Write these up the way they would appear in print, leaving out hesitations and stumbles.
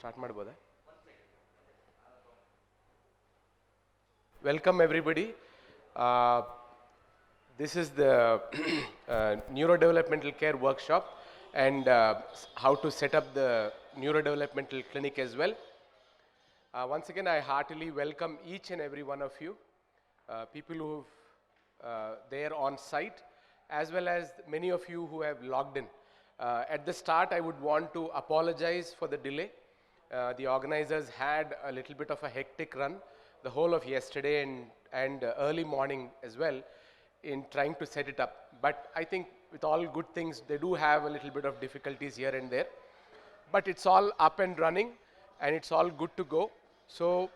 Start madboda. Welcome everybody. This is the neurodevelopmental care workshop and how to set up the neurodevelopmental clinic as well. Once again, I heartily welcome each and every one of you, people who there on site, as well as many of you who have logged in. At the start, I would want to apologize for the delay. The organizers had a little bit of a hectic run the whole of yesterday and early morning as well in trying to set it up. But I think with all good things, they do have a little bit of difficulties here and there. But it's all up and running and it's all good to go. So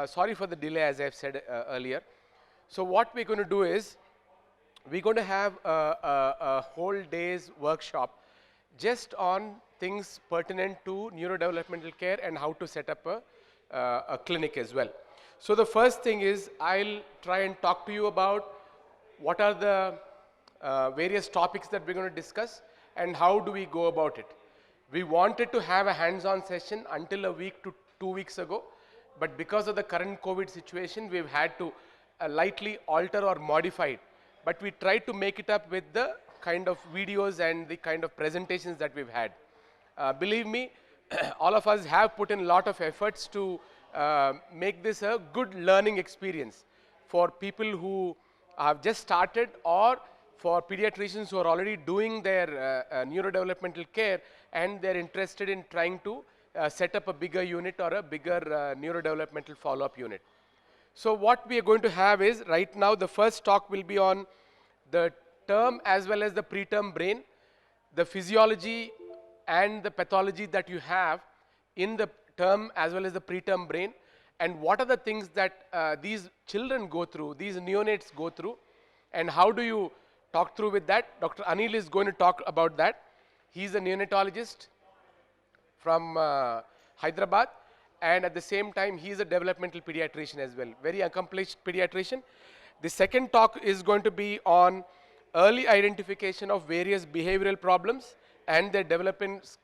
sorry for the delay, as I've said earlier. So what we're going to do is, we're going to have a whole day's workshop just on things pertinent to neurodevelopmental care and how to set up a clinic as well. So the first thing is, I'll try and talk to you about what are the various topics that we're going to discuss and how do we go about it. We wanted to have a hands-on session until a week to 2 weeks ago, but because of the current COVID situation, we've had to lightly alter or modify it. But we tried to make it up with the kind of videos and the kind of presentations that we've had. Believe me, all of us have put in a lot of efforts to make this a good learning experience for people who have just started, or for pediatricians who are already doing their neurodevelopmental care and they're interested in trying to set up a bigger unit or a bigger neurodevelopmental follow-up unit. So what we are going to have is, right now the first talk will be on the term as well as the preterm brain, the physiology and the pathology that you have in the term as well as the preterm brain, and what are the things that these children go through, these neonates go through, and how do you talk through with that. Dr. Anil is going to talk about that. He's a neonatologist from Hyderabad, and at the same time he is a developmental pediatrician as well, very accomplished pediatrician. The second talk is going to be on early identification of various behavioral problems and their development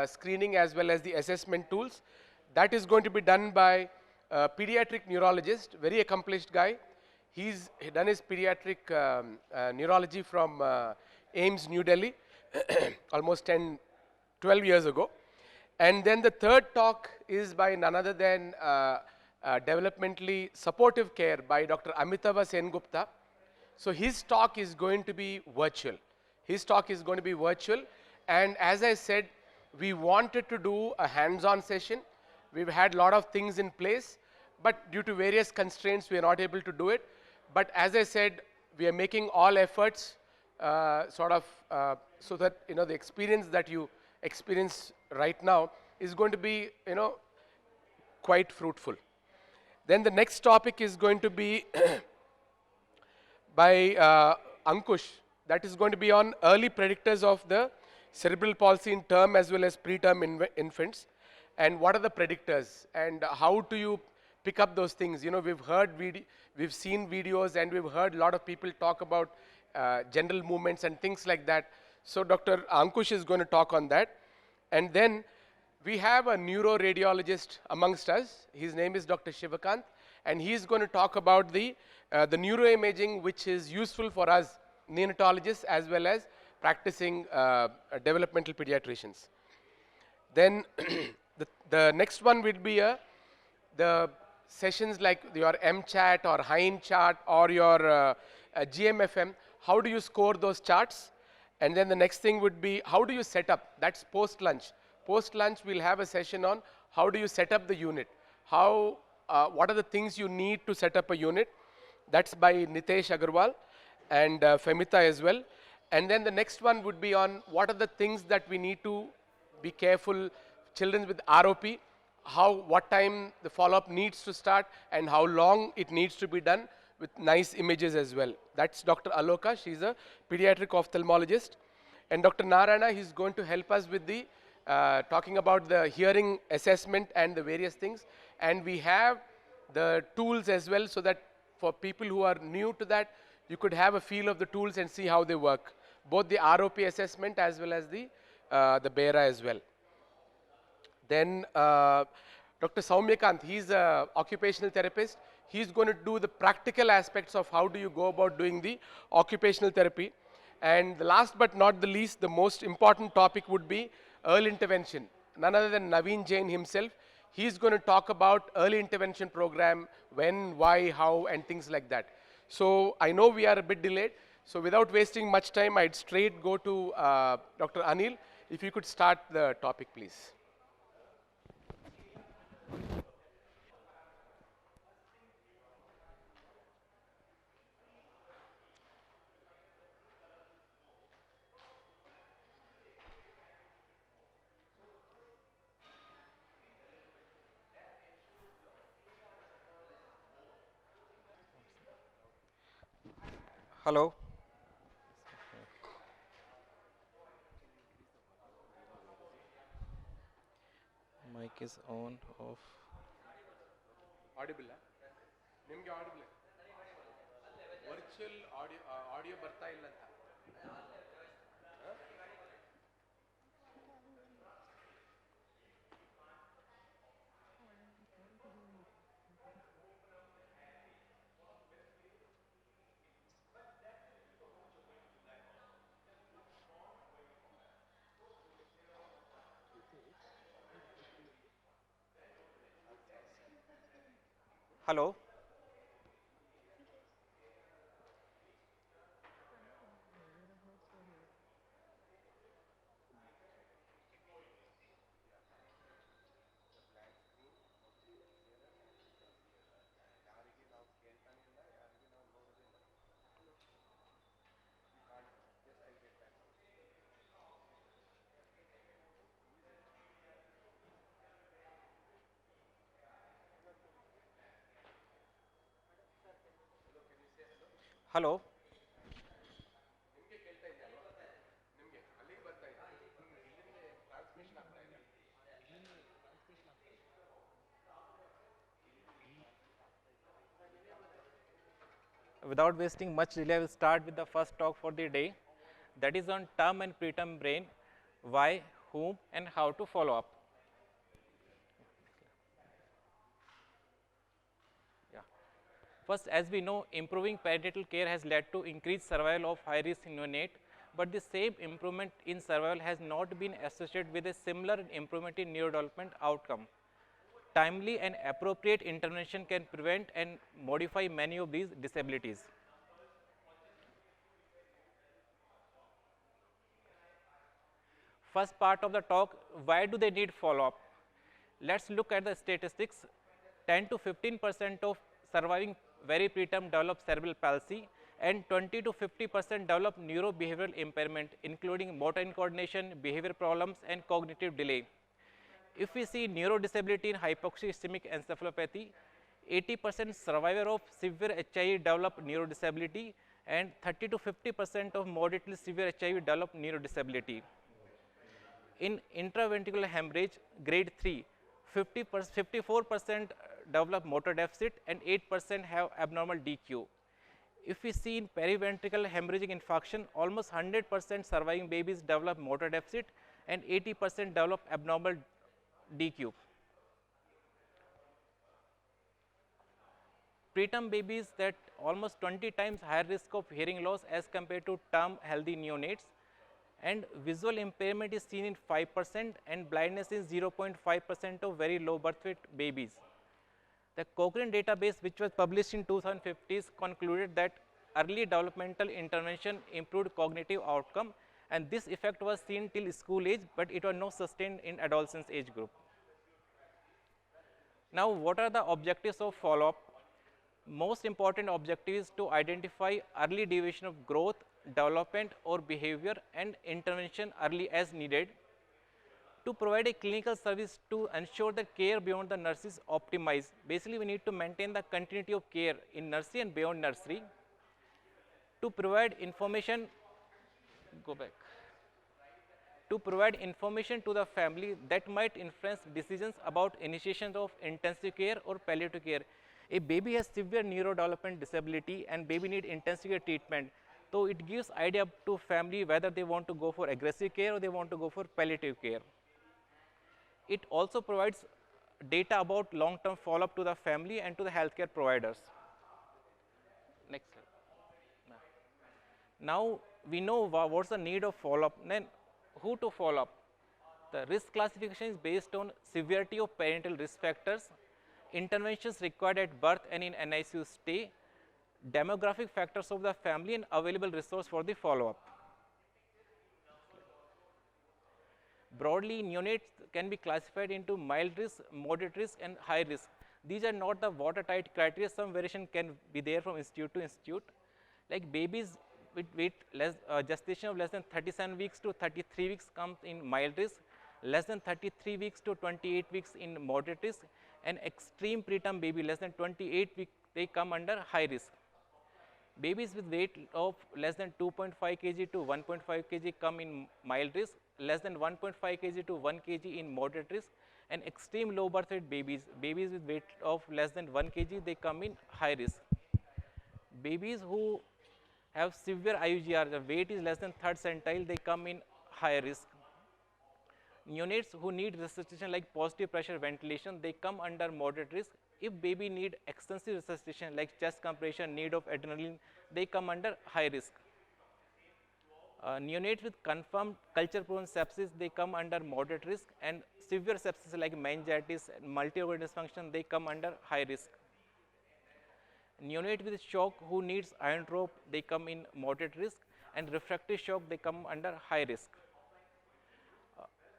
screening as well as the assessment tools. That is going to be done by a pediatric neurologist, very accomplished guy. He's done his pediatric neurology from AIIMS, New Delhi, almost 12 years ago. And then the third talk is by none other than developmentally supportive care by Dr. Amitava Sengupta. So his talk is going to be virtual. His talk is going to be virtual. And as I said, we wanted to do a hands-on session. We've had a lot of things in place, but due to various constraints, we are not able to do it. But as I said, we are making all efforts so that the experience that you experience right now is going to be quite fruitful. Then the next topic is going to be by Ankush. That is going to be on early predictors of the cerebral palsy in term as well as preterm infants, and what are the predictors and how do you pick up those things. We've seen videos and we've heard a lot of people talk about general movements and things like that. So Dr. Ankush is going to talk on that. And then we have a neuroradiologist amongst us. His name is Dr. Shivakant, and he's going to talk about the neuroimaging, which is useful for us neonatologists as well as practicing developmental pediatricians. Then the next one will be the sessions like your MChat or Hein chart or your GMFM. How do you score those charts? And then the next thing would be, how do you set up? That's post-lunch. Post-lunch, we'll have a session on how do you set up the unit. What are the things you need to set up a unit? That's by Nitesh Agarwal and Femita as well. And then the next one would be on what are the things that we need to be careful, children with ROP, what time the follow-up needs to start and how long it needs to be done, with nice images as well. That's Dr. Aloka, she's a pediatric ophthalmologist. And Dr. Narayana, he's going to help us with the talking about the hearing assessment and the various things. And we have the tools as well, so that for people who are new to that, you could have a feel of the tools and see how they work. Both the ROP assessment as well as the BERA as well. Then Dr. Soumyakant, he's an occupational therapist. He's going to do the practical aspects of how do you go about doing the occupational therapy. And the last but not the least, the most important topic would be early intervention. None other than Naveen Jain himself. He's going to talk about early intervention program, when, why, how, and things like that. So I know we are a bit delayed. So without wasting much time, I'd straight go to Dr. Anil. If you could start the topic, please. Hello. Mic is on, off. Audible, ನಿಮಗೆ audible virtual audio ಬರ್ತಾ ಇಲ್ಲ ಅಂತ. Hello. Hello. Without wasting much delay, I will start with the first talk for the day. That is on term and preterm brain, why, whom, and how to follow up. Yeah. First, as we know, improving perinatal care has led to increased survival of high-risk neonate, but the same improvement in survival has not been associated with a similar improvement in neurodevelopment outcome. Timely and appropriate intervention can prevent and modify many of these disabilities. First part of the talk, why do they need follow-up? Let's look at the statistics. 10 to 15% of surviving very preterm develop cerebral palsy, and 20 to 50% develop neurobehavioral impairment, including motor incoordination, behavior problems, and cognitive delay. If we see neurodisability in hypoxic encephalopathy, 80% survivor of severe HIE develop neurodisability, and 30 to 50% of moderately severe HIV develop neurodisability. In intraventricular hemorrhage, grade 3, 54% develop motor deficit and 8% have abnormal DQ. If we see in periventricular hemorrhagic infarction, almost 100% surviving babies develop motor deficit and 80% develop abnormal DQ. Preterm babies that almost 20 times higher risk of hearing loss as compared to term healthy neonates, and visual impairment is seen in 5% and blindness in 0.5% of very low birth weight babies. The Cochrane database, which was published in 2015, concluded that early developmental intervention improved cognitive outcome, and this effect was seen till school age, but it was not sustained in adolescence age group. Now, what are the objectives of follow-up? Most important objective is to identify early deviation of growth, development or behavior, and intervention early as needed. To provide a clinical service to ensure that care beyond the nursery is optimized. Basically, we need to maintain the continuity of care in nursery and beyond nursery. To provide information, go back. To provide information to the family that might influence decisions about initiation of intensive care or palliative care. A baby has severe neurodevelopment disability and baby need intensive care treatment. So it gives idea to family whether they want to go for aggressive care or they want to go for palliative care. It also provides data about long-term follow-up to the family and to the healthcare providers. Next slide. Now we know what's the need of follow-up, then who to follow up. The risk classification is based on severity of parental risk factors, interventions required at birth and in NICU stay, demographic factors of the family and available resource for the follow-up. Broadly, neonates can be classified into mild risk, moderate risk and high risk. These are not the watertight criteria. Some variation can be there from institute to institute. Like babies with gestation of less than 37 weeks to 33 weeks comes in mild risk, less than 33 weeks to 28 weeks in moderate risk, and extreme preterm baby less than 28 weeks, they come under high risk. Babies with weight of less than 2.5 kg to 1.5 kg come in mild risk, less than 1.5 kg to 1 kg in moderate risk, and extreme low birth weight babies with weight of less than 1 kg, they come in high risk. Babies who have severe IUGR, the weight is less than third centile, they come in high risk. Neonates who need resuscitation like positive pressure ventilation, they come under moderate risk. If baby need extensive resuscitation like chest compression, need of adrenaline, they come under high risk. Neonates with confirmed culture-proven sepsis, they come under moderate risk, and severe sepsis like meningitis, multi-organ dysfunction, they come under high risk. Neonate with shock who needs iron drop, they come in moderate risk, and refractory shock, they come under high risk.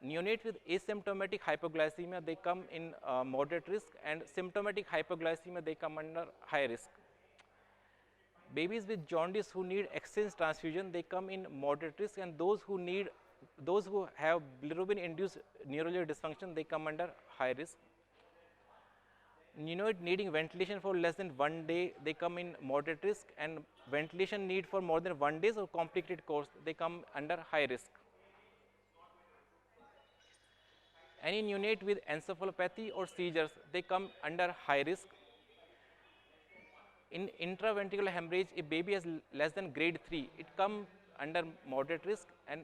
Neonate with asymptomatic hypoglycemia, they come in moderate risk, and symptomatic hypoglycemia, they come under high risk. Babies with jaundice who need exchange transfusion, they come in moderate risk, and those who have bilirubin-induced neurological dysfunction, they come under high risk. Neonate needing ventilation for less than 1 day, they come in moderate risk, and ventilation need for more than 1 day or complicated course, they come under high risk. Any neonate with encephalopathy or seizures, they come under high risk. In intraventricular hemorrhage, if baby has less than grade 3, it comes under moderate risk, and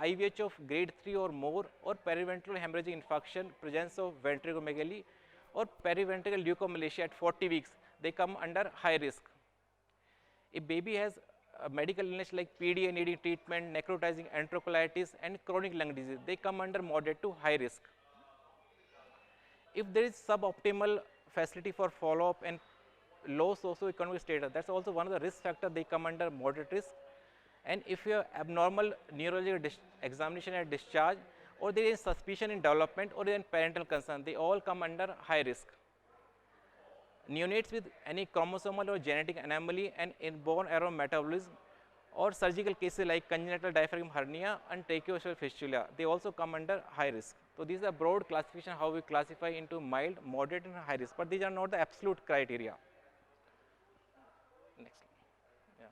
IVH of grade 3 or more, or periventricular hemorrhagic infarction, presence of ventriculomegaly, or periventricular leukomalacia at 40 weeks, they come under high risk. If baby has a medical illness like PDA needing treatment, necrotizing enterocolitis, and chronic lung disease, they come under moderate to high risk. If there is suboptimal facility for follow-up and low socioeconomic status, that's also one of the risk factors, they come under moderate risk. And if you have abnormal neurological examination at discharge, or there is suspicion in development, or in parental concern, they all come under high risk. Neonates with any chromosomal or genetic anomaly and inborn error of metabolism, or surgical cases like congenital diaphragm hernia and tracheostomy fistula, they also come under high risk. So these are broad classification how we classify into mild, moderate and high risk, but these are not the absolute criteria. Next. Yeah.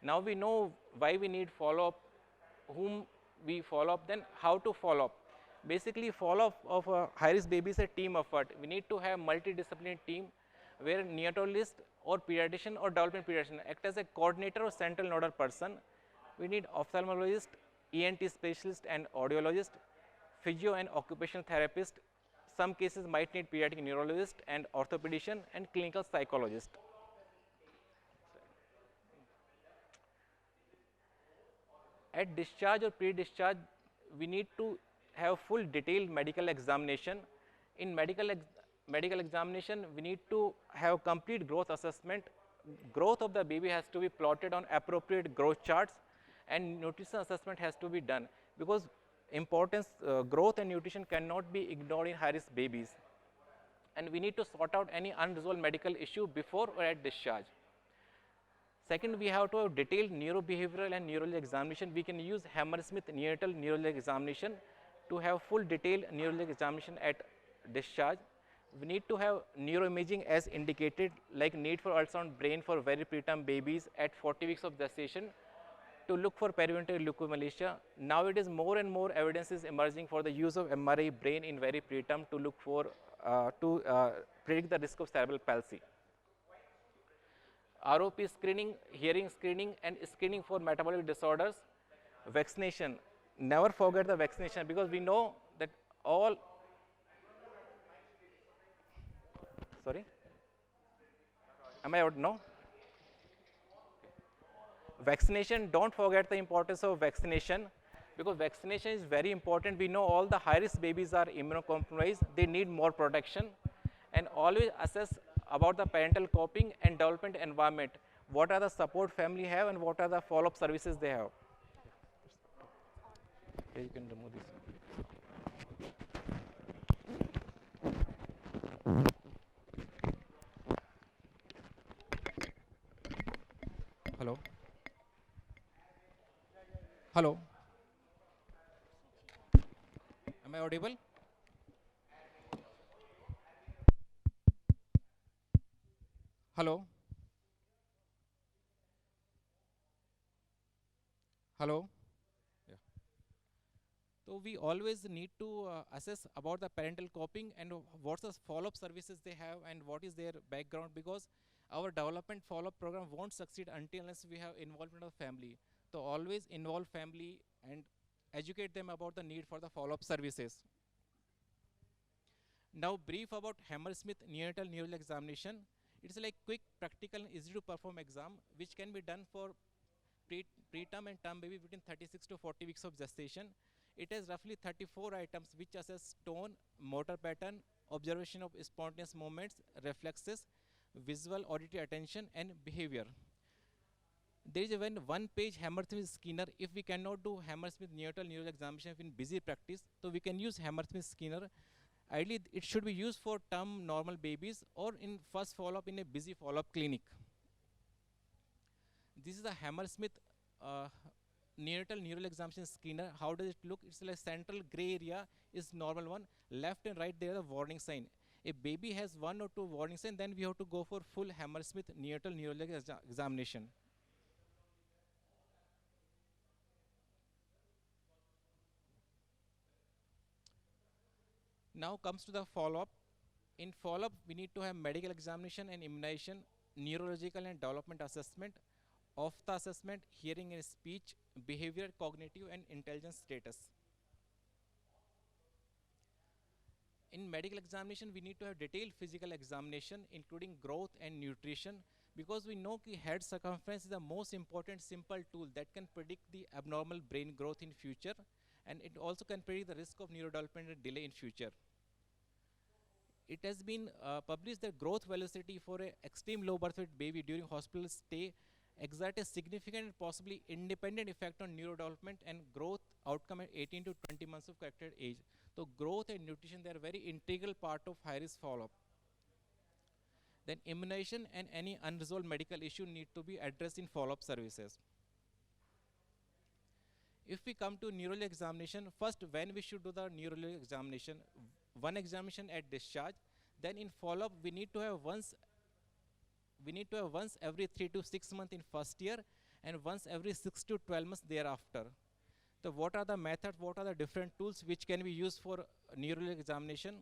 Now we know why we need follow-up, whom we follow up, then how to follow up. Basically, follow-up of a high-risk baby is a team effort. We need to have multidisciplinary team where neonatologist or pediatrician or development pediatrician act as a coordinator or central nodal person. We need ophthalmologist, ENT specialist and audiologist, physio and occupational therapist. Some cases might need pediatric neurologist and orthopedician and clinical psychologist. At discharge or pre-discharge, we need to have full detailed medical examination. In medical examination, we need to have complete growth assessment. Growth of the baby has to be plotted on appropriate growth charts, and nutrition assessment has to be done, because growth and nutrition cannot be ignored in high-risk babies. And we need to sort out any unresolved medical issue before or at discharge. Second, we have to have detailed neurobehavioral and neurological examination. We can use Hammersmith neonatal neurological examination to have full detailed neurological examination at discharge. We need to have neuroimaging as indicated, like need for ultrasound brain for very preterm babies at 40 weeks of gestation to look for periventricular leukomalacia. Now it is more and more evidence is emerging for the use of MRI brain in very preterm to look for predict the risk of cerebral palsy. ROP screening, hearing screening, and screening for metabolic disorders. Vaccination, never forget the vaccination, because we know that all Sorry? Am I out? No? Vaccination, don't forget the importance of vaccination, because vaccination is very important. We know all the high risk babies are immunocompromised, they need more protection, and always assess about the parental coping and development environment. What are the support family have and what are the follow-up services they have. Here you can remove this. Hello. Hello. Am I audible? Hello. Hello. Yeah. So we always need to assess about the parental coping and what's the follow-up services they have and what is their background, because our development follow-up program won't succeed until unless we have involvement of family. So always involve family and educate them about the need for the follow-up services. Now brief about Hammersmith neonatal neural examination. It's like quick, practical, easy to perform exam which can be done for preterm and term baby between 36 to 40 weeks of gestation. It has roughly 34 items which assess tone, motor pattern, observation of spontaneous movements, reflexes, visual, auditory attention, and behavior. There is a one-page Hammersmith scanner. If we cannot do Hammersmith neonatal neural examination in busy practice, so we can use Hammersmith scanner. Ideally, it should be used for term normal babies or in first follow-up in a busy follow-up clinic. This is the Hammersmith neonatal neural examination scanner. How does it look? It's like central gray area is normal one. Left and right there are warning sign. If baby has one or two warning sign, then we have to go for full Hammersmith neonatal neural examination. Now comes to the follow-up. In follow-up, we need to have medical examination and immunization, neurological and development assessment, OFTA assessment, hearing and speech, behavior, cognitive, and intelligence status. In medical examination, we need to have detailed physical examination, including growth and nutrition, because we know that head circumference is the most important simple tool that can predict the abnormal brain growth in future, and it also can predict the risk of neurodevelopmental delay in future. It has been published that growth velocity for an extreme low birth weight baby during hospital stay exert a significant and possibly independent effect on neurodevelopment and growth outcome at 18 to 20 months of corrected age. So growth and nutrition, they are very integral part of high-risk follow-up. Then immunization and any unresolved medical issue need to be addressed in follow-up services. If we come to neurological examination, first when we should do the neurological examination, one examination at discharge, then in follow-up we need to have once every 3 to 6 months in first year and once every 6 to 12 months thereafter. So what are the methods, what are the different tools which can be used for neurological examination?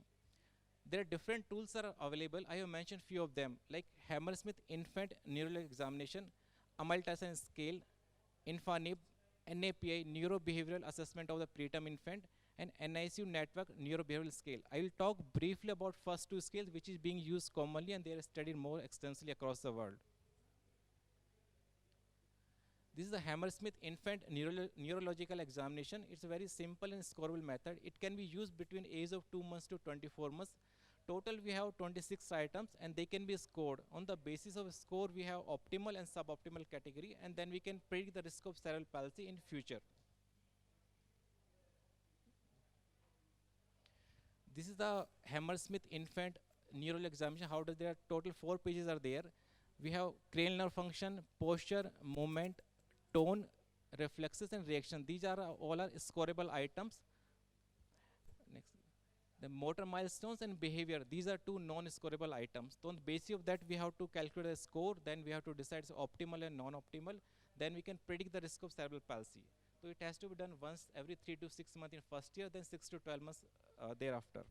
There are different tools that are available. I have mentioned few of them, like Hammersmith infant neurological examination, Amylase scale, Infanib, NAPI neurobehavioral assessment of the preterm infant, and NICU network neurobehavioral scale. I will talk briefly about first two scales which is being used commonly and they are studied more extensively across the world. This is the Hammersmith infant neurological examination. It's a very simple and scoreable method. It can be used between age of 2 months to 24 months. Total we have 26 items and they can be scored. On the basis of a score we have optimal and suboptimal category, and then we can predict the risk of cerebral palsy in future. This is the Hammersmith infant neural examination. How does there? Total 4 pages are there. We have cranial nerve function, posture, movement, tone, reflexes, and reaction. These are all are scoreable items. Next, the motor milestones and behavior. These are two non-scoreable items. So on the basis of that, we have to calculate a score. Then we have to decide optimal and non-optimal. Then we can predict the risk of cerebral palsy. So it has to be done once every 3 to 6 months in first year, then 6 to 12 months thereafter.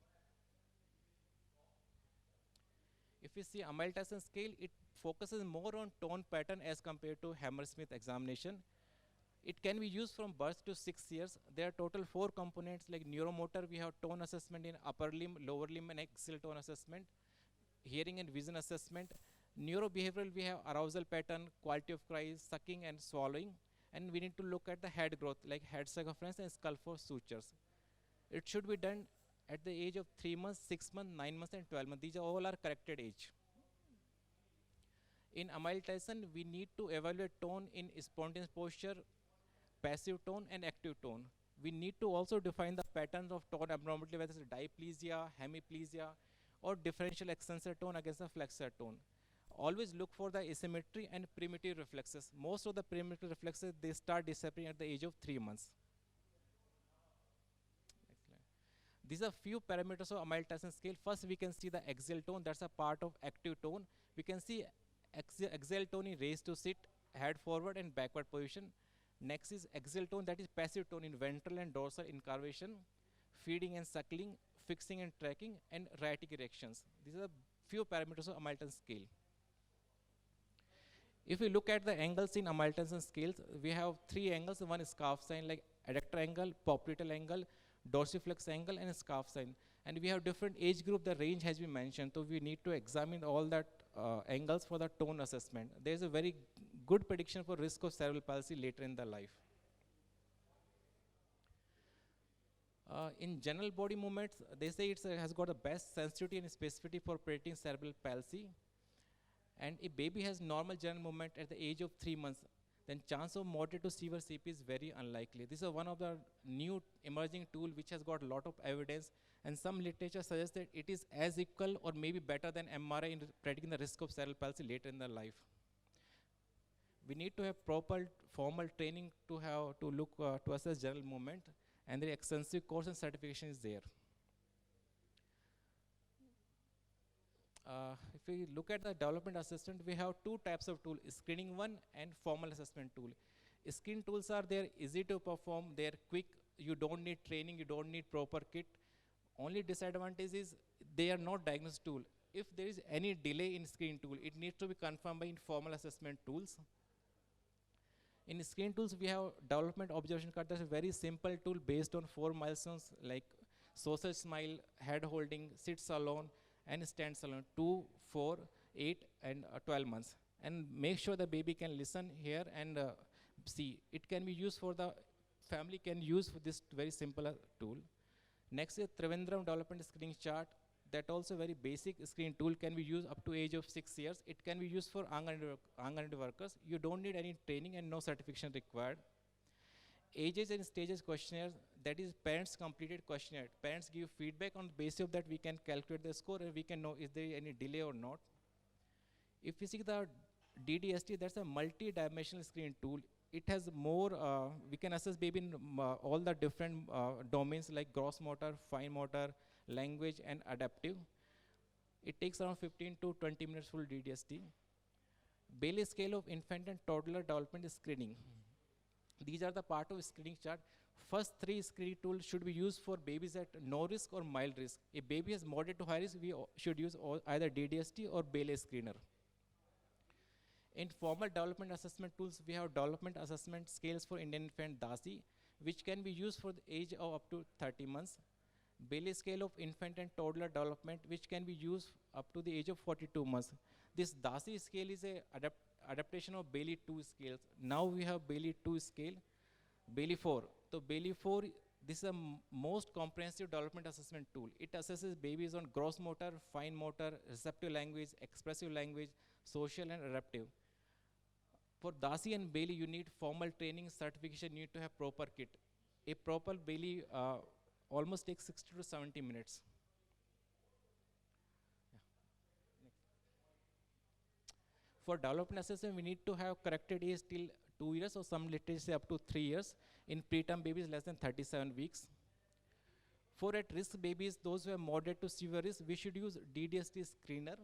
If we see Amylase scale, it focuses more on tone pattern as compared to Hammersmith examination. It can be used from birth to 6 years. There are total 4 components like neuromotor. We have tone assessment in upper limb, lower limb, and axial tone assessment. hearing and vision assessment. Neurobehavioral, we have arousal pattern, quality of cries, sucking and swallowing. And we need to look at the head growth, like head circumference and skull for sutures. It should be done at the age of 3 months, 6 months, 9 months, and 12 months. These are all are corrected age. In amyltation, we need to evaluate tone in spontaneous posture, passive tone, and active tone. We need to also define the patterns of tone abnormality, whether it's diplegia, hemiplegia, or differential extensor tone against the flexor tone. Always look for the asymmetry and primitive reflexes. Most of the primitive reflexes, they start disappearing at the age of 3 months. These are few parameters of amyltation scale. First, we can see the axial tone. That's a part of active tone. We can see axial tone in raised to sit, head forward and backward position. Next is axial tone, that is passive tone in ventral and dorsal incurvation, feeding and suckling, fixing and tracking, and rhiatic erections. These are few parameters of amyltation scale. If we look at the angles in amyltation scales, we have 3 angles. One is scarf sign, like adductor angle, popliteal angle, dorsiflex angle, and scarf sign. And we have different age group, the range has been mentioned. So we need to examine all that angles for the tone assessment. There is a very good prediction for risk of cerebral palsy later in the life. In general body movements, they say it has got the best sensitivity and specificity for predicting cerebral palsy. And if baby has normal general movement at the age of 3 months, then chance of moderate to severe CP is very unlikely. This is one of the new emerging tool which has got a lot of evidence, and some literature suggests that it is as equal or maybe better than MRI in predicting the risk of cerebral palsy later in their life. We need to have proper formal training to look to assess general movement, and the extensive course and certification is there. If we look at the development assessment, we have 2 types of tool, screening one and formal assessment tool. Screen tools are there, easy to perform, they are quick, you don't need training, you don't need proper kit. Only disadvantage is they are not diagnostic tool. If there is any delay in screen tool, it needs to be confirmed by informal assessment tools. In screen tools, we have development observation card. That's a very simple tool based on 4 milestones like social smile, head holding, sits alone, and stands alone, 2, 4, 8, and 12 months. And make sure the baby can listen, hear, and see. It can be used for the family can use for this very simple tool. Next is Trivandrum development screening chart. That also very basic screen tool, can be used up to age of 6 years. It can be used for Anganwadi workers. You don't need any training and no certification required. Ages and stages questionnaire, that is parents completed questionnaire. Parents give feedback, on the basis of that we can calculate the score and we can know is there any delay or not. If we see the DDST, that's a multi-dimensional screen tool. It has more, we can assess baby in all the different domains like gross motor, fine motor, language, and adaptive. It takes around 15 to 20 minutes full DDST. Bailey scale of infant and toddler development screening. These are the part of screening chart. First 3 screening tools should be used for babies at no risk or mild risk. If baby is moderate to high risk, we should use either DDST or Bailey screener. In formal development assessment tools, we have development assessment scales for Indian infant DASI, which can be used for the age of up to 30 months. Bailey scale of infant and toddler development, which can be used up to the age of 42 months. This DASI scale is a adaptation of Bailey 2 scales. Now we have Bailey 2 scale, Bailey 4. So Bailey 4, this is the most comprehensive development assessment tool. It assesses babies on gross motor, fine motor, receptive language, expressive language, social and adaptive. For DASI and Bailey, you need formal training, certification, you need to have proper kit. A proper Bailey almost takes 60 to 70 minutes. For development assessment, we need to have corrected age till 2 years, or some literature say up to 3 years. In preterm babies, less than 37 weeks. For at-risk babies, those who are moderate to severe risk, we should use DDST screener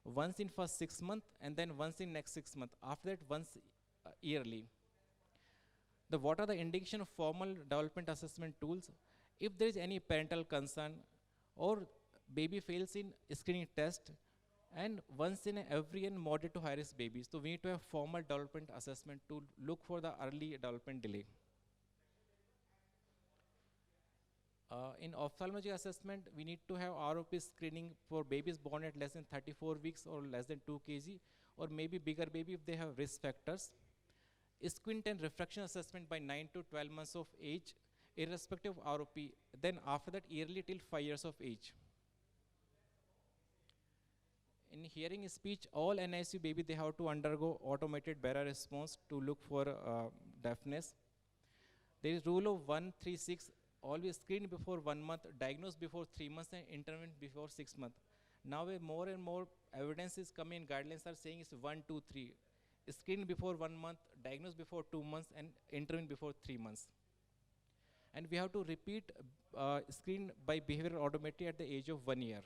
once in first 6 months and then once in next 6 months. After that, once yearly. What are the indication of formal development assessment tools? If there is any parental concern or baby fails in screening test, and once in every year moderate to high risk babies. So we need to have formal development assessment to look for the early development delay. In ophthalmology assessment, we need to have ROP screening for babies born at less than 34 weeks or less than 2 kg, or maybe bigger baby if they have risk factors. Squint and refraction assessment by 9 to 12 months of age, irrespective of ROP. Then after that, yearly till 5 years of age. In hearing speech, all NICU baby, they have to undergo automated barrier response to look for deafness. There is rule of 136, always screen before 1 month, diagnose before 3 months, and intervene before 6 months. Now more and more evidence is coming, guidelines are saying it's 1, 2, 3. Screen before 1 month, diagnose before 2 months, and intervene before 3 months. And we have to repeat screen by behavioral audiometry at the age of 1 year.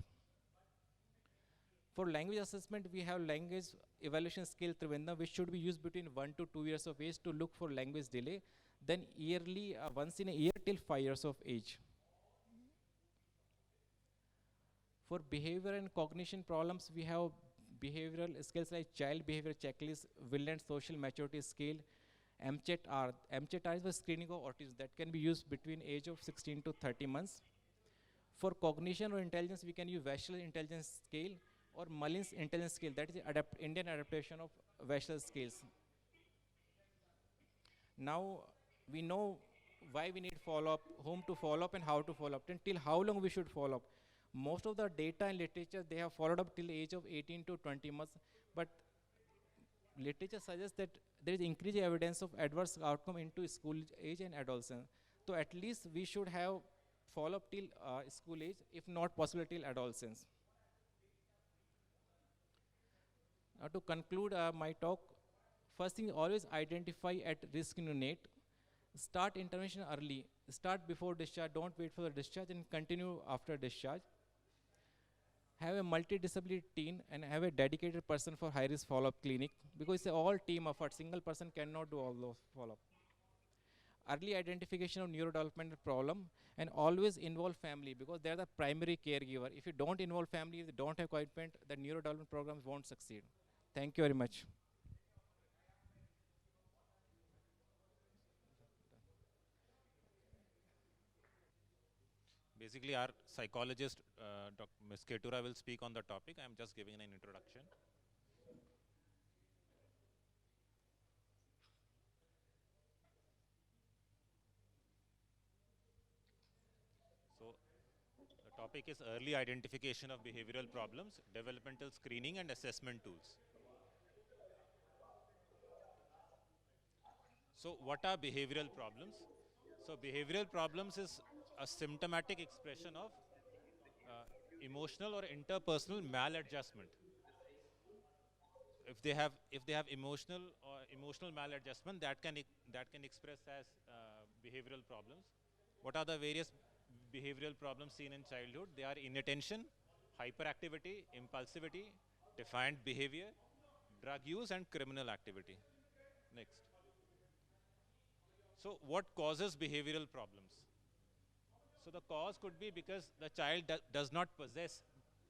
For language assessment, we have language evaluation scale Trivandrum, which should be used between 1 to 2 years of age to look for language delay, then yearly, once in a year till 5 years of age. For behavior and cognition problems, we have behavioral skills like child behavior checklist, Willand social maturity scale, MCHET-R. MCHET-R is the screening of autism that can be used between age of 16 to 30 months. For cognition or intelligence, we can use Visual Intelligence Scale or Mullin's Intelligence Scale, that is the Indian adaptation of Visual scales. Now, we know why we need follow-up, whom to follow up and how to follow up, and till how long we should follow up. Most of the data and literature, they have followed up till the age of 18 to 20 months, but literature suggests that there is increased evidence of adverse outcome into school age and adolescence. So at least we should have follow-up till school age, if not possible till adolescence. Now to conclude my talk, first thing, always identify at risk neonate. Start intervention early. Start before discharge, don't wait for the discharge, and continue after discharge. Have a multidisciplinary team and have a dedicated person for high-risk follow-up clinic, because it's all team effort. Single person cannot do all those follow-up. Early identification of neurodevelopmental problem, and always involve family, because they're the primary caregiver. If you don't involve family, if they don't have commitment, the neurodevelopment programs won't succeed. Thank you very much. Basically, our psychologist, Ms. Ketura, will speak on the topic. I am just giving an introduction. So, the topic is early identification of behavioral problems, developmental screening and assessment tools. So, what are behavioral problems? So, behavioral problems is a symptomatic expression of emotional or interpersonal maladjustment. If they have emotional maladjustment, that can express as behavioral problems. What are the various behavioral problems seen in childhood? They are inattention, hyperactivity, impulsivity, defiant behavior, drug use, and criminal activity. Next. So, what causes behavioral problems? So, the cause could be because the child does not possess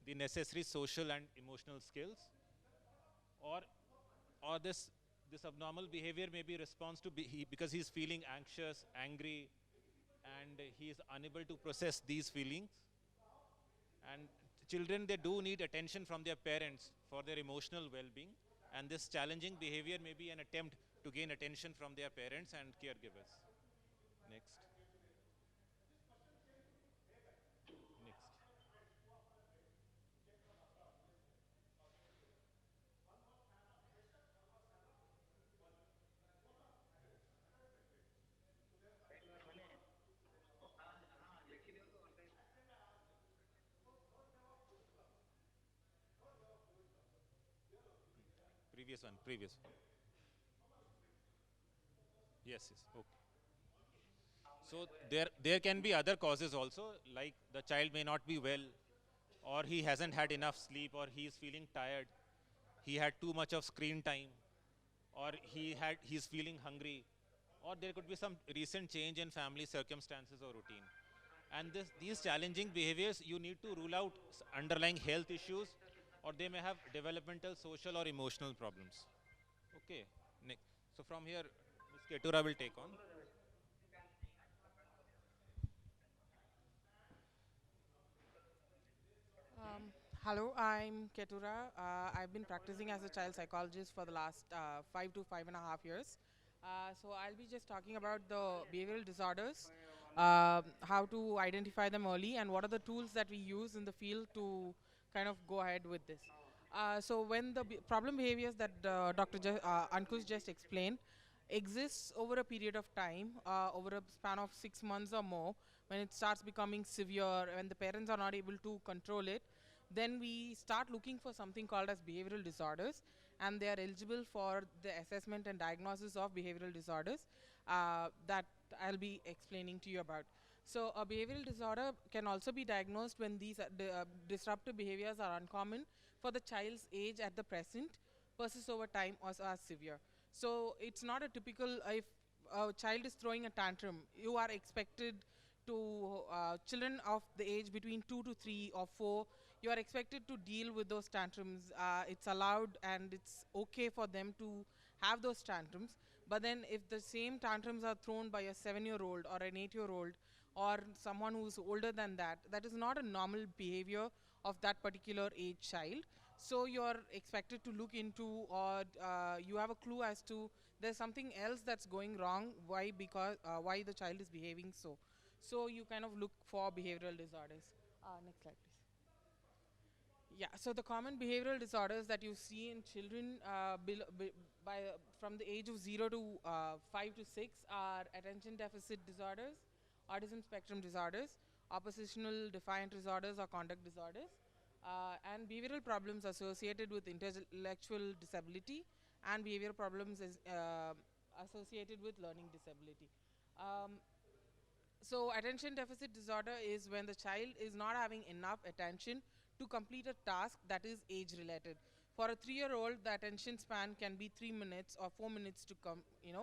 the necessary social and emotional skills, or this abnormal behavior may be response to because he is feeling anxious, angry, and he is unable to process these feelings. And children, they do need attention from their parents for their emotional well-being, and this challenging behavior may be an attempt to gain attention from their parents and caregivers. Next. Next. Previous one, previous one. Yes, yes, okay. So there can be other causes also, like the child may not be well, or he hasn't had enough sleep, or he is feeling tired, he had too much of screen time, or he's feeling hungry, or there could be some recent change in family circumstances or routine. And these challenging behaviors, you need to rule out underlying health issues, or they may have developmental, social, or emotional problems. Okay. Next. So from here, Ms. Ketura will take on. Hello, I'm Ketura. I've been practicing as a child psychologist for the last 5 to 5.5 years. So I'll be just talking about the behavioral disorders, how to identify them early, and what are the tools that we use in the field to kind of go ahead with this. So when the problem behaviors that Ankush just explained exists over a period of time, over a span of 6 months or more, when it starts becoming severe, when the parents are not able to control it, then we start looking for something called as behavioral disorders, and they are eligible for the assessment and diagnosis of behavioral disorders that I'll be explaining to you about. So a behavioral disorder can also be diagnosed when these disruptive behaviors are uncommon for the child's age at the present, persists over time, or are severe. So it's not a typical, if a child is throwing a tantrum, you are expected to, children of the age between 2 to 3 or 4, you are expected to deal with those tantrums. It's allowed and it's okay for them to have those tantrums. But then if the same tantrums are thrown by a 7-year-old or an 8-year-old or someone who's older than that, that is not a normal behavior of that particular age child. So you're expected to look into, or you have a clue as to there's something else that's going wrong, why the child is behaving so. So you kind of look for behavioral disorders. Next slide, please. Yeah, so the common behavioral disorders that you see in children from the age of 0 to 5 to 6 are attention deficit disorders, autism spectrum disorders, oppositional defiant disorders or conduct disorders, and behavioral problems associated with intellectual disability, and behavioral problems associated with learning disability. Um, so attention deficit disorder is when the child is not having enough attention to complete a task that is age related. For a 3-year-old, the attention span can be 3 minutes or 4 minutes to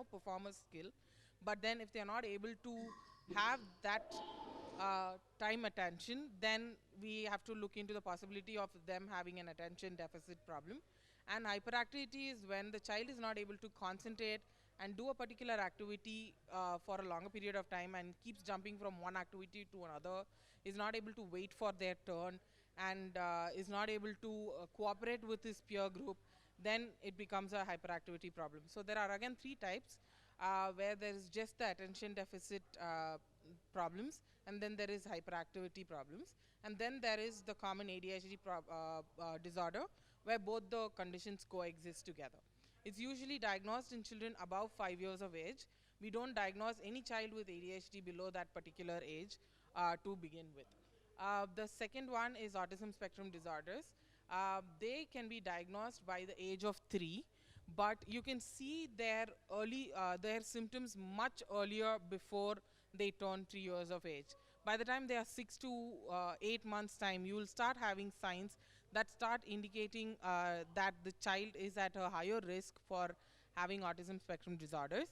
perform a skill. But then if they are not able to have that time attention, then we have to look into the possibility of them having an attention deficit problem. And hyperactivity is when the child is not able to concentrate and do a particular activity for a longer period of time and keeps jumping from one activity to another, is not able to wait for their turn, and is not able to cooperate with his peer group, then it becomes a hyperactivity problem. So there are again 3 types where there is just the attention deficit problems, and then there is hyperactivity problems, and then there is the common ADHD disorder where both the conditions coexist together. It's usually diagnosed in children above 5 years of age. We don't diagnose any child with ADHD below that particular age to begin with. The second one is autism spectrum disorders. They can be diagnosed by the age of 3, but you can see their symptoms much earlier before they turn 3 years of age. By the time they are 6 to 8 months time, you will start having signs that start indicating that the child is at a higher risk for having autism spectrum disorders.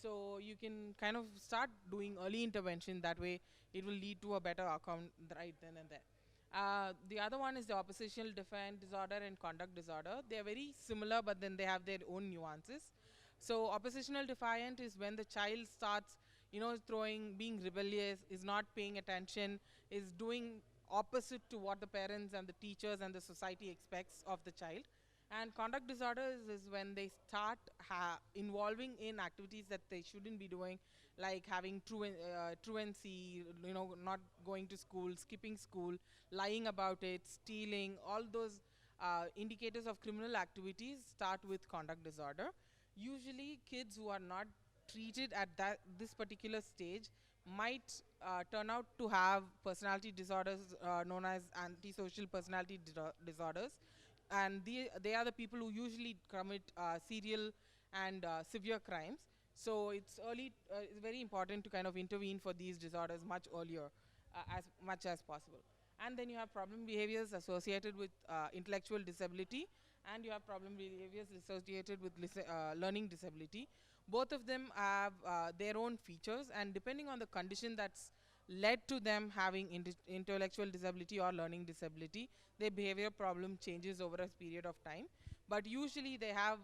So you can kind of start doing early intervention. That way it will lead to a better outcome right then and there. The other one is the oppositional defiant disorder and conduct disorder. They are very similar, but then they have their own nuances. So oppositional defiant is when the child starts, being rebellious, is not paying attention, is doing opposite to what the parents and the teachers and the society expects of the child. And conduct disorders is when they start involving in activities that they shouldn't be doing, like having truancy, not going to school, skipping school, lying about it, stealing. All those indicators of criminal activities start with conduct disorder. Usually, kids who are not treated at this particular stage might turn out to have personality disorders known as antisocial personality disorders, and they are the people who usually commit serial and severe crimes. So it's very important to kind of intervene for these disorders much earlier, as much as possible. And then you have problem behaviors associated with intellectual disability, and you have problem behaviors associated with learning disability. Both of them have their own features, and depending on the condition that's led to them having intellectual disability or learning disability, their behavior problem changes over a period of time. But usually they have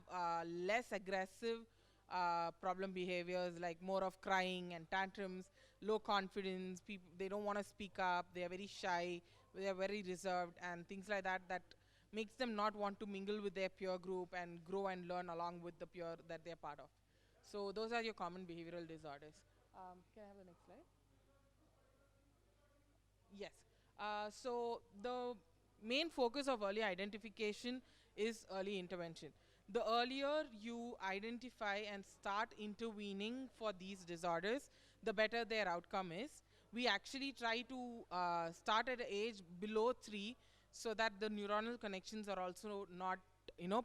less aggressive problem behaviors, like more of crying and tantrums, low confidence, they don't want to speak up, they are very shy, they are very reserved and things like that, that makes them not want to mingle with their peer group and grow and learn along with the peer that they're part of. So those are your common behavioral disorders. Can I have the next slide? Yes. So the main focus of early identification is early intervention. The earlier you identify and start intervening for these disorders, the better their outcome is. We actually try to start at an age below 3 so that the neuronal connections are also not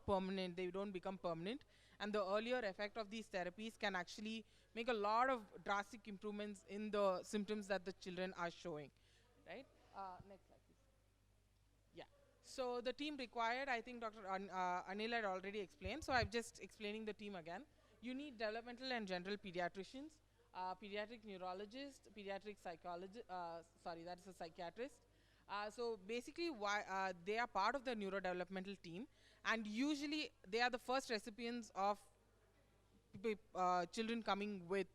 permanent, they don't become permanent. And the earlier effect of these therapies can actually make a lot of drastic improvements in the symptoms that the children are showing. Right? Next slide, please. Yeah. So the team required, I think Dr. Anil had already explained. So I'm just explaining the team again. You need developmental and general pediatricians, pediatric neurologist, pediatric psychologist. Sorry, that's a psychiatrist. So basically, why they are part of the neurodevelopmental team, and usually they are the first recipients of children coming with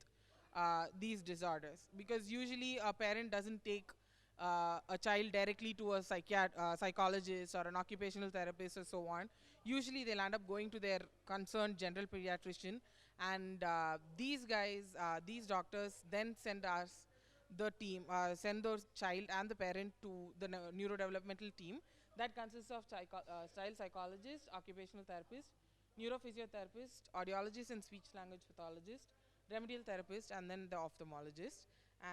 these disorders, because usually a parent doesn't take a child directly to a psychologist or an occupational therapist or so on. Usually they'll end up going to their concerned general pediatrician, and these guys, these doctors then send us the team, send the child and the parent to the neurodevelopmental team that consists of child psychologist, occupational therapist, neurophysiotherapist, audiologist and speech language pathologist, remedial therapist, and then the ophthalmologist.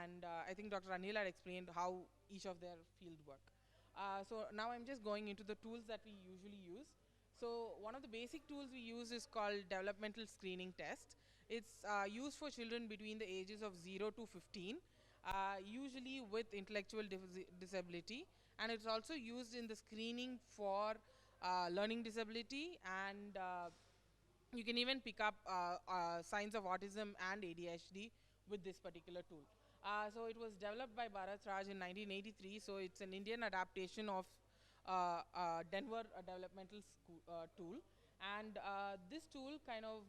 And I think Dr. Anil had explained how each of their field work. So now I'm just going into the tools that we usually use. So one of the basic tools we use is called developmental screening test. It's used for children between the ages of 0 to 15, usually with intellectual disability, and it's also used in the screening for learning disability, and you can even pick up signs of autism and ADHD with this particular tool. So it was developed by Bharat Raj in 1983, so it's an Indian adaptation of Denver developmental tool. And this tool kind of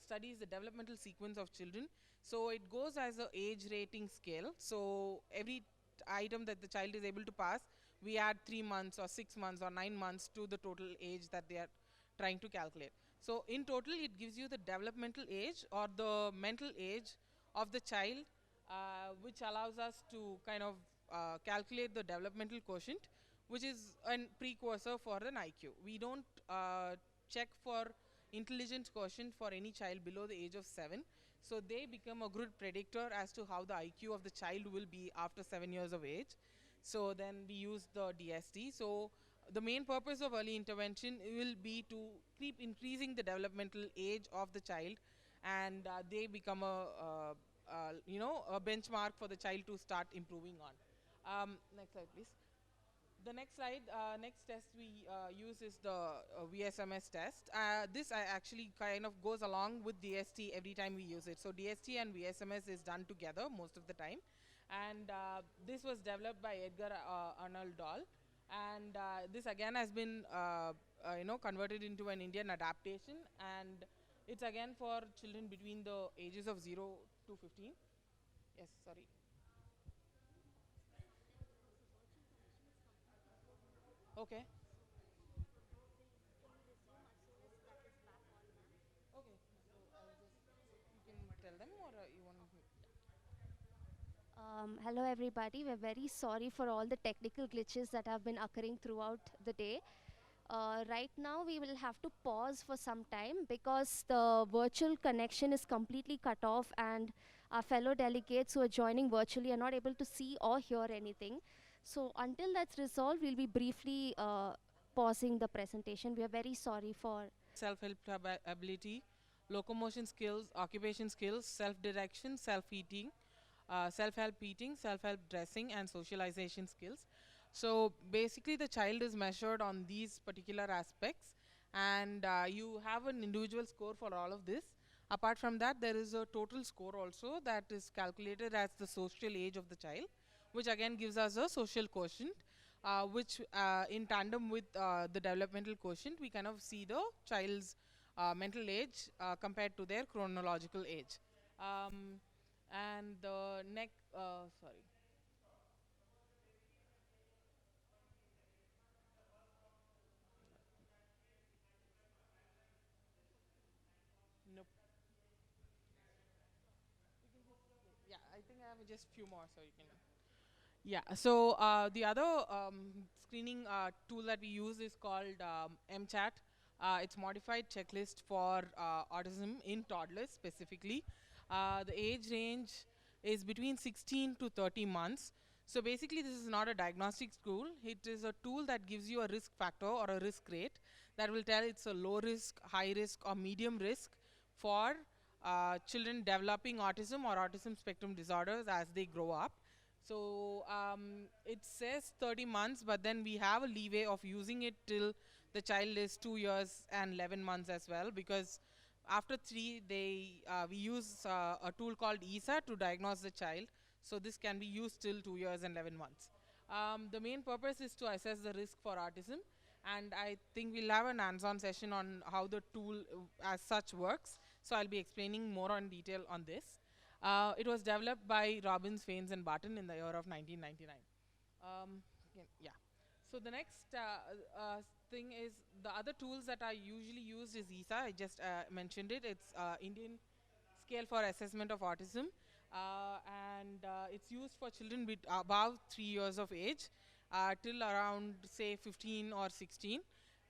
studies the developmental sequence of children. So it goes as a age rating scale. So every item that the child is able to pass, we add 3 months or 6 months or 9 months to the total age that they are trying to calculate. So in total, it gives you the developmental age or the mental age of the child, which allows us to kind of calculate the developmental quotient, which is a precursor for an IQ. We don't check for intelligence quotient for any child below the age of 7. So they become a good predictor as to how the IQ of the child will be after 7 years of age. So then we use the DST. So the main purpose of early intervention will be to keep increasing the developmental age of the child, and they become a benchmark for the child to start improving on. Next slide, please. The next slide, next test we use is the Vsms test. This actually kind of goes along with DST every time we use it. So DST and Vsms is done together most of the time. And this was developed by Edgar Arnold Dahl. And this again has been converted into an Indian adaptation. And it's again for children between the ages of 0 to 15. Yes, sorry. Okay. Okay. So I'll just, you can tell them, or you want to? Hello everybody, we're very sorry for all the technical glitches that have been occurring throughout the day. Right now we will have to pause for some time because the virtual connection is completely cut off and our fellow delegates who are joining virtually are not able to see or hear anything. So until that's resolved, we'll be briefly pausing the presentation. We are very sorry for Self-help ability, locomotion skills, occupation skills, self-direction, self-eating, self-help eating, self-help dressing, and socialization skills. So basically the child is measured on these particular aspects, and you have an individual score for all of this. Apart from that, there is a total score also that is calculated as the social age of the child, which again gives us a social quotient, which in tandem with the developmental quotient, we kind of see the child's mental age compared to their chronological age. And the next, sorry. just few more so you can. Yeah, so the other screening tool that we use is called MChat. It's modified checklist for autism in toddlers specifically. The age range is between 16 to 30 months. So basically this is not a diagnostic tool. It is a tool that gives you a risk factor or a risk rate that will tell it's a low risk, high risk or medium risk for children developing autism or autism spectrum disorders as they grow up. So it says 30 months, but then we have a leeway of using it till the child is 2 years and 11 months as well, because after 3 we use a tool called ESA to diagnose the child. So this can be used till 2 years and 11 months. The main purpose is to assess the risk for autism, and I think we'll have an hands-on session on how the tool as such works. So I'll be explaining more on detail on this. It was developed by Robbins, Faines, and Barton in the year of 1999. Yeah. So the next thing is the other tools that are usually used is ESA. I just mentioned it. It's Indian Scale for Assessment of Autism, and it's used for children with above 3 years of age till around say 15 or 16.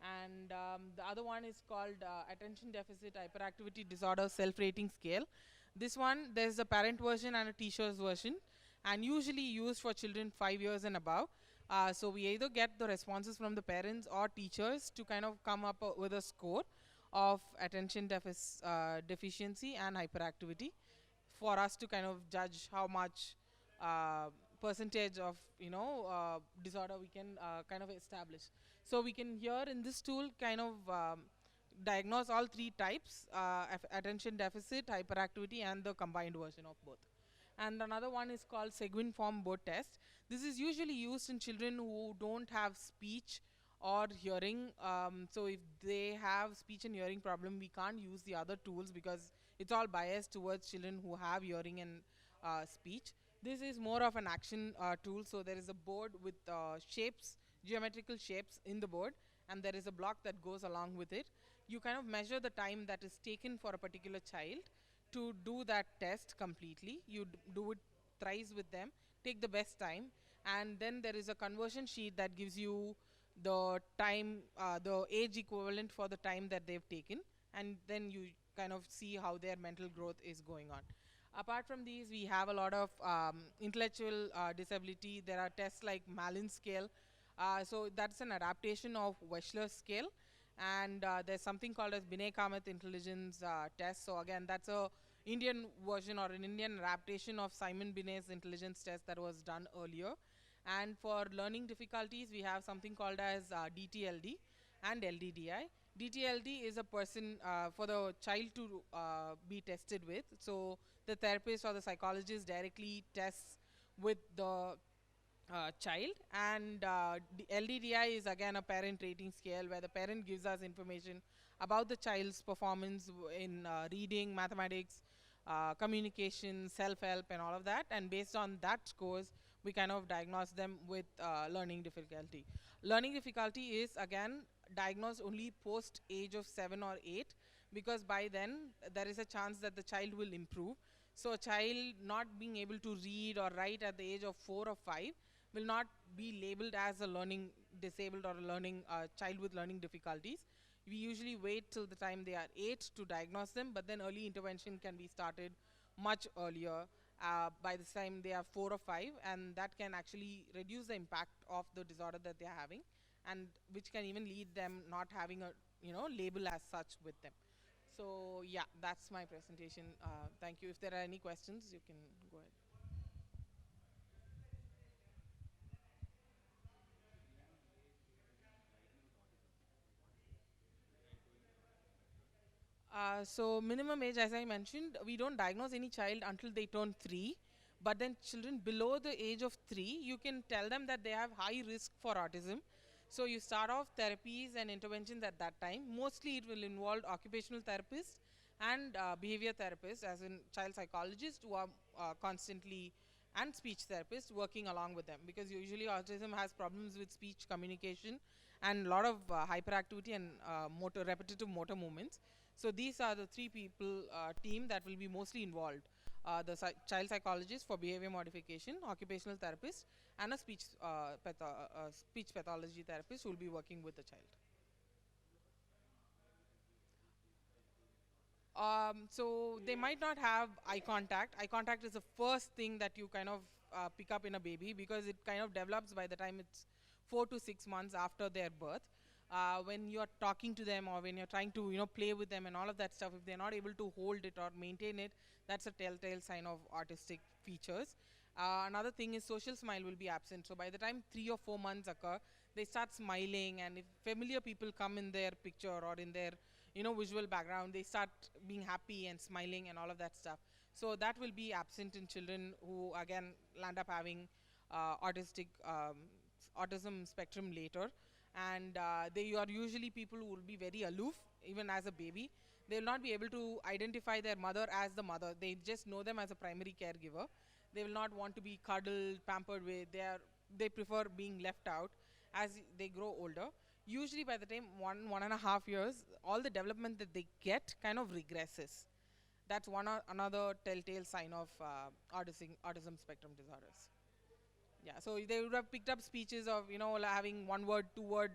And the other one is called Attention Deficit Hyperactivity Disorder Self-Rating Scale. This one, there's a parent version and a teacher's version, and usually used for children 5 years and above. So we either get the responses from the parents or teachers to kind of come up with a score of attention deficiency and hyperactivity for us to kind of judge how much percentage of disorder we can kind of establish. So we can here in this tool kind of diagnose all 3 types, attention deficit, hyperactivity, and the combined version of both. And another one is called Seguin form board test. This is usually used in children who don't have speech or hearing. So if they have speech and hearing problem, we can't use the other tools because it's all biased towards children who have hearing and speech. This is more of an action tool. So there is a board with shapes, geometrical shapes in the board, and there is a block that goes along with it. You kind of measure the time that is taken for a particular child to do that test completely. You do it thrice with them, take the best time, and then there is a conversion sheet that gives you the time, the age equivalent for the time that they've taken, and then you kind of see how their mental growth is going on. Apart from these, we have a lot of intellectual disability. There are tests like Malin scale. So that's an adaptation of Wechsler's scale. And there's something called as Binay Kamath intelligence test. So again, that's a Indian version or an Indian adaptation of Simon Binay's intelligence test that was done earlier. And for learning difficulties, we have something called as DTLD and LDDI. DTLD is a person for the child to be tested with. So the therapist or the psychologist directly tests with the child, and LDDI is again a parent rating scale where the parent gives us information about the child's performance in reading, mathematics, communication, self-help, and all of that, and based on that scores we kind of diagnose them with learning difficulty. Learning difficulty is again diagnosed only post age of 7 or 8, because by then there is a chance that the child will improve. So a child not being able to read or write at the age of 4 or 5 will not be labeled as a learning disabled or a learning child with learning difficulties. We usually wait till the time they are 8 to diagnose them, but then early intervention can be started much earlier by the time they are 4 or 5, and that can actually reduce the impact of the disorder that they are having, and which can even lead them not having a label as such with them. So yeah, that's my presentation. Thank you. If there are any questions, you can go ahead. So minimum age, as I mentioned, we don't diagnose any child until they turn 3. But then children below the age of 3, you can tell them that they have high risk for autism. So you start off therapies and interventions at that time. Mostly it will involve occupational therapists and behavior therapists, as in child psychologists who are constantly, and speech therapists working along with them, because usually autism has problems with speech communication and a lot of hyperactivity and repetitive motor movements. So these are the 3 people team that will be mostly involved the child psychologist for behavior modification, occupational therapist, and a speech pathology therapist who will be working with the child. So they might not have eye contact. Eye contact is the first thing that you kind of pick up in a baby, because it kind of develops by the time it's 4 to 6 months after their birth. When you're talking to them, or when you're trying to play with them and all of that stuff, if they're not able to hold it or maintain it, that's a telltale sign of autistic features. Another thing is social smile will be absent. So by the time 3 or 4 months occur, they start smiling, and if familiar people come in their picture or in their visual background, they start being happy and smiling and all of that stuff. So that will be absent in children who again land up having autism spectrum later. And they are usually people who will be very aloof even as a baby. They will not be able to identify their mother as the mother. They just know them as a primary caregiver. They will not want to be cuddled, pampered with. They prefer being left out as they grow older. Usually by the time 1.5 years, all the development that they get kind of regresses. That's another telltale sign of autism spectrum disorders. Yeah, so they would have picked up speeches of having 1 word, 2 word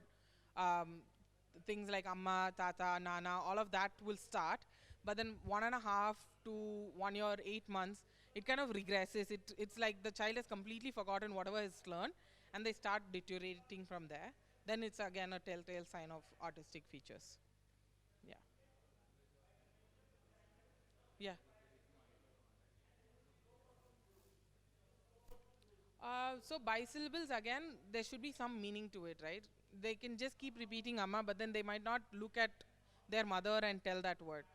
things like amma, tata, nana. All of that will start, but then 1.5 to 1 year, 8 months, it kind of regresses. It's like the child has completely forgotten whatever is learned, and they start deteriorating from there. Then it's again a telltale sign of autistic features. Yeah. Yeah. So bisyllables, again, there should be some meaning to it, right? They can just keep repeating amma, but then they might not look at their mother and tell that word.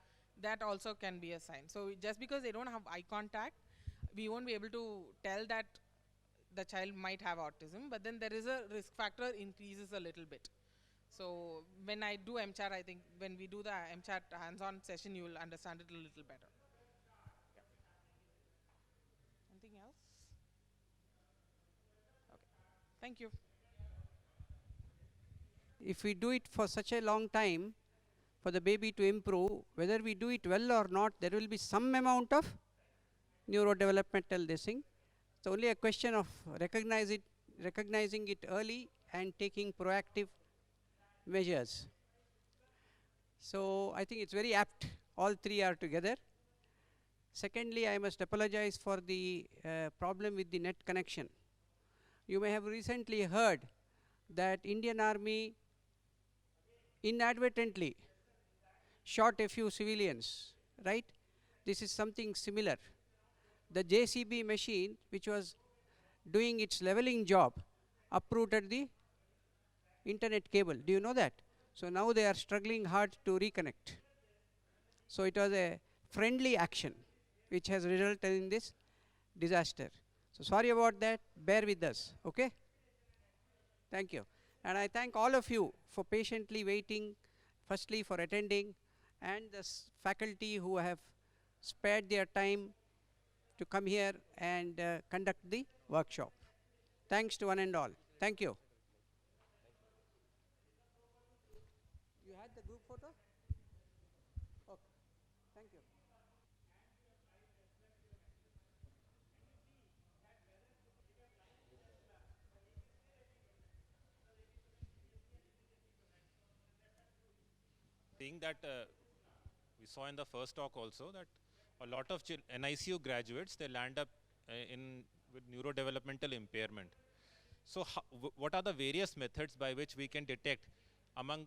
That also can be a sign. So just because they don't have eye contact, we won't be able to tell that the child might have autism, but then there is a risk factor increases a little bit. So when I do MCHAT, I think when we do the MCHAT hands-on session, you will understand it a little better. Yeah. Anything else? Okay. Thank you. If we do it for such a long time, for the baby to improve, whether we do it well or not, there will be some amount of neurodevelopmental this thing. It's only a question of recognizing it early and taking proactive measures. So I think it's very apt, all three are together. Secondly, I must apologize for the problem with the net connection. You may have recently heard that Indian Army inadvertently shot a few civilians, right? This is something similar. The JCB machine, which was doing its leveling job, uprooted the internet cable. Do you know that? So now they are struggling hard to reconnect. So it was a friendly action which has resulted in this disaster. So sorry about that, bear with us, okay? Thank you. And I thank all of you for patiently waiting, firstly for attending, and the faculty who have spared their time to come here and conduct the workshop. Thanks to one and all. Thank you. You had the group photo? Okay. Thank you. Thing that we saw in the first talk also, that a lot of NICU graduates, they land up with neurodevelopmental impairment. So what are the various methods by which we can detect among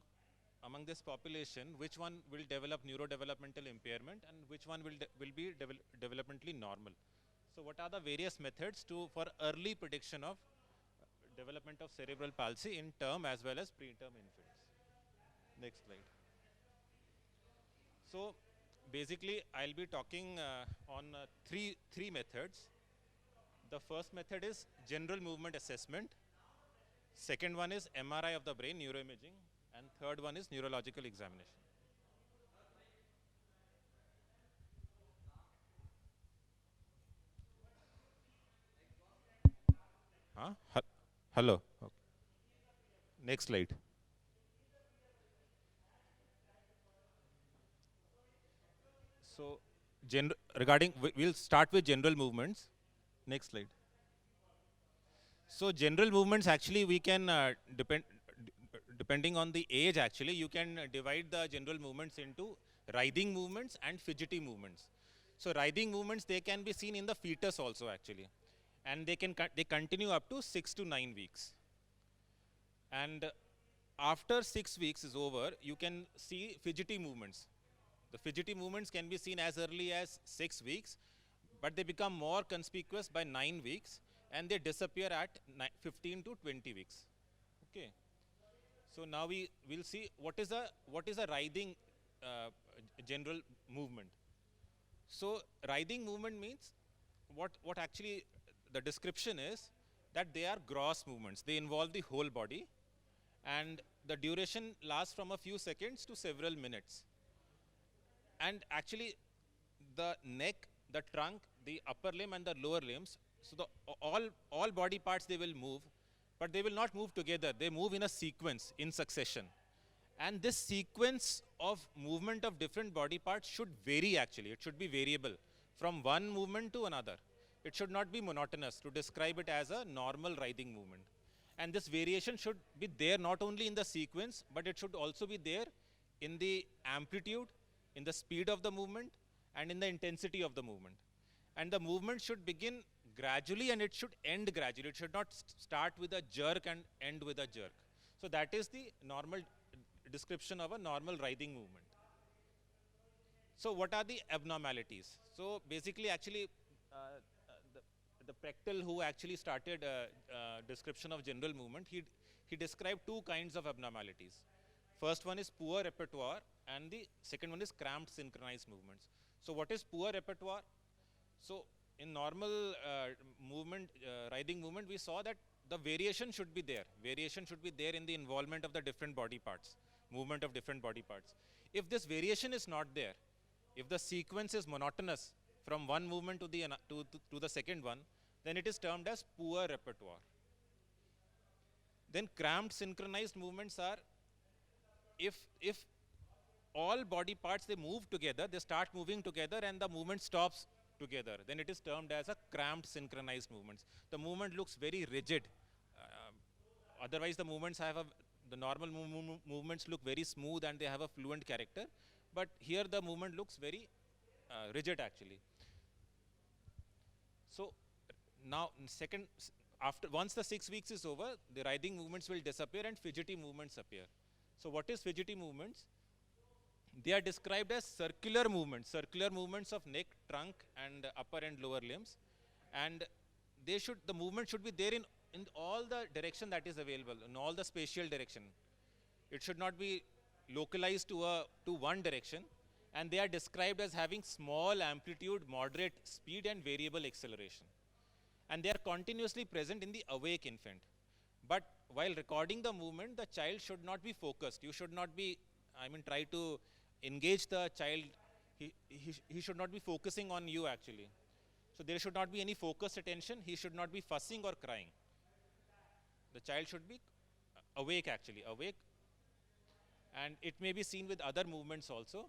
this population which one will develop neurodevelopmental impairment and which one will be developmentally normal? So what are the various methods for early prediction of development of cerebral palsy in term as well as preterm infants? Next slide. So basically, I'll be talking on three methods. The first method is general movement assessment. Second one is MRI of the brain, neuroimaging. And third one is neurological examination. Hello. Okay. Next slide. So we'll start with general movements. Next slide. So general movements, actually we can depending on the age, actually you can divide the general movements into writhing movements and fidgety movements. So writhing movements, they can be seen in the fetus also actually, and they continue up to 6 to 9 weeks. And after 6 weeks is over, you can see fidgety movements. The fidgety movements can be seen as early as 6 weeks, but they become more conspicuous by 9 weeks, and they disappear at 15 to 20 weeks. Okay. So now we will see what is a writhing general movement. So writhing movement means what actually the description is that they are gross movements. They involve the whole body, and the duration lasts from a few seconds to several minutes. And actually the neck, the trunk, the upper limb and the lower limbs, so the all body parts, they will move, but they will not move together. They move in a sequence, in succession. And this sequence of movement of different body parts should vary actually. It should be variable from one movement to another. It should not be monotonous to describe it as a normal writhing movement. And this variation should be there not only in the sequence, but it should also be there in the amplitude, in the speed of the movement, and in the intensity of the movement. And the movement should begin gradually and it should end gradually. It should not start with a jerk and end with a jerk. So that is the normal description of a normal writhing movement. So what are the abnormalities? So basically, actually, the Predictor who actually started description of general movement, he described two kinds of abnormalities. First one is poor repertoire, and the second one is cramped synchronized movements. So what is poor repertoire? So in normal movement, writhing movement, we saw that the variation should be there. Variation should be there in the involvement of the different body parts, movement of different body parts. If this variation is not there, if the sequence is monotonous from one movement to the second one, then it is termed as poor repertoire. Then cramped synchronized movements are if all body parts, they move together, they start moving together and the movement stops together, then it is termed as a cramped synchronized movements. The movement looks very rigid. Otherwise the movements the normal movements look very smooth and they have a fluent character, but here the movement looks very rigid actually. So now once the 6 weeks is over, the writhing movements will disappear and fidgety movements appear. So what is fidgety movements? They are described as circular movements of neck, trunk and upper and lower limbs, and the movement should be there in all the direction that is available, in all the spatial direction. It should not be localized to one direction, and they are described as having small amplitude, moderate speed and variable acceleration. And they are continuously present in the awake infant. But while recording the movement, the child should not be focused. You should not be, try to engage the child. He should not be focusing on you actually. So there should not be any focused attention. He should not be fussing or crying. The child should be awake actually, awake. And it may be seen with other movements also.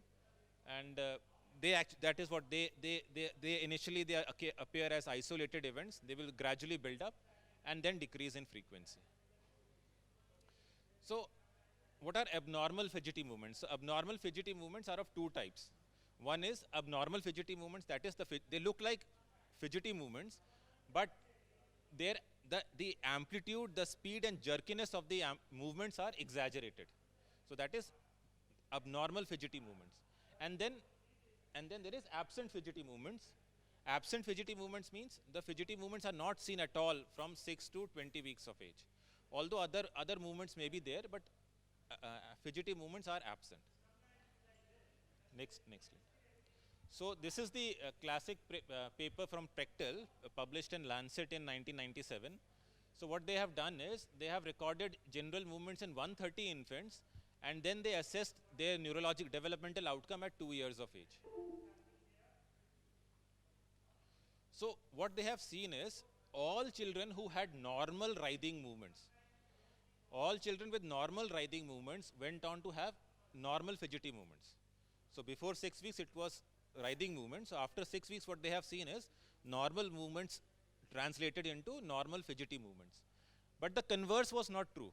And that is what they initially appear as isolated events. They will gradually build up and then decrease in frequency. So what are abnormal fidgety movements? So abnormal fidgety movements are of two types. One is abnormal fidgety movements, that is they look like fidgety movements, but the amplitude, the speed and jerkiness of the movements are exaggerated. So that is abnormal fidgety movements. And then there is absent fidgety movements. Absent fidgety movements means the fidgety movements are not seen at all from 6 to 20 weeks of age. Although other movements may be there, but fidgety movements are absent. Next slide. So this is the classic paper from Predictor, published in Lancet in 1997. So what they have done is they have recorded general movements in 130 infants, and then they assessed their neurologic developmental outcome at 2 years of age. So what they have seen is all children who had normal writhing movements, all children with normal writhing movements went on to have normal fidgety movements. So before 6 weeks it was writhing movements. So after 6 weeks, what they have seen is normal movements translated into normal fidgety movements. But the converse was not true.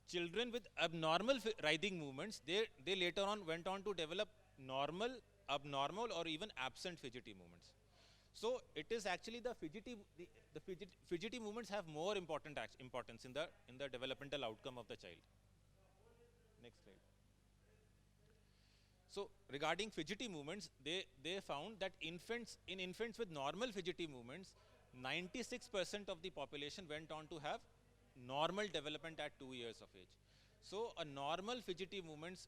Children with abnormal writhing movements, they later on went on to develop normal, abnormal, or even absent fidgety movements. So it is actually the fidgety movements have more importance in the developmental outcome of the child. Next slide. So regarding fidgety movements, they found that in infants with normal fidgety movements, 96% of the population went on to have normal development at 2 years of age. So a normal fidgety movements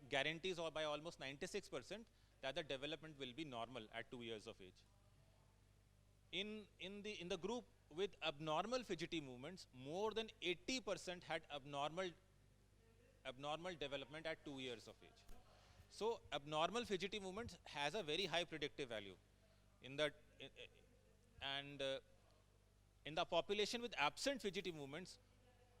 guarantees by almost 96% that the development will be normal at 2 years of age. In the group with abnormal fidgety movements, more than 80% had abnormal development at 2 years of age. So abnormal fidgety movements has a very high predictive value in the population with absent fidgety movements.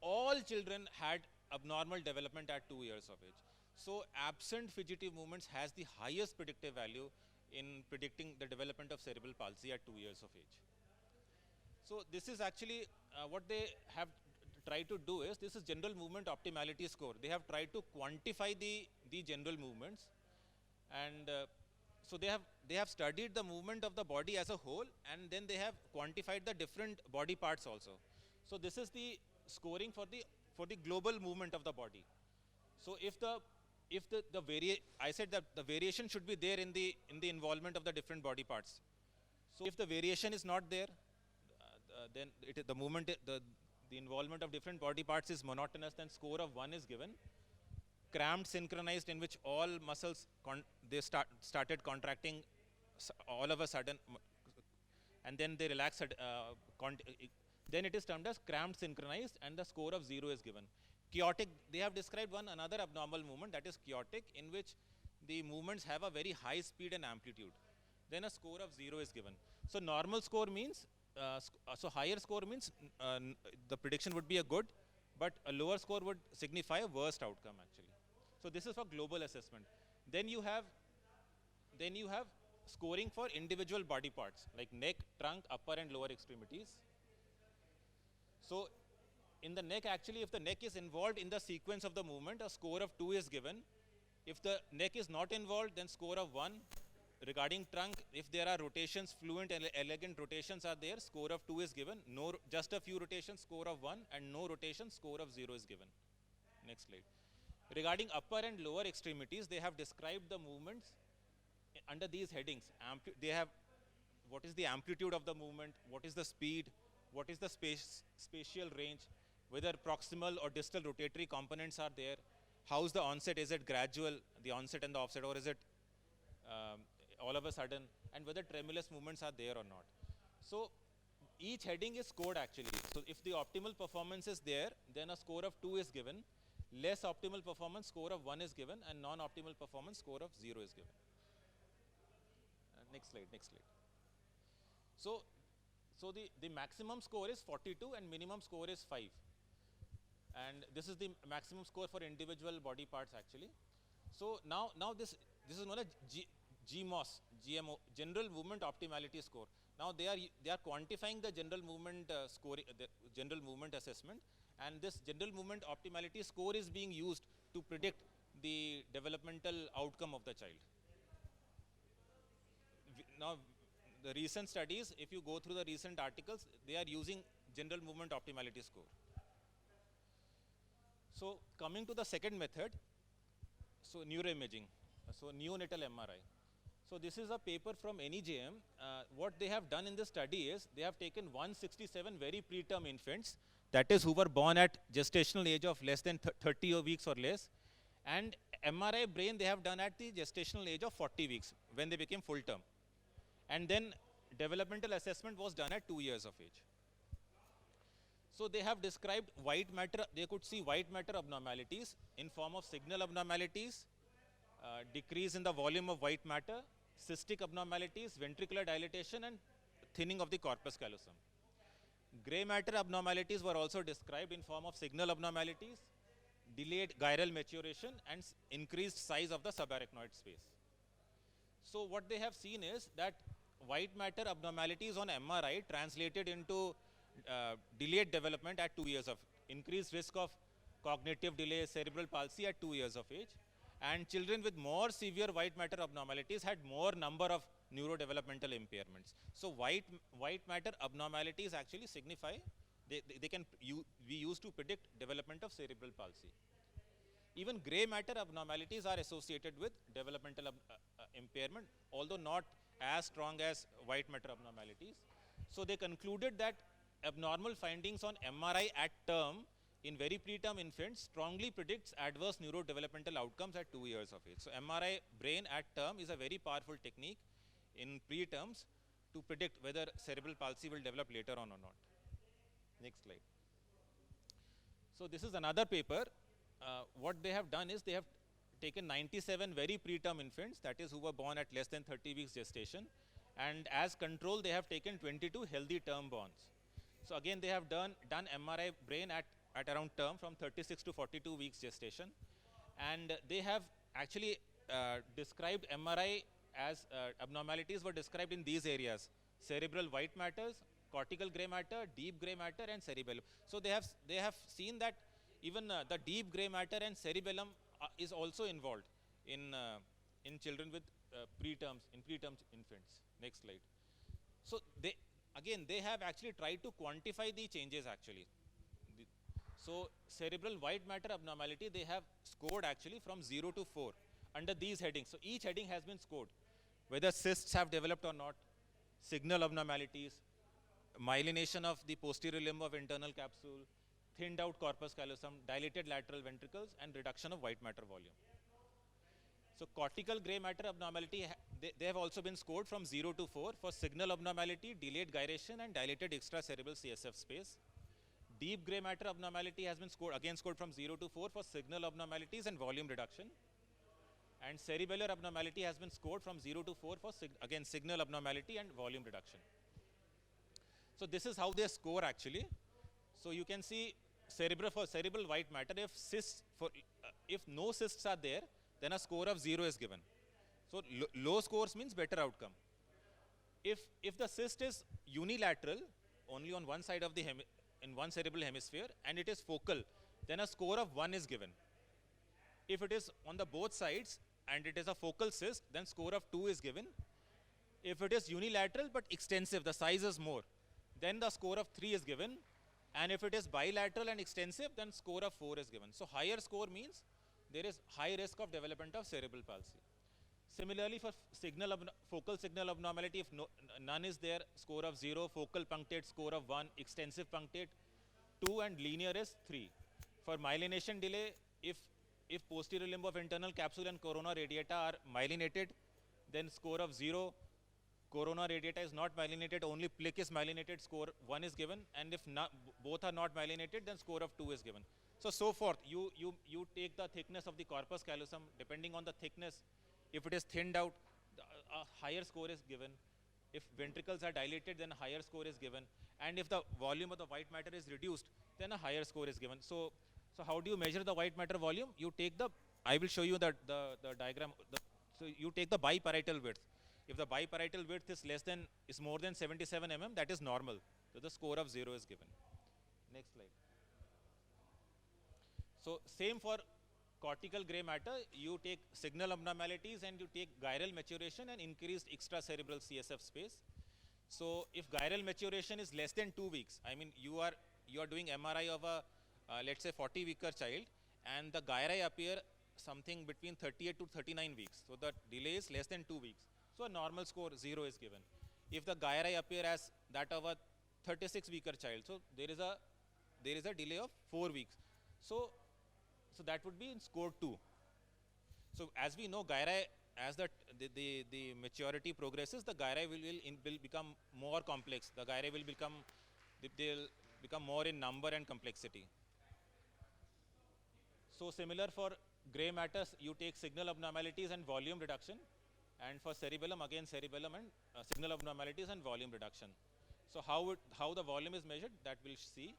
All children had abnormal development at 2 years of age. So absent fidgety movements has the highest predictive value in predicting the development of cerebral palsy at 2 years of age. So this is actually what they have tried to do is, this is general movement optimality score. They have tried to quantify the general movements, and so they have studied the movement of the body as a whole, and then they have quantified the different body parts also. So this is the scoring for the global movement of the body. So I said that the variation should be there in the involvement of the different body parts. So if the variation is not there, then the involvement of different body parts is monotonous, then score of 1 is given. Crammed, synchronized, in which all muscles started contracting all of a sudden, and then they relaxed. Then it is termed as crammed, synchronized, and the score of 0 is given. Chaotic, they have described another abnormal movement, that is chaotic, in which the movements have a very high speed and amplitude. Then a score of 0 is given. So normal score means, so higher score means the prediction would be a good, but a lower score would signify a worst outcome actually. So this is for global assessment. Then you have scoring for individual body parts like neck, trunk, upper and lower extremities. So in the neck, actually, if the neck is involved in the sequence of the movement, a score of 2 is given. If the neck is not involved, then score of 1. Regarding trunk, if there are rotations, fluent and elegant rotations are there, score of 2 is given. No, just a few rotations, score of 1, and no rotation, score of 0 is given. Next slide. Regarding upper and lower extremities, they have described the movements under these headings. They have what is the amplitude of the movement, what is the speed, what is the spatial range, whether proximal or distal rotatory components are there, how is the onset, is it gradual, the onset and the offset, or is it all of a sudden, and whether tremulous movements are there or not. So each heading is scored actually. So if the optimal performance is there, then a score of 2 is given. Less optimal performance, score of 1 is given, and non-optimal performance, score of 0 is given. Next slide. So the maximum score is 42 and minimum score is 5. And this is the maximum score for individual body parts actually. So now this is known as GMO, General Movement Optimality Score. Now they are quantifying the general movement scoring, the general movement assessment, and this general movement optimality score is being used to predict the developmental outcome of the child. Now the recent studies, if you go through the recent articles, they are using general movement optimality score. So coming to the second method, so neuroimaging, so neonatal MRI. So this is a paper from NEJM. What they have done in this study is, they have taken 167 very preterm infants, that is who were born at gestational age of less than 30 weeks or less, and MRI brain they have done at the gestational age of 40 weeks when they became full term. And then developmental assessment was done at 2 years of age. So they have described white matter, they could see white matter abnormalities in form of signal abnormalities, decrease in the volume of white matter, cystic abnormalities, ventricular dilatation and thinning of the corpus callosum. Gray matter abnormalities were also described in form of signal abnormalities, delayed gyral maturation and increased size of the subarachnoid space. So what they have seen is that white matter abnormalities on MRI translated into delayed development at 2 years of increased risk of cognitive delay, cerebral palsy at 2 years of age, and children with more severe white matter abnormalities had more number of neurodevelopmental impairments. So white matter abnormalities actually signify they can be used to predict development of cerebral palsy. Even gray matter abnormalities are associated with developmental impairment, although not as strong as white matter abnormalities. So they concluded that abnormal findings on MRI at term in very preterm infants strongly predicts adverse neurodevelopmental outcomes at 2 years of age. So MRI brain at term is a very powerful technique in preterms to predict whether cerebral palsy will develop later on or not. Next slide. So this is another paper. What they have done is they have taken 97 very preterm infants, that is who were born at less than 30 weeks gestation, and as control they have taken 22 healthy term borns. So again they have done MRI brain at around term from 36 to 42 weeks gestation, and they have actually described MRI as abnormalities were described in these areas: cerebral white matters, cortical gray matter, deep gray matter, and cerebellum. So they have seen that even the deep gray matter and cerebellum is also involved in children with preterm infants. Next slide. So they have actually tried to quantify the changes actually. So cerebral white matter abnormality they have scored actually from 0 to 4 under these headings. So each heading has been scored, whether cysts have developed or not, signal abnormalities, myelination of the posterior limb of internal capsule, thinned out corpus callosum, dilated lateral ventricles, and reduction of white matter volume. So cortical gray matter abnormality, they have also been scored from 0 to 4 for signal abnormality, delayed gyration, and dilated extracerebral CSF space. Deep gray matter abnormality has been scored from 0 to 4 for signal abnormalities and volume reduction. And cerebellar abnormality has been scored from 0 to 4 for signal abnormality and volume reduction. So this is how they score actually. So you can see for cerebral white matter, if no cysts are there, then a score of 0 is given. So low scores means better outcome. If the cyst is unilateral, only on one side of the in one cerebral hemisphere, and it is focal, then a score of 1 is given. If it is on the both sides and it is a focal cyst, then score of 2 is given. If it is unilateral but extensive, the size is more, then the score of 3 is given. And if it is bilateral and extensive, then score of 4 is given. So higher score means there is high risk of development of cerebral palsy. Similarly, for focal signal abnormality, if none is there, score of 0, focal punctate, score of 1, extensive punctate 2, and linear is 3. For myelination delay, if posterior limb of internal capsule and corona radiata are myelinated, then score of 0. Corona radiata is not myelinated, only plic is myelinated, score 1 is given, and if both are not myelinated, then score of 2 is given. So forth. You take the thickness of the corpus callosum, depending on the thickness. If it is thinned out, a higher score is given. If ventricles are dilated, then a higher score is given. And if the volume of the white matter is reduced, then a higher score is given. So how do you measure the white matter volume? You take I will show you the diagram. So you take the biparietal width. If the biparietal width is more than 77 mm, that is normal. So the score of 0 is given. Next slide. So same for cortical gray matter, you take signal abnormalities and you take gyral maturation and increased extracerebral CSF space. So if gyral maturation is less than 2 weeks, I mean you are doing MRI of a let's say 40-weeker child, and the gyri appear something between 38 to 39 weeks. So the delay is less than 2 weeks. So a normal score 0 is given. If the gyri appear as that of a 36-weeker child, so there is a delay of 4 weeks. So that would be in score 2. So as we know, gyri, as the maturity progresses, the gyri will become more complex. The gyri will they'll become more in number and complexity. So similar for gray matters, you take signal abnormalities and volume reduction. And for cerebellum, again cerebellum and signal abnormalities and volume reduction. So how the volume is measured, that we'll see.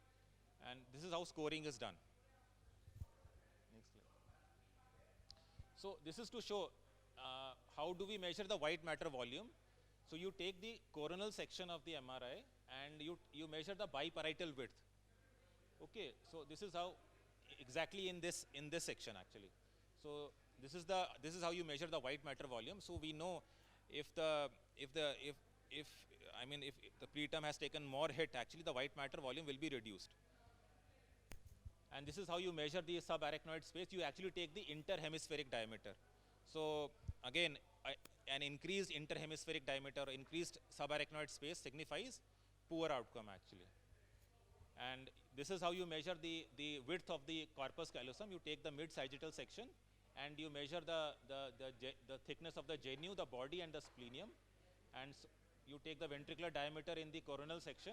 And this is how scoring is done. Next slide. So this is to show how do we measure the white matter volume? So you take the coronal section of the MRI and you measure the biparietal width. Okay, so this is how exactly in this section actually. So this is how you measure the white matter volume. So we know if the preterm has taken more hit, actually the white matter volume will be reduced. And this is how you measure the subarachnoid space. You actually take the interhemispheric diameter. So again, an increased interhemispheric diameter or increased subarachnoid space signifies poor outcome actually. And this is how you measure the width of the corpus callosum. You take the mid-sagittal section and you measure the thickness of the genu, the body and the splenium. And you take the ventricular diameter in the coronal section.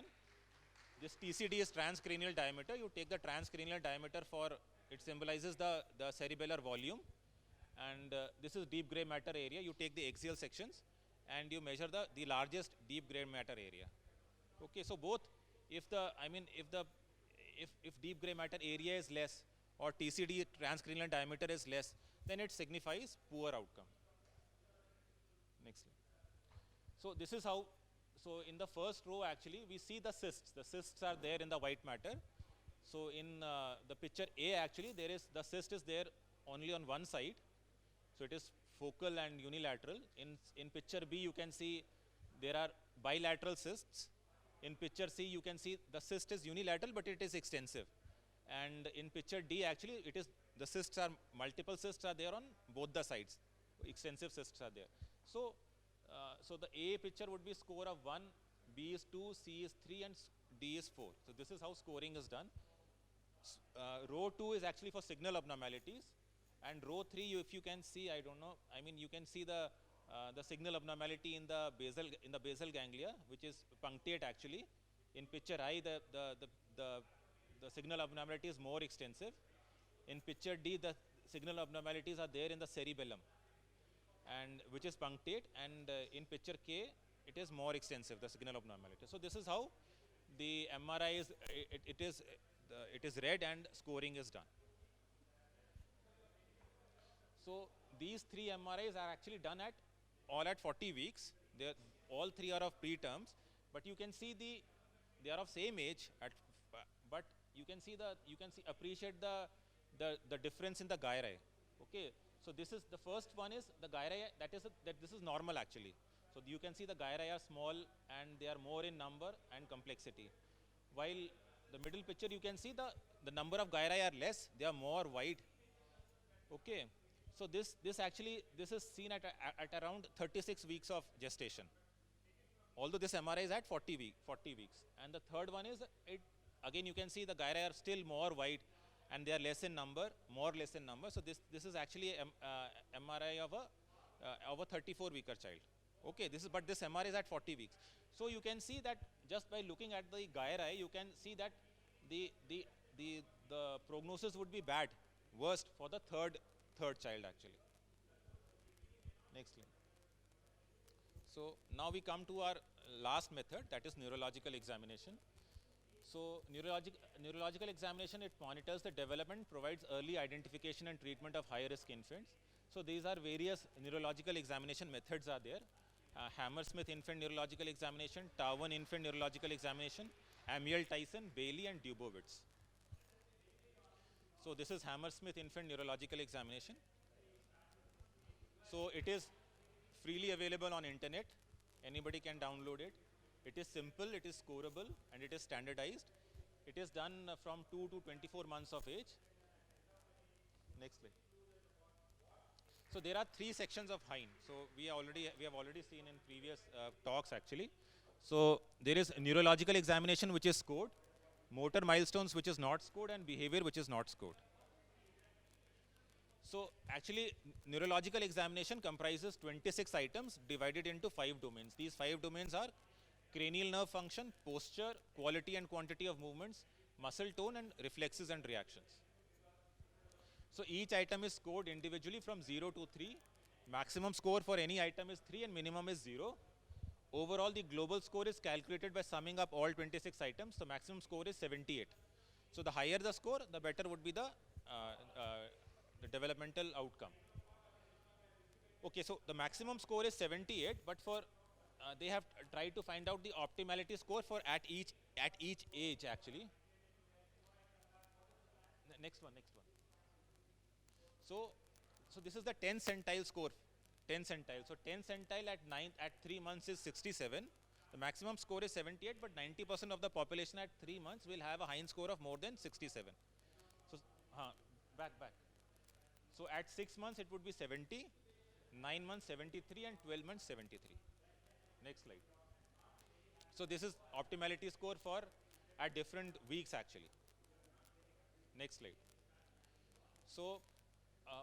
This TCD is transcranial diameter. You take the transcranial diameter for, it symbolizes the cerebellar volume. And this is deep gray matter area. You take the axial sections and you measure the largest deep gray matter area. Okay, so both, if deep gray matter area is less or TCD transcranial diameter is less, then it signifies poor outcome. Next slide. So this is how, so in the first row actually we see the cysts. The cysts are there in the white matter. So in the picture A actually the cyst is there only on one side. So it is focal and unilateral. In picture B you can see there are bilateral cysts. In picture C you can see the cyst is unilateral but it is extensive. And in picture D actually it is, the cysts are, multiple cysts are there on both the sides. Extensive cysts are there. So so the A picture would be score of 1, B is 2, C is 3 and D is 4. So this is how scoring is done. Row 2 is actually for signal abnormalities. And row 3, if you can see, I don't know, I mean you can see the signal abnormality in the basal ganglia, which is punctate actually. In picture I, the signal abnormality is more extensive. In picture D, the signal abnormalities are there in the cerebellum, and which is punctate. And in picture K, it is more extensive, the signal abnormality. So this is how the MRI is. It is read and scoring is done. So these 3 MRIs are actually done all at 40 weeks. All 3 are of preterms, but you can see they are of same age but you can appreciate the difference in the gyri. Okay, so this is the first one is the gyri, that this is normal actually. So you can see the gyri are small and they are more in number and complexity. While the middle picture you can see the number of gyri are less, they are more wide. Okay, so this is seen at around 36 weeks of gestation. Although this MRI is at 40 weeks. And the third one is, again you can see the gyri are still more wide and they are less in number, more less in number. So this is actually a MRI of a 34-weeker child. Okay, but this MRI is at 40 weeks. So you can see that just by looking at the gyri, you can see that the prognosis would be bad, worst for the third child actually. Next slide. So now we come to our last method, that is neurological examination. So neurological examination, it monitors the development, provides early identification and treatment of high-risk infants. So these are various neurological examination methods are there. Hammersmith infant neurological examination, Towen infant neurological examination, Amiel Tyson, Bailey and Dubowitz. So this is Hammersmith infant neurological examination. So it is freely available on internet. Anybody can download it. It is simple, it is scoreable and it is standardized. It is done from 2 to 24 months of age. Next slide. So there are 3 sections of Hind. So we have already seen in previous talks actually. So there is neurological examination which is scored, motor milestones which is not scored, and behavior which is not scored. So actually neurological examination comprises 26 items divided into 5 domains. These 5 domains are cranial nerve function, posture, quality and quantity of movements, muscle tone and reflexes and reactions. So each item is scored individually from 0 to 3. Maximum score for any item is 3 and minimum is 0. Overall the global score is calculated by summing up all 26 items. So maximum score is 78. So the higher the score, the better would be the developmental outcome. Okay, so the maximum score is 78, but for they have tried to find out the optimality score for at each age actually. Next one. So this is the 10 centile score. 10 centile. So 10 centile at 3 months is 67. The maximum score is 78, but 90% of the population at 3 months will have a Heinz score of more than 67. So back. So at 6 months it would be 70, 9 months 73, and 12 months 73. Next slide. So this is optimality score for at different weeks actually. Next slide. So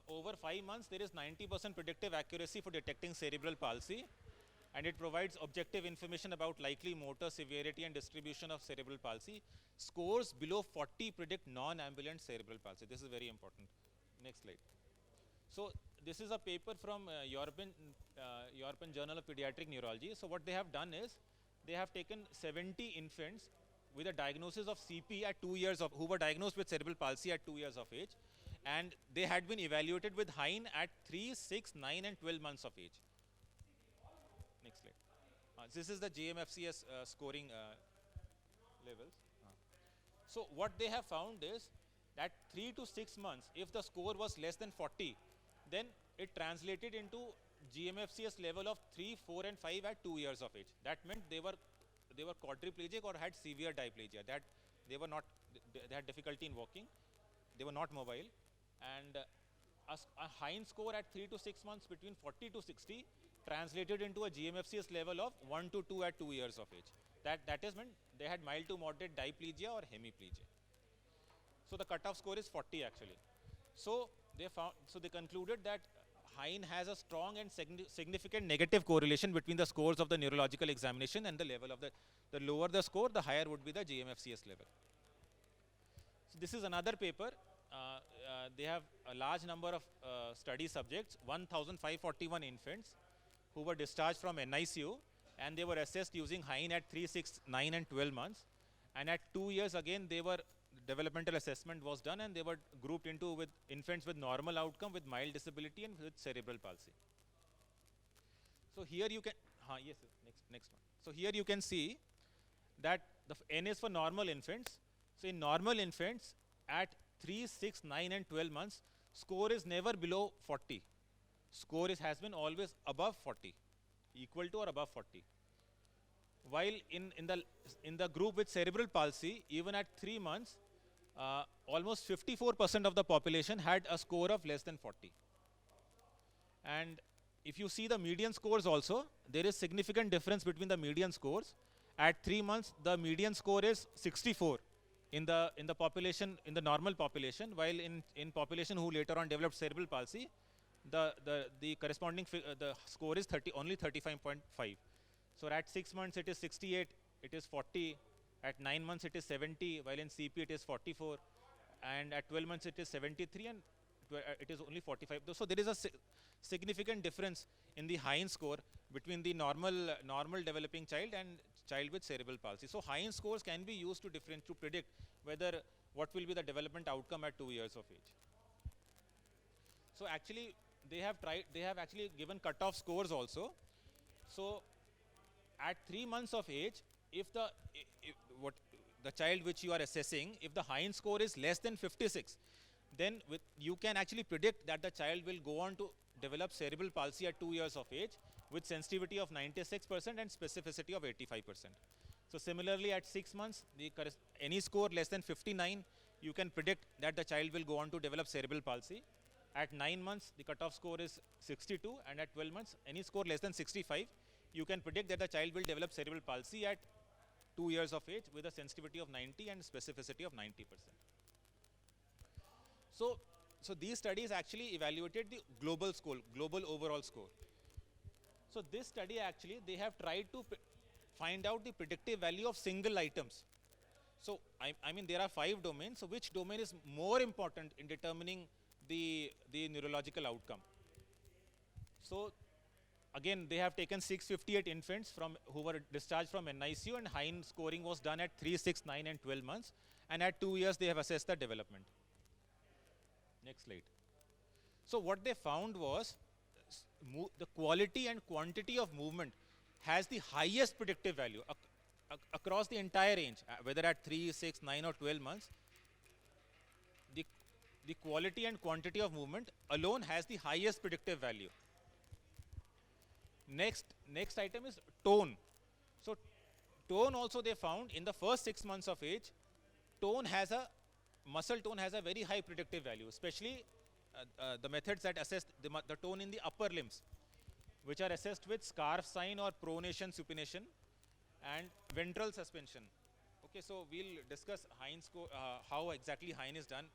over 5 months there is 90% predictive accuracy for detecting cerebral palsy, and it provides objective information about likely motor severity and distribution of cerebral palsy. Scores below 40 predict non-ambulant cerebral palsy. This is very important. Next slide. So this is a paper from European Journal of Pediatric Neurology. So what they have done is they have taken 70 infants with a diagnosis of CP at 2 years of, who were diagnosed with cerebral palsy at 2 years of age, and they had been evaluated with Hein at 3, 6, 9, and 12 months of age. Next slide. This is the GMFCS scoring levels. So what they have found is that 3 to 6 months, if the score was less than 40, then it translated into GMFCS level of 3, 4, and 5 at 2 years of age. That meant they were quadriplegic or had severe diplegia. That they were not, they had difficulty in walking. They were not mobile, and a Heinz score at 3 to 6 months between 40 to 60 translated into a GMFCS level of 1 to 2 at 2 years of age. That is meant they had mild to moderate diplegia or hemiplegia. So the cutoff score is 40 actually. So they concluded that Hein has a strong and significant negative correlation between the scores of the neurological examination and the level of the lower the score, the higher would be the GMFCS level. So this is another paper. They have a large number of study subjects, 1,541 infants who were discharged from NICU, and they were assessed using Hein at 3, 6, 9, and 12 months. And at 2 years again, developmental assessment was done, and they were grouped into with infants with normal outcome, with mild disability, and with cerebral palsy. So here you can, yes, next one. So here you can see that the N is for normal infants. So in normal infants at 3, 6, 9, and 12 months, score is never below 40. Score has been always above 40, equal to or above 40. While in the group with cerebral palsy, even at 3 months, almost 54% of the population had a score of less than 40. And if you see the median scores also, there is significant difference between the median scores. At 3 months, the median score is 64 in the population, in the normal population, while in population who later on developed cerebral palsy, the corresponding the score is only 35.5. So at 6 months it is 68, it is 40. At 9 months it is 70, while in CP it is 44, and at 12 months it is 73, and it is only 45. So there is a significant difference in the Heinz score between the normal developing child and child with cerebral palsy. So Heinz scores can be used to predict what will be the development outcome at 2 years of age. So actually they have actually given cutoff scores also. So at 3 months of age, if the child which you are assessing, if the Heinz score is less than 56, then you can actually predict that the child will go on to develop cerebral palsy at 2 years of age with sensitivity of 96% and specificity of 85%. So similarly at 6 months, any score less than 59, you can predict that the child will go on to develop cerebral palsy. At 9 months, the cutoff score is 62, and at 12 months, any score less than 65, you can predict that the child will develop cerebral palsy at 2 years of age with a sensitivity of 90 and specificity of 90%. So these studies actually evaluated the global score, global overall score. So this study actually, they have tried to find out the predictive value of single items. So I mean there are 5 domains, so which domain is more important in determining the neurological outcome. So again, they have taken 658 infants who were discharged from NICU, and Heinz scoring was done at 3, 6, 9, and 12 months. And at 2 years, they have assessed the development. Next slide. So what they found was the quality and quantity of movement has the highest predictive value across the entire range, whether at 3, 6, 9 or 12 months. The quality and quantity of movement alone has the highest predictive value. Next item is tone. So tone also they found in the first 6 months of age, muscle tone has a very high predictive value, especially the methods that assess the tone in the upper limbs, which are assessed with scarf sign or pronation supination and ventral suspension. Okay, so we'll discuss Hines how exactly Hine is done.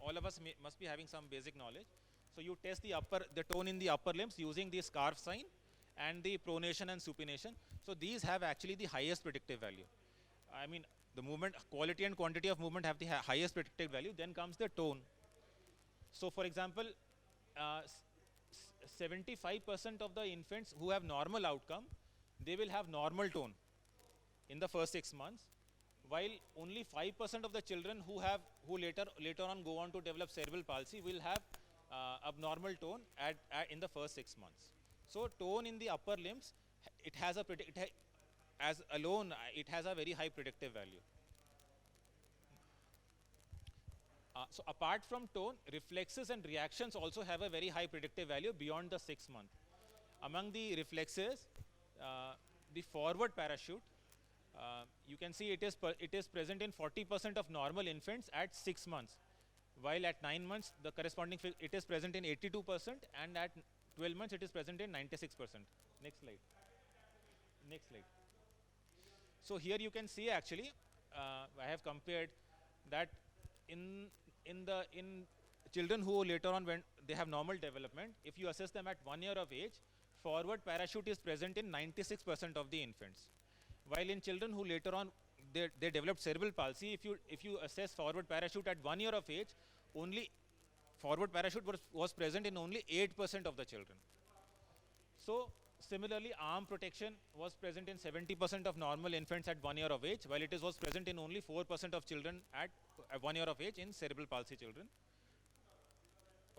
All of us must be having some basic knowledge. So you test the tone in the upper limbs using the scarf sign and the pronation and supination. So these have actually the highest predictive value. I mean, the movement, quality and quantity of movement have the highest predictive value. Then comes the tone. So for example, 75% of the infants who have normal outcome, they will have normal tone in the first 6 months, while only 5% of the children who later on go on to develop cerebral palsy will have abnormal tone in the first 6 months. So tone in the upper limbs, it has a very high predictive value. So apart from tone, reflexes and reactions also have a very high predictive value beyond the 6 month. Among the reflexes, the forward parachute, you can see it is present in 40% of normal infants at 6 months, while at 9 months the corresponding it is present in 82%, and at 12 months it is present in 96%. Next slide. Next slide. So here you can see actually, I have compared that in children who later on, when they have normal development, if you assess them at 1 year of age, forward parachute is present in 96% of the infants. While in children who later on they developed cerebral palsy, if you assess forward parachute at 1 year of age, only forward parachute was present in only 8% of the children. So similarly, arm protection was present in 70% of normal infants at 1 year of age, while it was present in only 4% of children at 1 year of age in cerebral palsy children.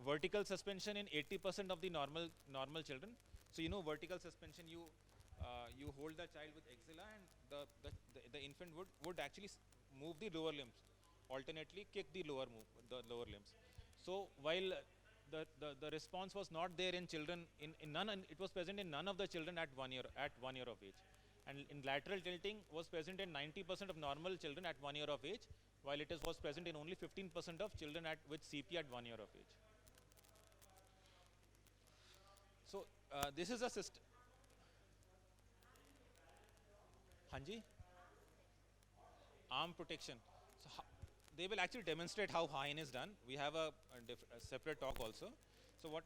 Vertical suspension in 80% of the normal children. So you know, vertical suspension, you hold the child with axilla, and the infant would actually move the lower limbs, alternately kick the lower limbs. So while the response was not there in children, it was present in none of the children at 1 year of age. And in lateral tilting was present in 90% of normal children at 1 year of age, while it was present in only 15% of children with CP at 1 year of age. So this is a system. Hanji? Arm protection. So they will actually demonstrate how Hine is done. We have a separate talk also. So what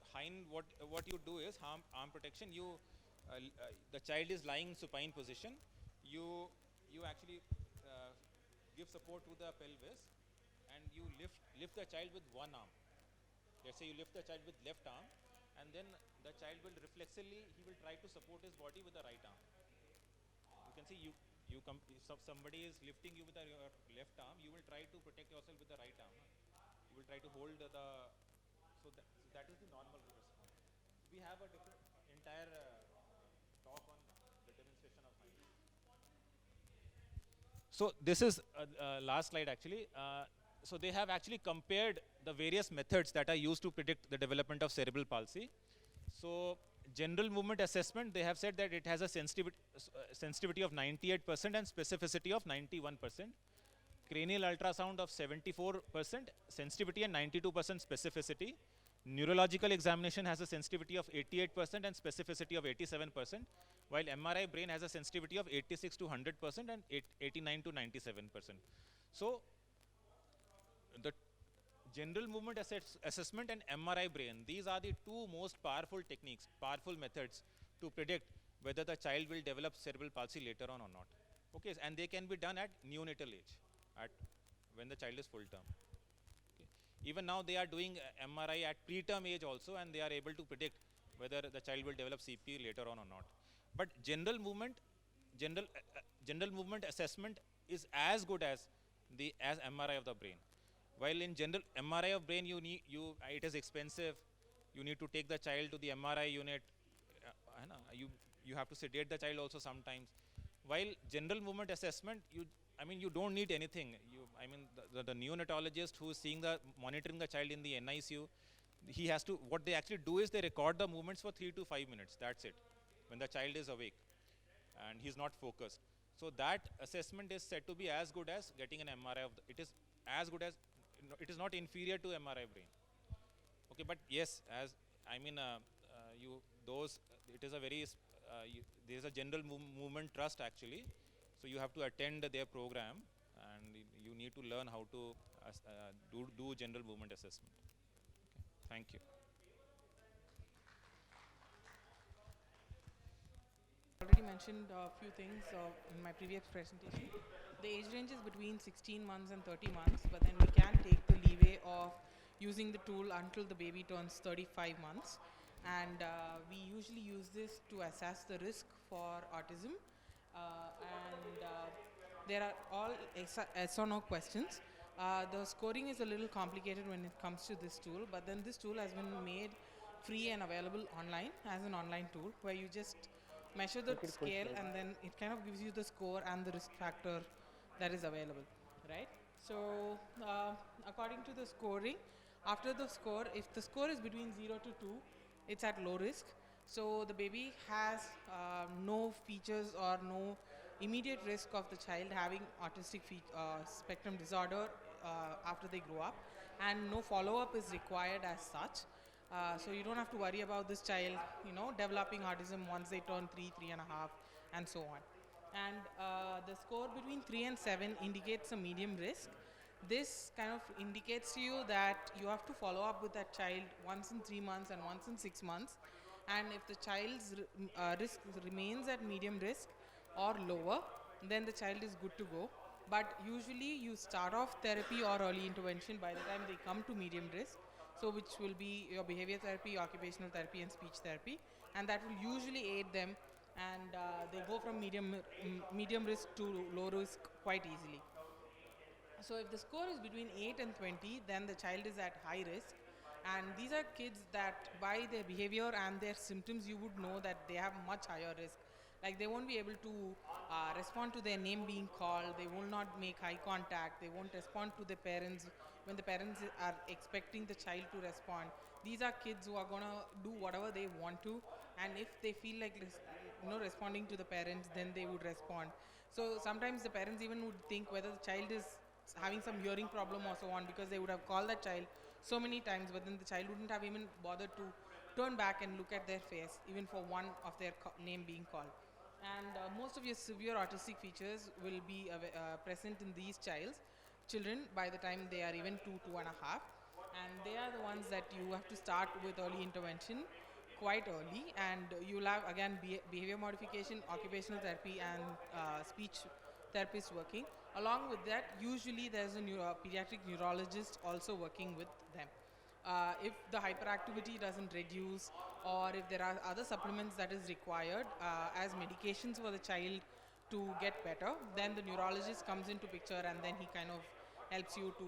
you do is arm protection. The child is lying in supine position. You actually give support to the pelvis, and you lift the child with one arm. Let's say you lift the child with left arm, and then the child will reflexively, he will try to support his body with the right arm. You can see somebody is lifting you with your left arm, you will try to protect yourself with the right arm. You will try to hold so that is the normal response. We have a different entire talk on the demonstration of Hine. So this is last slide actually. So they have actually compared the various methods that are used to predict the development of cerebral palsy. So general movement assessment, they have said that it has a sensitivity of 98% and specificity of 91%. Cranial ultrasound of 74% sensitivity and 92% specificity. Neurological examination has a sensitivity of 88% and specificity of 87%, while MRI brain has a sensitivity of 86 to 100% and 89 to 97%. So the general movement assessment and MRI brain, these are the two most powerful techniques, powerful methods to predict whether the child will develop cerebral palsy later on or not. Okay, and they can be done at neonatal age, when the child is full term. Okay. Even now they are doing MRI at preterm age also, and they are able to predict whether the child will develop CP later on or not. But general movement assessment is as good as MRI of the brain. While in general MRI of brain, it is expensive, You need to take the child to the MRI unit. है ना? You have to sedate the child also sometimes. While general movement assessment, you don't need anything. The neonatologist who is monitoring the child in the NICU, he has to, what they actually do is they record the movements for 3 to 5 minutes. That's it. When the child is awake and he's not focused. So that assessment is said to be as good as getting an MRI it is as good as, it is not inferior to MRI brain. Okay, but yes, it is a very, there is a general movement trust actually. So you have to attend their program and you need to learn how to do general movement assessment. Okay, thank you. Already mentioned a few things in my previous presentation. The age range is between 16 months and 30 months, but then we can take the leeway of using the tool until the baby turns 35 months. And we usually use this to assess the risk for autism. There are all yes or no questions. The scoring is a little complicated when it comes to this tool, but then this tool has been made free and available online as an online tool where you just measure the scale and then it kind of gives you the score and the risk factor that is available, right? So according to the scoring, after the score, if the score is between 0 to 2, it's at low risk. So the baby has no features or no immediate risk of the child having autistic spectrum disorder after they grow up, and no follow-up is required as such. So you don't have to worry about this child, developing autism once they turn 3, 3.5, and so on. And the score between 3 and 7 indicates a medium risk. This kind of indicates to you that you have to follow up with that child once in 3 months and once in 6 months. And if the child's risk remains at medium risk or lower, then the child is good to go. But usually you start off therapy or early intervention by the time they come to medium risk. So which will be your behavior therapy, occupational therapy, and speech therapy. And that will usually aid them, and they go from medium risk to low risk quite easily. So if the score is between 8 and 20, then the child is at high risk. And these are kids that by their behavior and their symptoms, you would know that they have much higher risk. Like they won't be able to respond to their name being called, they will not make eye contact, they won't respond to their parents when the parents are expecting the child to respond. These are kids who are going to do whatever they want to, and if they feel like responding to the parents, then they would respond. So sometimes the parents even would think whether the child is having some hearing problem or so on, because they would have called that child so many times, but then the child wouldn't have even bothered to turn back and look at their face, even for one of their name being called. And most of your severe autistic features will be present in these children by the time they are even 2, 2.5. And they are the ones that you have to start with early intervention quite early. And you'll have, again, behavior modification, occupational therapy, and speech therapist working. Along with that, usually there's a pediatric neurologist also working with them. If the hyperactivity doesn't reduce, or if there are other supplements that is required as medications for the child to get better, then the neurologist comes into picture, and then he kind of helps you to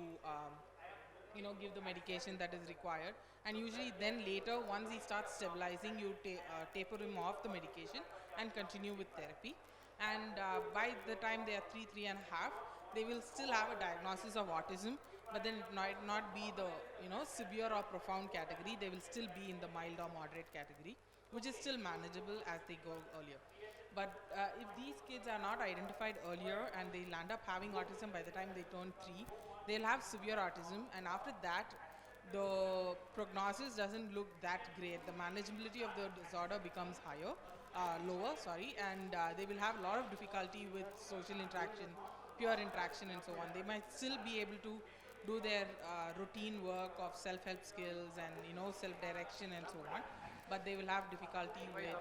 give the medication that is required. And usually then later, once he starts stabilizing, you taper him off the medication and continue with therapy. And by the time they are 3, 3.5, they will still have a diagnosis of autism, but then it might not be the severe or profound category. They will still be in the mild or moderate category, which is still manageable as they go earlier. But if these kids are not identified earlier and they land up having autism by the time they turn 3, they'll have severe autism, and after that the prognosis doesn't look that great. The manageability of the disorder becomes lower, and they will have a lot of difficulty with social interaction, peer interaction, and so on. They might still be able to do their routine work of self-help skills and self-direction and so on, but they will have difficulty with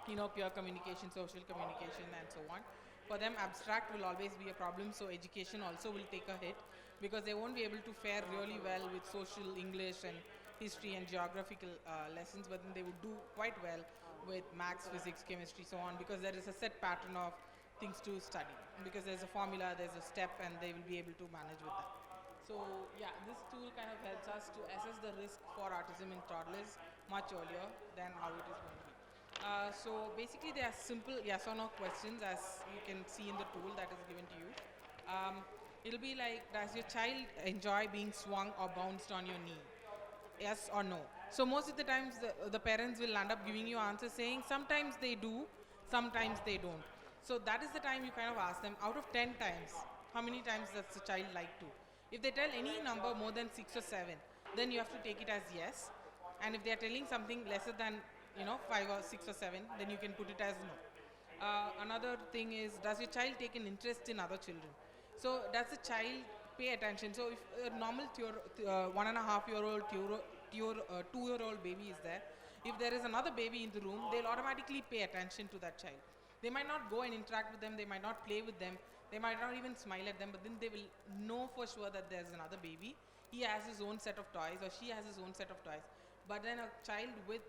peer communication, social communication, and so on. For them, abstract will always be a problem, so education also will take a hit, because they won't be able to fare really well with social English and history and geographical lessons, but then they would do quite well with maths, physics, chemistry, so on, because there is a set pattern of things to study, because there's a formula, there's a step, and they will be able to manage with that. So yeah, this tool kind of helps us to assess the risk for autism in toddlers much earlier than how it is going to be. So basically they are simple yes or no questions, as you can see in the tool that is given to you. It'll be like, does your child enjoy being swung or bounced on your knee? Yes or no. So most of the times the parents will end up giving you answers saying sometimes they do, sometimes they don't. So that is the time you kind of ask them, out of 10 times, how many times does the child like to? If they tell any number more than 6 or 7, then you have to take it as yes. And if they are telling something lesser than 5 or 6 or 7, then you can put it as no. Another thing is, does your child take an interest in other children? So does the child pay attention? So if a normal 1.5-year-old 2-year-old baby is there, if there is another baby in the room, they'll automatically pay attention to that child. They might not go and interact with them, they might not play with them, they might not even smile at them, but then they will know for sure that there's another baby. He has his own set of toys, or she has his own set of toys. But then a child with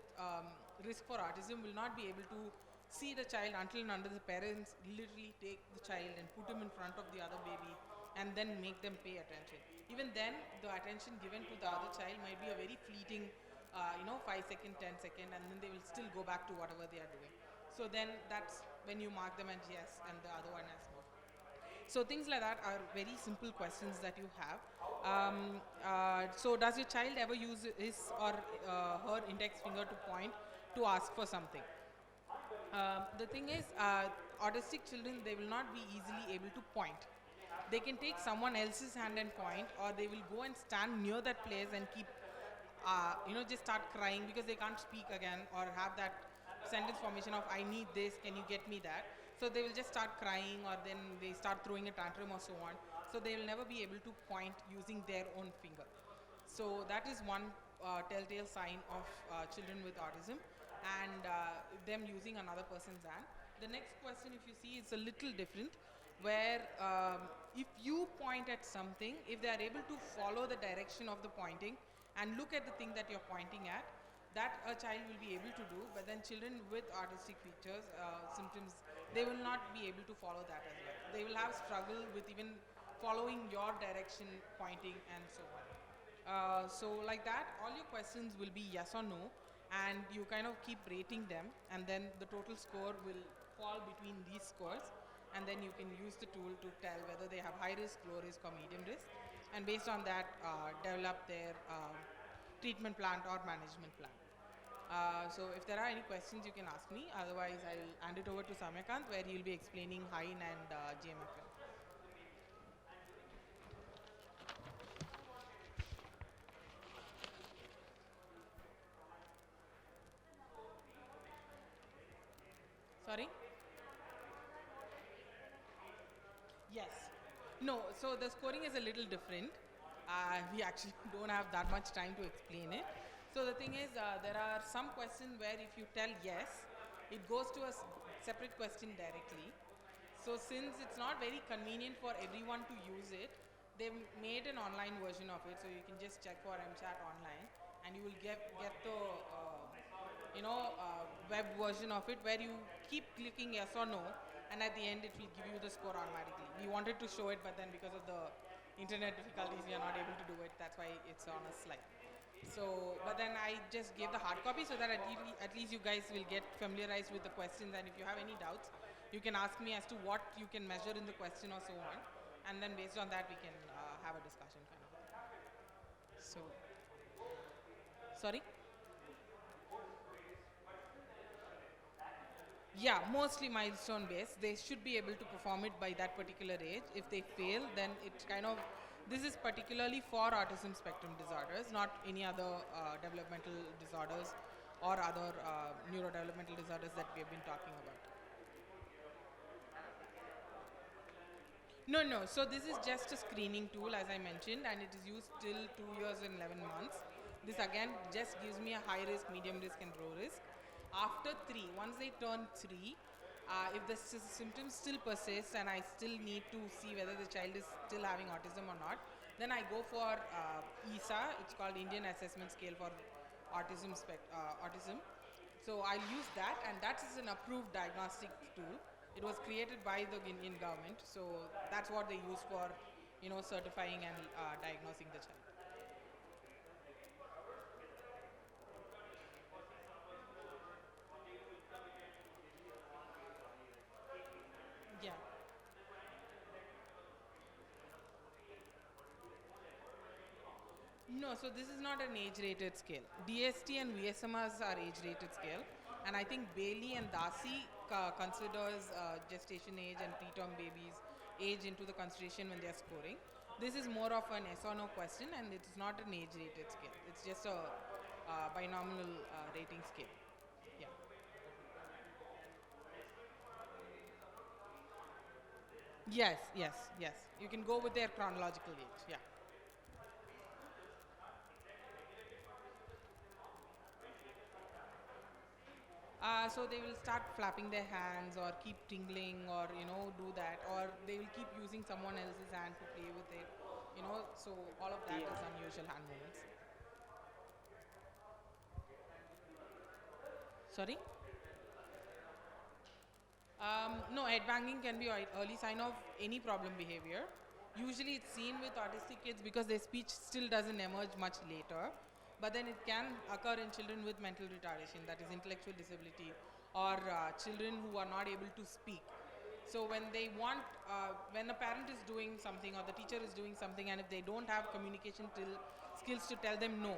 risk for autism will not be able to see the child until and until the parents literally take the child and put him in front of the other baby and then make them pay attention. Even then, the attention given to the other child might be a very fleeting 5 second, 10 second, and then they will still go back to whatever they are doing. So then that's when you mark them as yes and the other one as no. So things like that are very simple questions that you have. So does your child ever use his or her index finger to point to ask for something? The thing is, autistic children, they will not be easily able to point. They can take someone else's hand and point, or they will go and stand near that place and keep, just start crying because they can't speak again or have that sentence formation of I need this, can you get me that? So they will just start crying, or then they start throwing a tantrum or so on. So they will never be able to point using their own finger. So that is one telltale sign of children with autism, and them using another person's hand. The next question, if you see, is a little different, where if you point at something, if they are able to follow the direction of the pointing and look at the thing that you're pointing at, that a child will be able to do. But then children with autistic features, symptoms, they will not be able to follow that as well. They will have struggle with even following your direction, pointing, and so on. So like that, all your questions will be yes or no, and you kind of keep rating them, and then the total score will fall between these scores, and then you can use the tool to tell whether they have high risk, low risk, or medium risk, and based on that, develop their treatment plan or management plan. So if there are any questions, you can ask me. Otherwise, I will hand it over to Samyakant, where he will be explaining HINE and GMFM. Sorry? Yes. No, so the scoring is a little different. We actually don't have that much time to explain it. So the thing is, there are some questions where if you tell yes, it goes to a separate question directly. So since it's not very convenient for everyone to use it, they've made an online version of it, so you can just check for MChat online, and you will get the web version of it, where you keep clicking yes or no, and at the end it will give you the score automatically. We wanted to show it, but then because of the internet difficulties, we are not able to do it. That's why it's on a slide. So, but then I just gave the hard copy so that at least you guys will get familiarized with the questions, and if you have any doubts, you can ask me as to what you can measure in the question or so on, and then based on that we can have a discussion kind of thing. So, sorry? Yeah, mostly milestone based. They should be able to perform it by that particular age. If they fail, then it's kind of, this is particularly for autism spectrum disorders, not any other developmental disorders or other neurodevelopmental disorders that we have been talking about. No, so this is just a screening tool, as I mentioned, and it is used till 2 years and 11 months. This again just gives me a high risk, medium risk, and low risk. After 3, once they turn 3, if the symptoms still persist and I still need to see whether the child is still having autism or not, then I go for ISA. It's called Indian Assessment Scale for Autism. So I'll use that, and that is an approved diagnostic tool. It was created by the Indian government, so that's what they use for certifying and diagnosing the child. Yeah. No, so this is not an age-rated scale. DST and VSMRs are age-rated scale, and I think Bailey and Dasi considers gestation age and preterm babies' age into the consideration when they are scoring. This is more of an yes or no question, and it's not an age-rated scale. It's just a binomial rating scale. Yeah. Yes, yes, yes. You can go with their chronological age. Yeah. So they will start flapping their hands or keep tingling or do that, or they will keep using someone else's hand to play with it. So all of that is unusual hand movements. Sorry? No, head banging can be an early sign of any problem behavior. Usually it's seen with autistic kids because their speech still doesn't emerge much later. But then it can occur in children with mental retardation, that is intellectual disability, or children who are not able to speak. So when they want, when a parent is doing something or the teacher is doing something, and if they don't have communication skills to tell them no,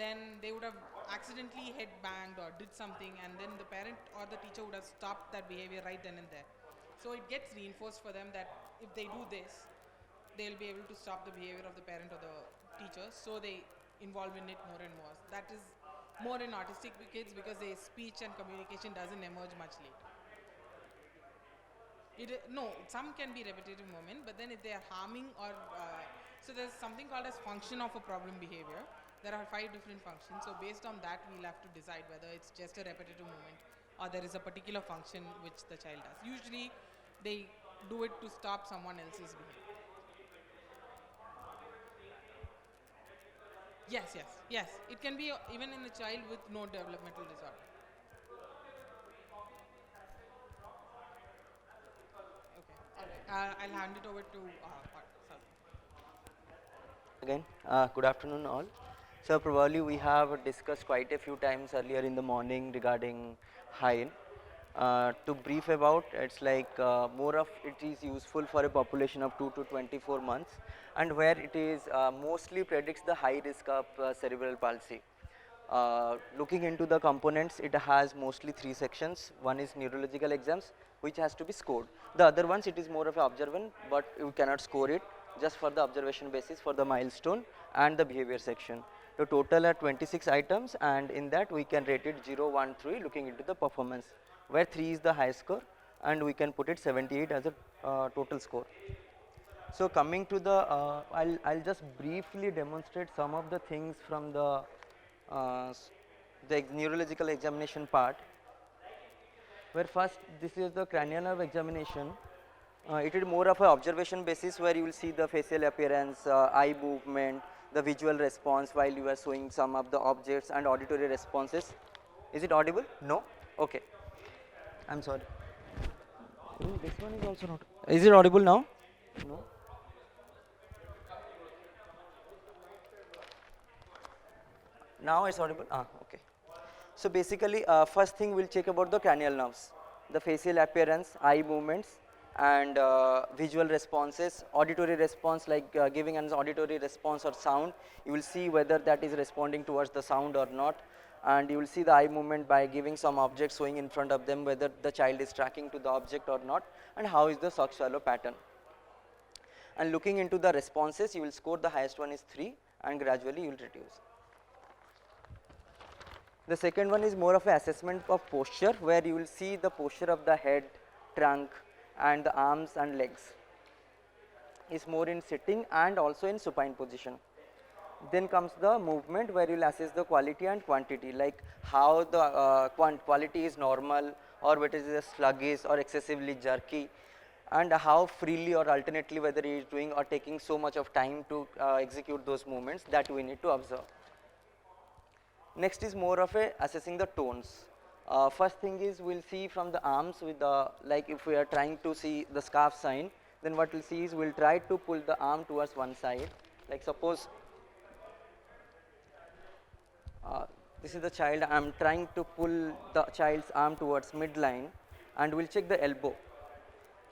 then they would have accidentally head banged or did something, and then the parent or the teacher would have stopped that behavior right then and there. So it gets reinforced for them that if they do this, they'll be able to stop the behavior of the parent or the teacher, so they involve in it more and more. That is more in autistic kids because their speech and communication doesn't emerge much later. No, some can be repetitive movement, but then if they are harming or so there's something called as function of a problem behavior. There are 5 different functions. So based on that, we'll have to decide whether it's just a repetitive movement or there is a particular function which the child does. Usually, they do it to stop someone else's behavior. Yes, yes, yes. It can be even in a child with no developmental disorder. Okay, all right. I'll hand it over to Salman. Again, good afternoon all. So probably we have discussed quite a few times earlier in the morning regarding high. To brief about, it's like more of it is useful for a population of 2 to 24 months, and where it is mostly predicts the high risk of cerebral palsy. Looking into the components, it has mostly 3 sections. One is neurological exams, which has to be scored. The other ones, it is more of an observant, but you cannot score it, just for the observation basis for the milestone and the behavior section. The total are 26 items, and in that we can rate it 0, 1, 3, looking into the performance, where 3 is the high score, and we can put it 78 as a total score. So coming to the, I'll just briefly demonstrate some of the things from the neurological examination part, where first this is the cranial nerve examination. It is more of an observation basis, where you will see the facial appearance, eye movement, the visual response while you are showing some of the objects, and auditory responses. Is it audible? No? Okay. I'm sorry. This one is also not. Is it audible now? No. Now it's audible. Okay. So basically, first thing we'll check about the cranial nerves, the facial appearance, eye movements, and visual responses, auditory response, like giving an auditory response or sound. You will see whether that is responding towards the sound or not, and you will see the eye movement by giving some object showing in front of them, whether the child is tracking to the object or not, and how is the shock swallow pattern. And looking into the responses, you will score the highest one is 3, and gradually you will reduce. The second one is more of an assessment of posture, where you will see the posture of the head, trunk, and the arms and legs is more in sitting and also in supine position. Then comes the movement, where you will assess the quality and quantity, like how the quality is normal, or whether it is sluggish or excessively jerky, and how freely or alternately whether he is doing or taking so much of time to execute those movements, that we need to observe. Next is more of a assessing the tones. First thing is we'll see from the arms with the, like if we are trying to see the scarf sign, then what we'll see is we'll try to pull the arm towards one side. Like suppose this is the child, I am trying to pull the child's arm towards midline, and we'll check the elbow.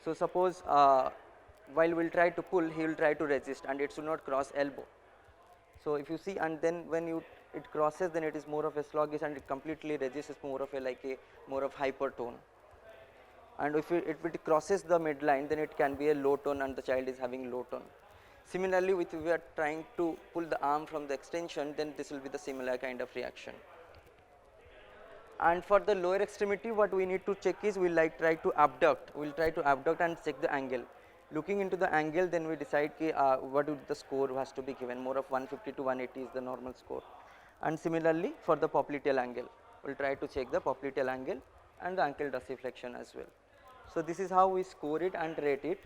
So suppose while we'll try to pull, he will try to resist and it should not cross elbow. So if you see, and then when it crosses, then it is more of a sluggish, and it completely resists, is more of a more of hypertone. And if it crosses the midline, then it can be a low tone and the child is having low tone. Similarly, if we are trying to pull the arm from the extension, then this will be the similar kind of reaction. And for the lower extremity, what we need to check is we'll try to abduct. We'll try to abduct and check the angle. Looking into the angle, then we decide what would the score has to be given. More of 150 to 180 is the normal score. And similarly, for the popliteal angle, we'll try to check the popliteal angle and the ankle dorsiflexion as well. So this is how we score it and rate it.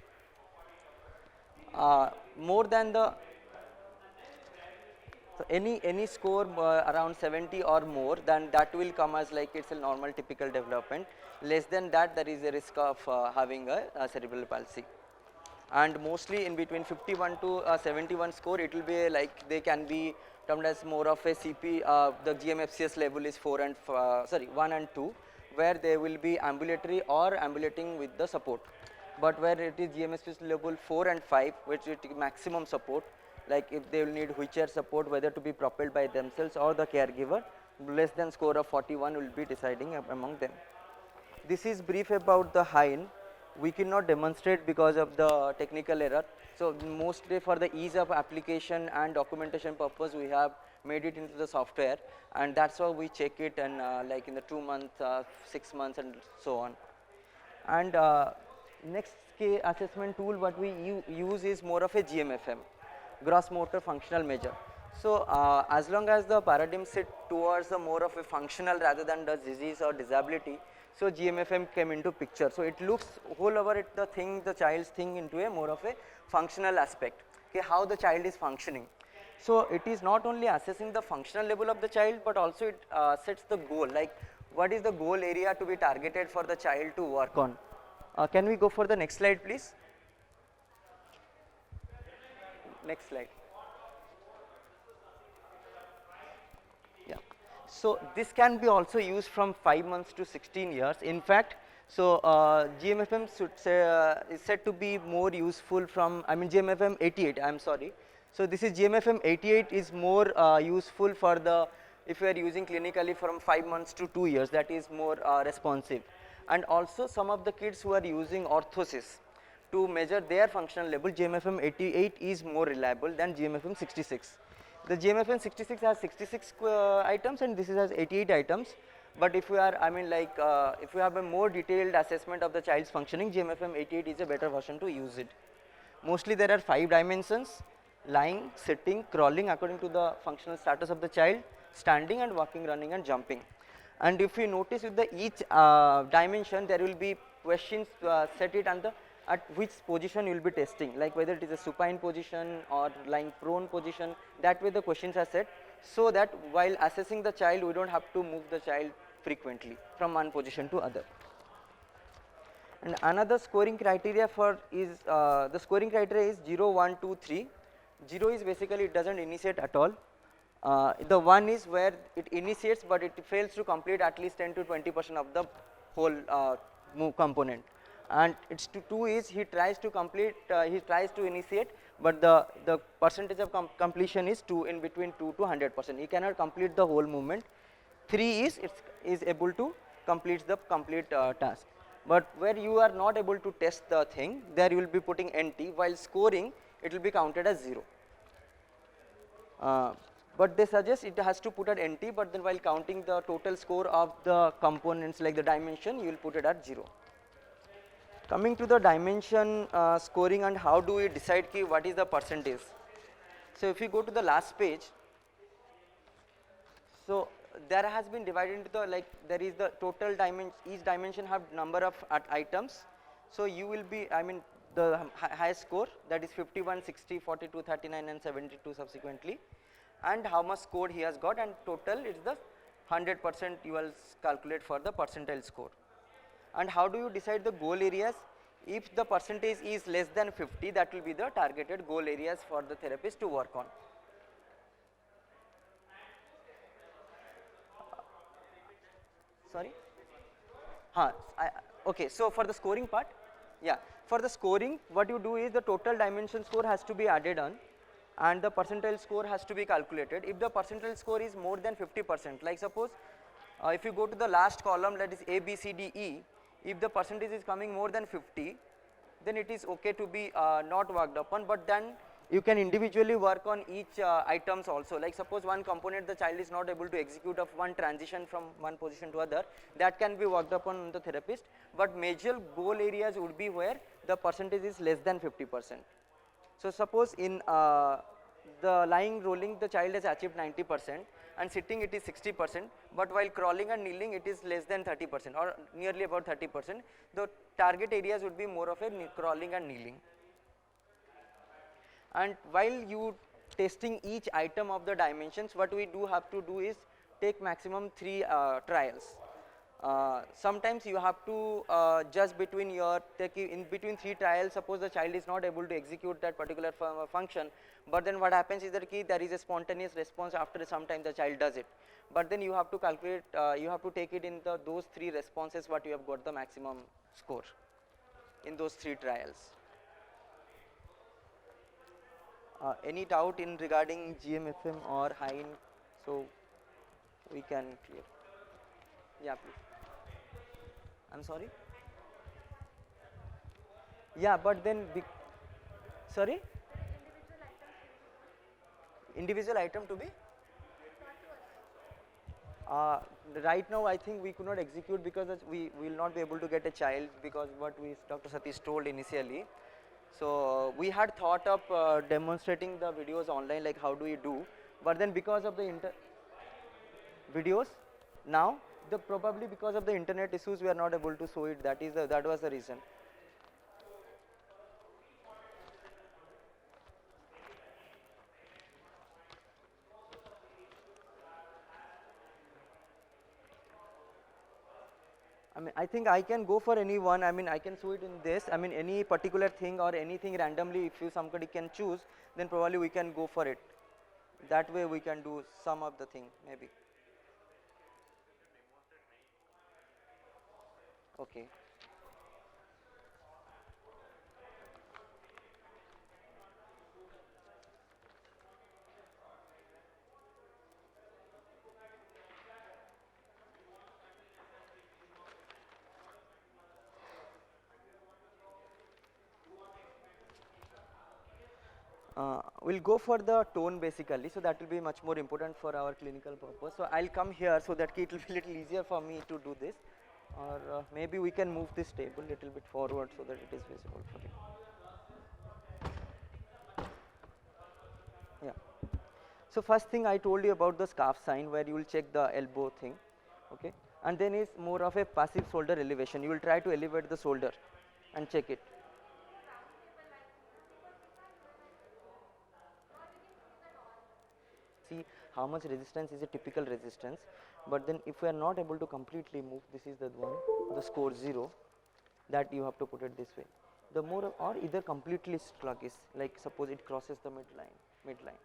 More than the any score around 70 or more, then that will come as like it's a normal typical development. Less than that, there is a risk of having a cerebral palsy. And mostly in between 51 to 71 score, it will be like they can be termed as more of a CP. The GMFCS level is 1 and 2, where they will be ambulatory or ambulating with the support. But where it is GMFCS level 4 and 5, which is maximum support, like if they will need wheelchair support, whether to be propelled by themselves or the caregiver, less than score of 41 will be deciding among them. This is brief about the hind. We cannot demonstrate because of the technical error. So mostly for the ease of application and documentation purpose, we have made it into the software, and that's how we check it, and like in the 2 months, 6 months, and so on. And next assessment tool what we use is more of a GMFM, gross motor functional measure. So as long as the paradigm sit towards the more of a functional rather than the disease or disability, so GMFM came into picture. So it looks whole over it, the child's thing into a more of a functional aspect, okay, how the child is functioning. So it is not only assessing the functional level of the child, but also it sets the goal, like what is the goal area to be targeted for the child to work on. Can we go for the next slide, please? Next slide. Yeah. So this can be also used from 5 months to 16 years. In fact, so GMFM is said to be more useful from, GMFM 88, I am sorry. So this is GMFM 88 is more useful for the, if you are using clinically from 5 months to 2 years, that is more responsive. And also some of the kids who are using orthosis to measure their functional level, GMFM 88 is more reliable than GMFM 66. The GMFM 66 has 66 items and this has 88 items. But if we are, if we have a more detailed assessment of the child's functioning, GMFM 88 is a better version to use it. Mostly there are 5 dimensions: lying, sitting, crawling according to the functional status of the child, standing and walking, running and jumping. And if you notice with the each dimension, there will be questions set it and at which position you will be testing, like whether it is a supine position or lying prone position. That way the questions are set, so that while assessing the child, we don't have to move the child frequently from one position to other. And another scoring criteria for is the scoring criteria is 0, 1, 2, 3. 0 is basically it doesn't initiate at all. The 1 is where it initiates but it fails to complete at least 10 to 20% of the whole component. And it's 2 is he tries to complete, he tries to initiate, but the percentage of completion is 2, in between 2 to 100%. He cannot complete the whole movement. 3 is able to complete the complete task. But where you are not able to test the thing, there you will be putting NT, while scoring it will be counted as 0. But they suggest it has to put at NT, but then while counting the total score of the components like the dimension, you will put it at 0. Coming to the dimension scoring and how do we decide what is the percentage. So if you go to the last page, so there has been divided into the, like there is the total dimension, each dimension have number of items. So you will be, the highest score, that is 51, 60, 42, 39 and 72 subsequently, and how much score he has got, and total is the 100% you will calculate for the percentile score. And how do you decide the goal areas? If the percentage is less than 50, that will be the targeted goal areas for the therapist to work on. Sorry? Okay, so for the scoring part, yeah, for the scoring, what you do is the total dimension score has to be added on and the percentile score has to be calculated. If the percentile score is more than 50%, like suppose if you go to the last column, that is A, B, C, D, E, if the percentage is coming more than 50, then it is okay to be not worked upon, but then you can individually work on each items also. Like suppose one component the child is not able to execute of one transition from one position to other, that can be worked upon on the therapist, but major goal areas would be where the percentage is less than 50%. So suppose in the lying rolling the child has achieved 90% and sitting it is 60%, but while crawling and kneeling it is less than 30% or nearly about 30%, the target areas would be more of a crawling and kneeling. And while you testing each item of the dimensions, what we do have to do is take maximum 3 trials. Sometimes you have to just between your in between 3 trials, suppose the child is not able to execute that particular function, but then what happens is that there is a spontaneous response after some time the child does it, but then you have to calculate, you have to take it in those 3 responses what you have got the maximum score in those 3 trials. Any doubt in regarding GMFM or Hein, so we can clear. Yeah, please. I'm sorry? Yeah, but then, sorry? Individual item to be? Right now I think we could not execute because we will not be able to get a child, because what Dr. Satish told initially. So we had thought of demonstrating the videos online, like how do we do, but then because of the videos now, probably because of the internet issues we are not able to show it. That was the reason. I mean, I think I can go for any one. I mean, I can show it in this. I mean, any particular thing or anything randomly, if somebody can choose, then probably we can go for it. That way we can do some of the thing, maybe. Okay. We'll go for the tone basically, so that will be much more important for our clinical purpose. So I'll come here so that it will be little easier for me to do this, or maybe we can move this table little bit forward so that it is visible for you. Yeah. So first thing I told you about the scarf sign, where you will check the elbow thing, okay, and then is more of a passive shoulder elevation. You will try to elevate the shoulder and check it. See how much resistance is a typical resistance, but then if we are not able to completely move, this is the one, the score 0, that you have to put it this way. The more, or either completely sluggish, like suppose it crosses the midline.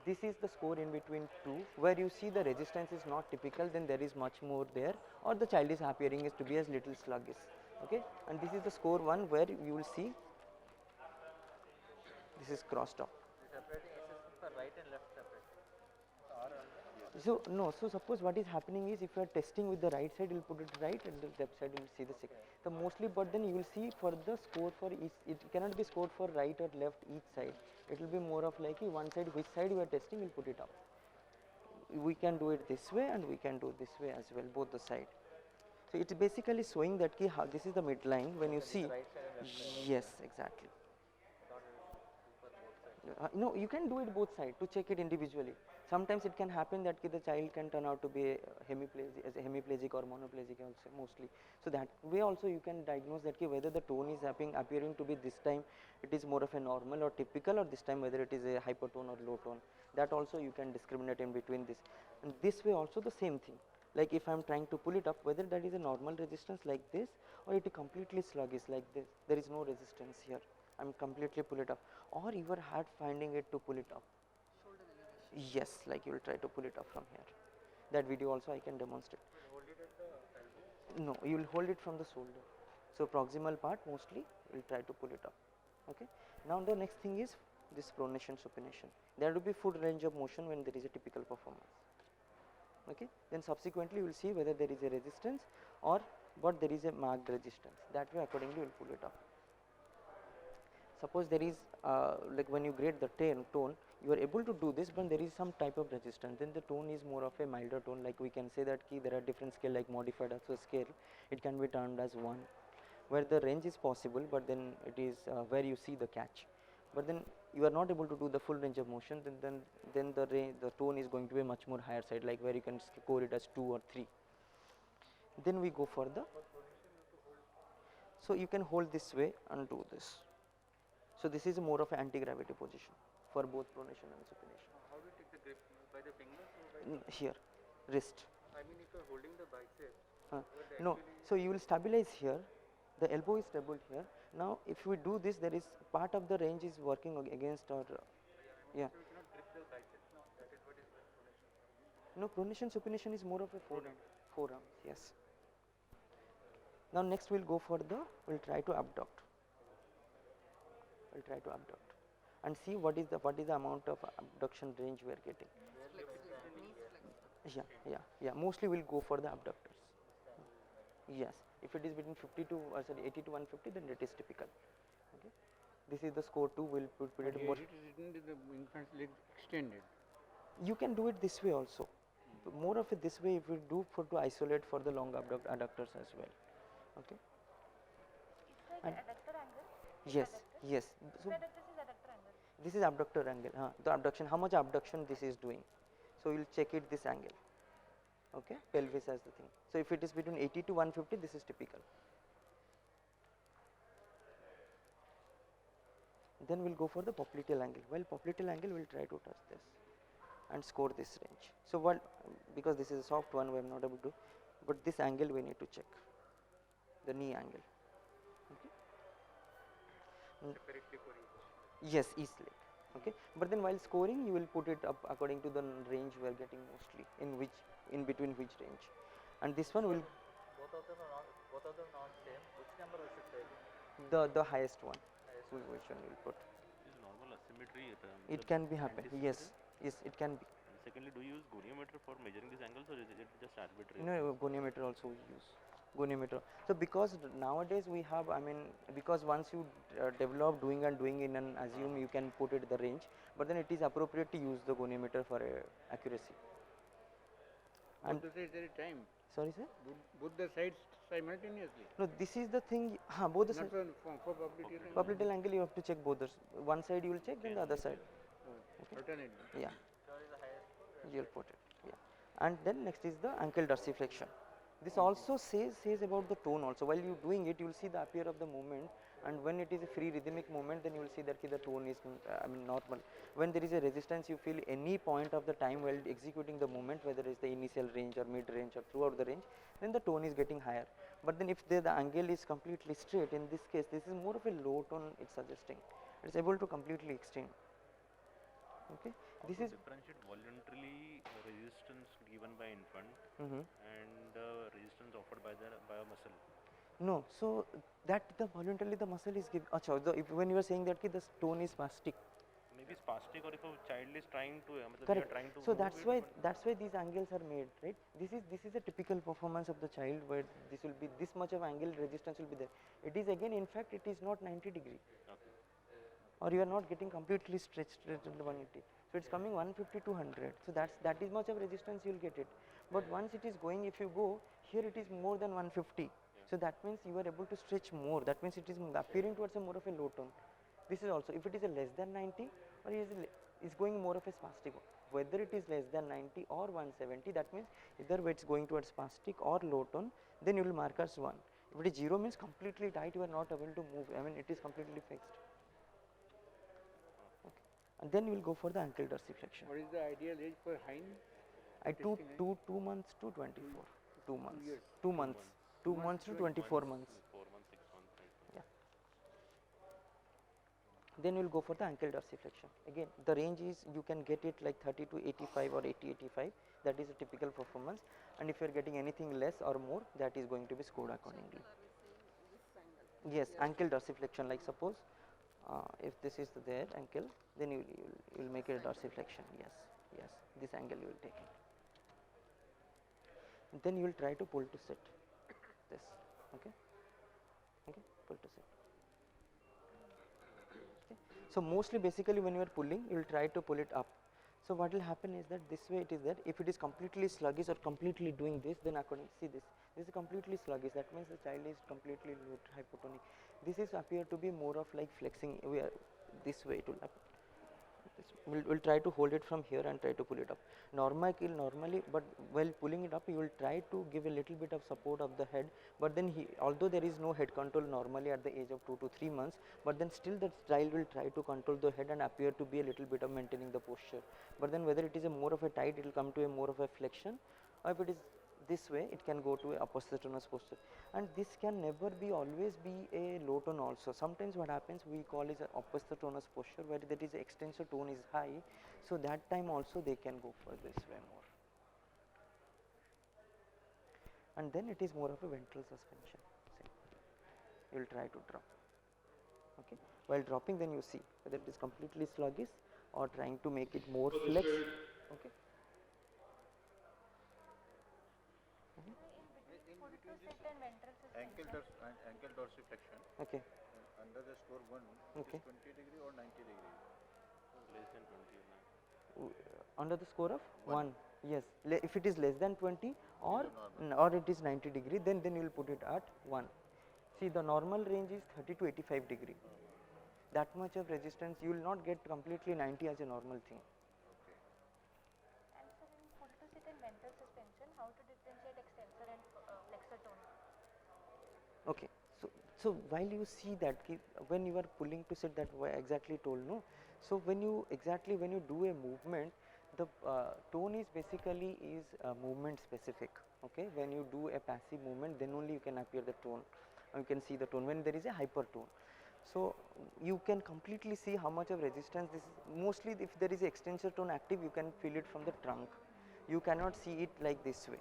This is the score in between 2, where you see the resistance is not typical, then there is much more there, or the child is appearing is to be as little sluggish, okay. And this is the score 1, where you will see this is crossed off. Separating assessment for right and left separate. So no, so suppose what is happening is, if you are testing with the right side, you will put it right, and the left side you will see the second. So mostly, but then you will see for the score for each, it cannot be scored for right or left each side. It will be more of like one side, which side you are testing, we will put it up. We can do it this way and we can do this way as well, both the side. So it is basically showing that how this is the midline when you see. Right side and left side. Yes, exactly. No, you can do it both sides to check it individually. Sometimes it can happen that the child can turn out to be hemiplegic or monoplegic also mostly. So that way also you can diagnose that whether the tone is appearing to be this time it is more of a normal or typical, or this time whether it is a hypertone or low tone. That also you can discriminate in between this. And this way also the same thing. Like if I am trying to pull it up, whether that is a normal resistance like this or it is completely sluggish like this, there is no resistance here. I am completely pull it up, or you are hard finding it to pull it up. Yes, like you will try to pull it up from here. That video also I can demonstrate. No, you will hold it from the shoulder. So proximal part mostly you will try to pull it up. Okay. Now the next thing is this pronation supination. There will be full range of motion when there is a typical performance. Okay. Then subsequently you will see whether there is a resistance or what there is a marked resistance. That way accordingly you will pull it up. Suppose there is like when you grade the tone, you are able to do this, but there is some type of resistance, then the tone is more of a milder tone. Like we can say that there are different scale like modified also scale, it can be termed as 1, where the range is possible, but then it is where you see the catch. But then you are not able to do the full range of motion, then the tone is going to be much more higher side, like where you can score it as 2 or 3. Then we go for the, so you can hold this way and do this. So this is more of an anti-gravity position for both pronation and supination. How do you take the grip? By the fingers or by Here, wrist. I mean, if you are holding the bicep, No, so you will stabilize here, the elbow is stable here. Now if we do this, there is part of the range is working against our, yeah. so you cannot grip the bicep. No, that is what is pronation. No, pronation supination is more of a forearms, yes. Now next we will go for the, we will try to abduct. We will try to abduct and see what is the amount of abduction range we are getting. Yeah, mostly we will go for the abductors. Yes, if it is between 80 to 150, then it is typical. Okay. This is the score 2, we will put it more. It is the infant's leg extended. You can do it this way also. More of it this way if we do for to isolate for the long adductors as well. Okay. And yes. So this is abductor angle. The abduction, how much abduction this is doing. So you will check it this angle. Okay, pelvis as the thing. So if it is between 80 to 150, this is typical. Then we will go for the popliteal angle. While popliteal angle, we will try to touch this and score this range. So what, because this is a soft one, we are not able to, but this angle we need to check, the knee angle. Okay. Yes, easily. Okay, but then while scoring, you will put it up according to the range we are getting mostly, in between which range, and this one will. Both of them not same. Which number we should take? The highest one. Which one you will put? Is normal asymmetry. It can be happen. Yes, it can be. And secondly, do you use goniometer for measuring these angles, or is it just arbitrary? No, goniometer also we use. Goniometer. So because nowadays we have, I mean, because once you develop doing in an assume you can put it the range, but then it is appropriate to use the goniometer for accuracy. And both the sides at a time. Sorry, sir. Both the sides simultaneously. No, this is the thing. Both the sides. Not for popliteal angle. Popliteal angle you have to check both. One side you will check, then the other side. Okay. Alternately. Yeah. You will put it. Yeah. And then next is the ankle dorsiflexion. This also says about the tone also. While you doing it, you will see the appear of the movement, and when it is a free rhythmic movement, then you will see that the tone is normal. When there is a resistance, you feel any point of the time while executing the movement, whether it is the initial range or mid range or throughout the range, then the tone is getting higher. But then if the angle is completely straight, in this case, this is more of a low tone it's suggesting. It's able to completely extend. Okay. This is differentiate voluntarily resistance given by infant and resistance offered by a muscle. No, so that the voluntarily the muscle is given. If when you are saying that the tone is spastic. Maybe spastic, or if a child is trying to, Correct. trying to. So that's why these angles are made, right? This is a typical performance of the child where this will be this much of angle resistance will be there. It is again, in fact, it is not 90 degree. Okay. Or you are not getting completely stretched at 180. So it's coming 150 to 100. So that is much of resistance you will get it. But once it is going, if you go here, it is more than 150. So that means you are able to stretch more. That means it is appearing towards a more of a low tone. This is also, if it is a less than 90, or is going more of a spastic one. Whether it is less than 90 or 170, that means either way it's going towards spastic or low tone, then you will mark as 1. If it is 0 means completely tight, you are not able to move. I mean, it is completely fixed. Okay. And then we will go for the ankle dorsiflexion. What is the ideal age for hind? I took 2 months to 24, 2 months, 2 months, 2 months to 24 months. 4 months, 6 months, 8 months. Yeah. Then we will go for the ankle dorsiflexion. Again, the range is you can get it like 30 to 85 or 80, 85. That is a typical performance. And if you are getting anything less or more, that is going to be scored accordingly. Yes, ankle dorsiflexion. Like suppose if this is there ankle, then you will make it a dorsiflexion. Yes, yes. This angle you will take it. Then you will try to pull to sit. This. Okay. Okay. Pull to sit. So, mostly basically when you are pulling, you will try to pull it up. So, what will happen is that this way it is there. If it is completely sluggish or completely doing this, then according see this is completely sluggish. That means the child is completely hypotonic. This is appear to be more of like flexing. We are this way it will happen. We'll try to hold it from here and try to pull it up. Normally, but while pulling it up, you will try to give a little bit of support of the head. But then, although there is no head control normally at the age of 2 to 3 months, but then still that child will try to control the head and appear to be a little bit of maintaining the posture. But then, whether it is a more of a tight, it will come to a more of a flexion, or if it is this way, it can go to a oppositional posture, and this can never be always be a low tone also. Sometimes what happens, we call is a oppositional posture, where that is extensor tone is high, so that time also they can go for this way more. And then it is more of a ventral suspension. You will try to drop. Okay, while dropping, then you see whether it is completely sluggish or trying to make it more flex. Okay. Ankle dorsiflexion. Okay. Under the score 1, okay. Is 20 degree or 90 degree? Less than 20. Under the score of 1. Yes. If it is less than 20 or it is 90 degree, then you will put it at 1. See, the normal range is 30 to 85 degree. That much of resistance, you will not get completely 90 as a normal thing. And so in pull to sit and ventral suspension, how to differentiate extensor and flexor tone? Okay, so while you see that when you are pulling to sit, that I exactly told, no. So when you do a movement, the tone is basically movement specific. Okay, when you do a passive movement, then only you can appear the tone. You can see the tone when there is a hypertone. So you can completely see how much of resistance this is. Mostly if there is extensor tone active, you can feel it from the trunk. You cannot see it like this way.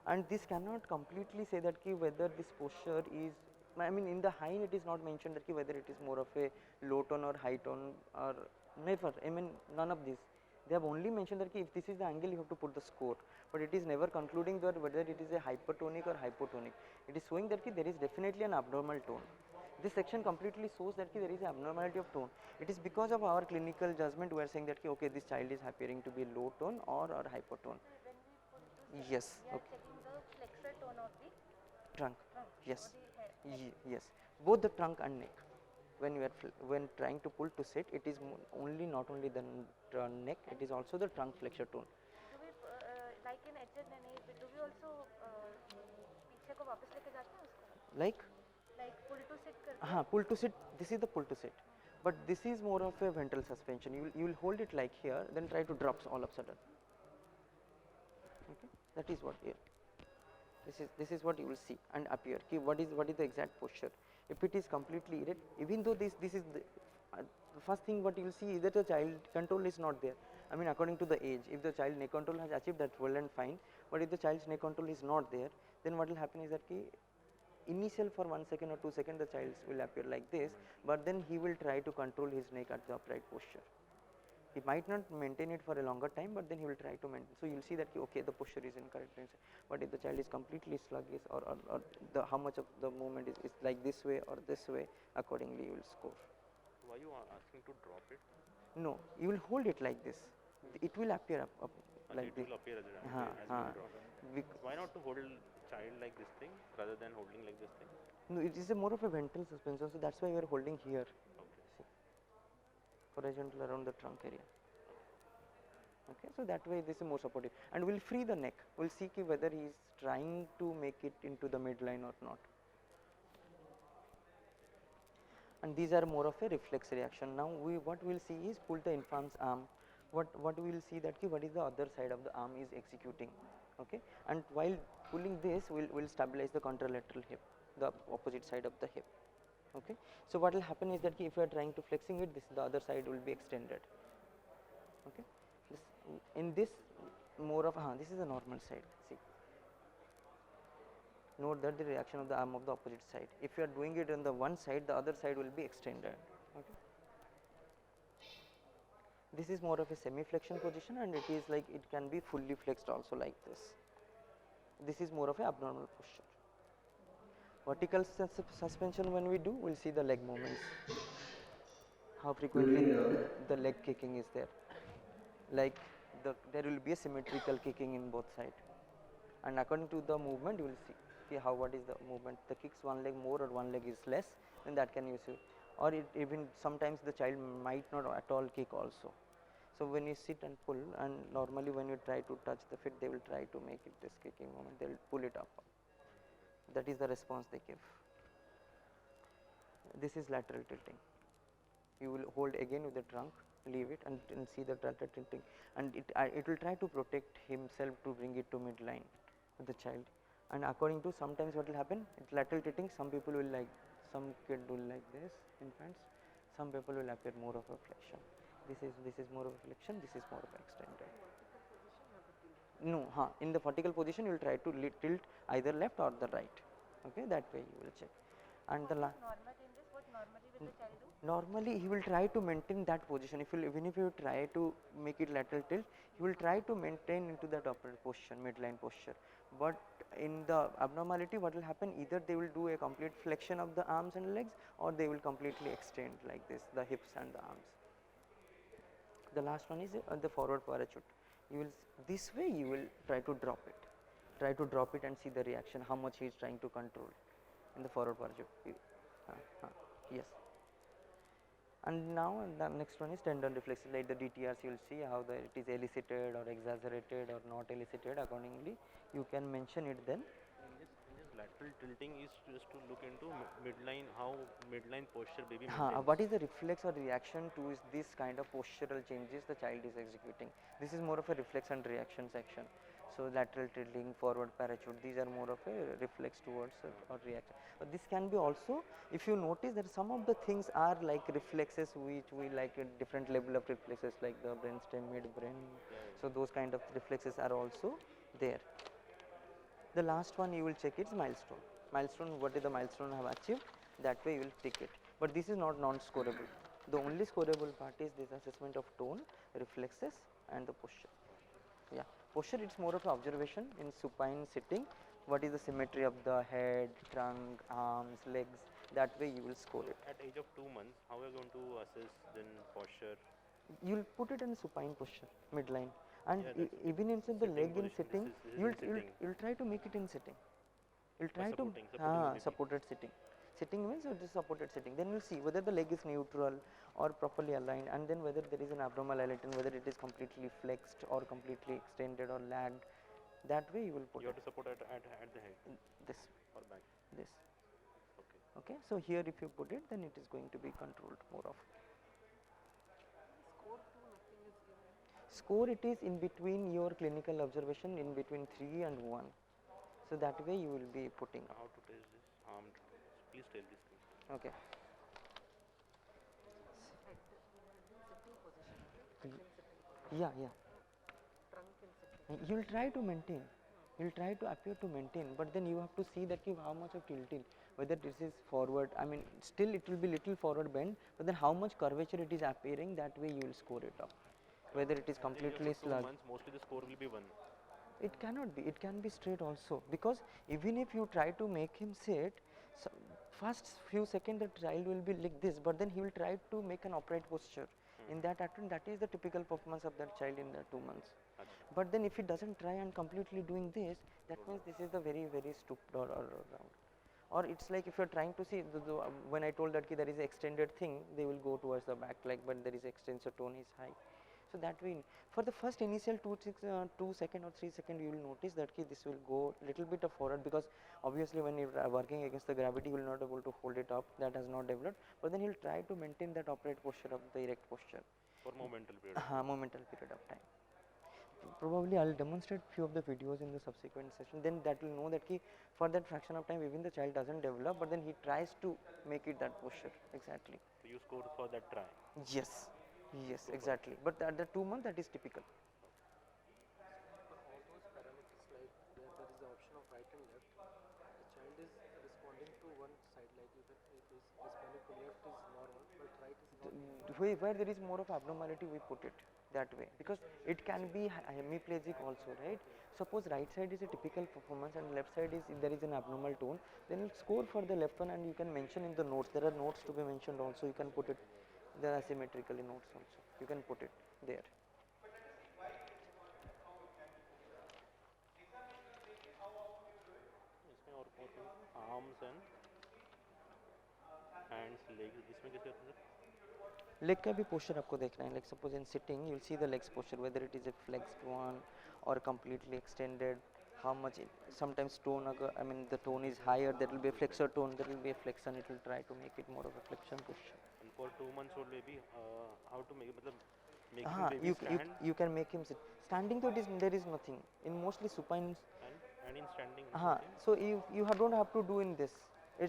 And this cannot completely say that whether this posture is, I mean in the hind it is not mentioned that whether it is more of a low tone or high tone or never, I mean none of this. They have only mentioned that if this is the angle, you have to put the score, but it is never concluding that whether it is a hypertonic or hypotonic. It is showing that there is definitely an abnormal tone. This section completely shows that there is an abnormality of tone. It is because of our clinical judgment we are saying that okay, this child is appearing to be low tone or hypotone. Yes. We are checking the flexor tone of the trunk. Yes. Or the head. Yes. Both the trunk and neck. When you are when trying to pull to sit, it is not only the neck, it is also the trunk flexor tone. Do we like in HNNA, do we also पीछे को वापस लेके जाते हैं उसको? Like pull to sit करके? Pull to sit. This is the pull to sit, but this is more of a ventral suspension. You will hold it like here, then try to drop all of a sudden. Okay, that is what here. This is what you will see and appear. What is the exact posture? If it is completely erect, even though this is the first thing what you will see is that the child control is not there. I mean according to the age, if the child neck control has achieved, that well and fine, but if the child's neck control is not there, then what will happen is that initial for 1 second or 2 seconds the child will appear like this, but then he will try to control his neck at the upright posture. He might not maintain it for a longer time, but then he will try to maintain. So you will see that okay, the posture is incorrect, but if the child is completely sluggish or the how much of the movement is like this way or this way, accordingly you will score. Why you are asking to drop it? No, you will hold it like this. It will appear up like this. It will appear as a Why not to hold child like this thing rather than holding like this thing? No, it is a more of a ventral suspension, so that's why we are holding here. See, horizontal around the trunk area. Okay, so that way this is more supportive, and we'll free the neck. We'll see whether he is trying to make it into the midline or not. And these are more of a reflex reaction. Now what we'll see is pull the infant's arm, what we will see that what is the other side of the arm is executing, okay. And while pulling this, we'll stabilize the contralateral hip, the opposite side of the hip, okay. So what will happen is that if you are trying to flexing it, the other side will be extended, okay. In this more of this is the normal side. See, note that the reaction of the arm of the opposite side. If you are doing it on the one side, the other side will be extended, okay. This is more of a semi-flexion position, and it is like it can be fully flexed also like this. This is more of a abnormal posture. Vertical suspension, when we do, we'll see the leg movements, how frequently the leg kicking is there. Like there will be a symmetrical kicking in both sides, and according to the movement you will see how what is the movement. The kicks one leg more or one leg is less, then that can use it. Or even sometimes the child might not at all kick also. So when you sit and pull, and normally when you try to touch the feet, they will try to make it this kicking movement, they will pull it up. That is the response they give. This is lateral tilting. You will hold again with the trunk, leave it, and see the lateral tilting, and it will try to protect himself to bring it to midline with the child. And according to sometimes what will happen, lateral tilting, some people will like, some kid will like this, infants, some people will appear more of a flexion. This is more of a flexion, this is more of a extended. No, in the vertical position you will try to tilt either left or the right, okay, that way you will check. And the normal in this, what normally will the child do? Normally he will try to maintain that position. Even if you try to make it lateral tilt, he will try to maintain into that upper position, midline posture. But in the abnormality, what will happen, either they will do a complete flexion of the arms and legs, or they will completely extend like this, the hips and the arms. The last one is the forward parachute. You will this way you will try to drop it and see the reaction, how much he is trying to control in the forward parachute. Yes. And now the next one is tendon reflexes, like the DTRs. You will see how it is elicited or exaggerated or not elicited. Accordingly, you can mention it then. In this lateral tilting is just to look into midline, how midline posture baby maintains. What is the reflex or reaction to this kind of postural changes the child is executing? This is more of a reflex and reaction section. So lateral tilting, forward parachute, these are more of a reflex towards or reaction. But this can be also, if you notice that some of the things are like reflexes which we like a different level of reflexes, like the brainstem, midbrain. So those kind of reflexes are also there. The last one you will check is milestone. Milestone, what is the milestone have achieved? That way you will pick it. But this is not non-scoreable. The only scoreable part is this assessment of tone, reflexes, and the posture. Yeah, posture, it's more of an observation in supine sitting. What is the symmetry of the head, trunk, arms, legs? That way you will score it. At age of 2 months, how are you going to assess then posture? You will put it in supine posture, midline, and even inside the leg in sitting, you'll try to make it in sitting. You'll try to supported sitting. Sitting means it is supported sitting. Then we'll see whether the leg is neutral or properly aligned, and then whether there is an abnormality and whether it is completely flexed or completely extended or lagged. That way you will put you have to support at the head. This or back. This. Okay. So here if you put it, then it is going to be controlled more of. Score, it is in between your clinical observation, in between 3 and 1. So that way you will be putting. How to test this arm? Please tell this thing. Okay. Yeah. You will try to maintain. You will try to appear to maintain, but then you have to see that how much of tilting, whether this is forward. I mean, still it will be little forward bend, but then how much curvature it is appearing. That way you will score it up. Whether it is completely slug. Mostly the score will be 1. It cannot be. It can be straight also, because even if you try to make him sit, first few seconds the child will be like this, but then he will try to make an upright posture. In that attempt, that is the typical performance of that child in the 2 months. But then if he doesn't try and completely doing this, that means this is the very stupid or round. Or it's like if you're trying to see, when I told that there is an extended thing, they will go towards the back, like, but there is extensor tone is high. So that way, for the first initial 2 second or 3 second, you will notice that this will go little bit of forward, because obviously when you are working against the gravity, you will not able to hold it up. That has not developed, but then he will try to maintain that upright posture of the erect posture. For momental period. Momental period of time. Probably I'll demonstrate few of the videos in the subsequent session, then that will know that for that fraction of time even the child doesn't develop, but then he tries to make it that posture exactly. So you score for that try. Yes, yes, exactly. But at the 2 month that is typical. For all those parameters, like where there is the option of right and left, the child is responding to one side, like you can, it is responding to left is normal, but right is not. Where there is more of abnormality, we put it that way, because it can be hemiplegic also, right? Suppose right side is a typical performance and left side is there is an abnormal tone, then you'll score for the left one, and you can mention in the notes. There are notes to be mentioned also. You can put it, there are asymmetrically notes also. You can put it there. इसमें और arms and hands, legs, इसमें कैसे करते हैं? Leg का भी posture आपको देखना है. Like suppose in sitting, you'll see the legs posture, whether it is a flexed one or completely extended. How much? Sometimes tone, I mean the tone is higher, there will be a flexor tone, there will be a flexion. It will try to make it more of a flexion posture. And for 2 months old baby, how to make it? Making baby stand. You can make him sit. Standing, though, there is nothing. In mostly supine. And in standing. So you don't have to do in this.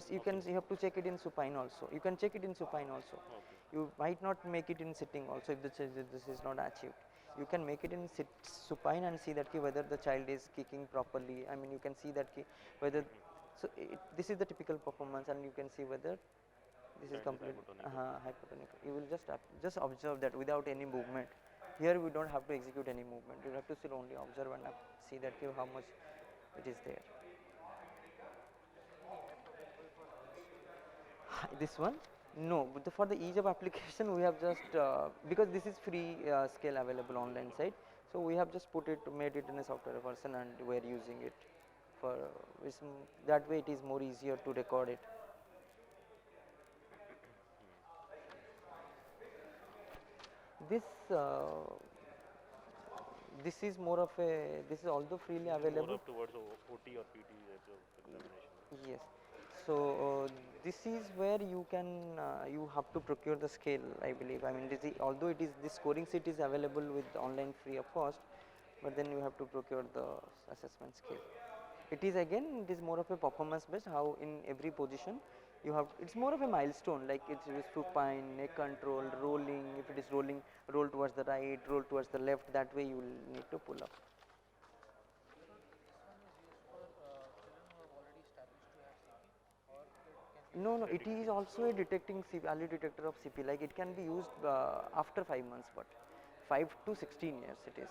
You have to check it in supine also. You can check it in supine also. Okay. You might not make it in sitting also if this is not achieved. You can make it in supine and see that whether the child is kicking properly. I mean, you can see that whether. So this is the typical performance, and you can see whether this is complete hypotonic. You will just observe that without any movement. Here we don't have to execute any movement. You have to still only observe and see that how much it is there. This one? No, but for the ease of application, we have just because this is free scale available online site, so we have just made it in a software version, and we are using it for that way. It is more easier to record it. This is more of a, this is also freely available. More up towards OT or PT examination. Yes. So this is where you can you have to procure the scale, I believe. I mean, although it is, this scoring sheet is available with online free of cost, but then you have to procure the assessment scale. It is again, it is more of a performance based. How in every position you have, it's more of a milestone, like it's supine, neck control, rolling. If it is rolling, roll towards the right, roll towards the left. That way you will need to pull up. No, it is also a detecting early detector of CP. Like it can be used after 5 months, but 5 to 16 years it is.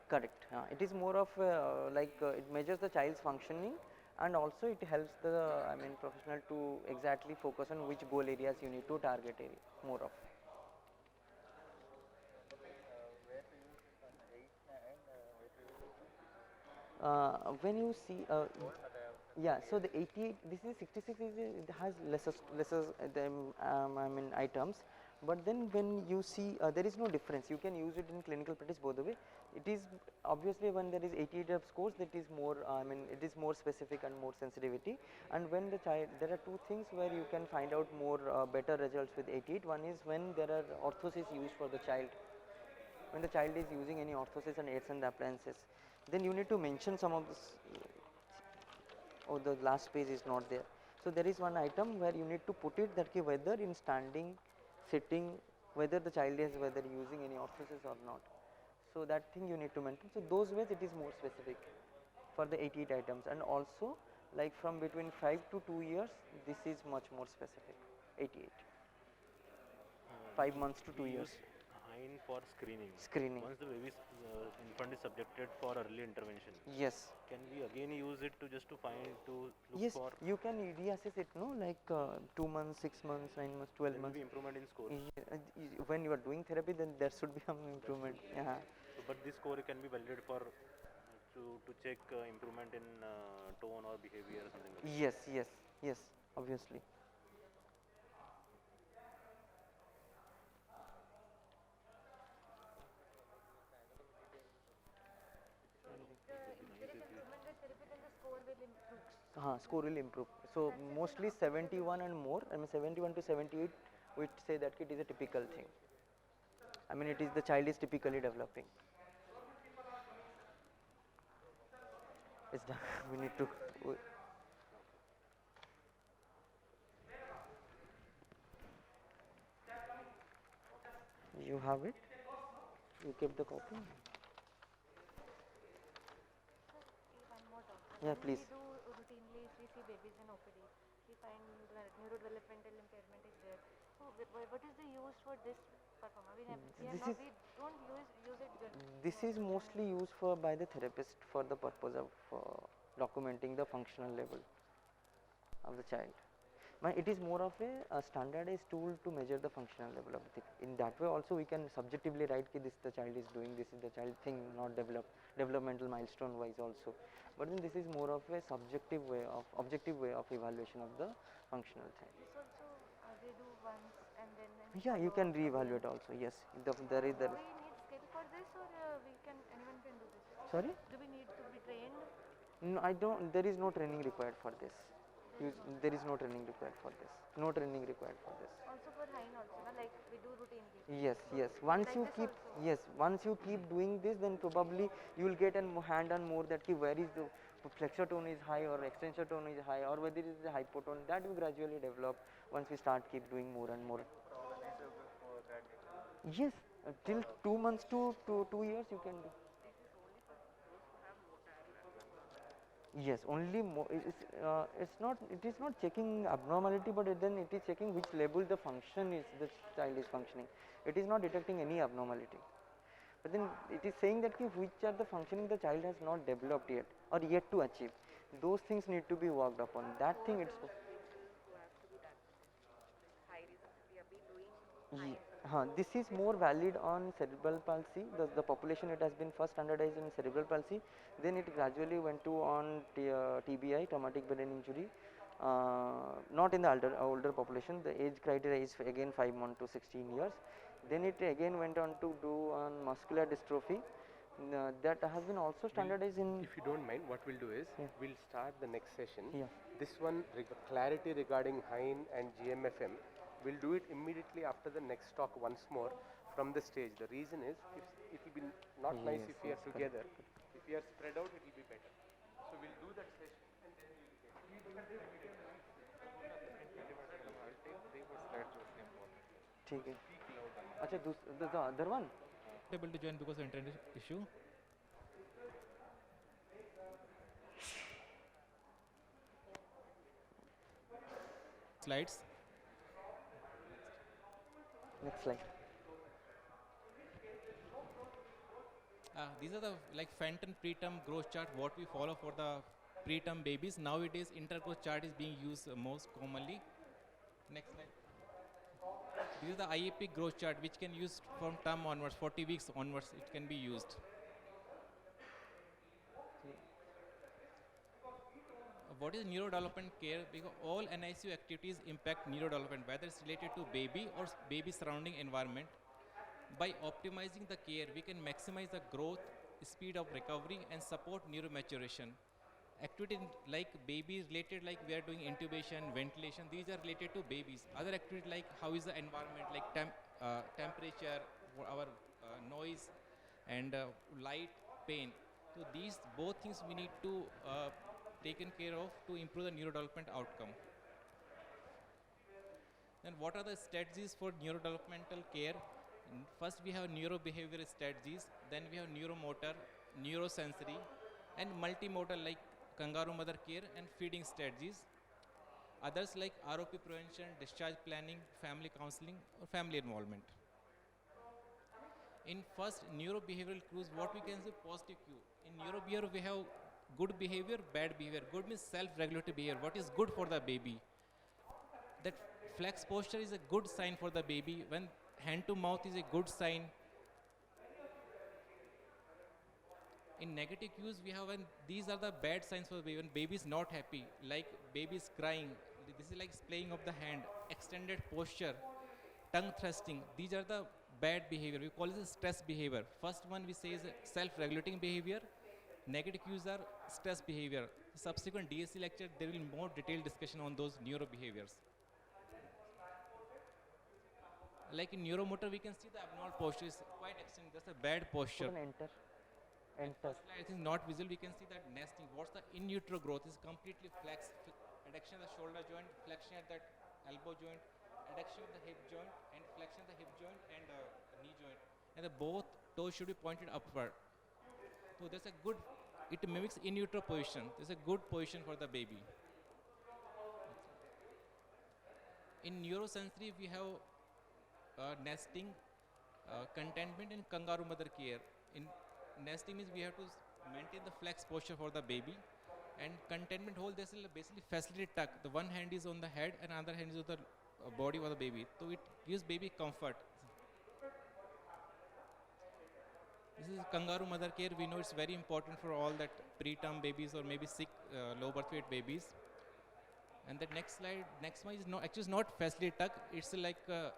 Correct. It is more of it measures the child's functioning, and also it helps the professional to exactly focus on which goal areas you need to target more of. When you see, yeah, so the 88, this is 66, it has lesser items, but then when you see, there is no difference. You can use it in clinical practice both the way. It is obviously when there is 88 of scores, that is more, it is more specific and more sensitivity. And when the child, there are two things where you can find out more better results with 88. One is when there are orthoses used for the child. When the child is using any orthoses and aids and appliances, then you need to mention some of this. Oh, the last page is not there. So there is one item where you need to put it that whether in standing, sitting, whether the child is using any orthoses or not. So that thing you need to mention. So those ways it is more specific for the 88 items, and also like from between 5 to 2 years, this is much more specific. 88. 5 months to 2 years. Hind for screening. Once the baby's infant is subjected for early intervention. Yes. Can we again use it to look yes, for? You can reassess it, no? Like 2 months, 6 months, 9 months, 12 months. There will be improvement in scores. When you are doing therapy, then there should be some improvement. So, but this score can be validated for to check improvement in tone or behavior or something like that. Yes, obviously. If there is improvement with therapy, then the score will improve. Score will improve. So mostly 71 and more, I mean 71 to 78, we say that it is a typical thing. I mean it is the child is typically developing. It's done. We need to. You have it? You kept the copy? One more doubt. Yeah, please. We do routinely, if we see babies in OPD, we find neurodevelopmental impairment is there. So what is the use for this performer? We don't use it good. This is mostly used for by the therapist for the purpose of documenting the functional level of the child. It is more of a standardized tool to measure the functional level of the thing. In that way also we can subjectively write this the child is doing, this is the child thing not developmental milestone wise also. But then this is more of a subjective way of objective way of evaluation of the functional thing. This also they do once and then. Yeah, you can re-evaluate also. Yes, there is. Do we need skill for this, or anyone can do this? Sorry? Do we need to be trained? No, I don't. There is no training required for this. There is no training required for this. No training required for this. Also for hind also, like we do routinely. Yes, yes. Once you keep once you keep doing this, then probably you will get a hand on more that where is the flexor tone is high or extensor tone is high or whether it is a hypotone. That will gradually develop once we start keep doing more and more. Yes, till 2 months to 2 years you can do. Yes, only it's not. It is not checking abnormality, but then it is checking which level the function is the child is functioning. It is not detecting any abnormality. But then it is saying that which are the functioning the child has not developed yet or yet to achieve. Those things need to be worked upon. That thing it's. This is more valid on cerebral palsy. The population it has been first standardized in cerebral palsy, then it gradually went to on TBI, traumatic brain injury. Not in the older population. The age criteria is again 5 months to 16 years. Then it again went on to do on muscular dystrophy. That has been also standardized in. If you don't mind, what we'll do is we'll start the next session. Yeah. This one clarity regarding Hein and GMFM. We'll do it immediately after the next talk once more from the stage. The reason is it will be not nice if we are together. If we are spread out, it will be better. So we'll do that session and then we will get. Okay. Acha, the other one. Able to join because of internet issue. Slides. Next slide. These are the Fenton preterm growth chart what we follow for the preterm babies. Nowadays intergrowth chart is being used most commonly. Next slide. This is the IAP growth chart which can use from term onwards, 40 weeks onwards it can be used. What is neurodevelopment care? Because all NICU activities impact neurodevelopment, whether it's related to baby or baby surrounding environment. By optimizing the care, we can maximize the growth, speed of recovery, and support neuromaturation. Activities like baby related, like we are doing intubation, ventilation, these are related to babies. Other activities like how is the environment, like temperature, our noise, and light, pain. So these both things we need to taken care of to improve the neurodevelopment outcome. Then what are the strategies for neurodevelopmental care? First we have neurobehavioral strategies, then we have neuromotor, neurosensory, and multimodal like kangaroo mother care and feeding strategies. Others like ROP prevention, discharge planning, family counseling, or family involvement. In first neurobehavioral cues, what we can say positive cue. In neurobehavior we have good behavior, bad behavior. Good means self-regulatory behavior. What is good for the baby? That flex posture is a good sign for the baby. When hand to mouth is a good sign. In negative cues, we have when these are the bad signs for the baby. When baby is not happy, like baby is crying. This is like playing of the hand, extended posture, tongue thrusting. These are the bad behavior. We call it stress behavior. First one we say is self-regulating behavior. Negative cues are stress behavior. Subsequent DSC lecture, there will be more detailed discussion on those neuro behaviors. Like in neuromotor, we can see the abnormal posture is quite extended. That's a bad posture. Enter. I think not visible. We can see that nesting. What's the in utero growth is completely flex, adduction of the shoulder joint, flexion at that elbow joint, adduction of the hip joint, and flexion of the hip joint and knee joint. And the both toes should be pointed upward. So there's a good, it mimics in utero position. There's a good position for the baby. In neurosensory, we have nesting, contentment, and kangaroo mother care. In nesting means we have to maintain the flex posture for the baby, and contentment hold, this will basically facilitate tuck. The one hand is on the head and another hand is on the body of the baby, so it gives baby comfort. This is kangaroo mother care. We know it's very important for all that preterm babies or maybe sick low birth weight babies. And the next slide, next one is no, actually it's not facility tuck, it's like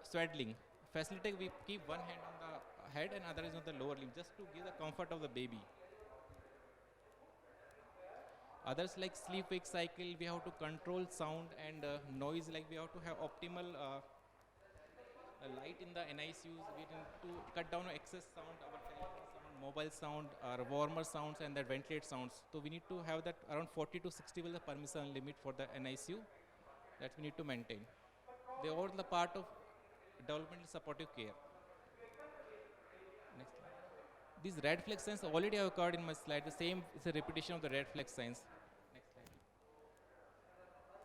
swaddling. Facility tuck, we keep one hand on the head and other is on the lower limb, just to give the comfort of the baby. Others like sleep-wake cycle, we have to control sound and noise, like we have to have optimal light in the NICUs. We need to cut down excess sound, our telephone sound, mobile sound, our warmer sounds and the ventilate sounds. So we need to have that around 40 to 60 will the permission limit for the NICU that we need to maintain. They are all the part of developmental supportive care. Next slide. These red flag signs already have occurred in my slide. The same is a repetition of the red flag signs. Next slide.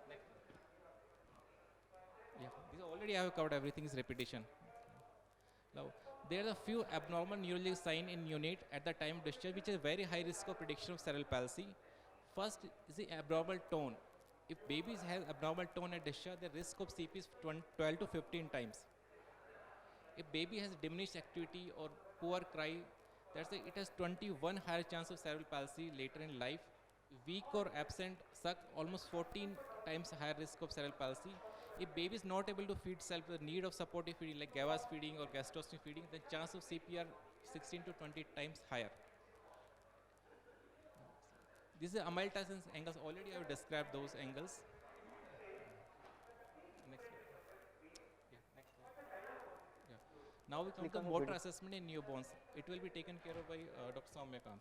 Next. Yeah, these already have covered. Everything is repetition. Now, there are a few abnormal neurological signs in neonate at the time of discharge, which is a very high risk of prediction of cerebral palsy. First is the abnormal tone. If babies have abnormal tone at discharge, the risk of CP is 12 to 15 times. If baby has diminished activity or poor cry, it has 21 higher chance of cerebral palsy later in life. Weak or absent suck, almost 14 times higher risk of cerebral palsy. If baby is not able to feed self, the need of supportive feeding like GABA's feeding or gastrostomy feeding, the chance of CP are 16 to 20 times higher. This is Amylase angles. Already I have described those angles. Next slide. Yeah, next slide. Yeah. Now we come to motor assessment in newborns. It will be taken care of by Dr. Soumyakant.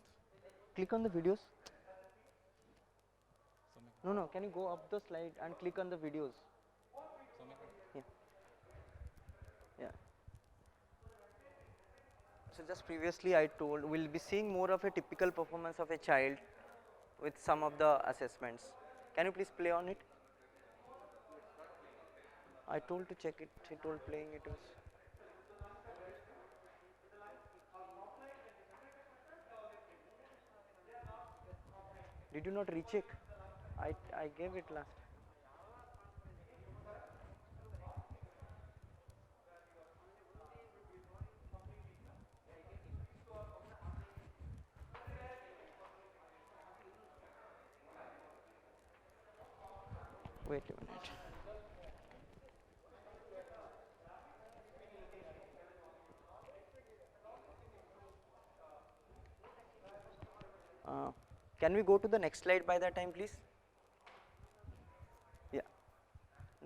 Click on the videos. No, can you go up the slide and click on the videos? Yeah. Yeah. So just previously I told we'll be seeing more of a typical performance of a child with some of the assessments. Can you please play on it? I told to check it, he told playing it was. Did you not recheck? I gave it last. Wait a minute. Can we go to the next slide by that time, please? Yeah.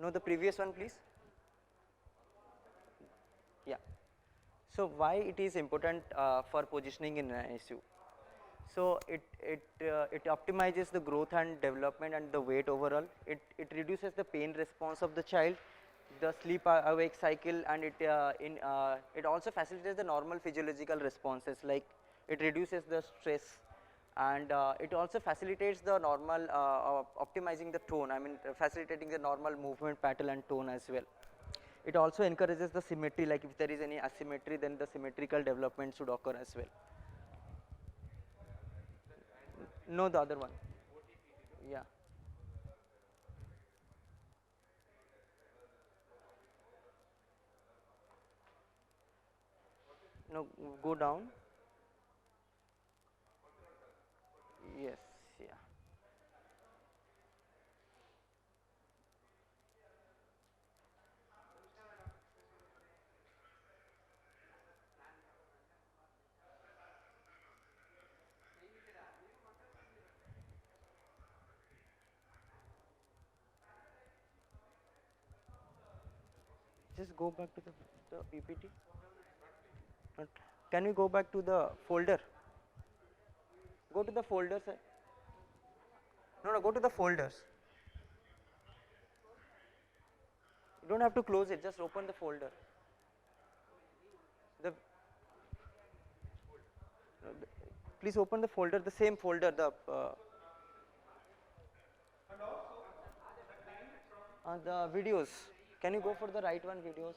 No, the previous one, please. Yeah. So why it is important for positioning in ICU? So it optimizes the growth and development and the weight overall. It reduces the pain response of the child, the sleep awake cycle, and it also facilitates the normal physiological responses, like it reduces the stress, and it also facilitates the normal optimizing the tone. I mean facilitating the normal movement pattern and tone as well. It also encourages the symmetry, like if there is any asymmetry, then the symmetrical development should occur as well. No, the other one. Yeah. No, go down. Yes, yeah. just go back to the PPT. Can we go back to the folder? Go to the folders. No, go to the folders. You don't have to close it, just open the folder. Please open the folder, the same folder, the videos. Can you go for the right one, videos?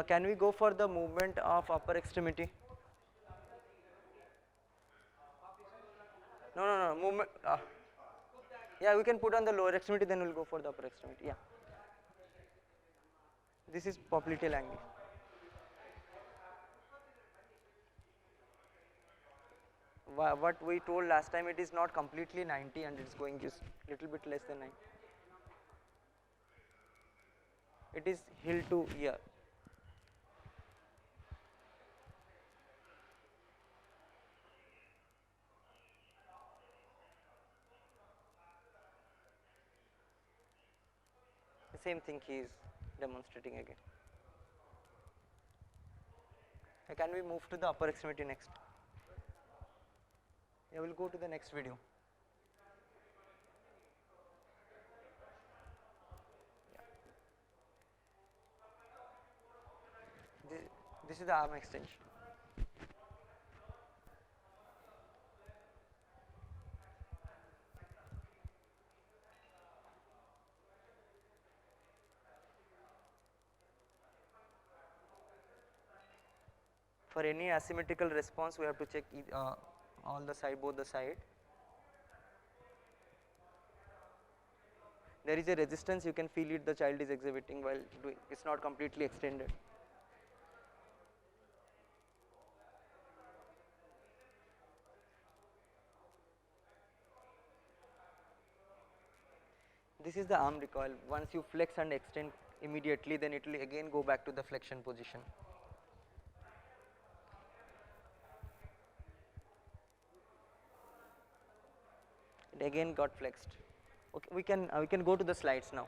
Can we go for the movement of upper extremity? No, movement. Yeah, we can put on the lower extremity, then we'll go for the upper extremity. Yeah. This is popliteal angle. What we told last time, it is not completely 90 and it's going just little bit less than 90. It is heel to ear. The same thing he is demonstrating again. Can we move to the upper extremity next? Yeah, we'll go to the next video. Yeah. This is the arm extension. For any asymmetrical response, we have to check all the side, both the side. There is a resistance, you can feel it, the child is exhibiting while doing, it's not completely extended. This is the arm recoil. Once you flex and extend immediately, then it will again go back to the flexion position. It again got flexed. Okay, we can go to the slides now.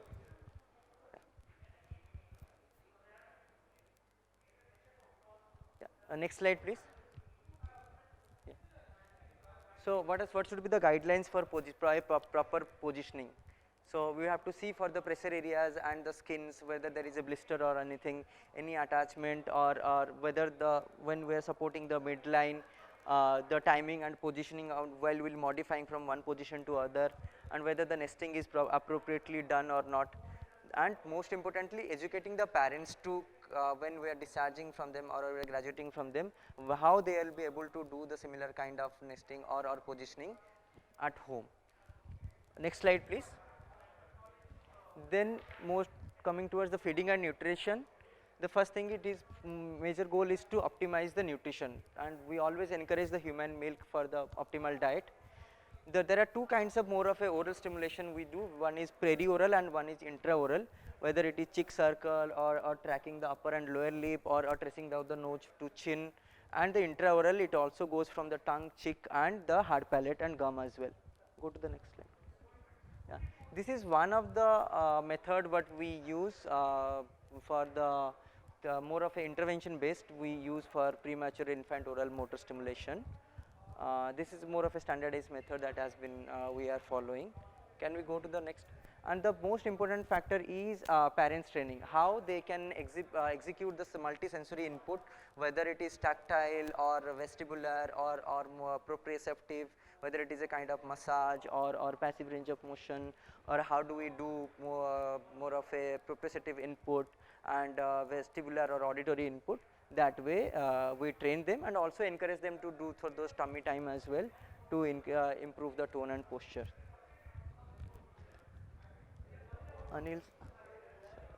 Yeah. Next slide, please. Yeah. So what should be the guidelines for proper positioning? So we have to see for the pressure areas and the skins whether there is a blister or anything, any attachment, or whether when we are supporting the midline, the timing and positioning while we'll modifying from one position to other, and whether the nesting is appropriately done or not, and most importantly educating the parents to when we are discharging from them or we are graduating from them, how they will be able to do the similar kind of nesting or positioning at home. Next slide, please. Then most coming towards the feeding and nutrition, the first thing it is major goal is to optimize the nutrition, and we always encourage the human milk for the optimal diet. There are two kinds of more of a oral stimulation we do. One is perioral and one is intraoral, whether it is cheek circle or tracking the upper and lower lip or tracing down the nose to chin, and the intraoral it also goes from the tongue, cheek and the hard palate and gum as well. Go to the next slide. Yeah. This is one of the method what we use for the more of a intervention based we use for premature infant oral motor stimulation. This is more of a standardized method that has been we are following. Can we go to the next? And the most important factor is parents training, how they can execute this multisensory input, whether it is tactile or vestibular or more proprioceptive, whether it is a kind of massage or passive range of motion, or how do we do more of a proprioceptive input and vestibular or auditory input. That way we train them and also encourage them to do for those tummy time as well to improve the tone and posture. Anil,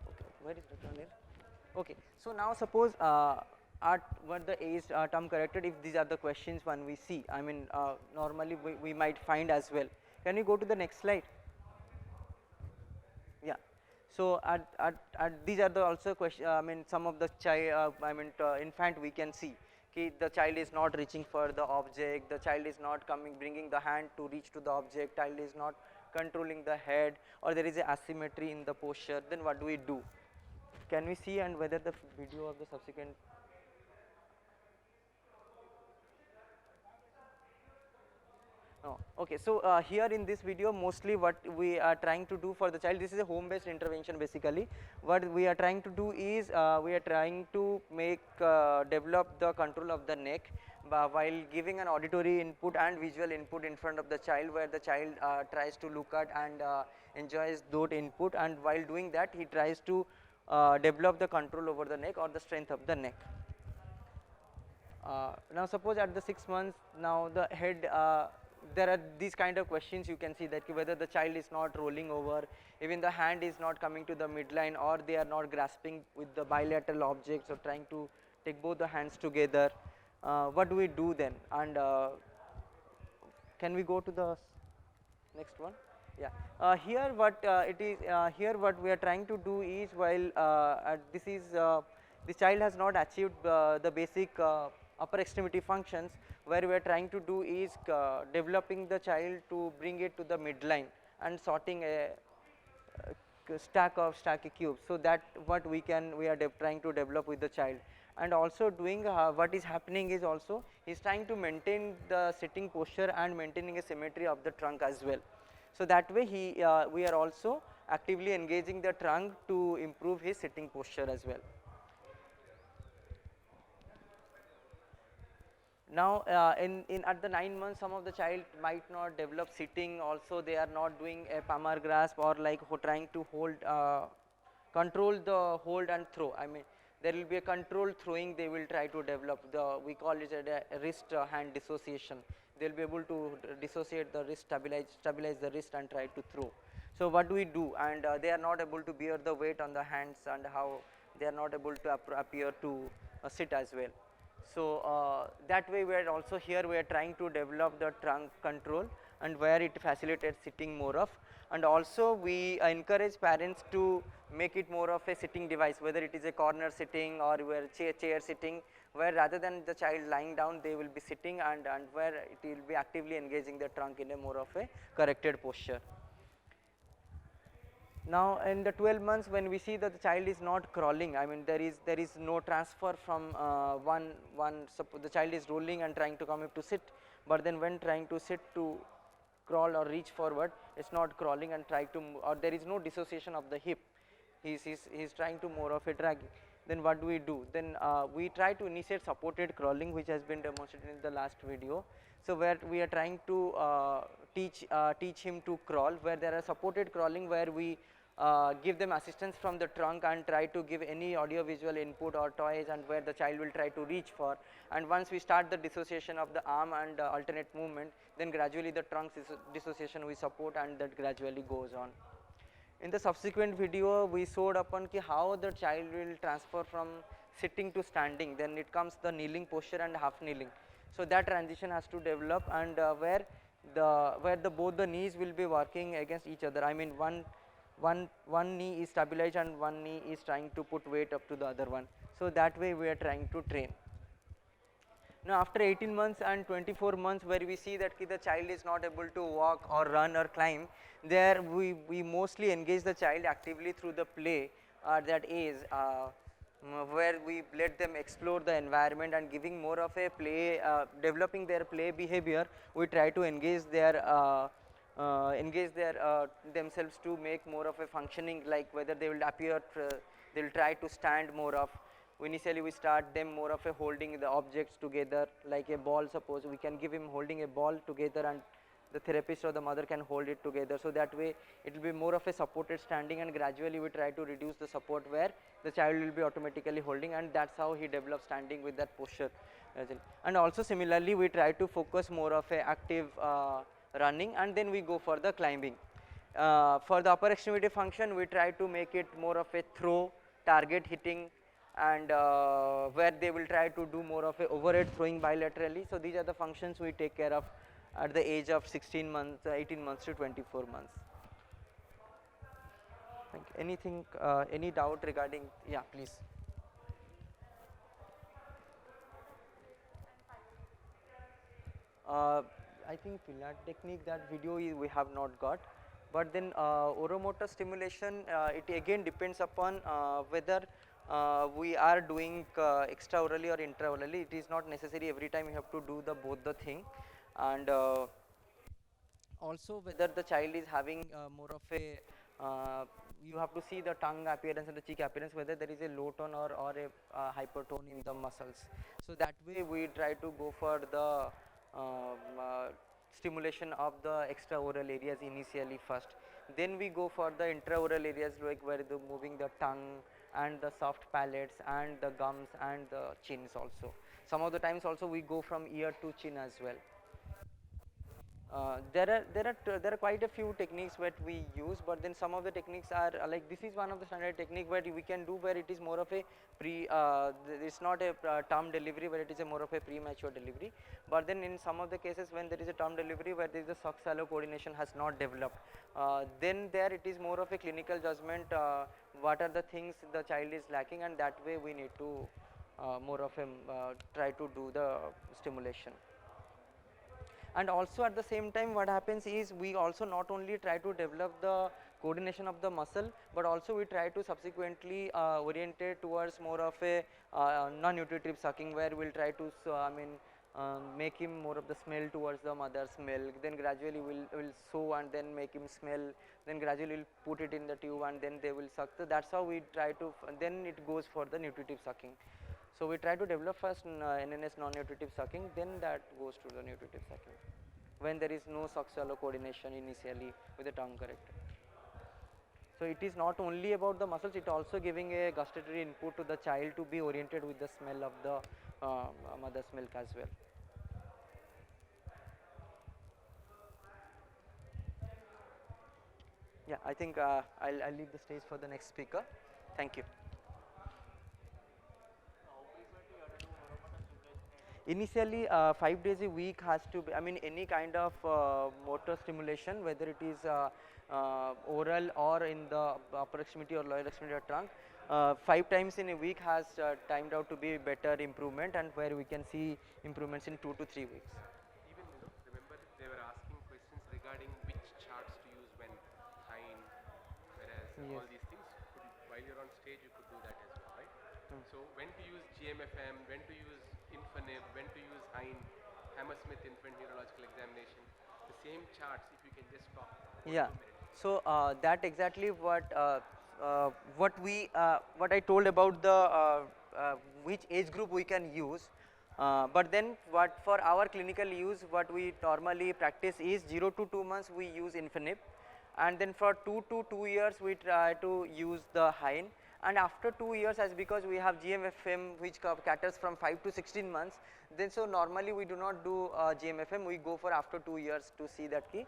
okay, where is Dr. Anil? Okay, so now suppose at what the age term corrected, if these are the questions when we see, I mean normally we might find as well. Can you go to the next slide? Yeah. So at these are the also question. I mean some of the child, infant we can see. the child is not reaching for the object, the child is not bringing the hand to reach to the object, child is not controlling the head, or there is a asymmetry in the posture, then what do we do? Can we see and whether the video of the subsequent? No. Okay, so here in this video mostly what we are trying to do for the child, this is a home based intervention basically. What we are trying to do is we are trying to develop the control of the neck while giving an auditory input and visual input in front of the child, where the child tries to look at and enjoys those input, and while doing that he tries to develop the control over the neck or the strength of the neck. Now suppose at the 6 months, now the head, there are these kind of questions you can see, that whether the child is not rolling over, even the hand is not coming to the midline, or they are not grasping with the bilateral objects or trying to take both the hands together. What do we do then? And can we go to the next one? Yeah. Here what here what we are trying to do is, while the child has not achieved the basic upper extremity functions, where we are trying to do is developing the child to bring it to the midline and sorting a stack of cubes. So that what we are trying to develop with the child, and also doing what is happening is also he is trying to maintain the sitting posture and maintaining a symmetry of the trunk as well. So that way we are also actively engaging the trunk to improve his sitting posture as well. Now at the 9 months, some of the child might not develop sitting, also they are not doing a palmar grasp, or like trying to hold control the hold and throw. I mean, there will be a controlled throwing they will try to develop. We call it a wrist hand dissociation. They will be able to dissociate the wrist, stabilize the wrist and try to throw. So what do we do? And they are not able to bear the weight on the hands, and how they are not able to appear to sit as well. So that way we are also here we are trying to develop the trunk control, and where it facilitates sitting more of, and also we encourage parents to make it more of a sitting device, whether it is a corner sitting or where chair sitting, where rather than the child lying down they will be sitting, and where it will be actively engaging the trunk in a more of a corrected posture. Now in the 12 months, when we see that the child is not crawling, I mean there is no transfer from suppose the child is rolling and trying to come up to sit, but then when trying to sit to crawl or reach forward, it's not crawling and try to, or there is no dissociation of the hip, he's trying to more of a dragging. Then what do we do? Then we try to initiate supported crawling, which has been demonstrated in the last video. So where we are trying to teach him to crawl, where there are supported crawling, where we give them assistance from the trunk and try to give any audio visual input or toys, and where the child will try to reach for, and once we start the dissociation of the arm and alternate movement, then gradually the trunk dissociation we support, and that gradually goes on. In the subsequent video we showed upon how the child will transfer from sitting to standing, then it comes the kneeling posture and half kneeling. So that transition has to develop, and where both the knees will be working against each other. I mean one knee is stabilized and one knee is trying to put weight up to the other one. So that way we are trying to train. Now after 18 months and 24 months, where we see that the child is not able to walk or run or climb, there we mostly engage the child actively through the play at that age, where we let them explore the environment, and giving more of a play, developing their play behavior, we try to engage themselves to make more of a functioning, like whether they will appear, they will try to stand more of. Initially we start them more of a holding the objects together, like a ball. Suppose we can give him holding a ball together, and the therapist or the mother can hold it together. So that way it will be more of a supported standing, and gradually we try to reduce the support, where the child will be automatically holding, and that's how he develops standing with that posture. And also similarly we try to focus more of a active running, and then we go for the climbing. For the upper extremity function, we try to make it more of a throw, target hitting, and where they will try to do more of a overhead throwing bilaterally. So these are the functions we take care of at the age of 16 months, 18 months to 24 months. Thank you. Anything, any doubt regarding? Yeah, please. I think Finland technique, that video we have not got. But then oromotor stimulation, it again depends upon whether we are doing extraorally or intraorally. It is not necessary every time you have to do the both the thing, and also whether the child is having more of a you have to see the tongue appearance and the cheek appearance, whether there is a low tone or a hypertone in the muscles. So that way we try to go for the stimulation of the extraoral areas initially first. Then we go for the intraoral areas, like where the moving the tongue and the soft palates and the gums and the chins also. Some of the times also we go from ear to chin as well. There are quite a few techniques that we use, but then some of the techniques are like this is one of the standard technique where we can do, where it is more of a it's not a term delivery, where it is a more of a premature delivery. But then in some of the cases when there is a term delivery where there is a suck-swallow coordination has not developed, then there it is more of a clinical judgment, what are the things the child is lacking, and that way we need to more of a try to do the stimulation. And also at the same time what happens is we also not only try to develop the coordination of the muscle, but also we try to subsequently orientate towards more of a non-nutritive sucking, where we will try to make him more of the smell towards the mother's milk, then gradually we'll sew and then make him smell, then gradually we'll put it in the tube and then they will suck. So that's how we try to, then it goes for the nutritive sucking. So we try to develop first NNS non-nutritive sucking, then that goes to the nutritive sucking, when there is no suck-swallow coordination initially with the tongue corrector. So it is not only about the muscles, it also giving a gustatory input to the child to be oriented with the smell of the mother's milk as well. Yeah, I think I'll leave the stage for the next speaker. Thank you. Initially 5 days a week has to be, any kind of motor stimulation, whether it is oral or in the upper extremity or lower extremity or trunk, 5 times in a week has timed out to be better improvement, and where we can see improvements in 2 to 3 weeks. Even remember they were asking questions regarding which charts to use when, Hein, whereas yes. all these things, while you're on stage you could do that as well, right? So when to use GMFM, when to use Infinib, when to use Hein, Hammersmith Infant Neurological Examination, the same charts, if you can just talk. Yeah, so that exactly what I told about the which age group we can use, but then what for our clinical use, what we normally practice is 0 to 2 months we use Infinib, and then for 2 to 2 years we try to use the Hein. And after 2 years, as because we have GMFM which caters from 5 to 16 months, then so normally we do not do GMFM, we go for after 2 years to see that key,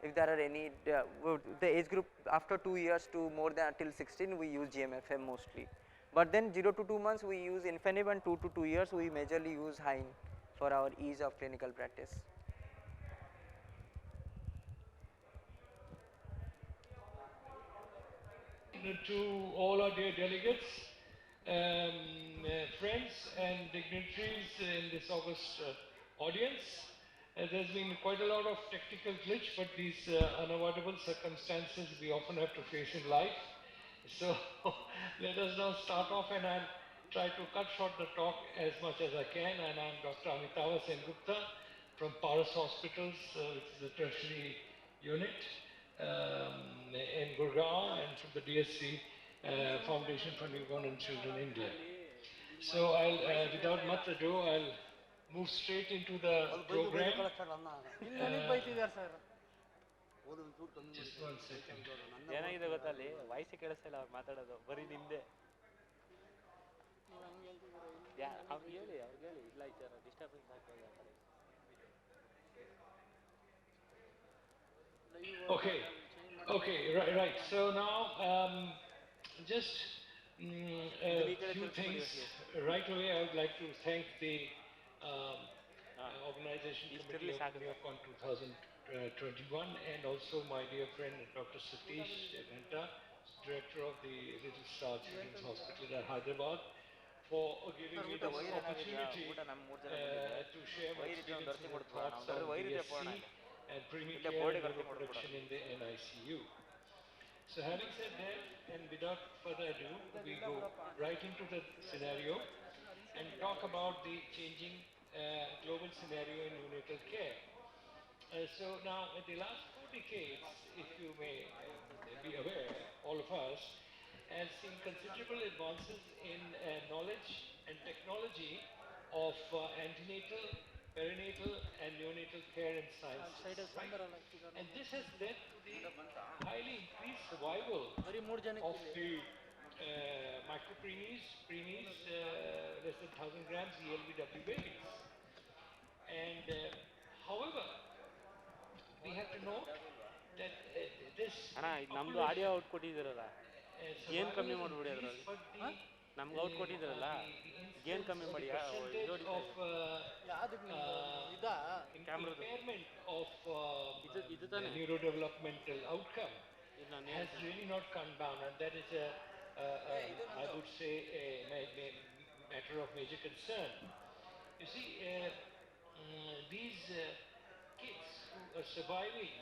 if there are any, the age group after 2 years to more than till 16 we use GMFM mostly. But then 0 to 2 months we use Infinib, and 2 to 2 years we majorly use Hein for our ease of clinical practice. To all our dear delegates, friends and dignitaries in this august audience. There's been quite a lot of technical glitch, but these unavoidable circumstances we often have to face in life. So let us now start off, and I'll try to cut short the talk as much as I can. And I'm Dr. Amitava Sengupta from Paras Hospitals, which is a tertiary unit in Gurgaon, and from the DSC Foundation for Newborn and Children India. So I'll, without much ado, I'll move straight into the program. Just 1 second. ಏನಾಗಿದೆ ಗೊತ್ತಲ್ಲಿ voice ಕೇಳಿಸ್ತಿಲ್ಲ ಅವ್ರು ಮಾತಾಡೋದು ಬರೀ ನಿಮ್ದೆ ಅವ್ರಿಗೆ ಹೇಳಿ ಇಲ್ಲ ಈ ಥರ ಡಿಸ್ಟರ್ಬೆನ್ಸ್ ಆಗ್ತದೆ ಆ ಕಡೆ. Okay, right. So now, just a few things. Right away, I would like to thank the organization committee of NeoCon 2021, and also my dear friend Dr. Satish Venta, director of the Little Star Children's Hospital at Hyderabad, for giving me this opportunity to share my experiences and thoughts on BSc and prenatal care and neuroproduction in the NICU. So having said that, and without further ado, we go right into the scenario and talk about the changing global scenario in neonatal care. So now, in the last 4 decades, if you may be aware, all of us, has seen considerable advances in knowledge and technology of antenatal, perinatal, and neonatal care and sciences. Right? And this has led to the highly increased survival of the micropreemies, preemies, less than 1,000 grams ELBW babies. And however, we have to note that this ನಮ್ದು audio out ಕೊಟ್ಟಿದ್ದೀರಲ್ಲ gain ಕಮ್ಮಿ ಮಾಡ್ಬಿಡಿ ಅದರಲ್ಲಿ ನಮ್ಗೆ out ಕೊಟ್ಟಿದ್ದೀರಲ್ಲ gain ಕಮ್ಮಿ ಮಾಡಿ impairment of neurodevelopmental outcome has really not come down, and that is I would say a matter of major concern. You see, these kids who are surviving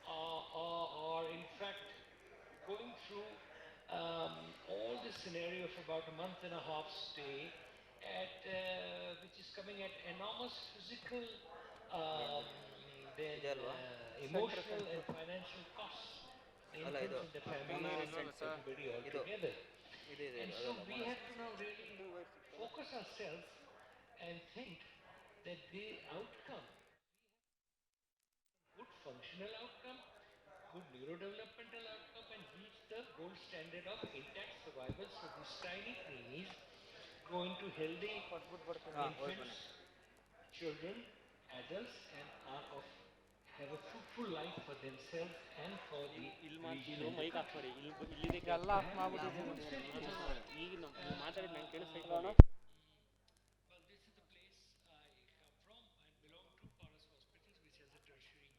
are in fact going through all this scenario of about a month and a half stay at which is coming at enormous physical, emotional and financial costs. The infants and the family and everybody all together. And so we have to now really focus ourselves and think that the outcome, good functional outcome, good neurodevelopmental outcome, and reach the gold standard of intact survival. So these tiny preemies grow into healthy infants, children, adults, and have a fruitful life for themselves and for the region. Well, this is the place I come from. I belong to Paras Hospitals, which has a tertiary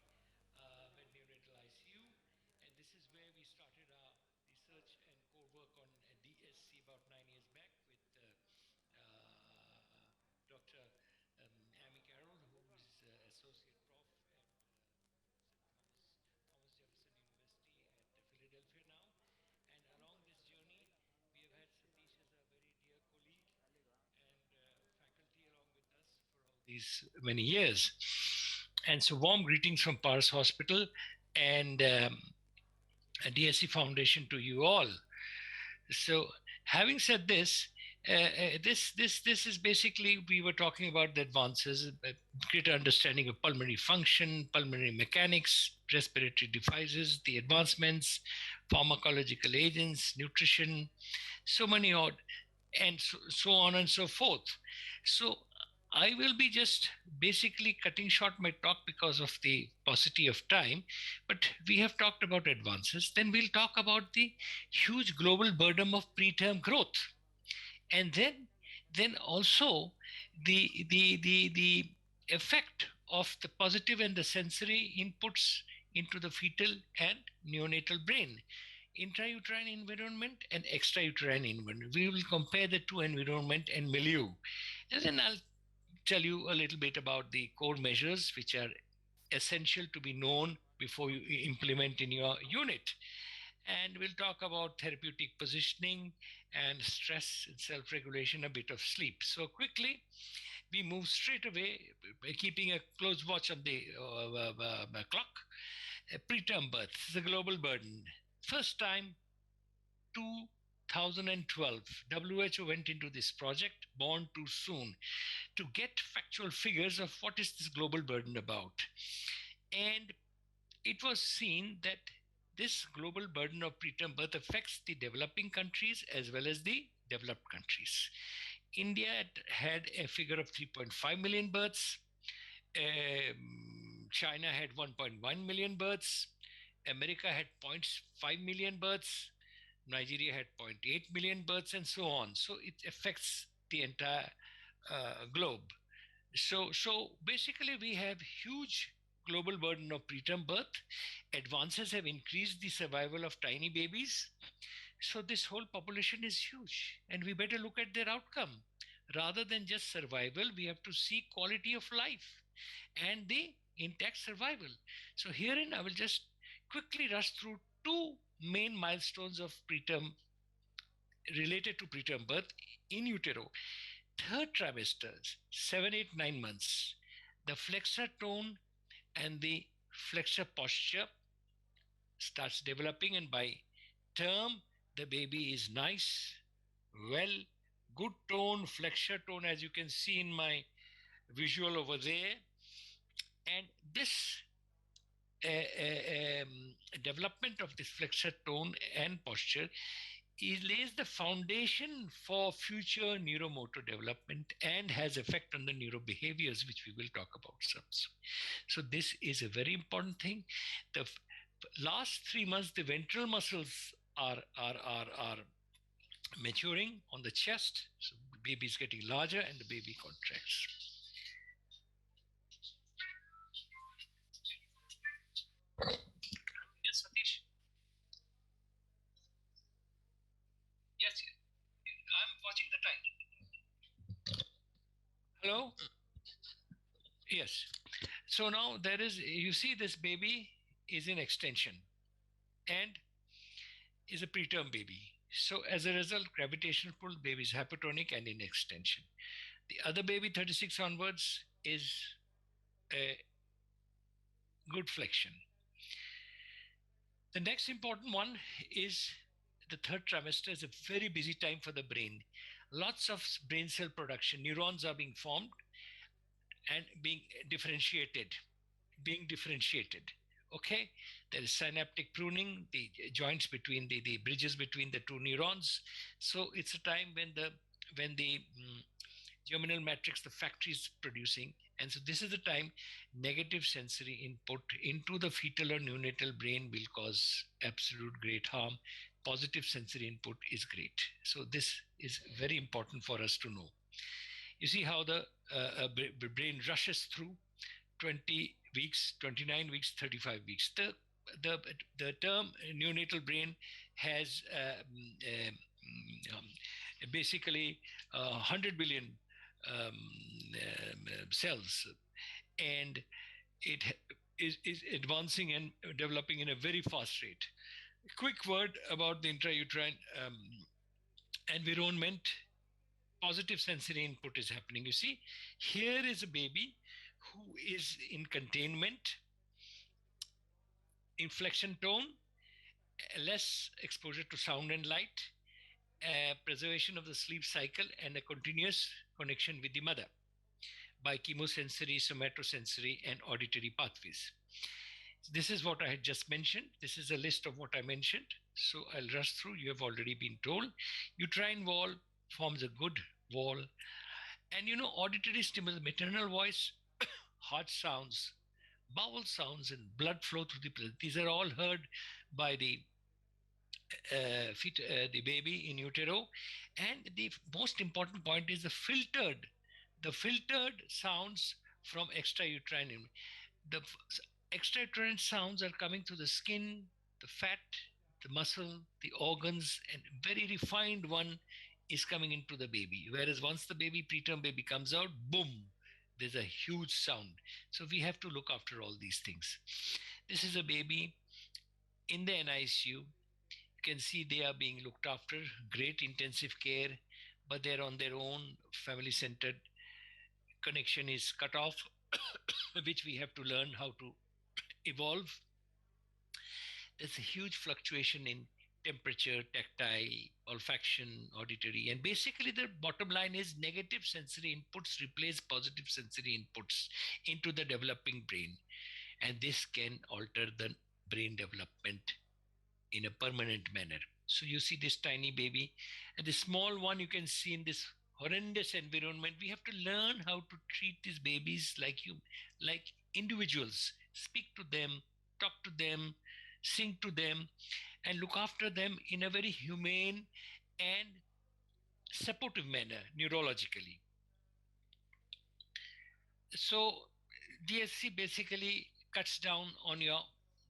neonatal ICU, and this is where we started our research and core work on DSC about 9 years back with Dr. Amy Carroll, who is associate prof at Thomas Jefferson University at Philadelphia now. And along this journey, we have had Satish as a very dear colleague and faculty along with us for all these many years. And so warm greetings from Paras Hospital and DSC Foundation to you all. So having said this, this is basically, we were talking about the advances, greater understanding of pulmonary function, pulmonary mechanics, respiratory devices, the advancements, pharmacological agents, nutrition, so many odd, and so on and so forth. So I will be just basically cutting short my talk because of the paucity of time, but we have talked about advances. Then we'll talk about the huge global burden of preterm growth. And then also the effect of the positive and the sensory inputs into the fetal and neonatal brain, intrauterine environment and extrauterine environment. We will compare the two environment and milieu. And then I'll tell you a little bit about the core measures which are essential to be known before you implement in your unit. And we'll talk about therapeutic positioning and stress and self-regulation, a bit of sleep. So quickly, we move straight away, keeping a close watch on the clock. Preterm birth is a global burden. First time, 2012, WHO went into this project, Born Too Soon, to get factual figures of what is this global burden about. And it was seen that this global burden of preterm birth affects the developing countries as well as the developed countries. India had a figure of 3.5 million births. China had 1.1 million births. America had 0.5 million births. Nigeria had 0.8 million births, and so on. So it affects the entire globe. So basically we have huge global burden of preterm birth. Advances have increased the survival of tiny babies. So this whole population is huge, and we better look at their outcome. Rather than just survival, we have to see quality of life and the intact survival. So herein I will just quickly rush through two main milestones of preterm related to preterm birth in utero. Third trimesters, 7, 8, 9 months, the flexor tone and the flexor posture starts developing, and by term the baby is nice, well, good tone, flexor tone, as you can see in my visual over there. And this development of this flexor tone and posture lays the foundation for future neuromotor development and has effect on the neurobehaviors, which we will talk about some. So this is a very important thing. The last 3 months, the ventral muscles are maturing on the chest. So the baby is getting larger and the baby contracts. Yes, Satish. Yes, I'm watching the time. Hello? Yes. So now there is, you see this baby is in extension and is a preterm baby. So as a result, gravitational pull, baby is hypertonic and in extension. The other baby, 36 onwards, is a good flexion. The next important one is the third trimester is a very busy time for the brain. Lots of brain cell production, neurons are being formed and being differentiated. Okay, there is synaptic pruning, the joints between the bridges between the two neurons. So it's a time when the germinal matrix, the factory is producing, and so this is the time negative sensory input into the fetal or neonatal brain will cause absolute great harm. Positive sensory input is great. So this is very important for us to know. You see how the brain rushes through 20 weeks, 29 weeks, 35 weeks. The term neonatal brain has basically 100 billion cells, and it is advancing and developing in a very fast rate. A quick word about the intrauterine environment. Positive sensory input is happening. You see, here is a baby who is in containment, inflection tone, less exposure to sound and light, preservation of the sleep cycle, and a continuous connection with the mother by chemosensory, somatosensory, and auditory pathways. This is what I had just mentioned. This is a list of what I mentioned. So I'll rush through. You have already been told. Uterine wall forms a good wall. And you know, auditory stimulus, maternal voice, heart sounds, bowel sounds, and blood flow through the blood. These are all heard by the baby in utero. And the most important point is the filtered sounds from extrauterine. The extrauterine sounds are coming through the skin, the fat, the muscle, the organs, and very refined one is coming into the baby. Whereas once the preterm baby comes out, boom, there's a huge sound. So we have to look after all these things. This is a baby in the NICU. You can see they are being looked after, great intensive care, but they're on their own, family-centered. Connection is cut off, which we have to learn how to evolve. There's a huge fluctuation in temperature, tactile, olfaction, auditory, and basically the bottom line is negative sensory inputs replace positive sensory inputs into the developing brain, and this can alter the brain development in a permanent manner. So you see this tiny baby, and the small one you can see in this horrendous environment. We have to learn how to treat these babies like individuals, speak to them, talk to them, sing to them, and look after them in a very humane and supportive manner neurologically. So DSC basically cuts down on your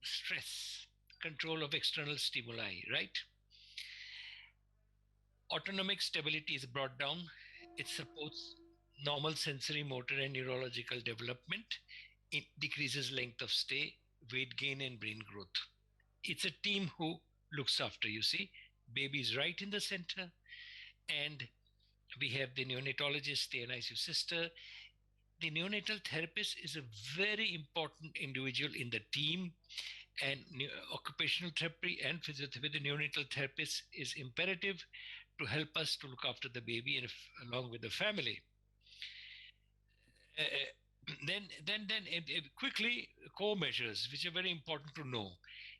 stress, control of external stimuli, right? Autonomic stability is brought down. It supports normal sensory, motor, and neurological development. It decreases length of stay, weight gain, and brain growth. It's a team who looks after you. See, baby is right in the center, and we have the neonatologist, the NICU sister. The neonatal therapist is a very important individual in the team, and occupational therapy and physiotherapy, the neonatal therapist is imperative to help us to look after the baby and along with the family. Quickly, core measures, which are very important to know.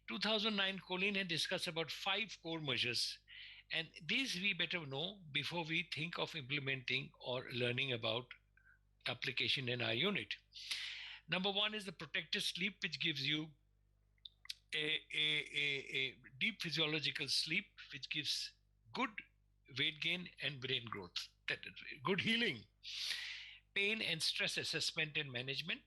2009, Colleen had discussed about 5 core measures, and these we better know before we think of implementing or learning about application in our unit. Number 1 is the protected sleep, which gives you a deep physiological sleep, which gives good weight gain and brain growth, good healing. Pain and stress assessment and management,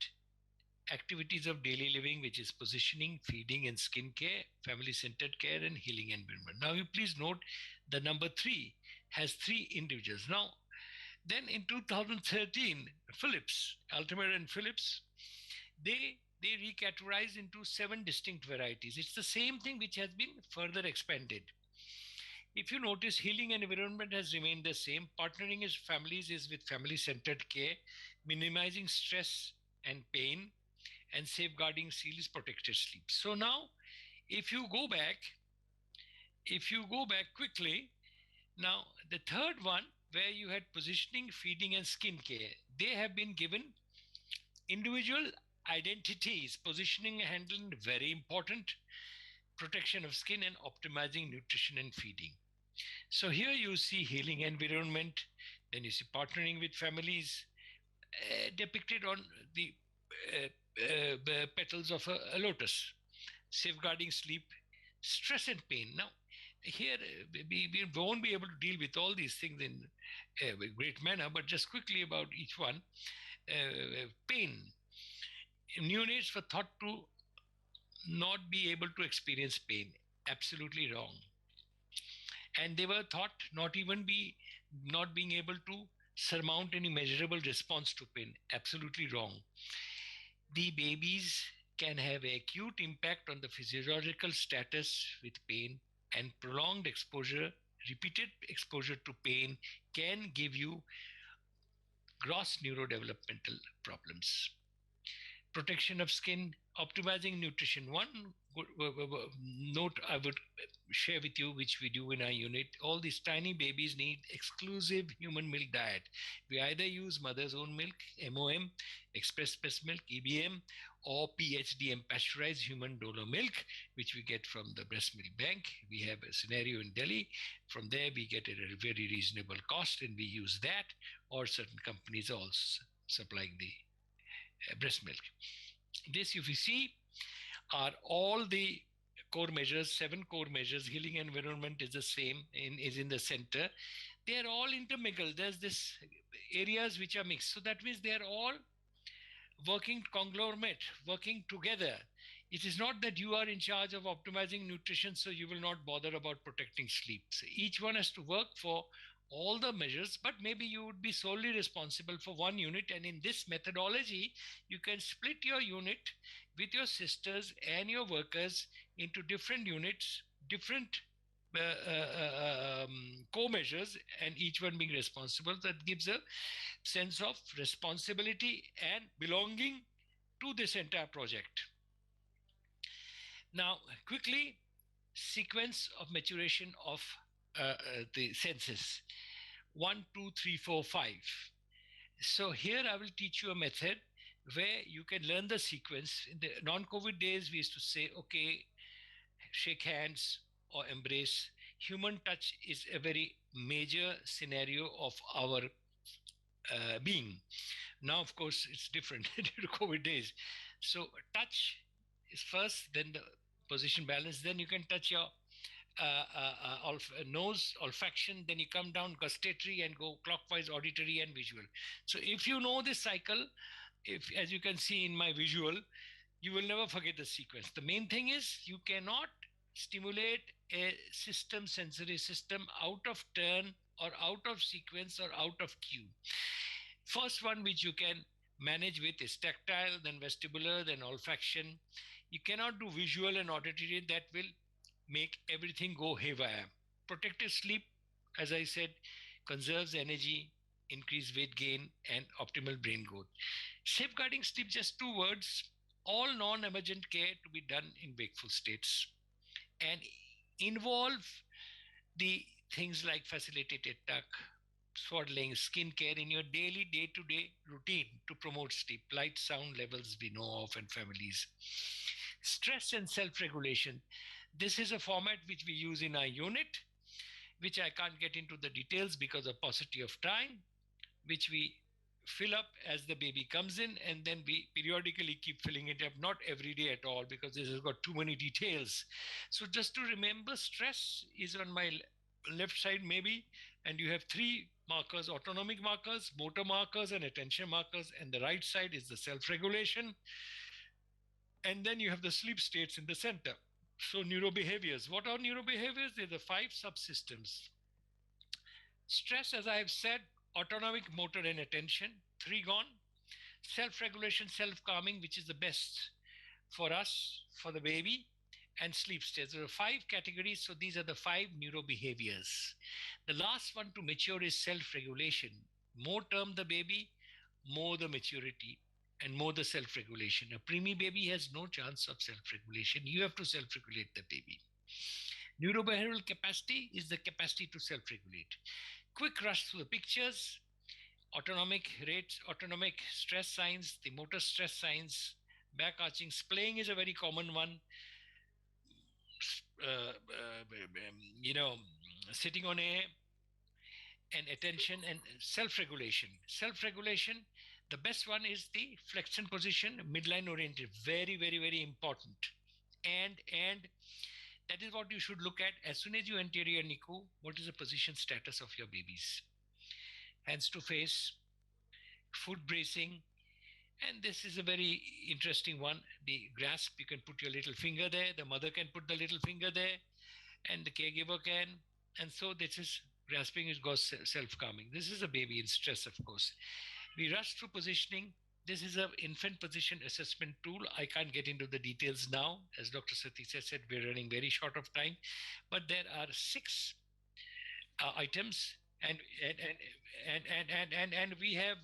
activities of daily living, which is positioning, feeding and skin care, family-centered care, and healing environment. Now, you please note the number 3 has 3 individuals. Now, then in 2013, Phillips, Altimer and Phillips, they recategorized into 7 distinct varieties. It's the same thing which has been further expanded. If you notice, healing and environment has remained the same. Partnering as families is with family-centered care, minimizing stress and pain, and safeguarding seal is protected sleep. So now, if you go back quickly, now the third one, where you had positioning, feeding, and skin care, they have been given individual identities. Positioning and handling, very important. Protection of skin and optimizing nutrition and feeding. So here you see healing environment, then you see partnering with families depicted on the petals of a lotus, safeguarding sleep, stress and pain. Now, here we won't be able to deal with all these things in a great manner, but just quickly about each one. Pain. Neonates were thought to not be able to experience pain. Absolutely wrong. And they were thought not being able to surmount any measurable response to pain. Absolutely wrong. The babies can have acute impact on the physiological status with pain, and prolonged exposure, repeated exposure to pain can give you gross neurodevelopmental problems. Protection of skin, optimizing nutrition. One note I would share with you, which we do in our unit, all these tiny babies need exclusive human milk diet. We either use mother's own milk, MOM, express breast milk, EBM, or PHDM, pasteurized human donor milk, which we get from the breast milk bank. We have a scenario in Delhi. From there, we get it at a very reasonable cost, and we use that, or certain companies also supplying the breast milk. This, if you see, are all the core measures, 7 core measures. Healing environment is the same, is in the center. They are all intermingled. There's this areas which are mixed. So that means they are all working conglomerate, working together. It is not that you are in charge of optimizing nutrition, so you will not bother about protecting sleep. So each one has to work for all the measures, but maybe you would be solely responsible for one unit. And in this methodology, you can split your unit with your sisters and your workers into different units, different co-measures, and each one being responsible. That gives a sense of responsibility and belonging to this entire project. Now, quickly, sequence of maturation of the senses. 1, 2, 3, 4, 5. So here I will teach you a method where you can learn the sequence. In the non-COVID days, we used to say, okay, shake hands or embrace. Human touch is a very major scenario of our being. Now, of course, it's different due to COVID days. So touch is first, then the position balance, then you can touch your nose, olfaction, then you come down gustatory and go clockwise, auditory and visual. So if you know this cycle, as you can see in my visual, you will never forget the sequence. The main thing is you cannot stimulate a system, sensory system out of turn or out of sequence or out of cue. First one which you can manage with is tactile, then vestibular, then olfaction. You cannot do visual and auditory, that will make everything go haywire. Protective sleep, as I said, conserves energy, increase weight gain, and optimal brain growth. Safeguarding sleep, just 2 words: all non-emergent care to be done in wakeful states and involve the things like facilitated tuck, swaddling, skin care in your daily day-to-day routine to promote sleep. Light sound levels we know of in families. Stress and self-regulation. This is a format which we use in our unit, which I can't get into the details because of paucity of time, which we fill up as the baby comes in, and then we periodically keep filling it up, not every day at all, because this has got too many details. So just to remember, stress is on my left side maybe, and you have 3 markers: autonomic markers, motor markers, and attention markers, and the right side is the self-regulation, and then you have the sleep states in the center. So neurobehaviors. What are neurobehaviors? They're the 5 subsystems. Stress, as I have said, autonomic, motor, and attention, 3 gone. Self-regulation, self-calming, which is the best for us, for the baby, and sleep states. There are 5 categories, so these are the 5 neurobehaviors. The last one to mature is self-regulation. More term the baby, more the maturity, and more the self-regulation. A preemie baby has no chance of self-regulation. You have to self-regulate the baby. Neurobehavioral capacity is the capacity to self-regulate. Quick rush through the pictures: autonomic rates, autonomic stress signs, the motor stress signs, back arching. Splaying is a very common one. Sitting on air, and attention and self-regulation. Self-regulation, the best one is the flexion position, midline oriented. Very, very, very important. And that is what you should look at as soon as you enter your NICU. What is the position status of your babies? Hands to face, foot bracing, and this is a very interesting one. The grasp, you can put your little finger there, the mother can put the little finger there, and the caregiver can. And so this is grasping, is goes self-calming. This is a baby in stress, of course. We rush through positioning. This is an infant position assessment tool. I can't get into the details now. As Dr. Satish said, we're running very short of time, but there are 6 items, and we have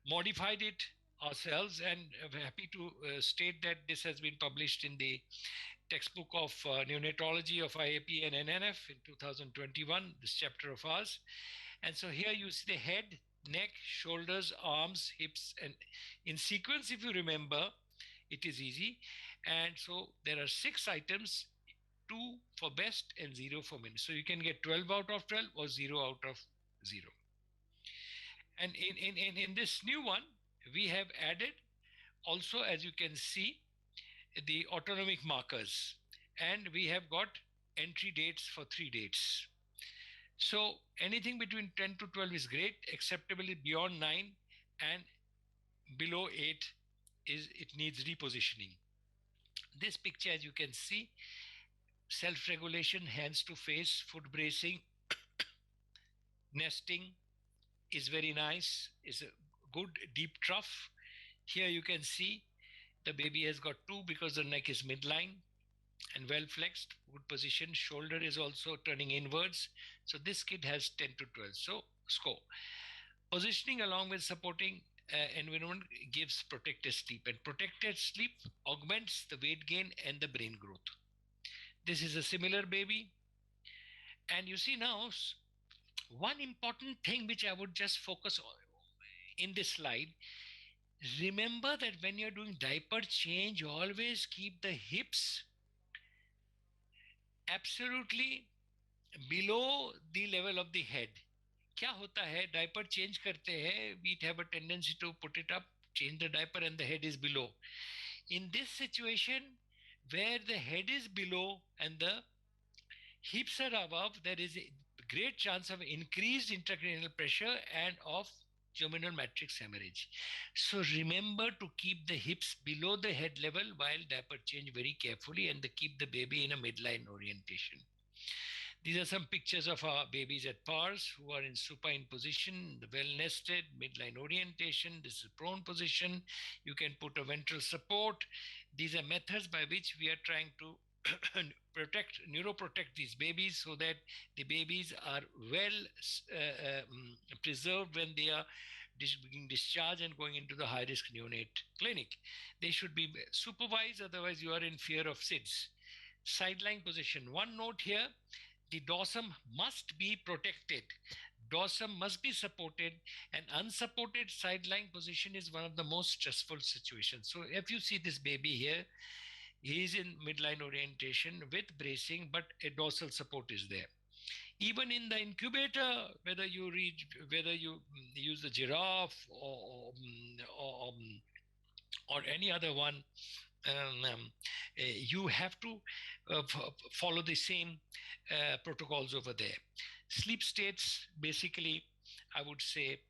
modified it ourselves, and I'm happy to state that this has been published in the textbook of neonatology of IAP and NNF in 2021, this chapter of ours. And so here you see the head, neck, shoulders, arms, hips, and in sequence, if you remember, it is easy. And so there are 6 items, 2 for best and 0 for min. So you can get 12 out of 12 or 0 out of 0. And in this new one, we have added also, as you can see, the autonomic markers, and we have got entry dates for 3 dates. So anything between 10 to 12 is great. Acceptable beyond 9, and below 8 is it needs repositioning. This picture, as you can see, self-regulation, hands to face, foot bracing, nesting is very nice. It's a good deep trough. Here you can see the baby has got 2 because the neck is midline and well flexed, good position. Shoulder is also turning inwards. So this kid has 10 to 12. So score. Positioning along with supporting environment gives protected sleep, and protected sleep augments the weight gain and the brain growth. This is a similar baby. And you see now, one important thing which I would just focus on in this slide, remember that when you're doing diaper change, you always keep the hips absolutely below the level of the head. क्या होता है, diaper change करते हैं, we have a tendency to put it up, change the diaper, and the head is below. In this situation, where the head is below and the hips are above, there is a great chance of increased intracranial pressure and of germinal matrix hemorrhage. So remember to keep the hips below the head level while diaper change very carefully, and keep the baby in a midline orientation. These are some pictures of our babies at PARS who are in supine position, the well nested, midline orientation. This is prone position. You can put a ventral support. These are methods by which we are trying to neuroprotect these babies so that the babies are well preserved when they are being discharged and going into the high risk neonate clinic. They should be supervised, otherwise, you are in fear of SIDS. Sideline position. One note here, the dorsum must be protected. Dorsum must be supported, and unsupported sideline position is one of the most stressful situations. So if you see this baby here, he is in midline orientation with bracing, but a dorsal support is there. Even in the incubator, whether you use the giraffe or any other one, you have to follow the same protocols over there. Sleep states, basically, I would say,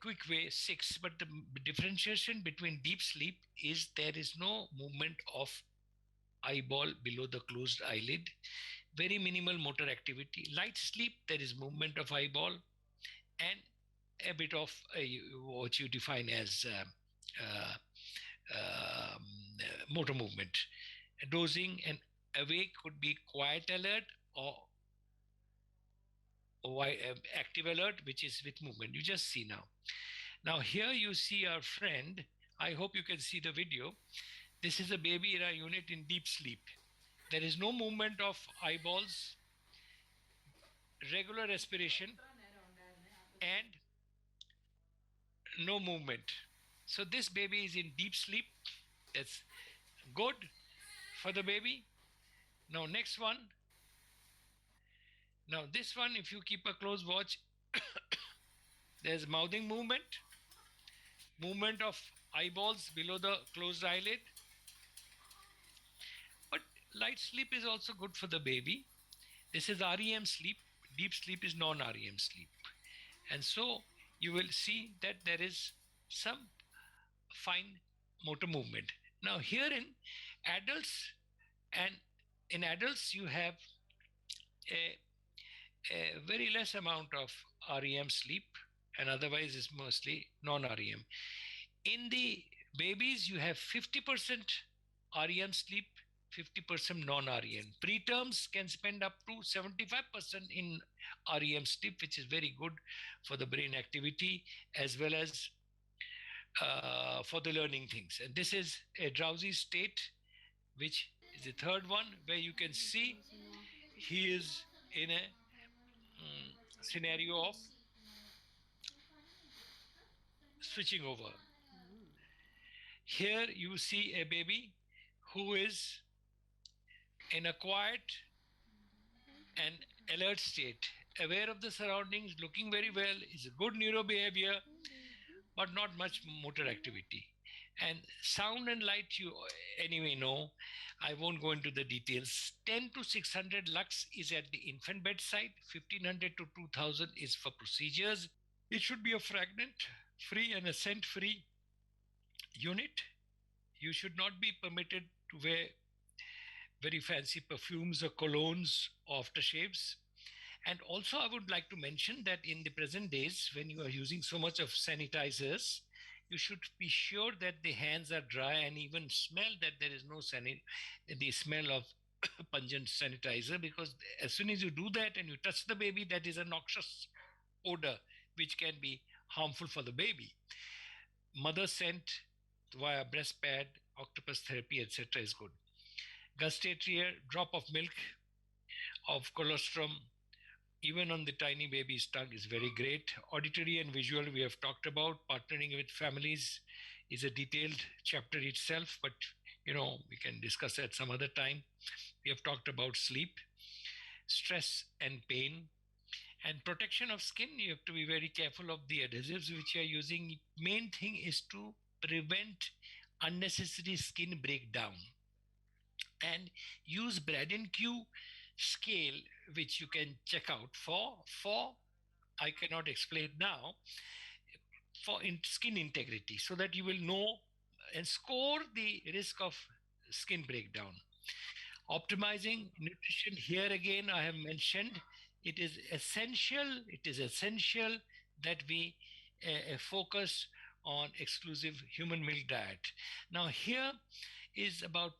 quick way 6, but the differentiation between deep sleep is there is no movement of eyeball below the closed eyelid, very minimal motor activity. Light sleep, there is movement of eyeball and a bit of what you define as motor movement. Dozing and awake could be quiet alert or active alert, which is with movement. You just see now. Now here you see our friend. I hope you can see the video. This is a baby in our unit in deep sleep. There is no movement of eyeballs, regular respiration, and no movement. So this baby is in deep sleep. That's good for the baby. Now next one. Now this one, if you keep a close watch, there's mouthing movement of eyeballs below the closed eyelid. But light sleep is also good for the baby. This is REM sleep. Deep sleep is non-REM sleep. And so you will see that there is some fine motor movement. Now here in adults, and in adults you have a very less amount of REM sleep, and otherwise is mostly non-REM. In the babies, you have 50% REM sleep, 50% non-REM. Preterms can spend up to 75% in REM sleep, which is very good for the brain activity as well as for the learning things. And this is a drowsy state, which is the third one, where you can see he is in a scenario of switching over. Here you see a baby who is in a quiet and alert state, aware of the surroundings, looking very well, is a good neuro behavior, but not much motor activity. And sound and light you anyway know. I won't go into the details. 10 to 600 lux is at the infant bedside. 1500 to 2000 is for procedures. It should be a fragment-free and a scent-free unit. You should not be permitted to wear very fancy perfumes or colognes or aftershaves. And also I would like to mention that in the present days, when you are using so much of sanitizers, you should be sure that the hands are dry and even smell that there is no the smell of pungent sanitizer, because as soon as you do that and you touch the baby, that is a noxious odor which can be harmful for the baby. Mother scent via breast pad, octopus therapy, etc. is good. Gustatory drop of milk of colostrum even on the tiny baby's tongue is very great. Auditory and visual we have talked about. Partnering with families is a detailed chapter itself, but we can discuss at some other time. We have talked about sleep, stress and pain, and protection of skin. You have to be very careful of the adhesives which you are using. Main thing is to prevent unnecessary skin breakdown, and use Braden-Q scale, which you can check out for I cannot explain now. for skin integrity, so that you will know and score the risk of skin breakdown. Optimizing nutrition, here again I have mentioned, it is essential that we focus on exclusive human milk diet. Now here is about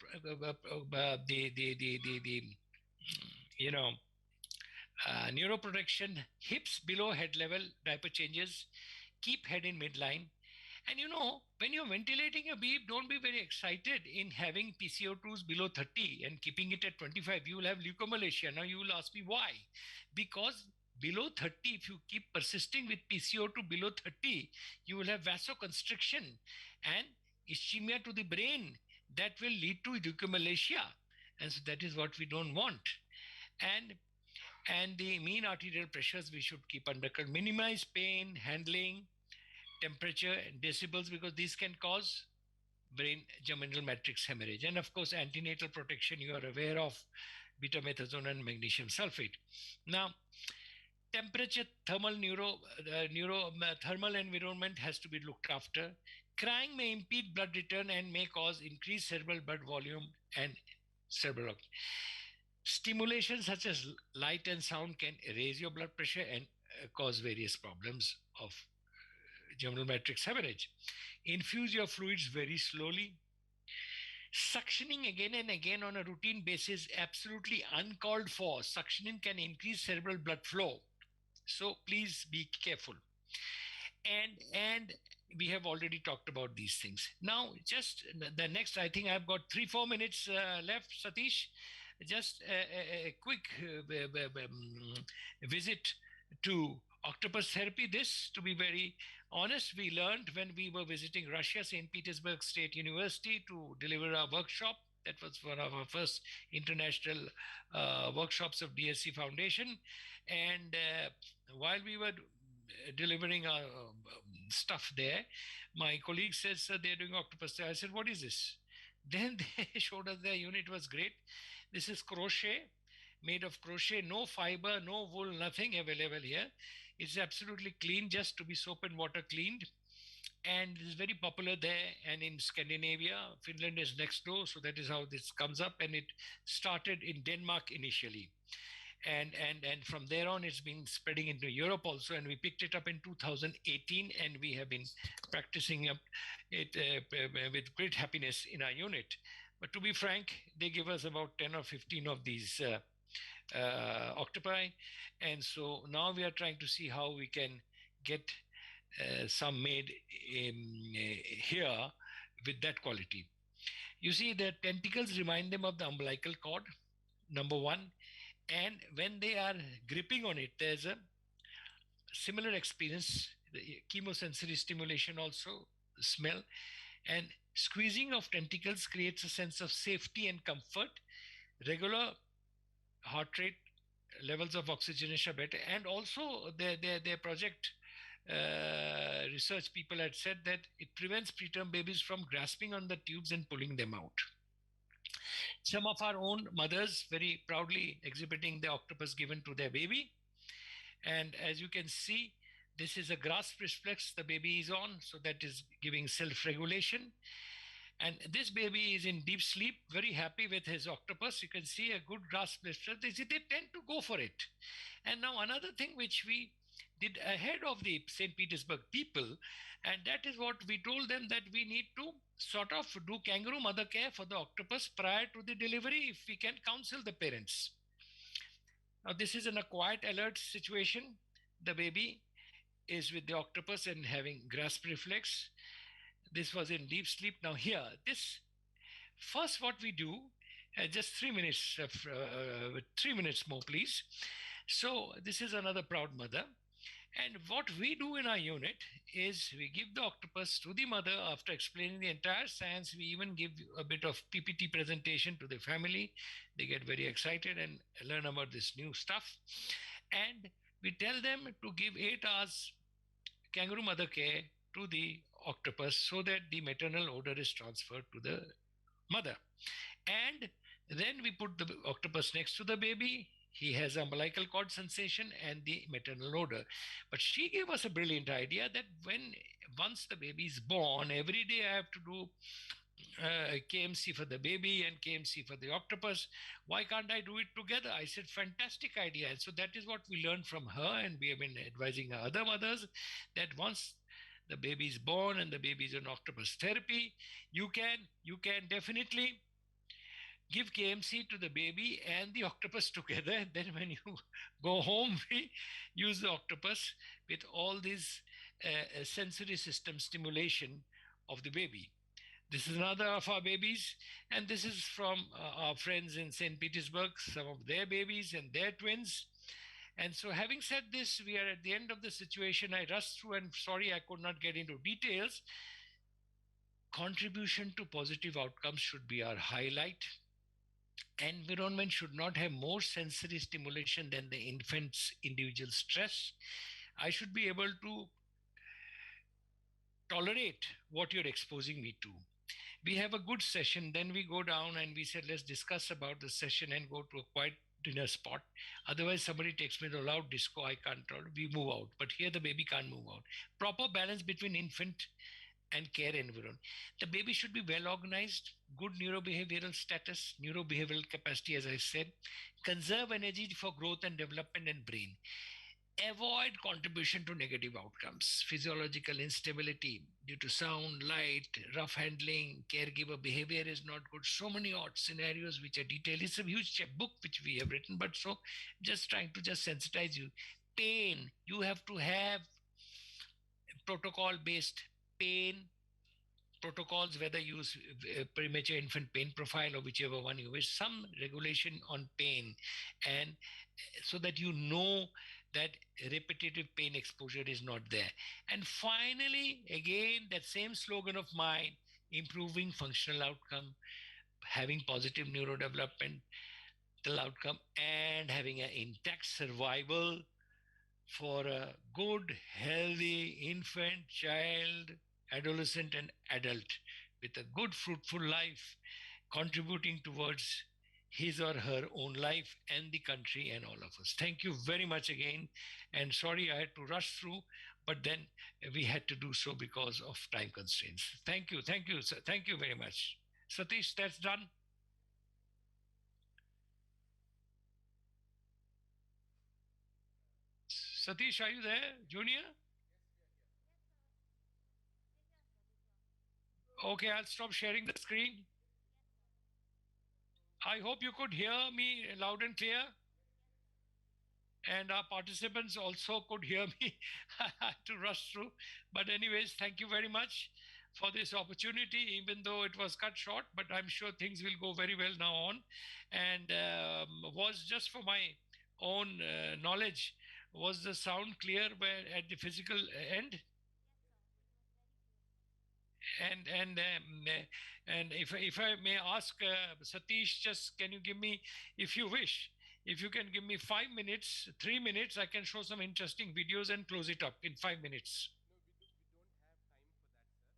the you know neuroprotection. Hips below head level, diaper changes, keep head in midline. And when you're ventilating a baby, don't be very excited in having PCO2s below 30 and keeping it at 25. You will have leukomalacia. Now you will ask me why? Because below 30, if you keep persisting with PCO2 below 30, you will have vasoconstriction and ischemia to the brain. That will lead to leukomalacia. And so that is what we don't want. And the mean arterial pressures we should keep under control. Minimize pain, handling, temperature, and decibels, because these can cause brain germinal matrix hemorrhage. And of course, antenatal protection, you are aware of betamethasone and magnesium sulfate. Now, temperature, thermal thermal environment has to be looked after. Crying may impede blood return and may cause increased cerebral blood volume and cerebral. Stimulation such as light and sound can raise your blood pressure and cause various problems of germinal matrix hemorrhage. Infuse your fluids very slowly. Suctioning again and again on a routine basis, absolutely uncalled for. Suctioning can increase cerebral blood flow. So please be careful. And we have already talked about these things. Now, just the next, I think I've got 3-4 minutes left, Satish. Just a quick visit to octopus therapy. This, to be very honest, we learned when we were visiting Russia, St. Petersburg State University, to deliver our workshop. That was one of our first international workshops of DSC Foundation. And while we were delivering our stuff there, my colleague says, "Sir, they're doing octopus therapy." I said, "What is this?" Then they showed us their unit. Was great. This is crochet, made of crochet, no fiber, no wool, nothing available here. It's absolutely clean, just to be soap and water cleaned. And it is very popular there and in Scandinavia. Finland is next door, so that is how this comes up. And it started in Denmark initially. And from there on, it's been spreading into Europe also. And we picked it up in 2018, and we have been practicing it with great happiness in our unit. But to be frank, they give us about 10 or 15 of these octopi. And so now we are trying to see how we can get some made here with that quality. You see, the tentacles remind them of the umbilical cord, number one. And when they are gripping on it, there's a similar experience, the chemosensory stimulation also, the smell. And squeezing of tentacles creates a sense of safety and comfort. Regular heart rate, levels of oxygenation are better. And also their project research people had said that it prevents preterm babies from grasping on the tubes and pulling them out. Some of our own mothers very proudly exhibiting the octopus given to their baby. And as you can see, this is a grasp reflex the baby is on, so that is giving self-regulation. And this baby is in deep sleep, very happy with his octopus. You can see a good grasp reflex. They tend to go for it. And now another thing which we did ahead of the St. Petersburg people, and that is what we told them, that we need to sort of do kangaroo mother care for the octopus prior to the delivery, if we can counsel the parents. Now this is in a quiet alert situation. The baby is with the octopus and having grasp reflex. This was in deep sleep. Now here, this first what we do, just 3 minutes, 3 minutes more please. So this is another proud mother. And what we do in our unit is we give the octopus to the mother after explaining the entire science. We even give a bit of PPT presentation to the family. They get very excited and learn about this new stuff. And we tell them to give 8 hours kangaroo mother care to the octopus so that the maternal odor is transferred to the mother. And then we put the octopus next to the baby. He has umbilical cord sensation and the maternal odor. But she gave us a brilliant idea that when once the baby is born, every day I have to do KMC for the baby and KMC for the octopus. Why can't I do it together? I said, fantastic idea. And so that is what we learned from her, and we have been advising our other mothers that once the baby is born and the baby is on octopus therapy, you can definitely give KMC to the baby and the octopus together. And then when you go home, we use the octopus with all these sensory system stimulation of the baby. This is another of our babies, and this is from our friends in St. Petersburg, some of their babies and their twins. And so, having said this, we are at the end of the situation. I rushed through, and sorry I could not get into details. Contribution to positive outcomes should be our highlight. Environment should not have more sensory stimulation than the infant's individual stress. I should be able to tolerate what you're exposing me to. We have a good session, then we go down and we said, let's discuss about the session and go to a quiet dinner spot. Otherwise, somebody takes me to a loud disco, I can't tolerate, we move out. But here the baby can't move out. Proper balance between infant and care environment. The baby should be well organized, good neurobehavioral status, neurobehavioral capacity, as I said. Conserve energy for growth and development and brain. Avoid contribution to negative outcomes, physiological instability due to sound, light, rough handling, caregiver behavior is not good. So many odd scenarios which are detailed. It's a huge book which we have written, but so just trying to just sensitize you. Pain, you have to have protocol-based pain protocols, whether use premature infant pain profile or whichever one you wish, some regulation on pain, and so that you know that repetitive pain exposure is not there. And finally, again, that same slogan of mine, improving functional outcome, having positive neurodevelopmental outcome, and having an intact survival for a good, healthy infant, child, adolescent, and adult with a good, fruitful life, contributing towards his or her own life and the country and all of us. Thank you very much again. And sorry I had to rush through, but then we had to do so because of time constraints. Thank you. Thank you, sir. Thank you very much. Satish, that's done. Satish, are you there? Junior? Okay, I'll stop sharing the screen. I hope you could hear me loud and clear. And our participants also could hear me. I had to rush through. But anyways, thank you very much for this opportunity, even though it was cut short, but I'm sure things will go very well now on. And was just for my own knowledge, was the sound clear where at the physical end? And if I may ask Satish, just can you give me, if you wish, if you can give me 5 minutes, 3 minutes, I can show some interesting videos and close it up in 5 minutes.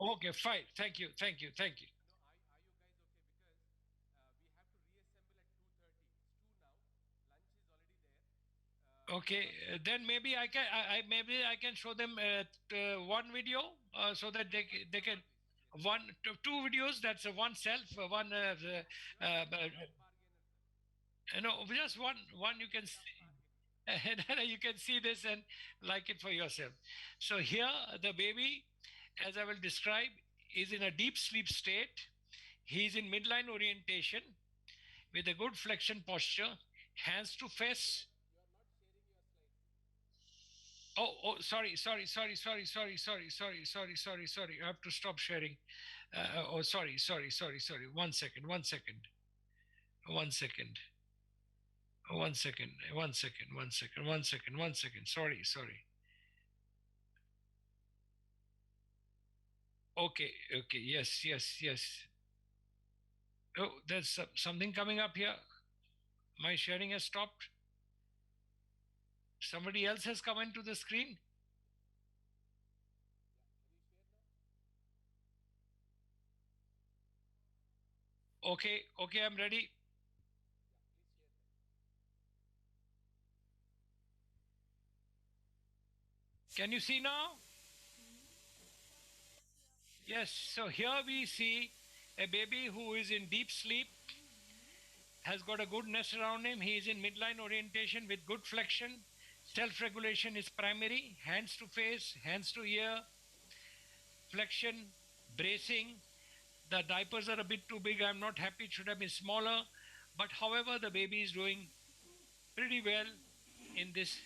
No, we don't have time for that, sir. Okay, fine. Thank you, thank you, thank you. No, are you guys okay? Because we have to reassemble at 2:30. It's 2 now. Lunch is already there. Okay, then maybe I can show them one video so that they can two videos. That's one self, one no, just one you can see, and then you can see this and like it for yourself. So here the baby, as I will describe, is in a deep sleep state. He is in midline orientation with a good flexion posture, hands to face. Oh, sorry. I have to stop sharing. Sorry. 1 second. Sorry. Okay. Yes. Oh, there's something coming up here. My sharing has stopped. Somebody else has come into the screen. Okay, I'm ready. Can you see now? Yes, so here we see a baby who is in deep sleep, has got a good nest around him. He is in midline orientation with good flexion. Self-regulation is primary, hands to face, hands to ear, flexion, bracing. The diapers are a bit too big. I'm not happy. It should have been smaller. But however, the baby is doing pretty well in this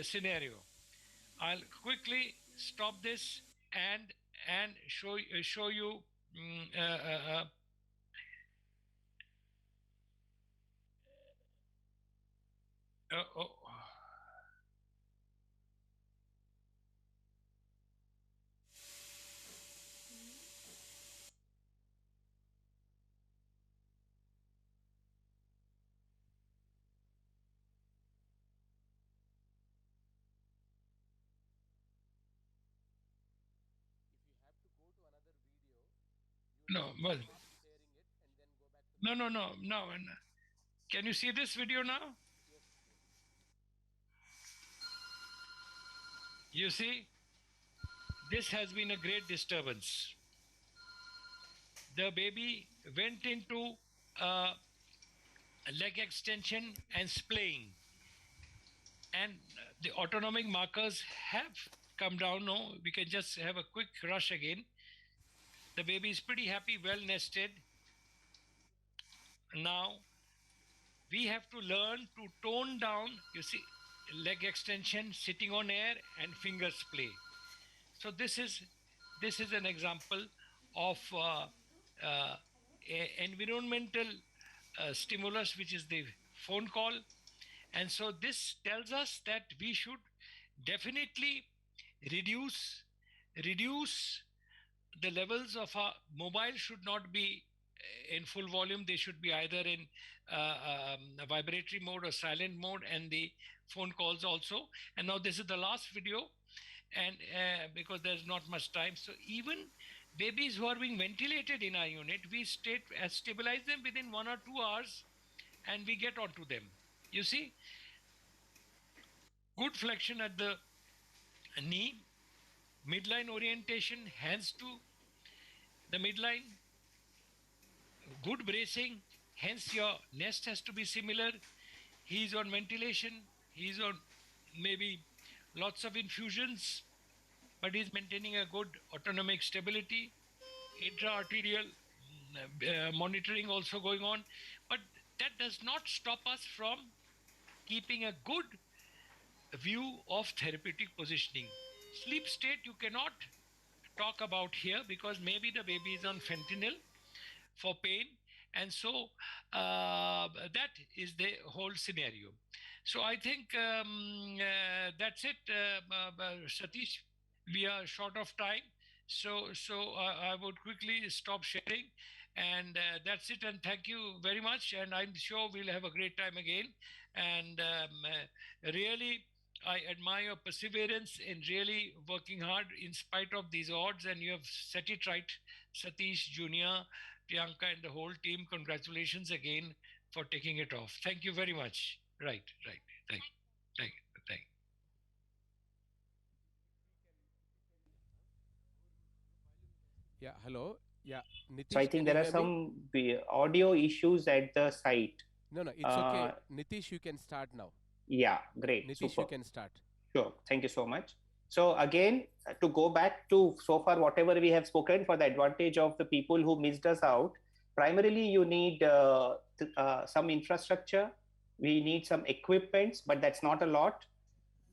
scenario. I'll quickly stop this and show you oh. No, well, no. Can you see this video now? You see, this has been a great disturbance. The baby went into leg extension and splaying, and the autonomic markers have come down. No, we can just have a quick rush again. The baby is pretty happy, well nested. Now we have to learn to tone down, you see, leg extension, sitting on air, and finger splay. So this is an example of environmental stimulus, which is the phone call. And so this tells us that we should definitely reduce the levels of our mobile. Should not be in full volume. They should be either in a vibratory mode or silent mode, and the phone calls also. And now this is the last video, and because there's not much time, so even babies who are being ventilated in our unit, we stabilize them within 1 or 2 hours, and we get onto them. You see, good flexion at the knee, midline orientation, hands to the midline, good bracing, hence your nest has to be similar. He's on ventilation, he's on maybe lots of infusions, but he's maintaining a good autonomic stability, intra-arterial monitoring also going on. But that does not stop us from keeping a good view of therapeutic positioning. Sleep state you cannot talk about here because maybe the baby is on fentanyl for pain, and so that is the whole scenario. So I think that's it, Satish. We are short of time, so I would quickly stop sharing, and that's it. And thank you very much. And I'm sure we'll have a great time again. And really, I admire your perseverance in really working hard in spite of these odds. And you have set it right, Satish, Junior, Priyanka, and the whole team. Congratulations again for taking it off. Thank you very much. Right. Thank you. Yeah, hello. Yeah, So I Nitish, think can you there are hear me? some audio issues at the site. No, it's okay. Nitish, you can start now. Yeah, great. Nitish, Super. you can start. Sure. Thank you so much. So again, to go back to so far whatever we have spoken for the advantage of the people who missed us out, primarily you need some infrastructure. We need some equipments, but that's not a lot.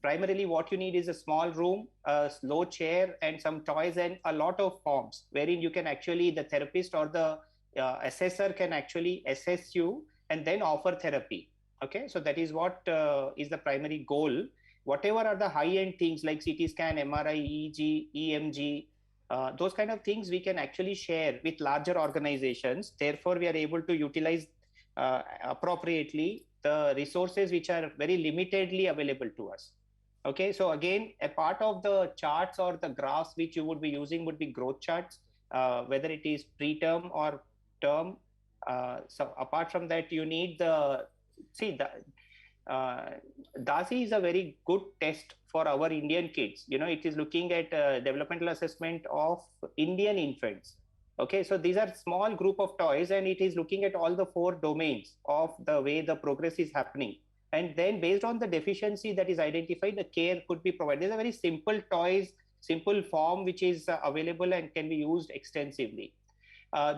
Primarily what you need is a small room, a low chair, and some toys, and a lot of forms wherein you can actually, the therapist or the assessor can actually assess you and then offer therapy. Okay, so that is what is the primary goal. Whatever are the high-end things like CT scan, MRI, EEG, EMG, those kind of things we can actually share with larger organizations. Therefore, we are able to utilize appropriately the resources which are very limitedly available to us. Okay, so again, a part of the charts or the graphs which you would be using would be growth charts, whether it is preterm or term. So apart from that, you need the DASI is a very good test for our Indian kids. It is looking at developmental assessment of Indian infants. Okay, so these are small group of toys, and it is looking at all the 4 domains of the way the progress is happening. And then based on the deficiency that is identified, the care could be provided. There's a very simple toys, simple form which is available and can be used extensively.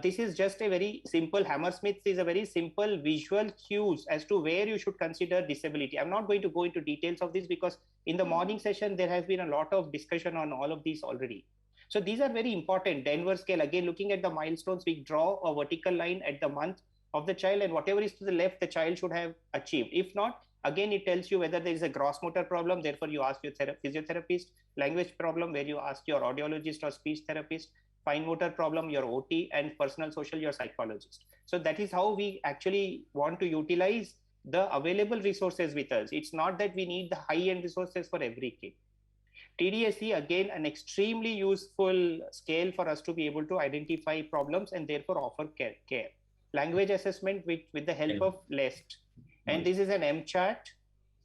This is just a very simple, Hammersmith is a very simple visual cues as to where you should consider disability. I'm not going to go into details of this because in the morning session, there has been a lot of discussion on all of these already. So these are very important. Denver scale, again, looking at the milestones, we draw a vertical line at the month of the child, and whatever is to the left, the child should have achieved. If not, again, it tells you whether there is a gross motor problem, therefore you ask your physiotherapist, language problem, where you ask your audiologist or speech therapist, fine motor problem, your OT, and personal social, your psychologist. So that is how we actually want to utilize the available resources with us. It's not that we need the high-end resources for every kid. TDSE, again, an extremely useful scale for us to be able to identify problems and therefore offer care. Language assessment with the help of LEST. And this is an MChat.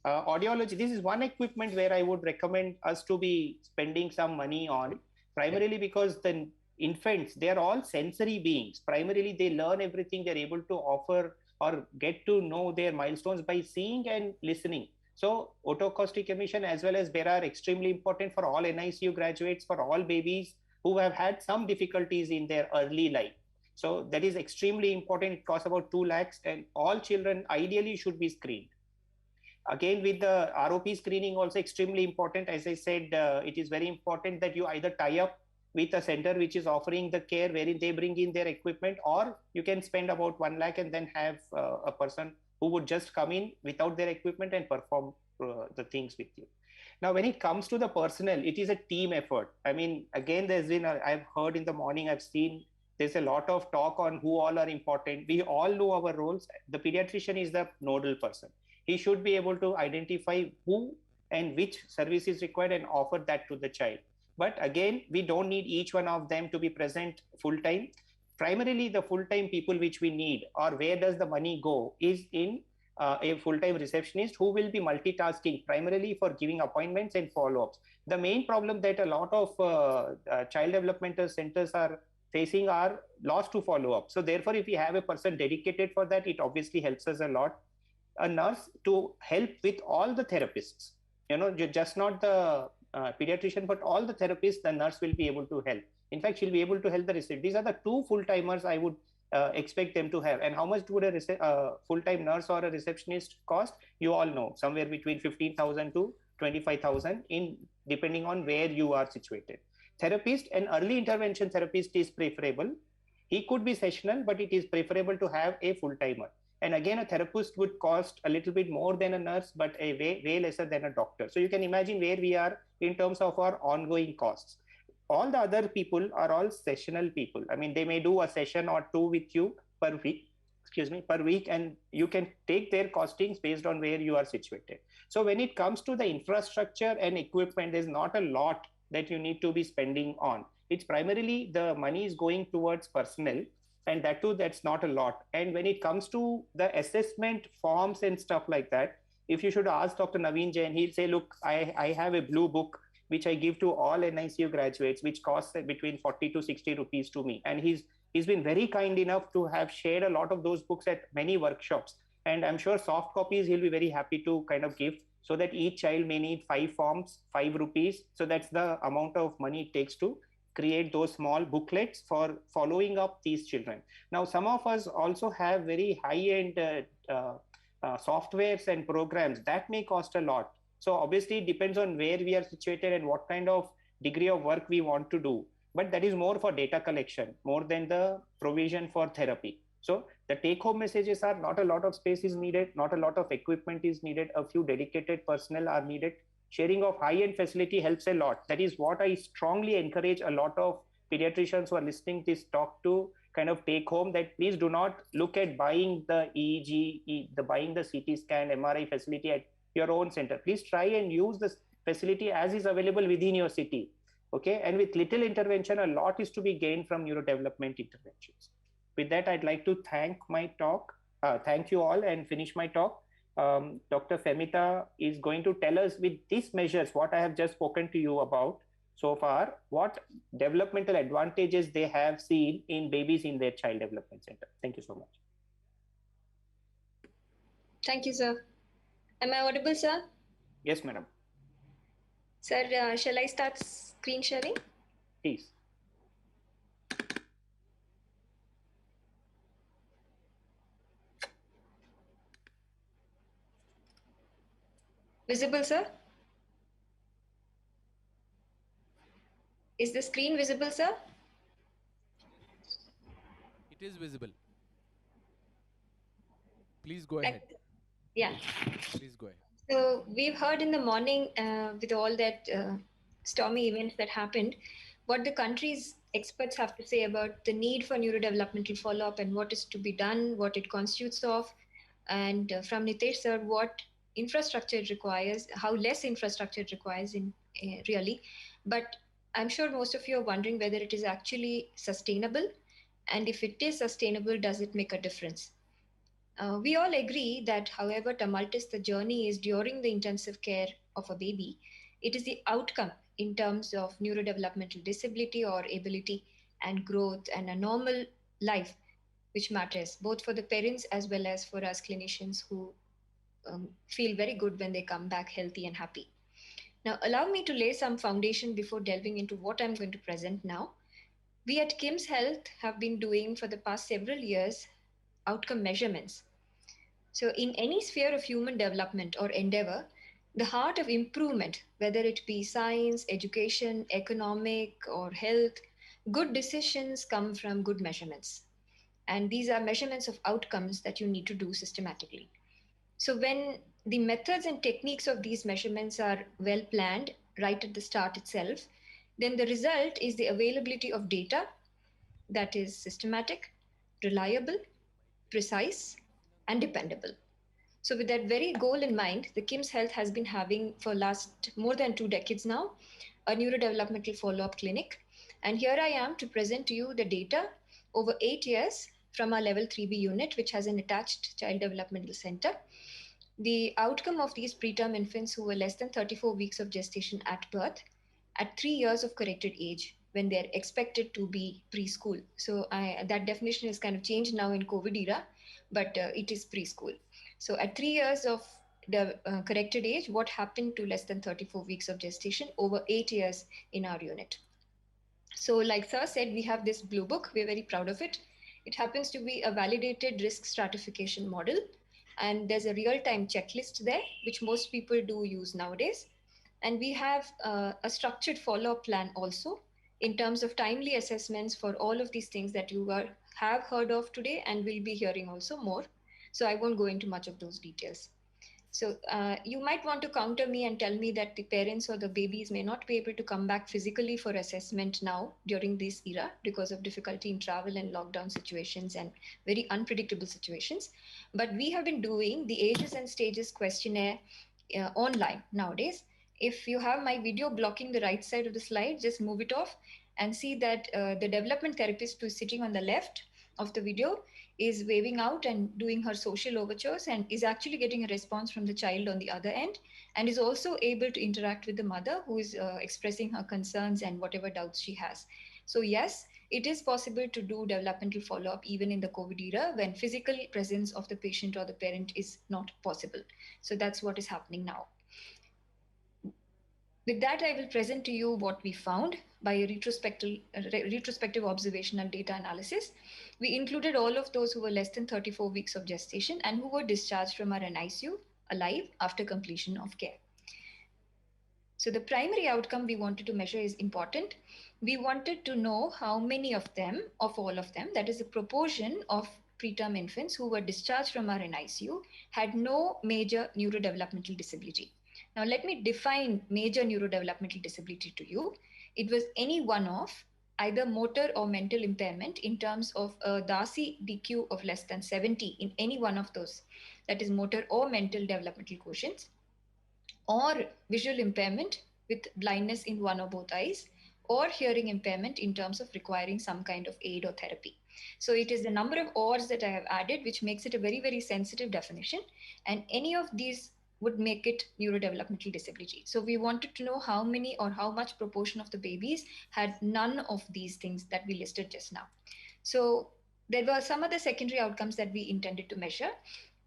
Audiology, this is one equipment where I would recommend us to be spending some money on, primarily because the infants, they are all sensory beings. Primarily, they learn everything. They're able to offer or get to know their milestones by seeing and listening. So otoacoustic emission as well as BERA are extremely important for all NICU graduates, for all babies who have had some difficulties in their early life. So that is extremely important. It costs about 2 lakhs, and all children ideally should be screened. Again, with the ROP screening also extremely important. As I said, it is very important that you either tie up with a center which is offering the care wherein they bring in their equipment, or you can spend about 1 lakh and then have a person who would just come in without their equipment and perform the things with you. Now, when it comes to the personnel, it is a team effort. I mean, again, I've heard in the morning, I've seen there's a lot of talk on who all are important. We all know our roles. The pediatrician is the nodal person. He should be able to identify who and which service is required and offer that to the child. But again, we don't need each one of them to be present full-time. Primarily, the full-time people which we need, or where does the money go, is in a full-time receptionist who will be multitasking primarily for giving appointments and follow-ups. The main problem that a lot of child developmental centers are facing are lost to follow-up. So therefore, if we have a person dedicated for that, it obviously helps us a lot. A nurse to help with all the therapists, just not the pediatrician, but all the therapists, the nurse will be able to help. In fact, she'll be able to help the receptionist. These are the 2 full-timers I would expect them to have. And how much would a full-time nurse or a receptionist cost? You all know, somewhere between 15,000 to 25,000 depending on where you are situated. Therapist, an early intervention therapist is preferable. He could be sessional, but it is preferable to have a full-timer. And again, a therapist would cost a little bit more than a nurse, but a way lesser than a doctor. So you can imagine where we are in terms of our ongoing costs. All the other people are all sessional people. I mean, they may do a session or 2 with you per week, and you can take their costings based on where you are situated. So when it comes to the infrastructure and equipment, there's not a lot that you need to be spending on. It's primarily the money is going towards personnel, and that too, that's not a lot. And when it comes to the assessment forms and stuff like that, if you should ask Dr. Naveen Jain, he'll say, look, I have a blue book which I give to all NICU graduates, which costs between 40 to 60 rupees to me. And he's been very kind enough to have shared a lot of those books at many workshops. And I'm sure soft copies he'll be very happy to kind of give, so that each child may need 5 forms, 5 rupees. So that's the amount of money it takes to create those small booklets for following up these children. Now, some of us also have very high-end softwares and programs that may cost a lot. So obviously it depends on where we are situated and what kind of degree of work we want to do. But that is more for data collection, more than the provision for therapy. So the take-home messages are not a lot of space is needed, not a lot of equipment is needed, a few dedicated personnel are needed. Sharing of high-end facility helps a lot. That is what I strongly encourage a lot of pediatricians who are listening to this talk to kind of take home, that please do not look at buying the EEG, buying the CT scan, MRI facility at your own center. Please try and use this facility as is available within your city. Okay, and with little intervention, a lot is to be gained from neurodevelopment interventions. With that, I'd like to thank my talk. Thank you all and finish my talk. Dr. Femita is going to tell us with these measures, what I have just spoken to you about so far, what developmental advantages they have seen in babies in their child development center. Thank you so much. Thank you, sir. Am I audible, sir? Yes, madam. Sir, shall I start screen sharing? Please. Visible, sir? Is the screen visible, sir? It is visible. Please go ahead. Yeah. Please go ahead. So we've heard in the morning with all that stormy events that happened, what the country's experts have to say about the need for neurodevelopmental follow-up and what is to be done, what it constitutes of, and from Nitesh sir, what infrastructure it requires, how less infrastructure it requires in really. But I'm sure most of you are wondering whether it is actually sustainable, and if it is sustainable, does it make a difference? We all agree that however tumultuous the journey is during the intensive care of a baby, it is the outcome in terms of neurodevelopmental disability or ability and growth and a normal life which matters both for the parents as well as for us clinicians who feel very good when they come back healthy and happy. Now, allow me to lay some foundation before delving into what I'm going to present now. We at KIMS Health have been doing for the past several years outcome measurements. So, in any sphere of human development or endeavor, the heart of improvement, whether it be science, education, economic, or health, good decisions come from good measurements. And these are measurements of outcomes that you need to do systematically. So, when the methods and techniques of these measurements are well planned right at the start itself, then the result is the availability of data that is systematic, reliable, precise, and dependable. So with that very goal in mind, the KIMS Health has been having for last more than 2 decades now, a neurodevelopmental follow-up clinic. And here I am to present to you the data over 8 years from our level 3B unit, which has an attached child developmental center. The outcome of these preterm infants who were less than 34 weeks of gestation at birth, at 3 years of corrected age, when they're expected to be preschool. So that definition is kind of changed now in COVID era, but it is preschool. So at 3 years of the corrected age, what happened to less than 34 weeks of gestation over 8 years in our unit? So like Sir said, we have this blue book. We're very proud of it. It happens to be a validated risk stratification model. And there's a real-time checklist there, which most people do use nowadays. And we have a structured follow-up plan also in terms of timely assessments for all of these things that you have heard of today and will be hearing also more. So I won't go into much of those details. So you might want to counter me and tell me that the parents or the babies may not be able to come back physically for assessment now during this era because of difficulty in travel and lockdown situations and very unpredictable situations. But we have been doing the ages and stages questionnaire online nowadays. If you have my video blocking the right side of the slide, just move it off and see that the development therapist who is sitting on the left of the video is waving out and doing her social overtures and is actually getting a response from the child on the other end and is also able to interact with the mother who is expressing her concerns and whatever doubts she has. So yes, it is possible to do developmental follow-up even in the COVID era when physical presence of the patient or the parent is not possible. So that's what is happening now. With that, I will present to you what we found by a retrospective observational data analysis. We included all of those who were less than 34 weeks of gestation and who were discharged from our NICU alive after completion of care. So the primary outcome we wanted to measure is important. We wanted to know how many of them, of all of them, that is the proportion of preterm infants who were discharged from our NICU had no major neurodevelopmental disability. Now, let me define major neurodevelopmental disability to you. It was any one of either motor or mental impairment in terms of a Darcy DQ of less than 70 in any one of those, that is motor or mental developmental quotients, or visual impairment with blindness in one or both eyes, or hearing impairment in terms of requiring some kind of aid or therapy. So it is the number of ors that I have added, which makes it a very, very sensitive definition. And any of these would make it neurodevelopmental disability. So we wanted to know how many or how much proportion of the babies had none of these things that we listed just now. So there were some other secondary outcomes that we intended to measure.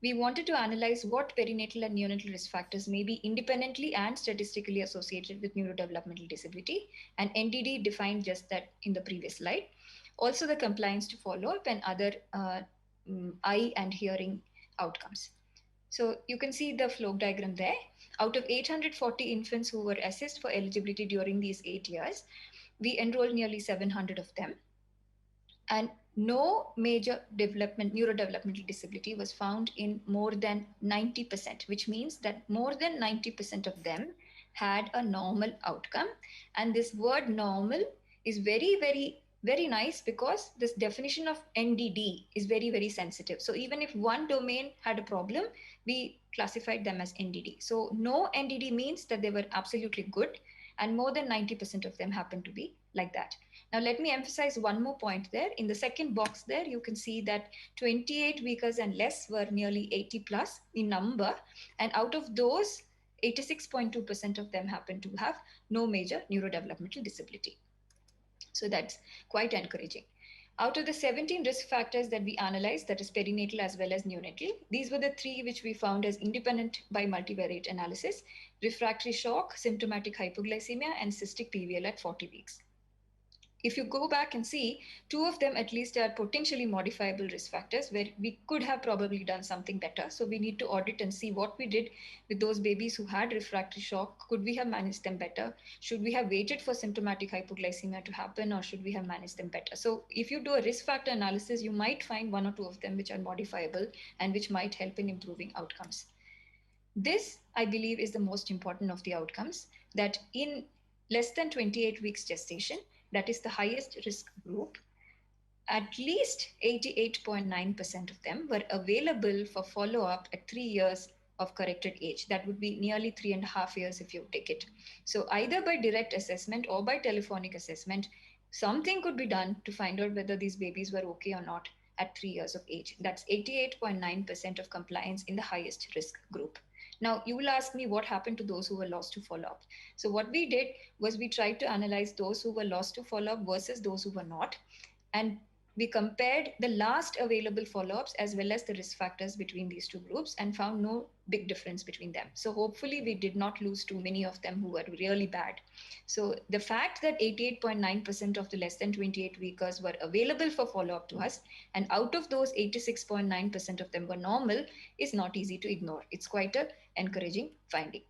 We wanted to analyze what perinatal and neonatal risk factors may be independently and statistically associated with neurodevelopmental disability, and NDD defined just that in the previous slide. Also the compliance to follow-up and other eye and hearing outcomes. So you can see the flow diagram there. Out of 840 infants who were assessed for eligibility during these 8 years, we enrolled nearly 700 of them. And no major neurodevelopmental disability was found in more than 90%, which means that more than 90% of them had a normal outcome. And this word normal is very, very, very nice because this definition of NDD is very, very sensitive. So even if one domain had a problem, we classified them as NDD. So no NDD means that they were absolutely good, and more than 90% of them happen to be like that. Now, let me emphasize one more point there. In the second box there, you can see that 28 weekers and less were nearly 80 plus in number. And out of those, 86.2% of them happen to have no major neurodevelopmental disability. So that's quite encouraging. Out of the 17 risk factors that we analyzed, that is perinatal as well as neonatal, these were the 3 which we found as independent by multivariate analysis: refractory shock, symptomatic hypoglycemia, and cystic PVL at 40 weeks. If you go back and see, 2 of them at least are potentially modifiable risk factors where we could have probably done something better. So we need to audit and see what we did with those babies who had refractory shock. Could we have managed them better? Should we have waited for symptomatic hypoglycemia to happen, or should we have managed them better? So if you do a risk factor analysis, you might find 1 or 2 of them which are modifiable and which might help in improving outcomes. This, I believe, is the most important of the outcomes, that in less than 28 weeks gestation, that is the highest risk group, at least 88.9% of them were available for follow-up at 3 years of corrected age. That would be nearly 3.5 years if you take it. So either by direct assessment or by telephonic assessment, something could be done to find out whether these babies were okay or not at 3 years of age. That's 88.9% of compliance in the highest risk group. Now, you will ask me what happened to those who were lost to follow-up. So what we did was we tried to analyze those who were lost to follow-up versus those who were not. And we compared the last available follow-ups as well as the risk factors between these 2 groups and found no big difference between them. So hopefully we did not lose too many of them who were really bad. So the fact that 88.9% of the less than 28 weekers were available for follow-up to us, and out of those 86.9% of them were normal, is not easy to ignore. It's quite an encouraging finding.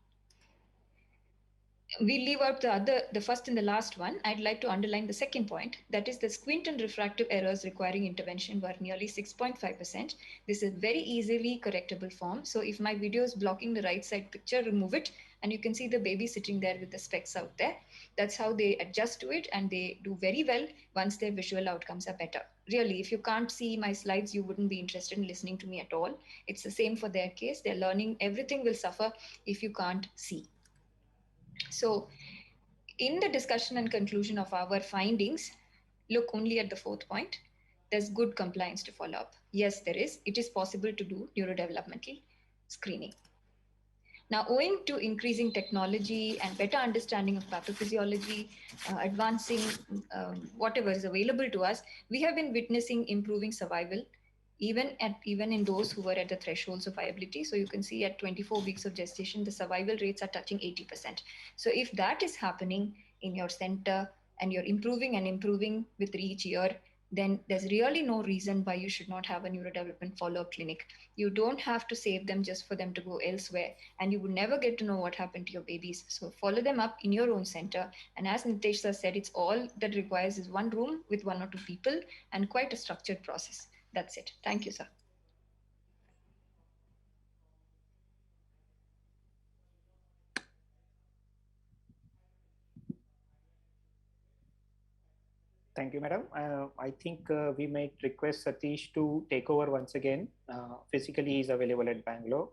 We leave out the first and the last one. I'd like to underline the second point, that is the squint and refractive errors requiring intervention were nearly 6.5%. This is very easily correctable form. So if my video is blocking the right side picture, remove it, and you can see the baby sitting there with the specs out there. That's how they adjust to it, and they do very well once their visual outcomes are better. Really, if you can't see my slides, you wouldn't be interested in listening to me at all. It's the same for their case. They're learning, everything will suffer if you can't see. So in the discussion and conclusion of our findings, look only at the 4th point. There's good compliance to follow up. Yes, there is. It is possible to do neurodevelopmental screening. Now, owing to increasing technology and better understanding of pathophysiology, advancing whatever is available to us, we have been witnessing improving survival even in those who were at the thresholds of viability. So you can see at 24 weeks of gestation, the survival rates are touching 80%. So if that is happening in your center and you're improving and improving with each year, then there's really no reason why you should not have a neurodevelopment follow-up clinic. You don't have to save them just for them to go elsewhere, and you would never get to know what happened to your babies. So follow them up in your own center. And as Nitesh sir said, it's all that requires is one room with 1 or 2 people and quite a structured process. That's it. Thank you, sir. Thank you, madam. I think we might request Satish to take over once again. Physically, he is available at Bangalore.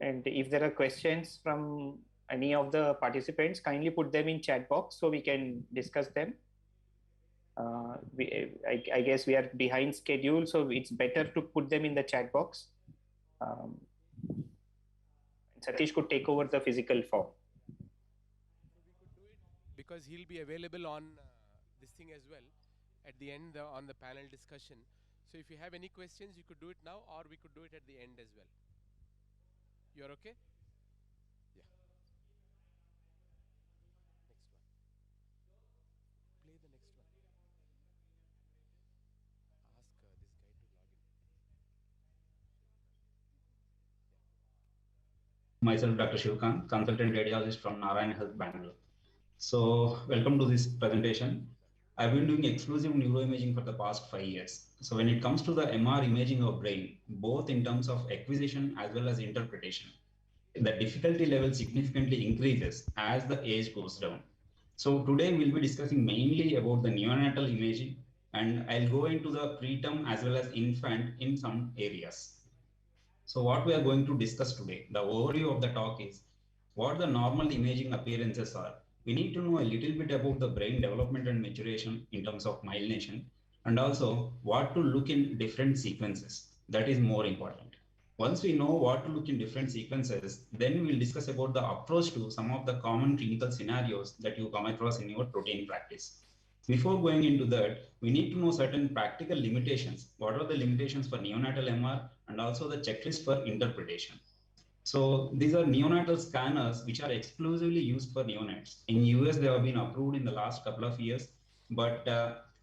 And if there are questions from any of the participants, kindly put them in chat box so we can discuss them. I guess we are behind schedule, so it's better to put them in the chat box. Satish could take over the physical form. Because he'll be available on this thing as well at the end on the panel discussion. So if you have any questions, you could do it now, or we could do it at the end as well. You're okay? Yeah. Next one. Play the next one. Ask this guy to log in. Myself, Dr. Shivkant, consultant radiologist from Narayan Health, Bangalore. So, welcome to this presentation. I've been doing exclusive neuroimaging for the past 5 years. So, when it comes to the MR imaging of brain, both in terms of acquisition as well as interpretation, the difficulty level significantly increases as the age goes down. So, today we'll be discussing mainly about the neonatal imaging, and I'll go into the preterm as well as infant in some areas. So what we are going to discuss today, the overview of the talk is what the normal imaging appearances are. We need to know a little bit about the brain development and maturation in terms of myelination, and also what to look in different sequences. That is more important. Once we know what to look in different sequences, then we'll discuss about the approach to some of the common clinical scenarios that you come across in your routine practice. Before going into that, we need to know certain practical limitations. What are the limitations for neonatal MR and also the checklist for interpretation? So these are neonatal scanners which are exclusively used for neonates. In US, they have been approved in the last couple of years, but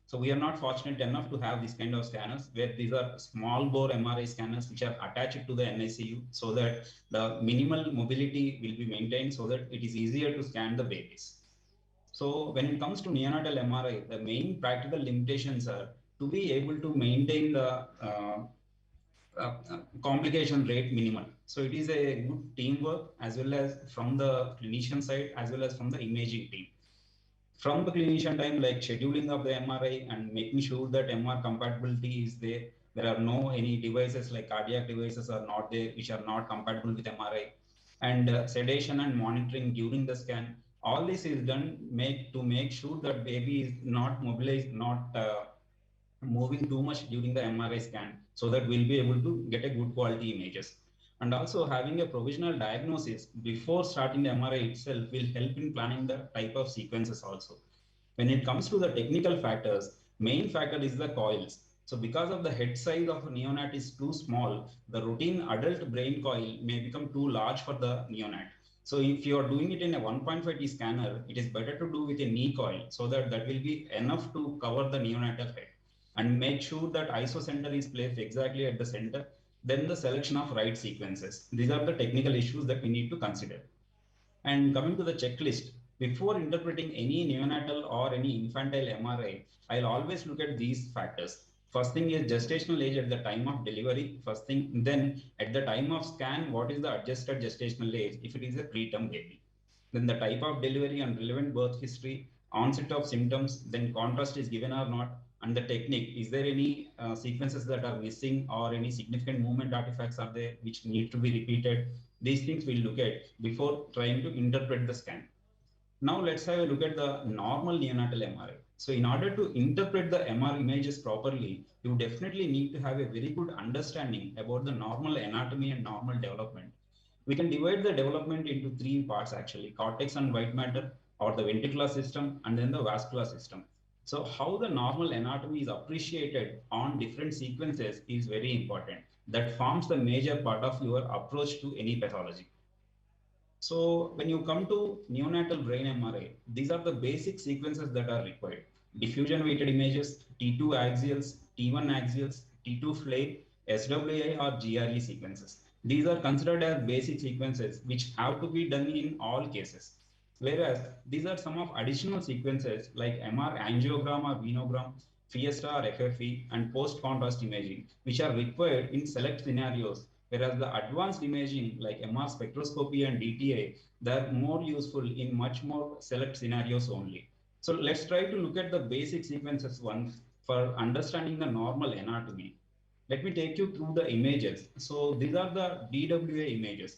so we are not fortunate enough to have these kind of scanners where these are small bore MRI scanners which are attached to the NICU so that the minimal mobility will be maintained so that it is easier to scan the babies. So when it comes to neonatal MRI, the main practical limitations are to be able to maintain the complication rate minimal. So it is a good teamwork as well as from the clinician side as well as from the imaging team. From the clinician time, like scheduling of the MRI and making sure that MR compatibility is there. There are no any devices like cardiac devices are not there which are not compatible with MRI, and sedation and monitoring during the scan. All this is done to make sure that baby is not mobilized, not moving too much during the MRI scan, so that we'll be able to get a good quality images. And also having a provisional diagnosis before starting the MRI itself will help in planning the type of sequences also. When it comes to the technical factors, main factor is the coils. So because of the head size of a neonat is too small, the routine adult brain coil may become too large for the neonat. So if you are doing it in a 1.5T scanner, it is better to do with a knee coil so that that will be enough to cover the neonatal head and make sure that isocenter is placed exactly at the center, then the selection of right sequences. These are the technical issues that we need to consider. And coming to the checklist, before interpreting any neonatal or any infantile MRI, I'll always look at these factors. First thing is gestational age at the time of delivery. First thing, then at the time of scan, what is the adjusted gestational age if it is a preterm baby? Then the type of delivery and relevant birth history, onset of symptoms, then contrast is given or not, and the technique. Is there any sequences that are missing or any significant movement artifacts are there which need to be repeated? These things we'll look at before trying to interpret the scan. Now let's have a look at the normal neonatal MRI. So in order to interpret the MR images properly, you definitely need to have a very good understanding about the normal anatomy and normal development. We can divide the development into 3 parts actually: cortex and white matter, or the ventricular system, and then the vascular system. So how the normal anatomy is appreciated on different sequences is very important. That forms the major part of your approach to any pathology. So when you come to neonatal brain MRI, these are the basic sequences that are required: diffusion weighted images, T2 axials, T1 axials, T2 flare, SWI or GRE sequences. These are considered as basic sequences which have to be done in all cases. Whereas these are some of additional sequences like MR angiogram or venogram, Fiesta or FFE, and post-contrast imaging, which are required in select scenarios. Whereas the advanced imaging like MR spectroscopy and DTA, they're more useful in much more select scenarios only. So let's try to look at the basic sequences once for understanding the normal anatomy. Let me take you through the images. So these are the DWA images.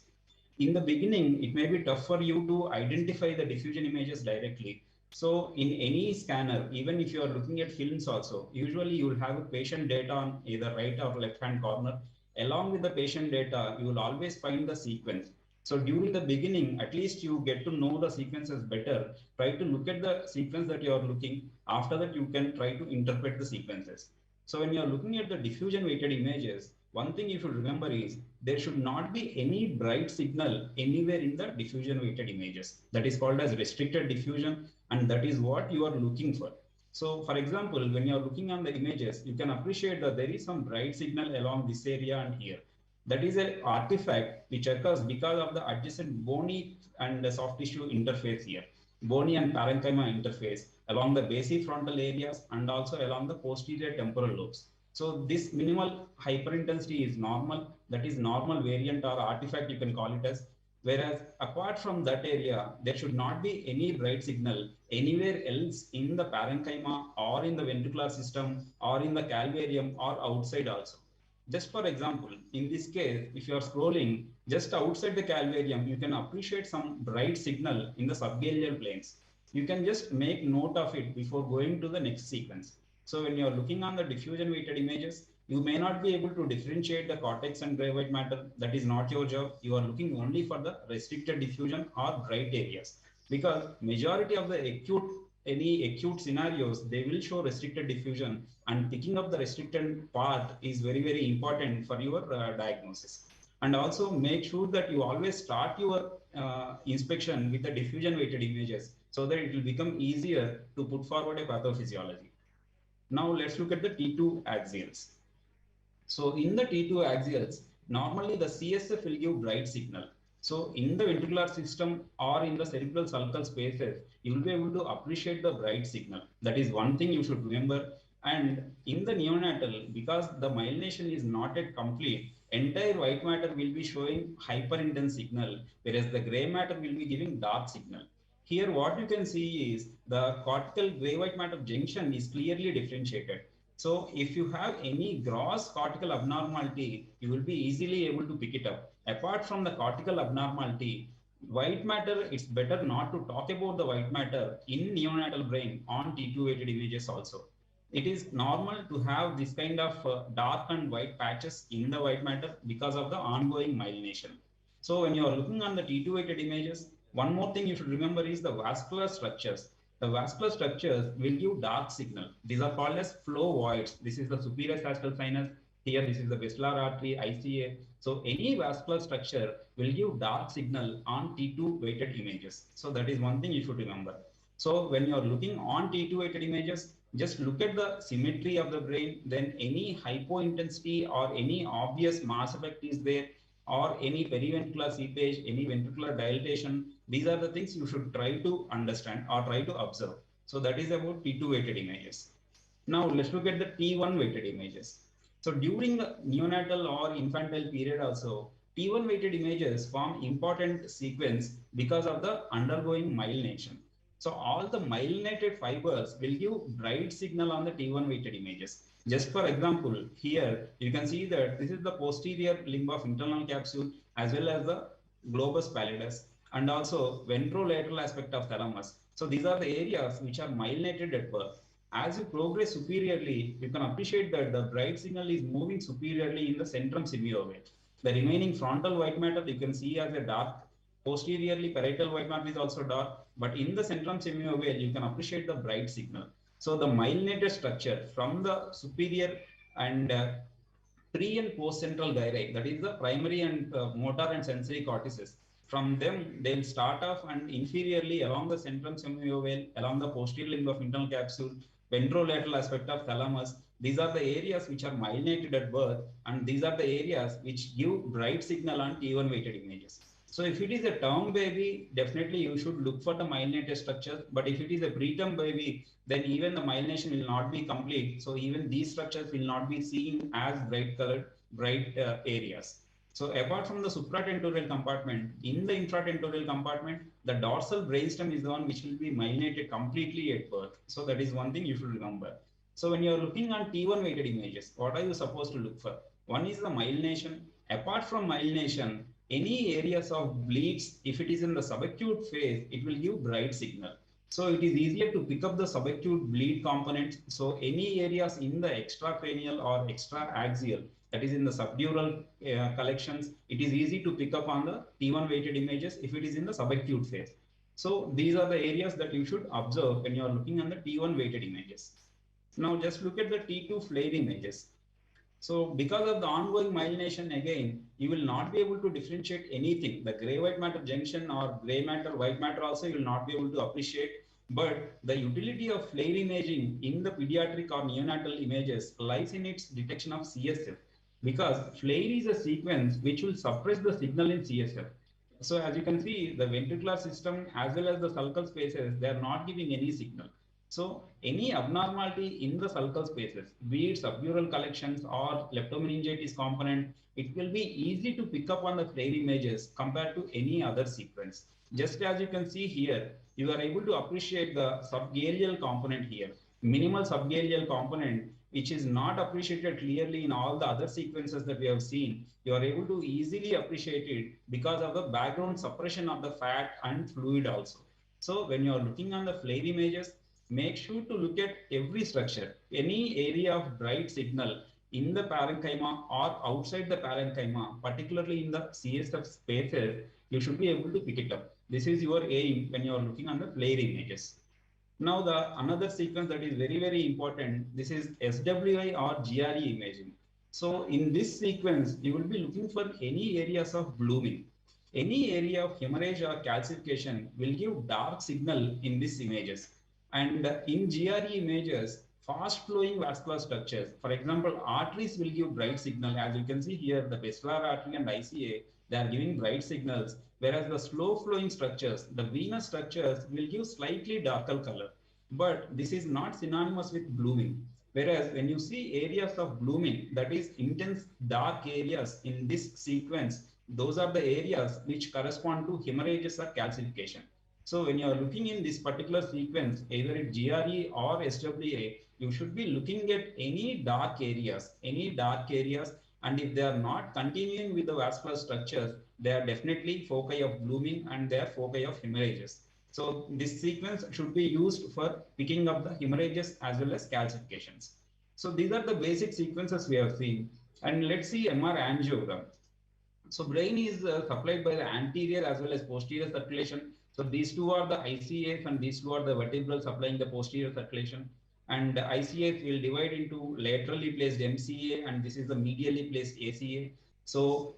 In the beginning, it may be tough for you to identify the diffusion images directly. So in any scanner, even if you are looking at films also, usually you will have a patient data on either right or left hand corner. Along with the patient data, you will always find the sequence. So during the beginning, at least you get to know the sequences better. Try to look at the sequence that you are looking. After that, you can try to interpret the sequences. So when you are looking at the diffusion weighted images, one thing you should remember is there should not be any bright signal anywhere in the diffusion weighted images. That is called as restricted diffusion, and that is what you are looking for. So for example, when you are looking on the images, you can appreciate that there is some bright signal along this area and here. That is an artifact which occurs because of the adjacent bony and the soft tissue interface here, bony and parenchyma interface along the basifrontal areas and also along the posterior temporal lobes. So this minimal hyperintensity is normal, that is normal variant or artifact you can call it as. Whereas apart from that area, there should not be any bright signal anywhere else in the parenchyma or in the ventricular system or in the calvarium or outside also. Just for example, in this case, if you are scrolling just outside the calvarium, you can appreciate some bright signal in the subgaleal planes. You can just make note of it before going to the next sequence. So when you are looking on the diffusion weighted images, you may not be able to differentiate the cortex and gray white matter. That is not your job. You are looking only for the restricted diffusion or bright areas, because majority of the any acute scenarios, they will show restricted diffusion, and picking up the restricted part is very, very important for your diagnosis. And also make sure that you always start your inspection with the diffusion weighted images so that it will become easier to put forward a pathophysiology. Now let's look at the T2 axials. So in the T2 axials, normally the CSF will give bright signal. So in the ventricular system or in the cerebral sulcal spaces, you will be able to appreciate the bright signal. That is one thing you should remember. And in the neonatal, because the myelination is not yet complete, entire white matter will be showing hyper intense signal, whereas the gray matter will be giving dark signal. Here what you can see is the cortical gray white matter junction is clearly differentiated. So if you have any gross cortical abnormality, you will be easily able to pick it up. Apart from the cortical abnormality, white matter, it's better not to talk about the white matter in neonatal brain on T2 weighted images also. It is normal to have this kind of dark and white patches in the white matter because of the ongoing myelination. So when you are looking on the T2 weighted images, one more thing you should remember is the vascular structures. The vascular structures will give dark signal. These are called as flow voids. This is the superior sagittal sinus. Here, this is the basilar artery, ICA. So any vascular structure will give dark signal on T2 weighted images. So that is one thing you should remember. So when you are looking on T2 weighted images, just look at the symmetry of the brain. Then any hypointensity or any obvious mass effect is there, or any periventricular seepage, any ventricular dilatation. These are the things you should try to understand or try to observe. So that is about T2 weighted images. Now let's look at the T1 weighted images. So during the neonatal or infantile period also, T1 weighted images form important sequence because of the undergoing myelination. So all the myelinated fibers will give bright signal on the T1 weighted images. Just for example, here you can see that this is the posterior limb of internal capsule as well as the globus pallidus and also ventrolateral aspect of thalamus. So these are the areas which are myelinated at birth. As you progress superiorly, you can appreciate that the bright signal is moving superiorly in the centrum semiovale. The remaining frontal white matter you can see as a dark. Posteriorly, parietal white matter is also dark, but in the centrum semiovale, you can appreciate the bright signal. So the myelinated structure from the superior and pre and post central gyri, that is the primary and motor and sensory cortices. From them, they'll start off and inferiorly along the centrum semiovale, along the posterior limb of internal capsule, ventrolateral aspect of thalamus. These are the areas which are myelinated at birth, and these are the areas which give bright signal on T1 weighted images. So if it is a term baby, definitely you should look for the myelinated structures. But if it is a preterm baby, then even the myelination will not be complete. So even these structures will not be seen as bright colored, bright areas. So apart from the supratentorial compartment, in the infratentorial compartment, the dorsal brainstem is the one which will be myelinated completely at birth. So that is one thing you should remember. So when you are looking on T1 weighted images, what are you supposed to look for? One is the myelination. Apart from myelination, any areas of bleeds, if it is in the subacute phase, it will give bright signal. So it is easier to pick up the subacute bleed components. So any areas in the extracranial or extra-axial, that is in the subdural collections, it is easy to pick up on the T1 weighted images if it is in the subacute phase. So these are the areas that you should observe when you are looking on the T1 weighted images. Now just look at the T2 flare images. So because of the ongoing myelination again, you will not be able to differentiate anything. The gray white matter junction or gray matter white matter also you will not be able to appreciate. But the utility of flare imaging in the pediatric or neonatal images lies in its detection of CSF, because flare is a sequence which will suppress the signal in CSF. So as you can see, the ventricular system as well as the sulcal spaces, they are not giving any signal. So any abnormality in the sulcal spaces, be it subdural collections or leptomeningitis component, it will be easy to pick up on the flare images compared to any other sequence. Just as you can see here, you are able to appreciate the subgaleal component here, minimal subgaleal component, which is not appreciated clearly in all the other sequences that we have seen. You are able to easily appreciate it because of the background suppression of the fat and fluid also. So when you are looking on the flare images, make sure to look at every structure, any area of bright signal in the parenchyma or outside the parenchyma, particularly in the CSF spaces, you should be able to pick it up. This is your aim when you are looking on the flare images. Now the another sequence that is very, very important, this is SWI or GRE imaging. So in this sequence, you will be looking for any areas of blooming. Any area of hemorrhage or calcification will give dark signal in these images. And in GRE images, fast flowing vascular structures, for example, arteries will give bright signal. As you can see here, the basilar artery and ICA, they are giving bright signals, whereas the slow flowing structures, the venous structures will give slightly darker color. But this is not synonymous with blooming. Whereas when you see areas of blooming, that is intense dark areas in this sequence, those are the areas which correspond to hemorrhages or calcification. So when you are looking in this particular sequence, either at GRE or SWA, you should be looking at any dark areas, and if they are not continuing with the vascular structures, they are definitely foci of blooming and they are foci of hemorrhages. So this sequence should be used for picking up the hemorrhages as well as calcifications. So these are the basic sequences we have seen. And let's see MR angiogram. So brain is supplied by the anterior as well as posterior circulation. So these two are the ICAs and these two are the vertebral supplying the posterior circulation. And ICAs will divide into laterally placed MCA and this is the medially placed ACA. So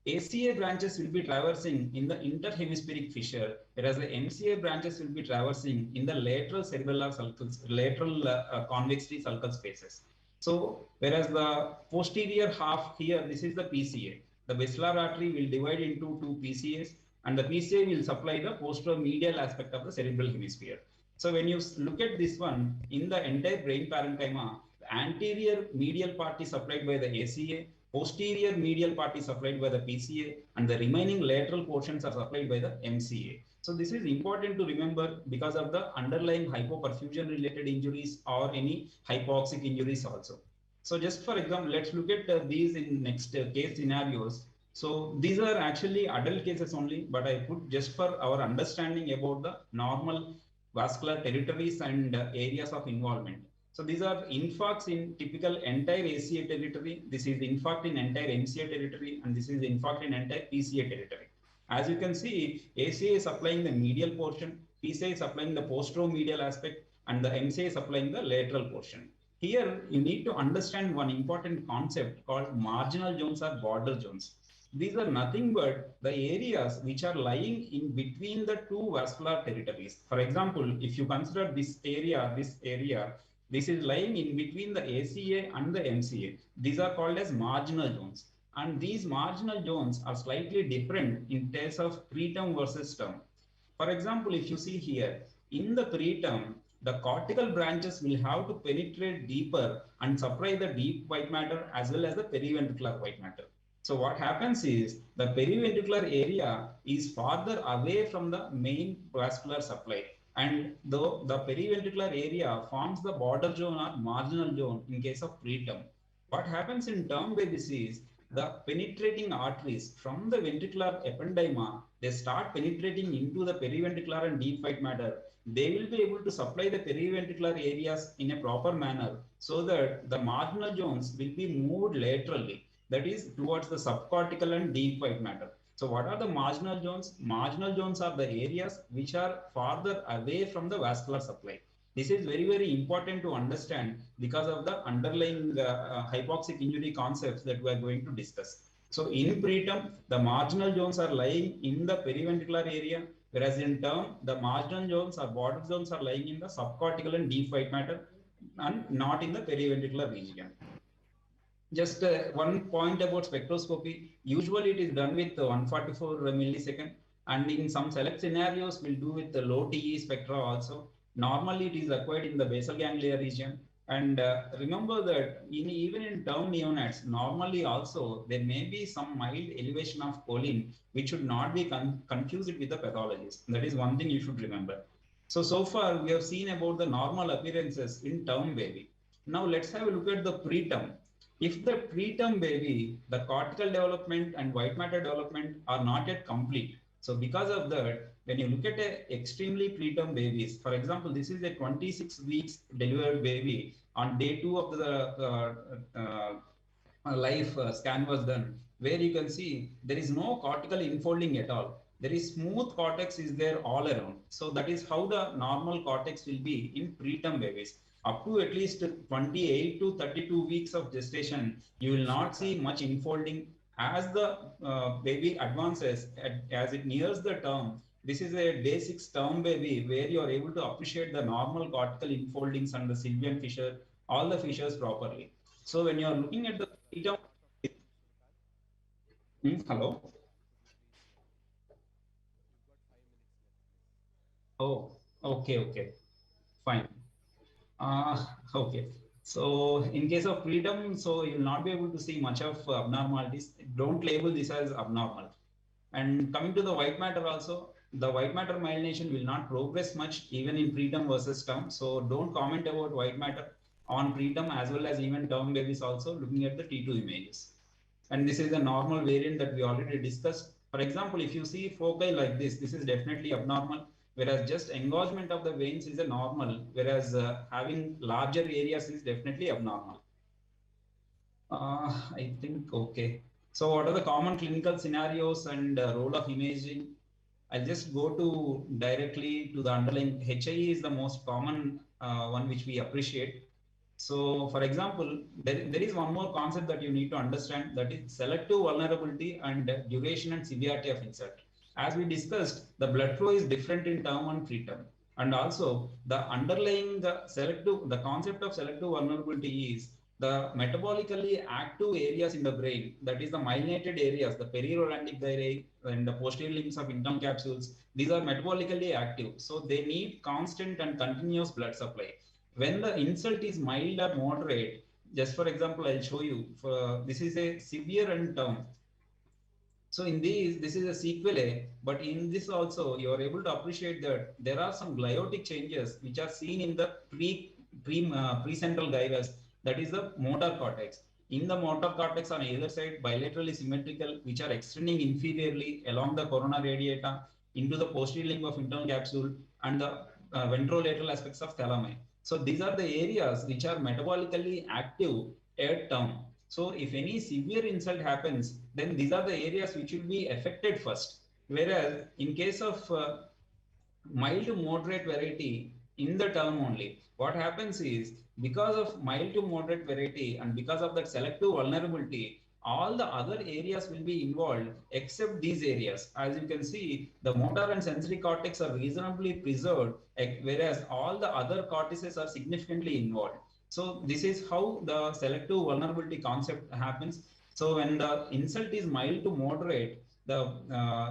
ACA branches will be traversing in the interhemispheric fissure, whereas the MCA branches will be traversing in the lateral cerebellar sulcus, lateral convexity sulcal spaces. So, whereas the posterior half here, this is the PCA. The basilar artery will divide into two PCAs, and the PCA will supply the posteromedial aspect of the cerebral hemisphere. So, when you look at this one, in the entire brain parenchyma, the anterior medial part is supplied by the ACA, posterior medial part is supplied by the PCA, and the remaining lateral portions are supplied by the MCA. So this is important to remember because of the underlying hypoperfusion related injuries or any hypoxic injuries also. So just for example, let's look at these in next case scenarios. So these are actually adult cases only, but I put just for our understanding about the normal vascular territories and areas of involvement. So these are infarcts in typical entire ACA territory. This is infarct in entire MCA territory, and this is infarct in entire PCA territory. As you can see, ACA is supplying the medial portion, PCA is supplying the posteromedial aspect, and the MCA is supplying the lateral portion. Here, you need to understand one important concept called marginal zones or border zones. These are nothing but the areas which are lying in between the two vascular territories. For example, if you consider this area, this is lying in between the ACA and the MCA. These are called as marginal zones. And these marginal zones are slightly different in terms of preterm versus term. For example, if you see here, in the preterm, the cortical branches will have to penetrate deeper and supply the deep white matter as well as the periventricular white matter. So what happens is the periventricular area is farther away from the main vascular supply. And though the periventricular area forms the border zone or marginal zone in case of preterm. What happens in term babies is the penetrating arteries from the ventricular ependyma, they start penetrating into the periventricular and deep white matter, they will be able to supply the periventricular areas in a proper manner so that the marginal zones will be moved laterally, that is towards the subcortical and deep white matter. So what are the marginal zones? Marginal zones are the areas which are farther away from the vascular supply. This is very, very important to understand because of the underlying hypoxic injury concepts that we are going to discuss. So in preterm, the marginal zones are lying in the periventricular area, whereas in term, the marginal zones or border zones are lying in the subcortical and deep white matter and not in the periventricular region. Just one point about spectroscopy. Usually it is done with 144 millisecond, and in some select scenarios we'll do with the low TE spectra also. Normally it is acquired in the basal ganglia region. And remember that even in term neonates, normally also there may be some mild elevation of choline, which should not be confused with the pathologist. That is one thing you should remember. So far we have seen about the normal appearances in term baby. Now let's have a look at the preterm. If the preterm baby, the cortical development and white matter development are not yet complete. So because of that, when you look at a extremely preterm babies, for example, this is a 26 weeks delivered baby. On day 2 of the life scan was done, where you can see there is no cortical infolding at all. There is smooth cortex is there all around. So that is how the normal cortex will be in preterm babies. Up to at least 28 to 32 weeks of gestation, you will not see much infolding. As the baby advances, as it nears the term, this is a day 6 term baby where you are able to appreciate the normal cortical infoldings and the Sylvian fissure, all the fissures properly. So when you are looking at the preterm, hello. Oh, okay, fine. Okay. So in case of preterm, so you'll not be able to see much of abnormalities. Don't label this as abnormal. And coming to the white matter also, the white matter myelination will not progress much even in preterm versus term. So don't comment about white matter on preterm as well as even term babies also looking at the T2 images. And this is a normal variant that we already discussed. For example, if you see foci like this is definitely abnormal, whereas just engorgement of the veins is a normal, whereas having larger areas is definitely abnormal. I think, okay. So what are the common clinical scenarios and role of imaging? I'll just go to directly to the underlying. HIE is the most common one which we appreciate. So for example, there is one more concept that you need to understand, that is selective vulnerability and duration and severity of insult. As we discussed, the blood flow is different in term and preterm. And also the underlying the concept of selective vulnerability is the metabolically active areas in the brain, that is the myelinated areas, the periorhandic gyri and the posterior limbs of internal capsules, these are metabolically active. So they need constant and continuous blood supply. When the insult is mild or moderate, just for example, I'll show you, this is a severe and term. So in this is a sequelae, but in this also you are able to appreciate that there are some gliotic changes which are seen in the precentral gyrus, that is the motor cortex. In the motor cortex on either side, bilaterally symmetrical, which are extending inferiorly along the corona radiata into the posterior limb of internal capsule and the ventrolateral aspects of thalami. So these are the areas which are metabolically active at term. So if any severe insult happens, then these are the areas which will be affected first. Whereas in case of mild to moderate variety in the term only, what happens is because of mild to moderate variety and because of that selective vulnerability, all the other areas will be involved except these areas. As you can see, the motor and sensory cortex are reasonably preserved, whereas all the other cortices are significantly involved. So this is how the selective vulnerability concept happens. So when the insult is mild to moderate, the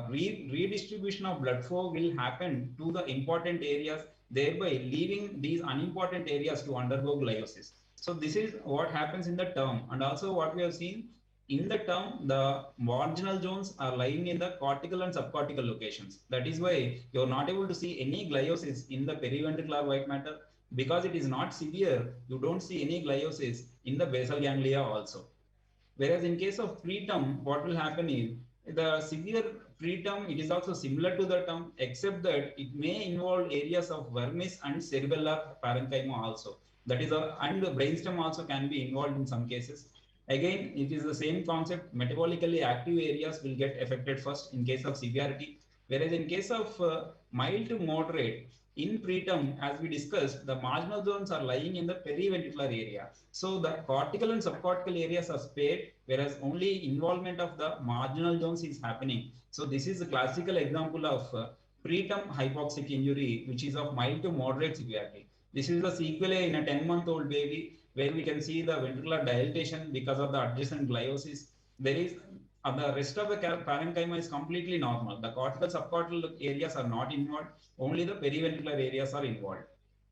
redistribution of blood flow will happen to the important areas, thereby leaving these unimportant areas to undergo gliosis. So this is what happens in the term. And also what we have seen in the term, the marginal zones are lying in the cortical and subcortical locations. That is why you are not able to see any gliosis in the periventricular white matter. Because it is not severe, you don't see any gliosis in the basal ganglia also. Whereas in case of preterm, what will happen is the severe preterm, it is also similar to the term, except that it may involve areas of vermis and cerebellar parenchyma also. That is, and the brainstem also can be involved in some cases. Again, it is the same concept. Metabolically active areas will get affected first in case of severity, whereas in case of mild to moderate, in preterm, as we discussed, the marginal zones are lying in the periventricular area. So the cortical and subcortical areas are spared, whereas only involvement of the marginal zones is happening. So this is a classical example of preterm hypoxic injury, which is of mild to moderate severity. This is the sequelae in a 10-month-old baby, where we can see the ventricular dilatation because of the adjacent gliosis. There is the rest of the parenchyma is completely normal. The cortical subcortical areas are not involved, only the periventricular areas are involved.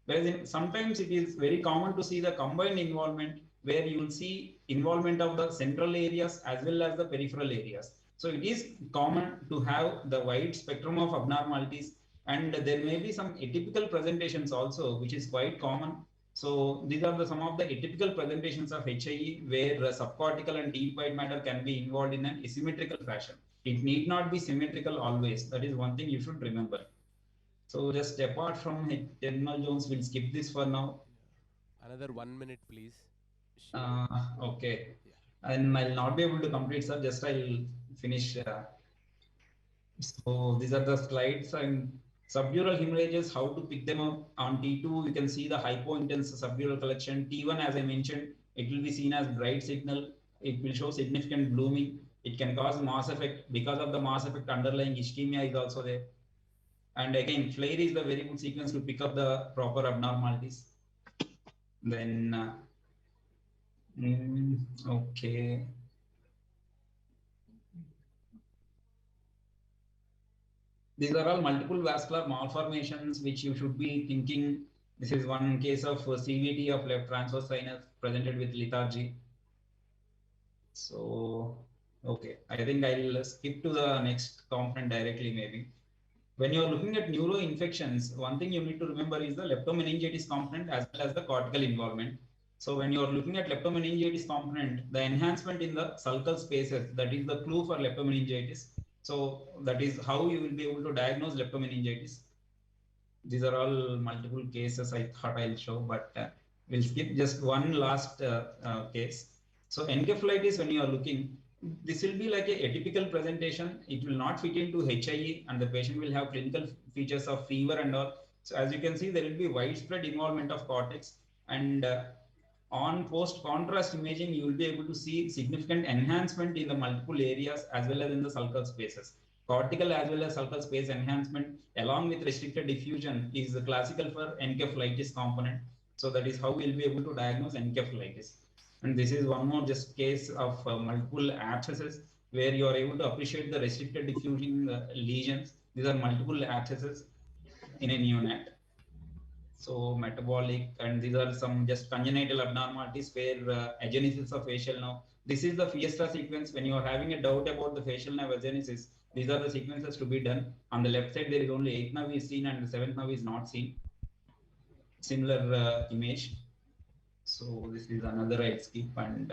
Whereas sometimes it is very common to see the combined involvement, where you will see involvement of the central areas as well as the peripheral areas. So it is common to have the wide spectrum of abnormalities, and there may be some atypical presentations also, which is quite common. So these are some of the atypical presentations of HIE, where subcortical and deep white matter can be involved in an asymmetrical fashion. It need not be symmetrical always. That is one thing you should remember. So just apart from terminal zones, we'll skip this for now. Another 1 minute, please. Okay. And I'll not be able to complete, sir. Just I'll finish. So these are the slides. And subdural hemorrhages, how to pick them up. On T2, you can see the hypointense subdural collection. T1, as I mentioned, it will be seen as bright signal. It will show significant blooming. It can cause mass effect. Because of the mass effect, underlying ischemia is also there. And again, flare is the very good sequence to pick up the proper abnormalities. Then, okay. These are all multiple vascular malformations which you should be thinking. This is one case of CVT of left transverse sinus presented with lethargy. So, okay, I think I'll skip to the next component directly maybe. When you're looking at neuro infections, one thing you need to remember is the leptomeningitis component as well as the cortical involvement. So when you're looking at leptomeningitis component, the enhancement in the sulcal spaces, that is the clue for leptomeningitis. So that is how you will be able to diagnose leptomeningitis. These are all multiple cases I thought I'll show, but we'll skip just one last case. So encephalitis, when you are looking, this will be like a atypical presentation. It will not fit into HIE, and the patient will have clinical features of fever and all. So as you can see, there will be widespread involvement of cortex, and on post-contrast imaging, you will be able to see significant enhancement in the multiple areas as well as in the sulcal spaces. Cortical as well as sulcal space enhancement along with restricted diffusion is the classical for encephalitis component. So that is how we'll be able to diagnose encephalitis. And this is one more just case of multiple abscesses where you are able to appreciate the restricted diffusion lesions. These are multiple abscesses in a neonate. So metabolic, and these are some just congenital abnormalities where agenesis of facial nerve. This is the fiesta sequence. When you are having a doubt about the facial nerve agenesis, these are the sequences to be done. On the left side, there is only 8th nerve is seen and the 7th nerve is not seen. Similar image. So this is another right skip. And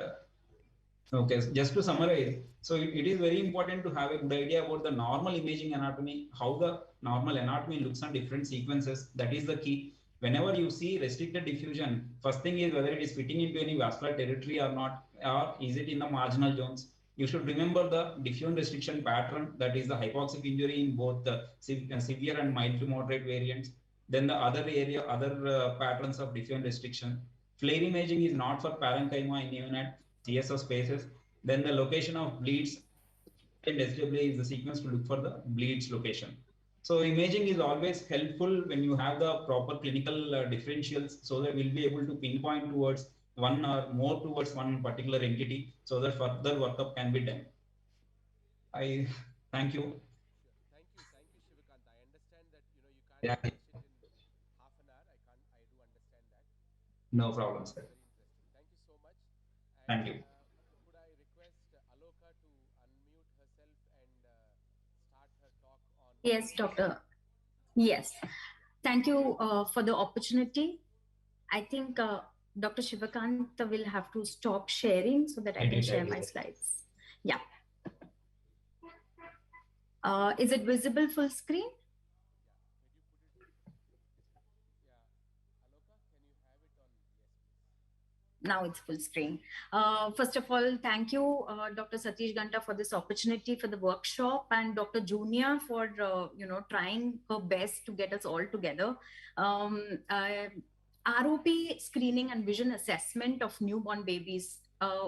okay, so just to summarize, so it is very important to have a good idea about the normal imaging anatomy, how the normal anatomy looks on different sequences. That is the key. Whenever you see restricted diffusion, first thing is whether it is fitting into any vascular territory or not, or is it in the marginal zones. You should remember the diffusion restriction pattern, that is the hypoxic injury in both the severe and mild to moderate variants. Then the other patterns of diffusion restriction. Flare imaging is not for parenchyma in neonate CSO spaces. Then the location of bleeds and SWA is the sequence to look for the bleeds location. So imaging is always helpful when you have the proper clinical differentials, so that we'll be able to pinpoint towards one or more towards one particular entity, so that further workup can be done. I thank you. Thank you, Shivakant. I understand that you can't finish it in half an hour. I do understand that. No problem, sir. Very interesting. Thank you so much. And, thank you. Could I request Aloka to unmute herself and start her talk on? Yes, Doctor. Yes. Thank you for the opportunity. I think Dr. Shivakant will have to stop sharing so that I can share my slides. Yeah. Is it visible full screen? Now it's full screen. First of all, thank you, Dr. Satish Ganta, for this opportunity for the workshop, and Dr. Junia for trying her best to get us all together. ROP screening and vision assessment of newborn babies.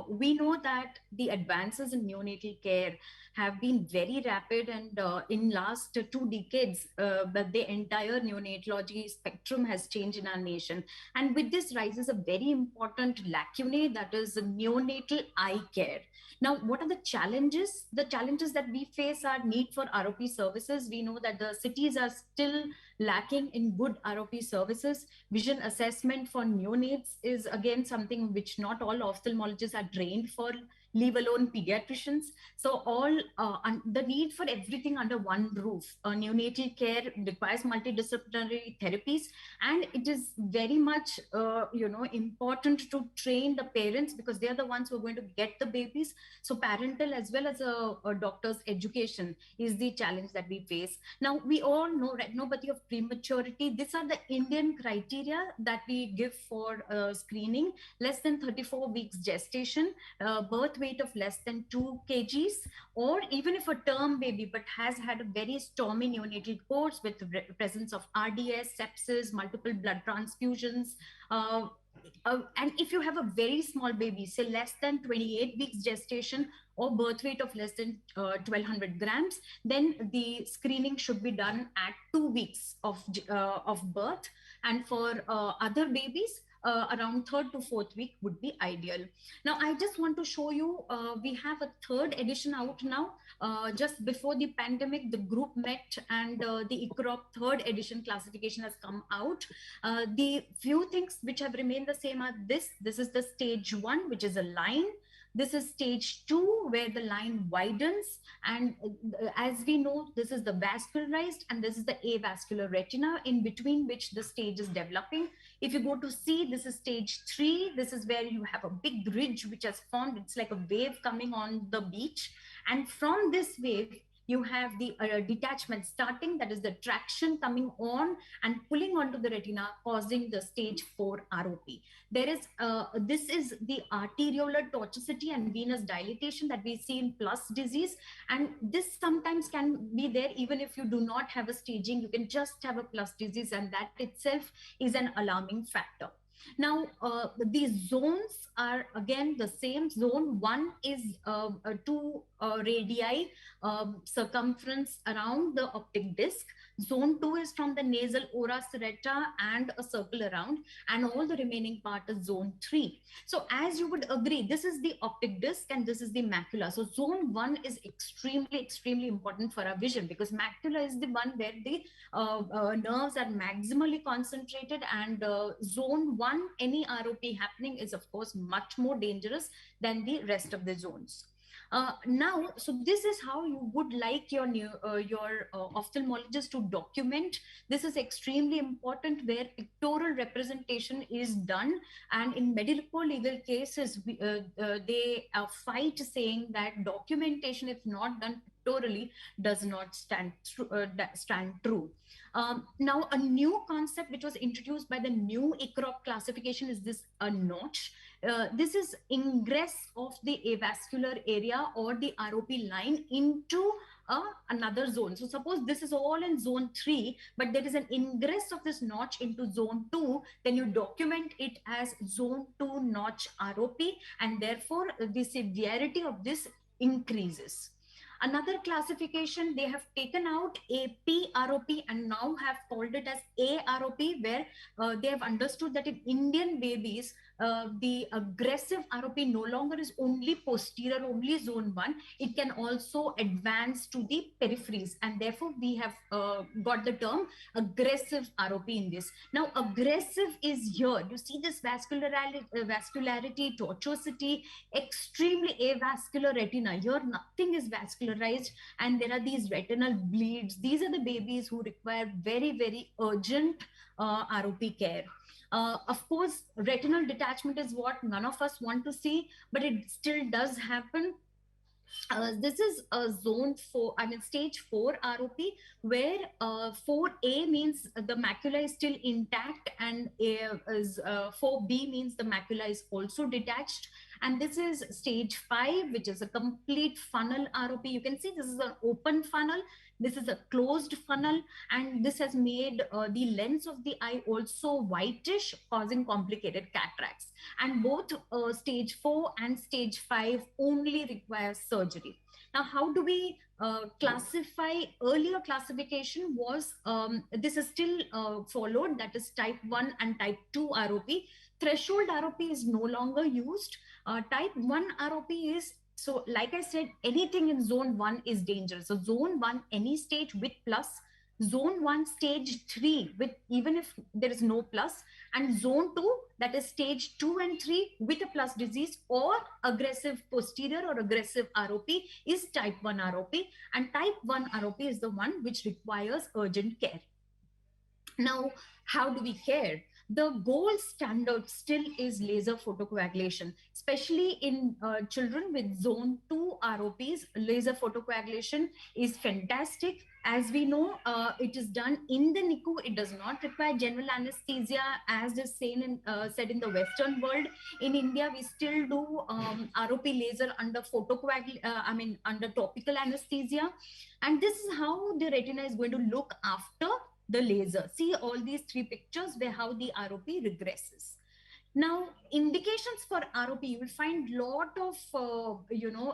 We know that the advances in neonatal care have been very rapid, and in last 2 decades, but the entire neonatology spectrum has changed in our nation. And with this rises a very important lacunae, that is neonatal eye care. Now, what are the challenges? The challenges that we face are need for ROP services. We know that the cities are still lacking in good ROP services. Vision assessment for neonates is again something which not all ophthalmologists are trained for, leave alone pediatricians. So the need for everything under one roof. Neonatal care requires multidisciplinary therapies, and it is very much important to train the parents, because they are the ones who are going to get the babies. So parental as well as a doctor's education is the challenge that we face. Now, we all know retinopathy of prematurity. These are the Indian criteria that we give for screening: less than 34 weeks gestation, birth weight of less than 2 kgs, or even if a term baby but has had a very stormy neonatal course with the presence of RDS, sepsis, multiple blood transfusions, and if you have a very small baby, say less than 28 weeks gestation or birth weight of less than 1200 grams, then the screening should be done at 2 weeks of birth. And for other babies, around 3rd to 4th week would be ideal. Now, I just want to show you, we have a 3rd edition out now. Just before the pandemic, the group met, and the ICROP 3rd edition classification has come out. The few things which have remained the same are this is the stage 1, which is a line. This is stage 2, where the line widens, and as we know, this is the vascularized, and this is the avascular retina, in between which the stage is developing. If you go to C, this is stage 3. This is where you have a big ridge which has formed. It's like a wave coming on the beach, and from this wave, you have the detachment starting, that is the traction coming on and pulling onto the retina, causing the stage 4 ROP. There is, this is the arteriolar tortuosity and venous dilatation that we see in plus disease. And this sometimes can be there even if you do not have a staging, you can just have a plus disease, and that itself is an alarming factor. Now, these zones are again the same. Zone 1 is 2 radii circumference around the optic disc. Zone 2 is from the nasal ora serrata and a circle around, and all the remaining part is zone 3. So as you would agree, this is the optic disc and this is the macula. So zone 1 is extremely important for our vision, because macula is the one where the nerves are maximally concentrated, and zone 1, any ROP happening is of course much more dangerous than the rest of the zones. Now, so this is how you would like your ophthalmologist to document. This is extremely important, where pictorial representation is done, and in medical legal cases, they fight saying that documentation, if not done pictorially, does not stand true. Now, a new concept which was introduced by the new ICROP classification is this notch. This is ingress of the avascular area or the ROP line into another zone. So suppose this is all in zone 3, but there is an ingress of this notch into zone 2, then you document it as zone 2 notch ROP, and therefore the severity of this increases. Another classification, they have taken out AP-ROP and now have called it as AROP, where they have understood that in Indian babies, the aggressive ROP no longer is only posterior, only zone 1. It can also advance to the peripheries, and therefore we have got the term aggressive ROP in this. Now, aggressive is here. You see this vascularity, tortuosity, extremely avascular retina. Here, nothing is vascularized, and there are these retinal bleeds. These are the babies who require very urgent ROP care. Of course, retinal detachment is what none of us want to see, but it still does happen. This is a zone 4, I mean stage 4 ROP, where 4A means the macula is still intact, and 4B means the macula is also detached. And this is stage 5, which is a complete funnel ROP. You can see this is an open funnel, this is a closed funnel, and this has made the lens of the eye also whitish, causing complicated cataracts. And both stage 4 and stage 5 only require surgery. Now, how do we classify? Earlier classification was, this is still followed, that is type 1 and type 2 ROP. Threshold ROP is no longer used. Type 1 ROP is, so like I said, anything in zone 1 is dangerous. So zone 1, any stage with plus, zone 1 stage 3 with, even if there is no plus, and zone 2, that is stage 2 and 3 with a plus disease or aggressive posterior or aggressive ROP, is type 1 ROP, and type 1 ROP is the one which requires urgent care. Now, how do we care? The gold standard still is laser photocoagulation, especially in children with zone 2 ROPs. Laser photocoagulation is fantastic. As we know, it is done in the NICU. It does not require general anesthesia, as is said in the Western world. In India, we still do ROP laser under under topical anesthesia. And this is how the retina is going to look after the laser. See all these 3 pictures where how the ROP regresses. Now, indications for ROP, you will find lot of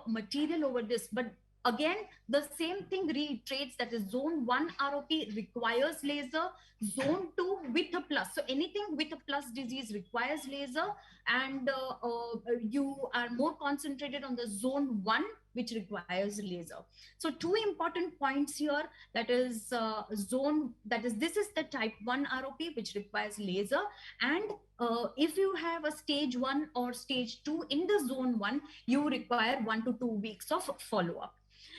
material over this, but again, the same thing reiterates, that is zone 1 ROP requires laser, zone 2 with a plus. So anything with a plus disease requires laser, and you are more concentrated on the zone 1, which requires laser. So 2 important points here, that is this is the type 1 ROP, which requires laser, and if you have a stage 1 or stage 2 in the zone 1, you require 1 to 2 weeks of follow-up.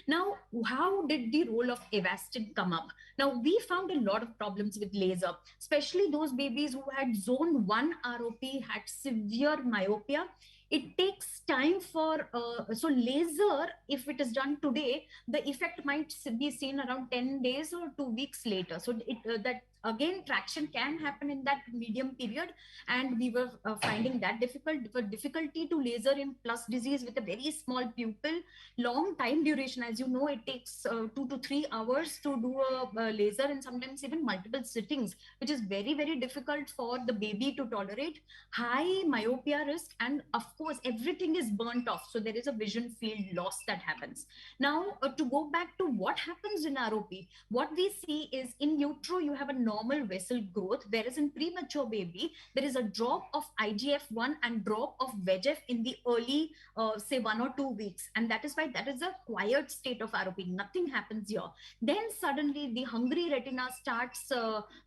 Now, how did the role of Avastin come up? Now, we found a lot of problems with laser, especially those babies who had zone 1 ROP, had severe myopia. It takes time for, so laser, if it is done today, the effect might be seen around 10 days or 2 weeks later. So that again, traction can happen in that medium period, and we were finding that difficulty to laser in plus disease with a very small pupil, long time duration. As you know, it takes 2 to 3 hours to do a laser, and sometimes even multiple sittings, which is very, very difficult for the baby to tolerate. High myopia risk, and of course, everything is burnt off. So there is a vision field loss that happens. Now, to go back to what happens in ROP, what we see is in utero, you have a normal vessel growth, whereas in premature baby, there is a drop of IGF-1 and drop of VEGF in the early, say 1 or 2 weeks. And that is why that is a quiet state of ROP. Nothing happens here. Then suddenly the hungry retina starts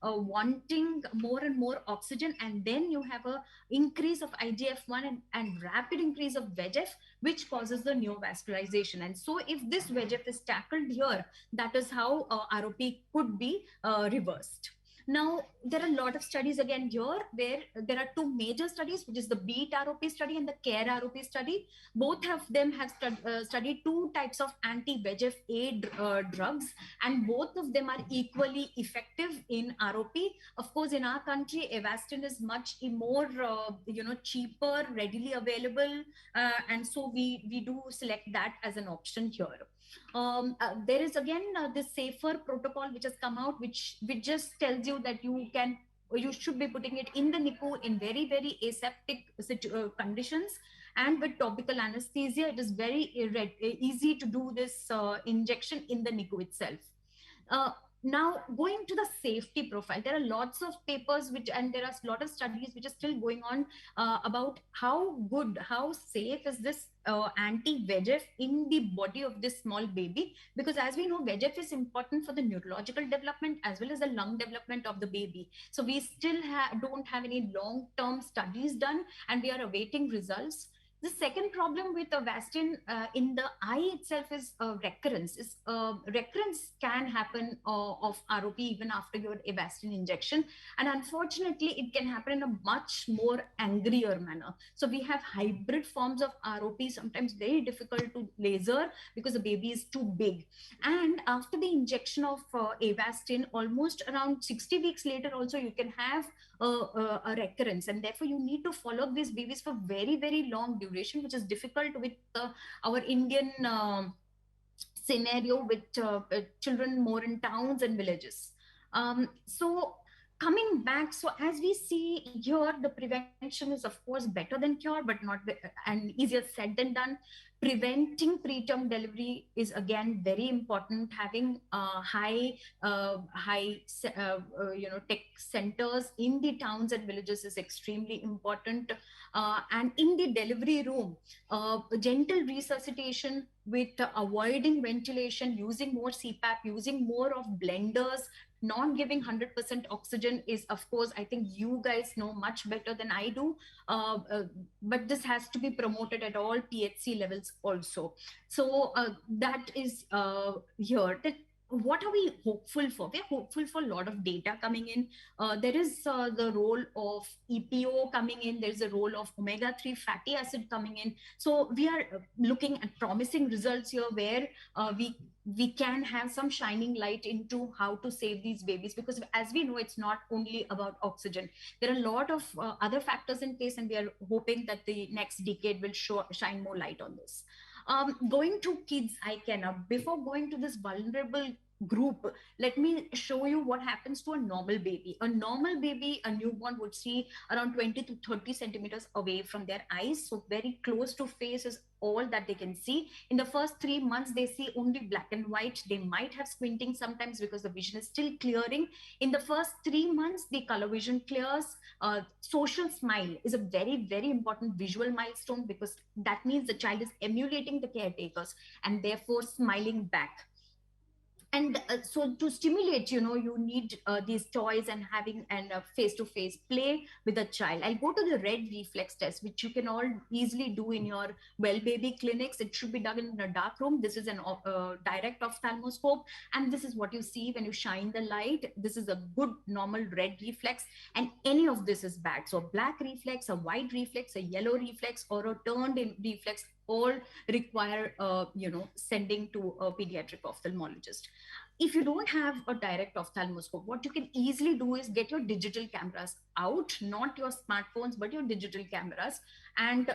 wanting more and more oxygen, and then you have a increase of IGF-1 and rapid increase of VEGF, which causes the neovascularization. And so if this VEGF is tackled here, that is how ROP could be reversed. Now, there are a lot of studies again here, where there are 2 major studies, which is the BEAT ROP study and the CARE ROP study. Both of them have studied 2 types of anti-VEGF-A drugs, and both of them are equally effective in ROP. Of course, in our country, Avastin is much more, cheaper, readily available, and so we do select that as an option here. There is again this safer protocol which has come out, which just tells you that you should be putting it in the NICU in very, very aseptic conditions, and with topical anesthesia. It is very easy to do this injection in the NICU itself. Now, going to the safety profile, there are lots of papers and there are a lot of studies which are still going on about how safe is this anti-VEGF in the body of this small baby, because as we know, VEGF is important for the neurological development as well as the lung development of the baby. So we still don't have any long-term studies done, and we are awaiting results. The second problem with Avastin in the eye itself is recurrence. Recurrence can happen of ROP even after your Avastin injection, and unfortunately, it can happen in a much more angrier manner. So we have hybrid forms of ROP, sometimes very difficult to laser because the baby is too big. And after the injection of Avastin, almost around 60 weeks later, also you can have a recurrence, and therefore you need to follow up these babies for very, very long duration, which is difficult with our Indian scenario with children more in towns and villages. So coming back, so as we see here, the prevention is of course better than cure, but not and easier said than done. Preventing preterm delivery is again very important. Having high tech centers in the towns and villages is extremely important. And in the delivery room, gentle resuscitation with avoiding ventilation, using more CPAP, using more of blenders, not giving 100% oxygen is, of course, I think you guys know much better than I do. But this has to be promoted at all PHC levels also. So that is here. What are we hopeful for? We're hopeful for a lot of data coming in. There is the role of EPO coming in. There's a role of omega-3 fatty acid coming in. So we are looking at promising results here where we can have some shining light into how to save these babies, because as we know, it's not only about oxygen. There are a lot of other factors in place, and we are hoping that the next decade will shine more light on this. Going to kids, I can, before going to this vulnerable group, let me show you what happens to a normal baby. A normal baby, a newborn, would see around 20 to 30 centimeters away from their eyes. So very close to face is all that they can see. In the first 3 months, they see only black and white. They might have squinting sometimes because the vision is still clearing. In the first 3 months, the color vision clears. Social smile is a very, very important visual milestone, because that means the child is emulating the caretakers and therefore smiling back. And so to stimulate, you need these toys and having face-to-face play with a child. I'll go to the red reflex test, which you can all easily do in your well baby clinics. It should be done in a dark room. This is an direct ophthalmoscope, and this is what you see when you shine the light. This is a good normal red reflex, and any of this is bad. So a black reflex, a white reflex, a yellow reflex, or a turned in reflex all require sending to a pediatric ophthalmologist. If you don't have a direct ophthalmoscope, what you can easily do is get your digital cameras out, not your smartphones, but your digital cameras, and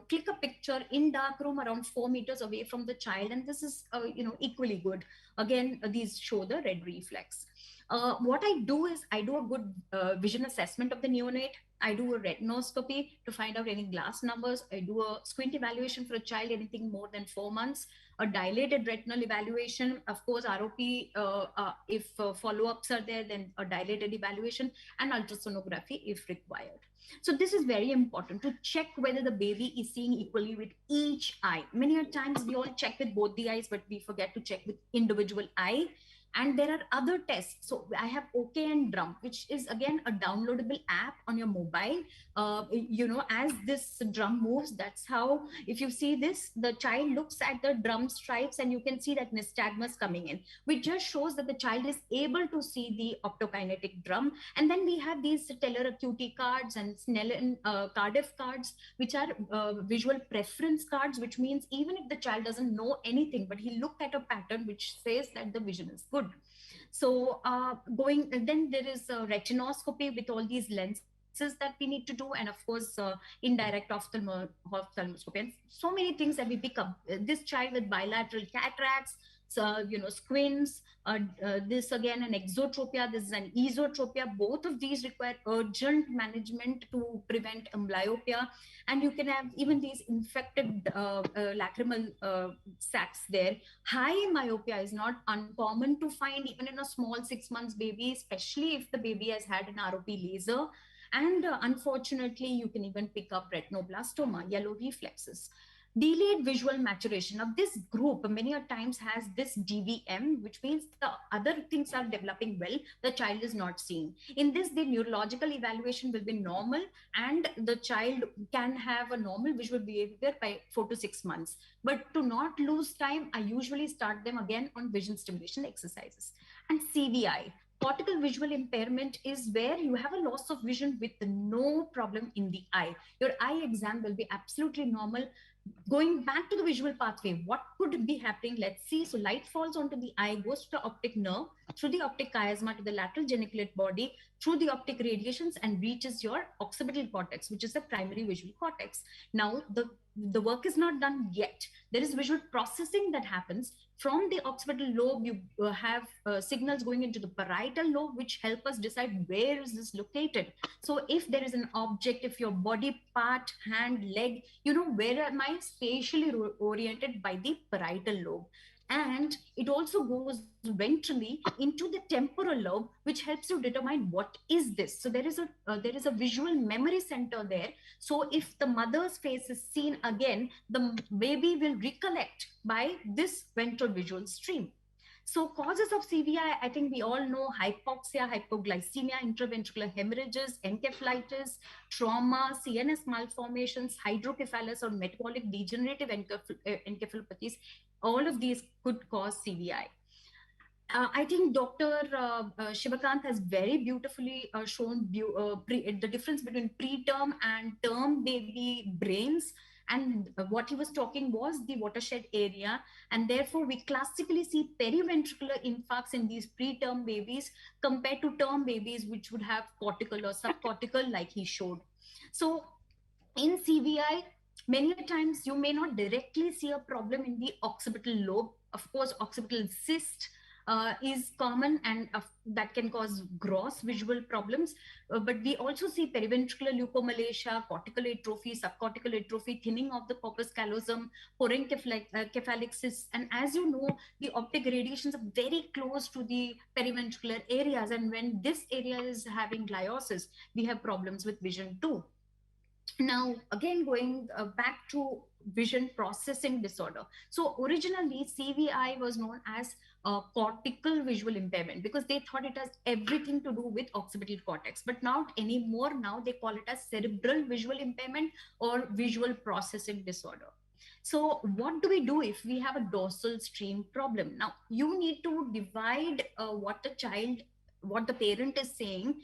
click a picture in dark room around 4 meters away from the child, and this is equally good. Again, these show the red reflex. What I do is I do a good vision assessment of the neonate. I do a retinoscopy to find out any glass numbers. I do a squint evaluation for a child anything more than 4 months. A dilated retinal evaluation, of course, ROP, if follow-ups are there, then a dilated evaluation, and ultrasonography if required. So this is very important to check whether the baby is seeing equally with each eye. Many times we all check with both the eyes, but we forget to check with individual eye. And there are other tests. So I have OK and Drum, which is again a downloadable app on your mobile. As this drum moves, that's how, if you see this, the child looks at the drum stripes and you can see that nystagmus coming in, which just shows that the child is able to see the optokinetic drum. And then we have these Teller Acuity cards and Snellen Cardiff cards, which are visual preference cards, which means even if the child doesn't know anything, but he looked at a pattern which says that the vision is good. So then there is a retinoscopy with all these lenses that we need to do, and of course indirect ophthalmoscopy, and so many things that we pick up. This child with bilateral cataracts, squints, this again an exotropia, this is an esotropia. Both of these require urgent management to prevent amblyopia, and you can have even these infected lacrimal sacs there. High myopia is not uncommon to find even in a small 6 months baby, especially if the baby has had an ROP laser. And unfortunately, you can even pick up retinoblastoma, yellow reflexes. Delayed visual maturation. Now, this group many a times has this DVM, which means the other things are developing well, the child is not seeing. In this, the neurological evaluation will be normal, and the child can have a normal visual behavior by 4 to 6 months. But to not lose time, I usually start them again on vision stimulation exercises. And CVI, cortical visual impairment, is where you have a loss of vision with no problem in the eye. Your eye exam will be absolutely normal. Going back to the visual pathway, what could be happening? Let's see. So light falls onto the eye, goes to the optic nerve, through the optic chiasma to the lateral geniculate body, through the optic radiations, and reaches your occipital cortex, which is the primary visual cortex. Now, the work is not done yet. There is visual processing that happens. From the occipital lobe, you have signals going into the parietal lobe, which help us decide where is this located. So if there is an object, if your body part, hand, leg, you know, where am I spatially oriented by the parietal lobe. And it also goes ventrally into the temporal lobe, which helps you determine what is this. So there is a visual memory center there. So if the mother's face is seen again, the baby will recollect by this ventral visual stream. So causes of CVI, I think we all know: hypoxia, hypoglycemia, intraventricular hemorrhages, encephalitis, trauma, CNS malformations, hydrocephalus or metabolic degenerative encephalopathies. All of these could cause CVI. I think Dr. Shivakant has very beautifully shown the difference between preterm and term baby brains. And what he was talking was the watershed area. And therefore, we classically see periventricular infarcts in these preterm babies compared to term babies, which would have cortical or subcortical, like he showed. So in CVI, many times you may not directly see a problem in the occipital lobe. Of course, occipital cyst is common, and that can cause gross visual problems. But we also see periventricular leukomalacia, cortical atrophy, subcortical atrophy, thinning of the corpus callosum, porencephalic cysts. And as you know, the optic radiations are very close to the periventricular areas. And when this area is having gliosis, we have problems with vision too. Now, again, going back to vision processing disorder. So originally, CVI was known as cortical visual impairment because they thought it has everything to do with occipital cortex, but not anymore. Now they call it as cerebral visual impairment or visual processing disorder. So what do we do if we have a dorsal stream problem? Now, you need to divide what the parent is saying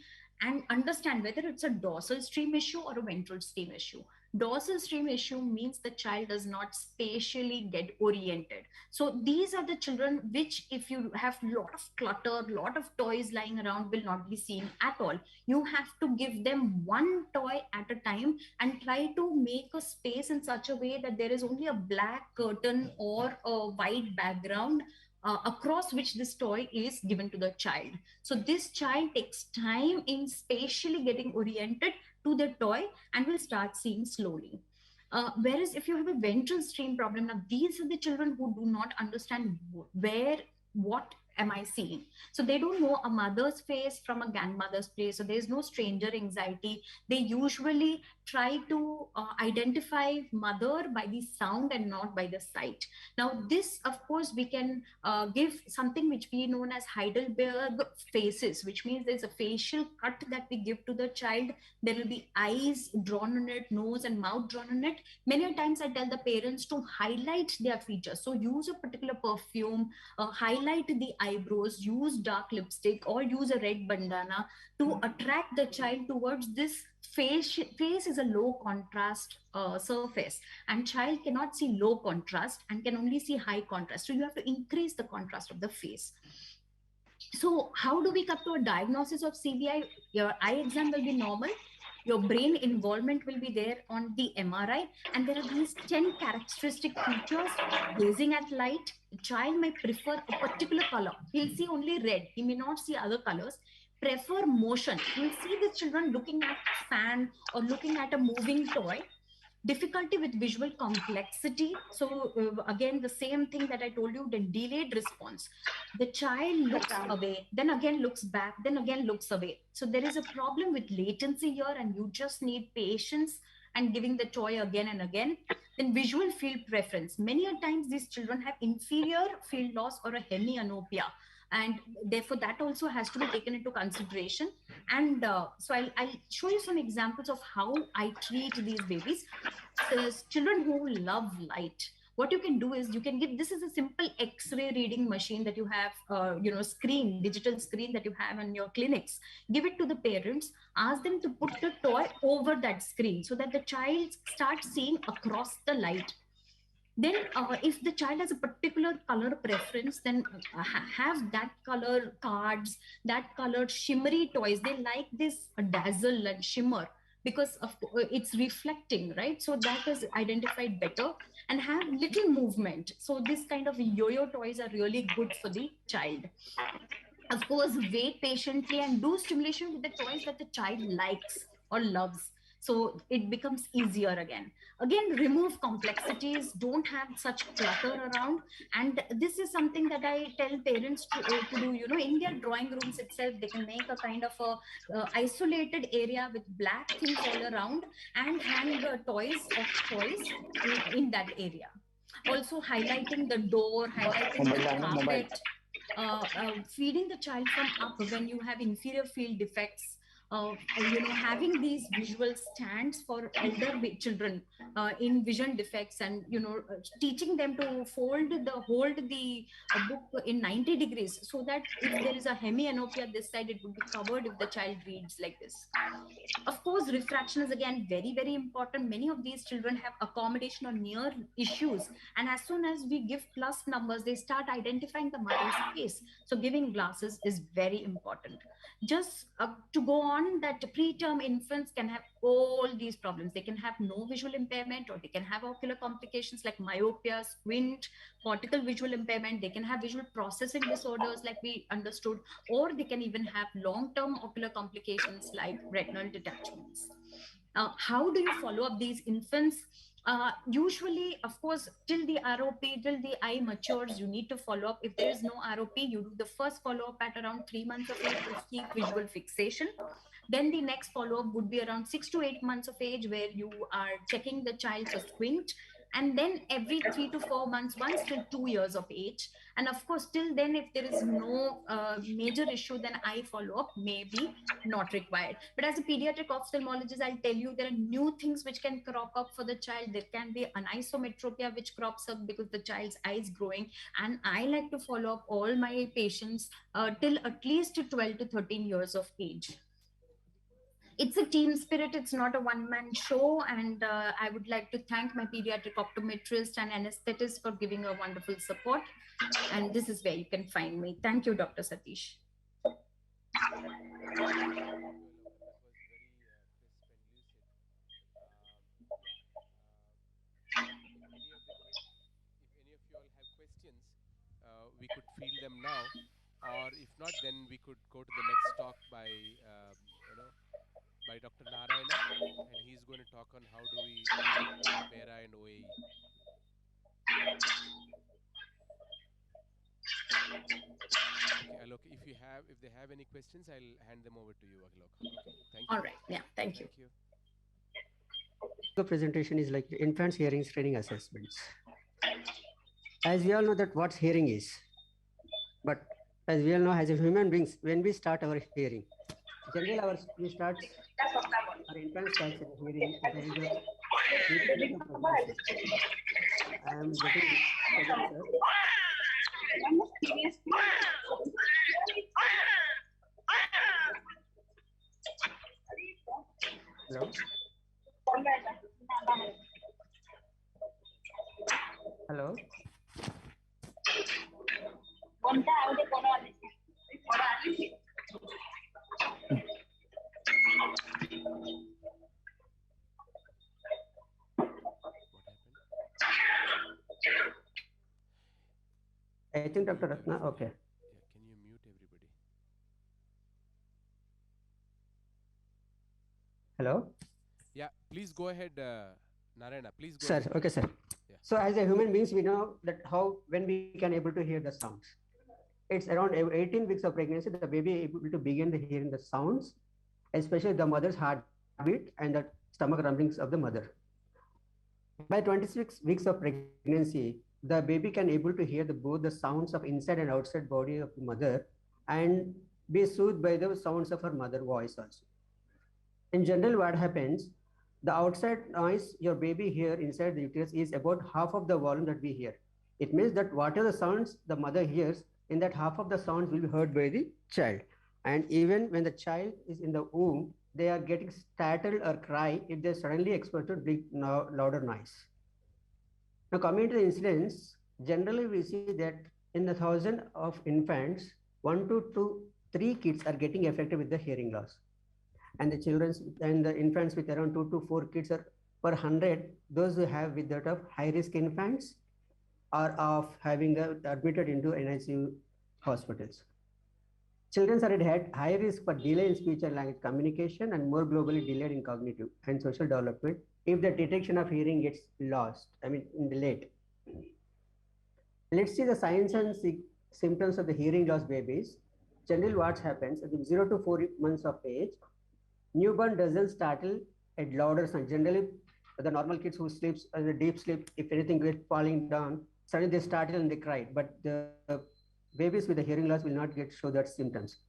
and understand whether it's a dorsal stream issue or a ventral stream issue. Dorsal stream issue means the child does not spatially get oriented. So these are the children which, if you have a lot of clutter, lot of toys lying around, will not be seen at all. You have to give them one toy at a time and try to make a space in such a way that there is only a black curtain or a white background across which this toy is given to the child. So this child takes time in spatially getting oriented to the toy and will start seeing slowly. Whereas if you have a ventral stream problem, now these are the children who do not understand what am I seeing? So they don't know a mother's face from a grandmother's face. So there's no stranger anxiety. They usually try to identify mother by the sound and not by the sight. Now this, of course, we can give something which we known as Heidelberg faces, which means there's a facial cut that we give to the child. There will be eyes drawn on it, nose and mouth drawn on it. Many times I tell the parents to highlight their features. So use a particular perfume, highlight the eyebrows, use dark lipstick, or use a red bandana to attract the child towards this face. Face is a low contrast surface, and child cannot see low contrast and can only see high contrast. So you have to increase the contrast of the face. So how do we come to a diagnosis of CVI? Your eye exam will be normal. Your brain involvement will be there on the MRI, and there are these 10 characteristic features. Gazing at light, the child may prefer a particular color. He'll see only red. He may not see other colors. Prefer motion. You'll see the children looking at a fan or looking at a moving toy. Difficulty with visual complexity. So again, the same thing that I told you, the delayed response. The child looks away, then again looks back, then again looks away. So there is a problem with latency here, and you just need patience and giving the toy again and again. Then visual field preference. Many a times these children have inferior field loss or a hemianopia, and therefore that also has to be taken into consideration. And so I'll show you some examples of how I treat these babies. So children who love light, what you can do is you can give, this is a simple x-ray reading machine that you have, screen, digital screen that you have in your clinics. Give it to the parents, ask them to put the toy over that screen so that the child starts seeing across the light. Then if the child has a particular color preference, then have that color cards, that colored shimmery toys. They like this dazzle and shimmer because of it's reflecting, right? So that is identified better, and have little movement. So this kind of yo-yo toys are really good for the child. Of course, wait patiently and do stimulation with the toys that the child likes or loves. So it becomes easier again. Again, remove complexities, don't have such clutter around. And this is something that I tell parents to do, in their drawing rooms itself, they can make a kind of a isolated area with black things all around and hang toys in that area. Also highlighting the door, highlighting the carpet, feeding the child from up when you have inferior field defects, having these visual stands for elder children in vision defects, and teaching them to hold the book in 90 degrees so that if there is a hemianopia this side, it would be covered if the child reads like this. Of course, refraction is again very, very important. Many of these children have accommodation or near issues, and as soon as we give plus numbers, they start identifying the mother's face. So giving glasses is very important. Just to go on, that preterm infants can have all these problems. They can have no visual impairment, or they can have ocular complications like myopia, squint, cortical visual impairment. They can have visual processing disorders like we understood, or they can even have long-term ocular complications like retinal detachments. How do you follow up these infants? Usually, of course, till the ROP, till the eye matures, you need to follow up. If there is no ROP, you do the first follow-up at around 3 months of age to keep visual fixation. Then the next follow-up would be around 6 to 8 months of age, where you are checking the child for squint. And then every 3 to 4 months, once till 2 years of age. And of course, till then, if there is no major issue, then eye follow-up may be not required. But as a pediatric ophthalmologist, I'll tell you there are new things which can crop up for the child. There can be an isometropia which crops up because the child's eye is growing. And I like to follow up all my patients till at least 12 to 13 years of age. It's a team spirit, it's not a one-man show, and I would like to thank my pediatric optometrist and anesthetist for giving a wonderful support, and this is where you can find me. Thank you, Dr. Satish. We could field them now, or if not, then we could go to the next talk by Dr. Narayana, and he's going to talk on how do we do para and OAE. Okay, Alok, if they have any questions, I'll hand them over to you, Alok. Okay, thank you. All right, yeah, thank you. The presentation is like infants hearing screening assessments. As we all know that what hearing is, but as we all know, as a human beings, when we start our hearing, generally our infant starts hearing. I am getting hello. Hello. I think Dr. Ratna, okay. Yeah, can you mute everybody? Hello. Yeah, please go ahead, Narayana. Please go Sir, ahead. okay, sir. Yeah. So as a human beings, we know that when we can able to hear the sounds. It's around 18 weeks of pregnancy that the baby is able to begin hearing the sounds, especially the mother's heartbeat. heartbeat and the stomach rumblings of the mother. By 26 weeks of pregnancy, the baby can able to hear both the sounds of inside and outside body of the mother and be soothed by the sounds of her mother voice also. In general, what happens, the outside noise your baby hear inside the uterus is about half of the volume that we hear. It means that whatever the sounds the mother hears, in that half of the sounds will be heard by the child. And even when the child is in the womb, they are getting startled or cry if they suddenly exposed to big louder noise. Now coming to the incidence, generally we see that in the 1,000 of infants, 1 to 3 kids are getting affected with the hearing loss. And the children and the infants with around 2 to 4 kids are per 100, those who have with that of high risk infants are of having admitted into NICU hospitals. Children are at high risk for delay in speech and language communication and more globally delayed in cognitive and social development if the detection of hearing gets lost, late. Let's see the signs and symptoms of the hearing loss babies. Generally what happens at 0 to 4 months of age, newborn doesn't startle at louder sound. Generally, the normal kids who sleeps in a deep sleep, if anything gets falling down, suddenly they startle and they cry. But the babies with the hearing loss will not show that symptoms.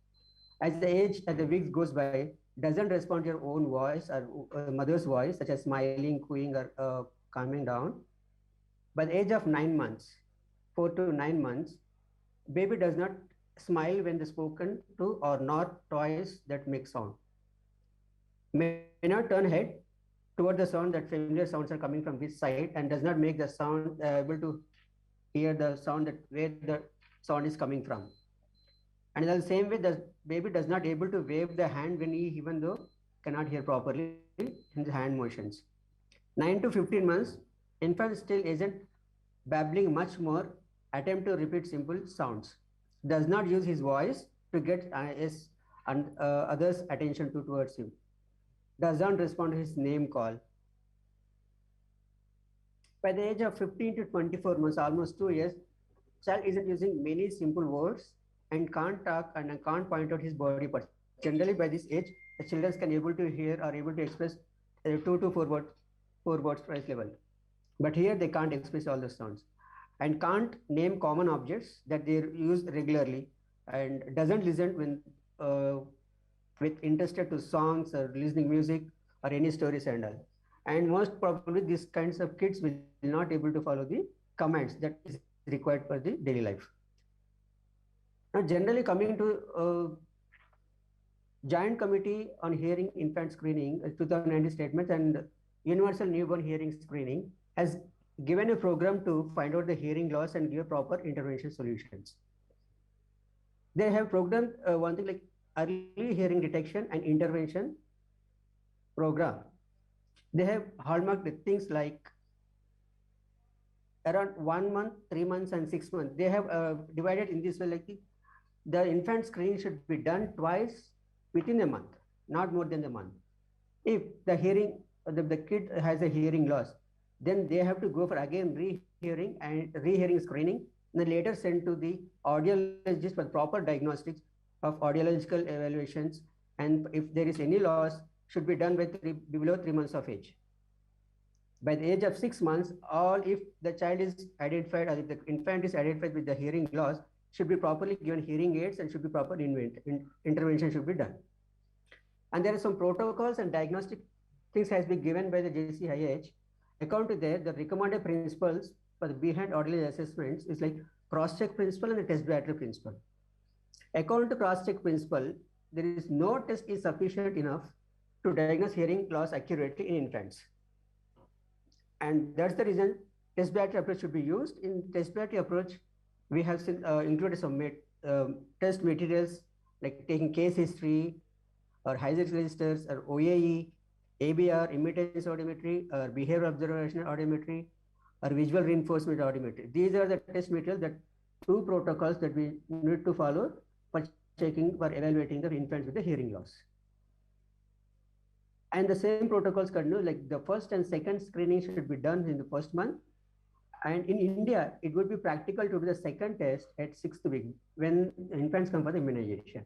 As the weeks goes by, doesn't respond to your own voice or mother's voice, such as smiling, cooing, or calming down. By the age of 9 months, 4 to 9 months, baby does not smile when spoken to or not toys that make sound. May not turn head toward the sound that familiar sounds are coming from which side and does not make the sound able to hear the sound that where the sound is coming from. And in the same way, the baby does not able to wave the hand when he even though cannot hear properly in the hand motions. 9 to 15 months, infant still isn't babbling much more, attempt to repeat simple sounds. Does not use his voice to get others' attention towards him. Does not respond to his name call. By the age of 15 to 24 months, almost 2 years, child isn't using many simple words and can't talk and can't point out his body parts. Generally, by this age, the children can able to hear or able to express 2 to 4 words price level. But here they can't express all the sounds and can't name common objects that they use regularly and doesn't listen when with interested to songs or listening music or any stories and all. And most probably these kinds of kids will not able to follow the commands that is required for the daily life. Now generally coming to Joint Committee on Hearing Infant Screening, 2019 statements and Universal Newborn Hearing Screening has given a program to find out the hearing loss and give proper intervention solutions. They have programmed one thing like early hearing detection and intervention program. They have hallmarked things like around 1 month, 3 months, and 6 months. They have divided in this way like the infant screening should be done twice within a month, not more than a month. If the kid has a hearing loss, then they have to go for again rehearing screening, and then later sent to the audiologist for proper diagnostics of audiological evaluations, and if there is any loss, should be done below 3 months of age. By the age of 6 months, if the child is identified or if the infant is identified with the hearing loss, should be properly given hearing aids and should be proper intervention should be done. And there are some protocols and diagnostic things has been given by the JCIH. According to there, the recommended principles for the behind audiology assessments is like cross-check principle and the test battery principle. According to cross-check principle, there is no test is sufficient enough to diagnose hearing loss accurately in infants. And that's the reason test battery approach should be used. In test battery approach, we have included some test materials like taking case history or Heiser's registers or OAE, ABR, immitance audiometry, or behavior observation audiometry, or visual reinforcement audiometry. These are the test materials, that 2 protocols that we need to follow for evaluating the infants with the hearing loss. And the same protocols continue, like the first and second screening should be done in the first month. And in India, it would be practical to do the second test at 6th week when infants come for the immunization.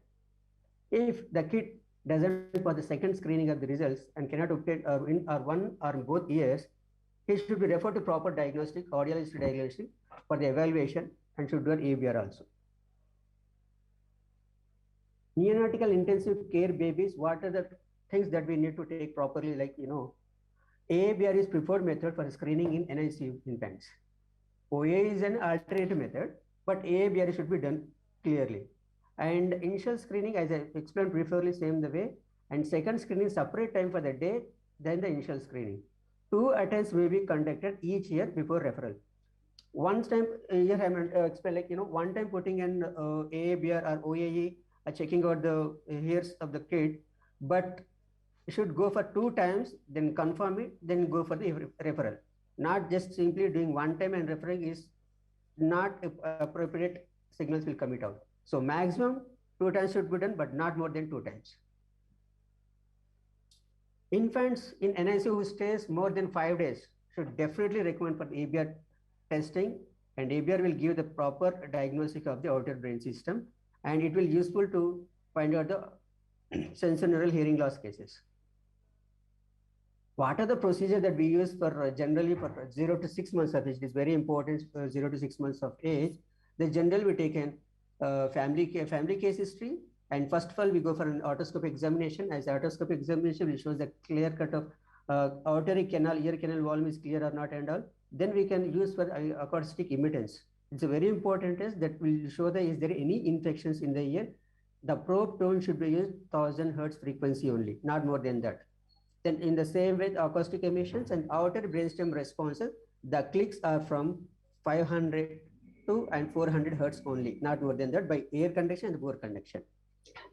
If the kid doesn't for the second screening of the results and cannot obtain in or one or both ears, he should be referred to proper diagnostic, audiologist diagnostic for the evaluation and should do an ABR also. Neonatal intensive care babies, what are the things that we need to take properly? Like, ABR is preferred method for screening in NICU infants. OA is an alternative method, but ABR should be done clearly. And initial screening, as I explained briefly, same the way. And second screening, separate time for the day, then the initial screening. 2 attempts may be conducted each year before referral. One time, here I am explain like, one time putting in ABR or OAE, checking out the ears of the kid, but should go for 2 times, then confirm it, then go for the referral. Not just simply doing one time and referring is not appropriate, signals will come it out. So maximum 2 times should be done, but not more than 2 times. Infants in NICU who stays more than 5 days should definitely recommend for the ABR testing, and ABR will give the proper diagnosis of the outer brain system, and it will useful to find out the sensorineural hearing loss cases. What are the procedures that we use for generally for 0 to 6 months of age? It is very important for 0 to 6 months of age. They generally we take an family case history, and first of all we go for an otoscopic examination. As otoscopic examination, we shows the clear cut of auditory canal, ear canal volume is clear or not and all. Then we can use for acoustic emittance. It's a very important test that will show that is there any infections in the ear. The probe tone should be used 1000 Hertz frequency only, not more than that. Then in the same way, acoustic emissions and outer brainstem responses, the clicks are from 500 to and 400 Hertz only, not more than that by air conduction and bore conduction.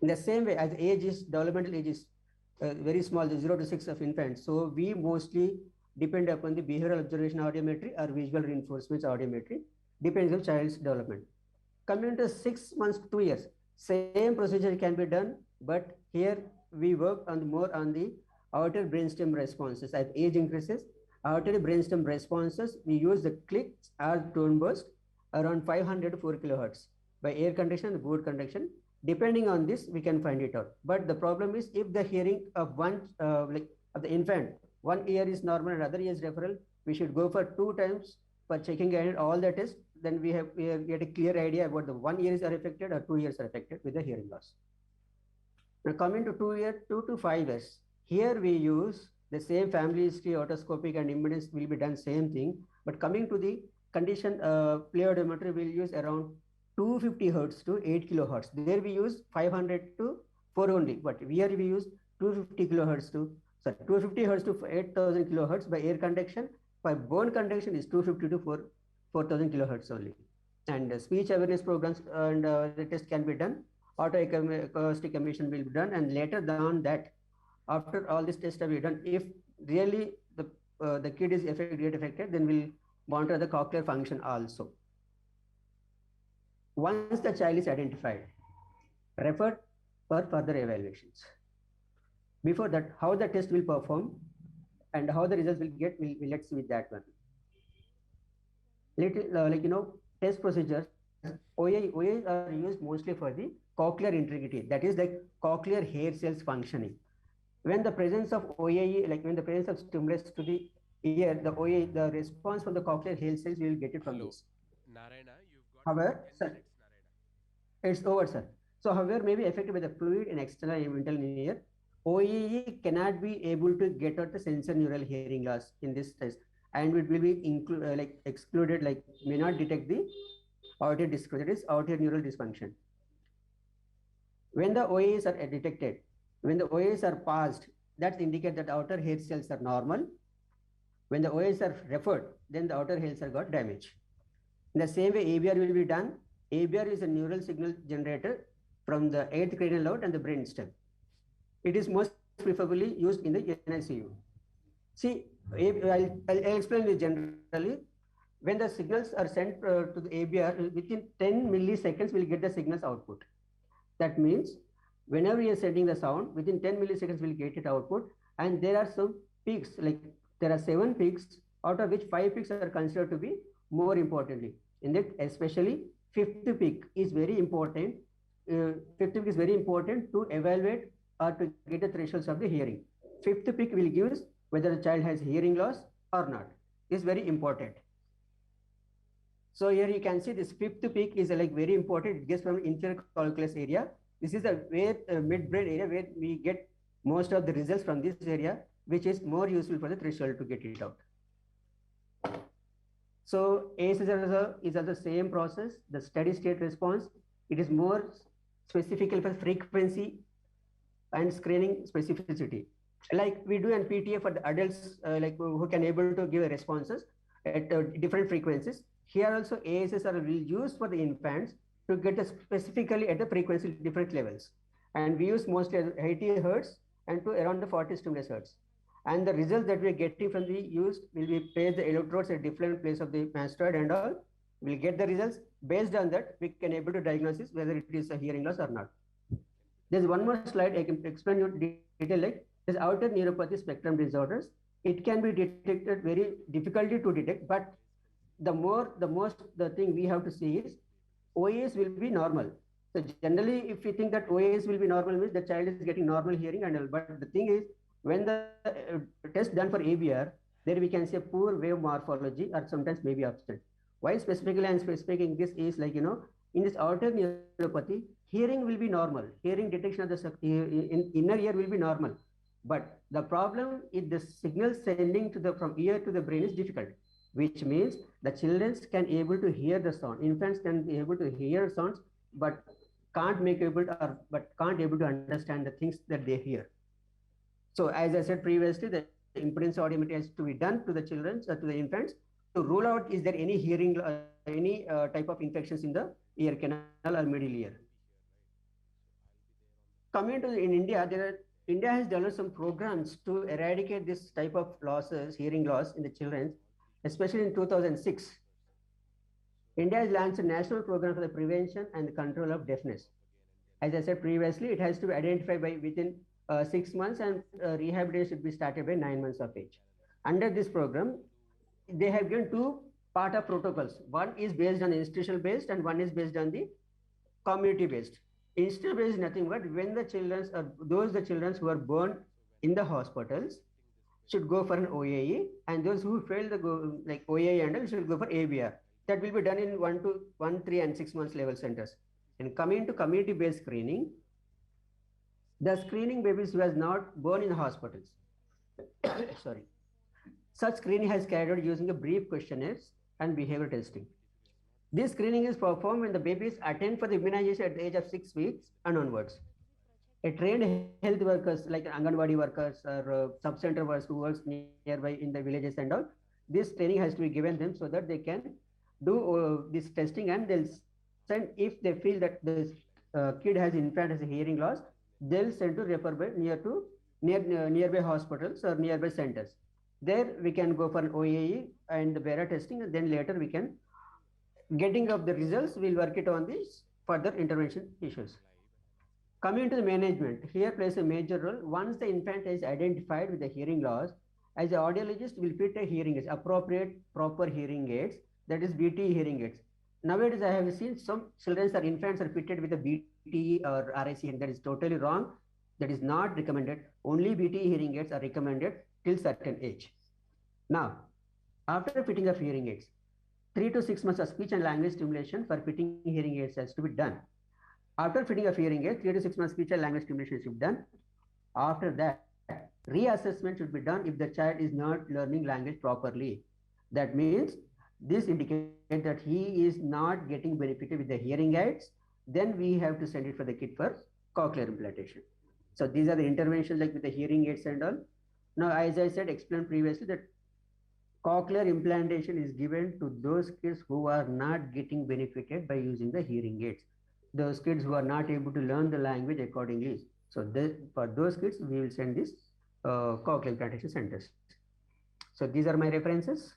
In the same way, as age is, developmental age is very small, the 0 to 6 of infants. So we mostly depend upon the behavioral observation audiometry or visual reinforcement audiometry, depends on child's development. Coming to 6 months to 2 years, same procedure can be done, but here we work on more on the outer brainstem responses. As age increases, outer brainstem responses, we use the clicks or tone burst around 500 to 4 kilohertz by air conduction and bore conduction. Depending on this, we can find it out. But the problem is if the hearing of one of the infant, one ear is normal and other ear is referral, we should go for 2 times for checking and all the tests. Then we get a clear idea about the 1 ear is affected or 2 ears are affected with the hearing loss. Now coming to 2 to 5 years, here we use the same family history, otoscopic and impedance will be done same thing. But coming to the condition play audiometry, we'll use around 250 Hertz to 8 kilohertz. There we use 500 to 4 only, but here we use 250 kilohertz to 250 Hertz to 8000 kilohertz by air conduction. By bone conduction is 250 to 4000 kilohertz only. And speech awareness programs and the test can be done. Autoacoustic emission will be done, and later down that after all this tests have been done, if really the kid is get affected, then we'll monitor the cochlear function also. Once the child is identified, referred for further evaluations. Before that, how the test will perform and how the results will get, let's see with that one. Test procedures, OAs are used mostly for the cochlear integrity, that is like cochlear hair cells functioning. When the presence of OAE, when the presence of stimulus to the ear, the response from the cochlear hair cells, we will get it from this. Narayana, you've got However, 10 minutes, Narayana. It's over, sir. So, however, may be affected by the fluid in external mental ear. OAE cannot be able to get out the sensorineural hearing loss in this test, and it will be excluded, may not detect the auditory dysfunction, that is auditory neural dysfunction. When the OAs are detected, when the OAs are passed, that indicates that outer hair cells are normal. When the OAs are referred, then the outer hair cells got damaged. In the same way, ABR will be done. ABR is a neural signal generator from the 8th cranial lobe and the brainstem. It is most preferably used in the NICU. See, I'll explain this generally. When the signals are sent to the ABR, within 10 milliseconds, we'll get the signals output. That means whenever we are sending the sound, within 10 milliseconds, we'll get it output. And there are some peaks, there are 7 peaks, out of which 5 peaks are considered to be more importantly. In that, especially 5th peak is very important. 5th peak is very important to evaluate or to get the thresholds of the hearing. Fifth peak will give whether the child has hearing loss or not. This is very important. So here you can see this fifth peak is like very important. It gets from inferior colliculus area. This is a where midbrain area where we get most of the results from this area, which is more useful for the threshold to get it out. So AS is also the same process, the steady state response. It is more specifically for frequency and screening specificity. Like we do in PTA for the adults, like who can able to give responses at different frequencies. Here also ASs are used for the infants to get specifically at the frequency different levels. And we use mostly 80 hertz and to around the 40 stimulus hertz. And the results that we are getting from the used will be place the electrodes at different place of the mastoid and all. We'll get the results. Based on that, we can able to diagnose whether it is a hearing loss or not. There's one more slide I can explain you detail like this outer neuropathy spectrum disorders. It can be detected very difficulty to detect, but the thing we have to see is OAS will be normal. So generally, if we think that OAS will be normal, means the child is getting normal hearing and all. But the thing is, when the test done for ABR, there we can say poor wave morphology or sometimes maybe absent. Why specifically I'm specifying this is like, in this outer neuropathy, hearing will be normal. Hearing detection of the inner ear will be normal. But the problem is the signal sending from ear to the brain is difficult, which means the children can able to hear the sound. Infants can be able to hear sounds, but can't able to understand the things that they hear. So as I said previously, the impedance audiometry has to be done to the children or to the infants to rule out is there any hearing, any type of infections in the ear canal or middle ear. Coming to in India, India has developed some programs to eradicate this type of losses, hearing loss in the children, especially in 2006. India has launched a national program for the prevention and control of deafness. As I said previously, it has to be identified by within 6 months and rehabilitation should be started by 9 months of age. Under this program, they have given two part of protocols. One is based on institutional based and one is based on the community based. Institutional based is nothing but when the children who are born in the hospitals should go for an OAE, and those who fail the like OAE and should go for ABR. That will be done in 1, 3 and 6 months level centers. And coming to community based screening, the screening babies who has not born in hospitals. Sorry. Such screening has carried out using a brief questionnaires and behavior testing. This screening is performed when the babies attend for the immunization at the age of 6 weeks and onwards. A trained health workers like Anganwadi workers or sub-center workers who works nearby in the villages and all, this training has to be given them so that they can do this testing, and they'll send, if they feel that this kid has infant has a hearing loss, they'll send to refer by nearby hospitals or nearby centers. There we can go for an OAE and the BERA testing, and then later we can getting of the results, we'll work it on these further intervention issues. Coming to the management, here plays a major role. Once the infant is identified with a hearing loss, as an audiologist will fit a hearing aids, appropriate proper hearing aids, that is BTE hearing aids. Nowadays, I have seen some children or infants are fitted with a BTE or RIC, and that is totally wrong. That is not recommended. Only BTE hearing aids are recommended till certain age. Now, after fitting of hearing aids, 3 to 6 months of speech and language stimulation for fitting hearing aids has to be done. After fitting of hearing aids, 3 to 6 months speech and language stimulation should be done. After that, reassessment should be done if the child is not learning language properly. That means this indicates that he is not getting benefited with the hearing aids. Then we have to send it for the kid for cochlear implantation. So these are the interventions like with the hearing aids and all. Now, as I said, explained previously that cochlear implantation is given to those kids who are not getting benefited by using the hearing aids. Those kids who are not able to learn the language accordingly. So for those kids, we will send this cochlear implantation centers. So these are my references.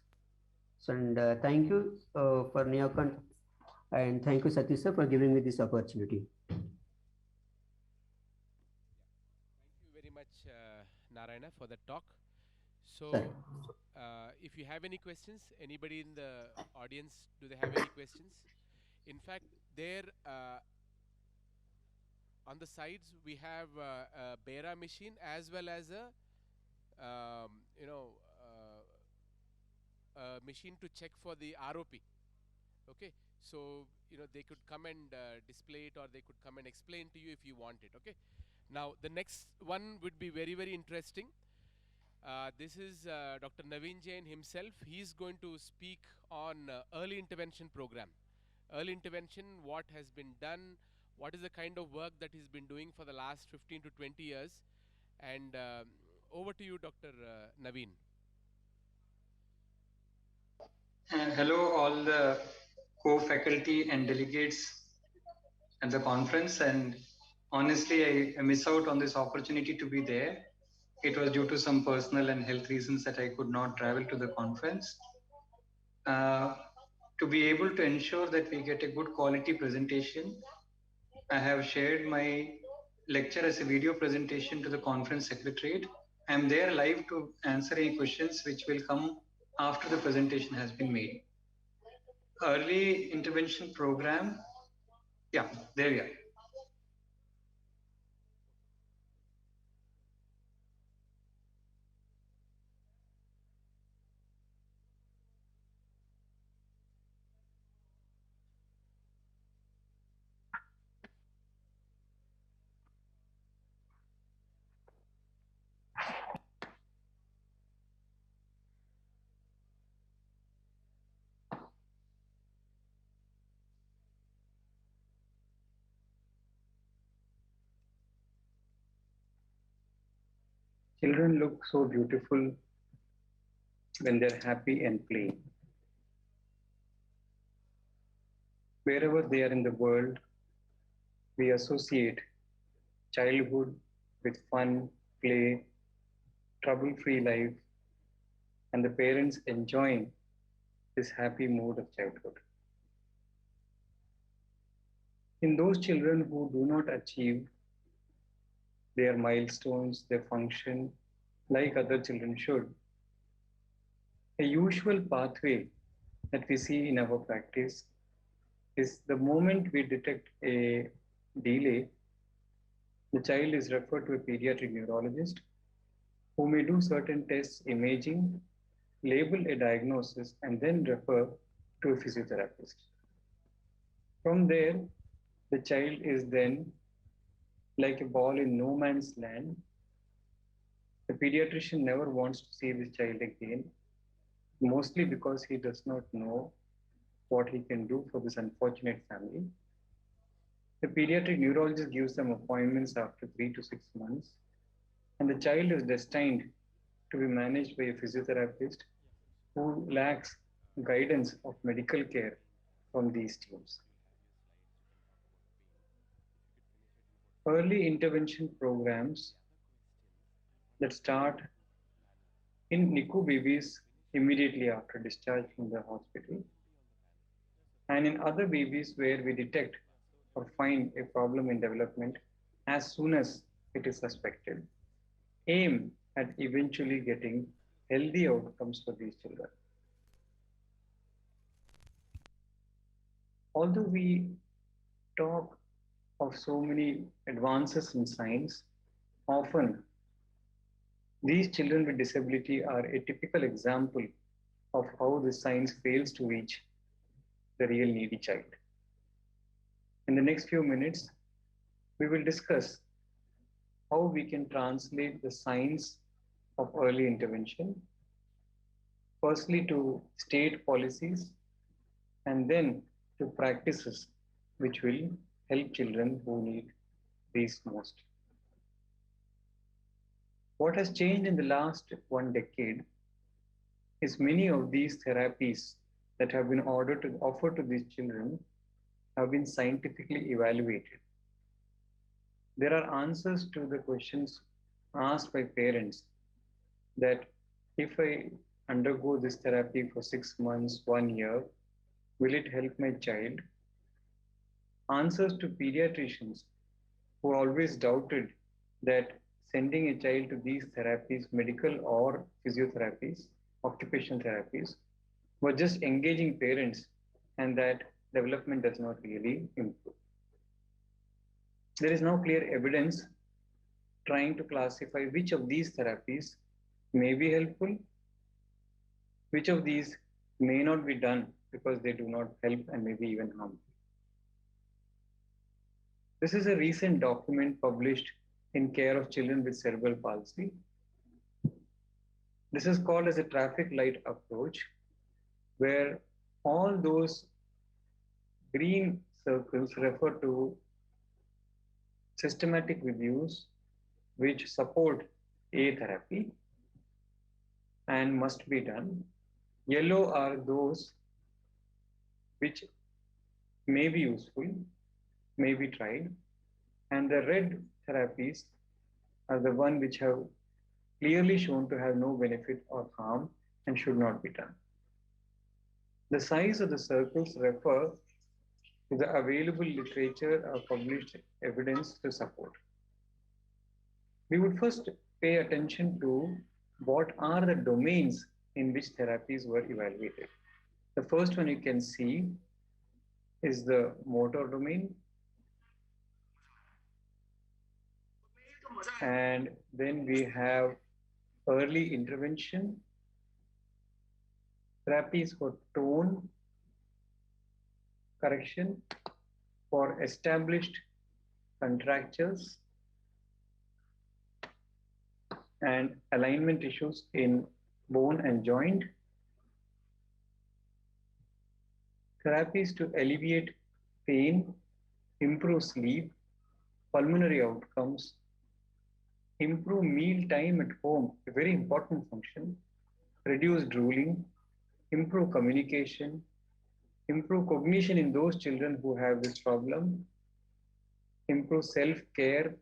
So, and thank you for Neocon, and thank you Satish sir for giving me this opportunity. Thank you very much, Narayana, for the talk. So, if you have any questions, anybody in the audience, do they have any questions? In fact, there On the sides, we have a Bera machine as well as a, a machine to check for the ROP. Okay, so they could come and display it, or they could come and explain to you if you want it. Okay, now the next one would be very, very interesting. This is Dr. Naveen Jain himself. He's going to speak on early intervention program. Early intervention, what has been done, what is the kind of work that he's been doing for the last 15 to 20 years. And over to you, Dr. Naveen. Hello, all the co-faculty and delegates at the conference. And honestly, I miss out on this opportunity to be there. It was due to some personal and health reasons that I could not travel to the conference. To be able to ensure that we get a good quality presentation, I have shared my lecture as a video presentation to the conference secretariat. I am there live to answer any questions which will come after the presentation has been made. Early intervention program, yeah, there we are. Children look so beautiful when they're happy and playing. Wherever they are in the world, we associate childhood with fun, play, trouble-free life, and the parents enjoying this happy mood of childhood. In those children who do not achieve their milestones, their function, like other children should, a usual pathway that we see in our practice is the moment we detect a delay, the child is referred to a pediatric neurologist who may do certain tests, imaging, label a diagnosis, and then refer to a physiotherapist. From there, the child is then like a ball in no man's land. The pediatrician never wants to see this child again, mostly because he does not know what he can do for this unfortunate family. The pediatric neurologist gives them appointments after 3 to 6 months, and the child is destined to be managed by a physiotherapist who lacks guidance of medical care from these teams. Early intervention programs that start in NICU babies immediately after discharge from the hospital, and in other babies where we detect or find a problem in development as soon as it is suspected, aim at eventually getting healthy outcomes for these children. Although we talk of so many advances in science, often these children with disability are a typical example of how the science fails to reach the real needy child. In the next few minutes, we will discuss how we can translate the science of early intervention, firstly to state policies, and then to practices which will help children who need these most. What has changed in the last 1 decade is many of these therapies that have been offered to these children have been scientifically evaluated. There are answers to the questions asked by parents that if I undergo this therapy for 6 months, 1 year, will it help my child? Answers to pediatricians who always doubted that sending a child to these therapies, medical or physiotherapies, occupational therapies, were just engaging parents and that development does not really improve. There is now clear evidence trying to classify which of these therapies may be helpful, which of these may not be done because they do not help and may be even harmful. This is a recent document published in Care of Children with Cerebral Palsy. This is called as a traffic light approach, where all those green circles refer to systematic reviews which support a therapy and must be done. Yellow are those which may be useful, may be tried, and the red therapies are the one which have clearly shown to have no benefit or harm and should not be done. The size of the circles refer to the available literature or published evidence to support. We would first pay attention to what are the domains in which therapies were evaluated. The first one you can see is the motor domain. And then we have early intervention, therapies for tone correction, for established contractures, and alignment issues in bone and joint, therapies to alleviate pain, improve sleep, pulmonary outcomes, improve meal time at home, a very important function, reduce drooling, improve communication, improve cognition in those children who have this problem, improve self-care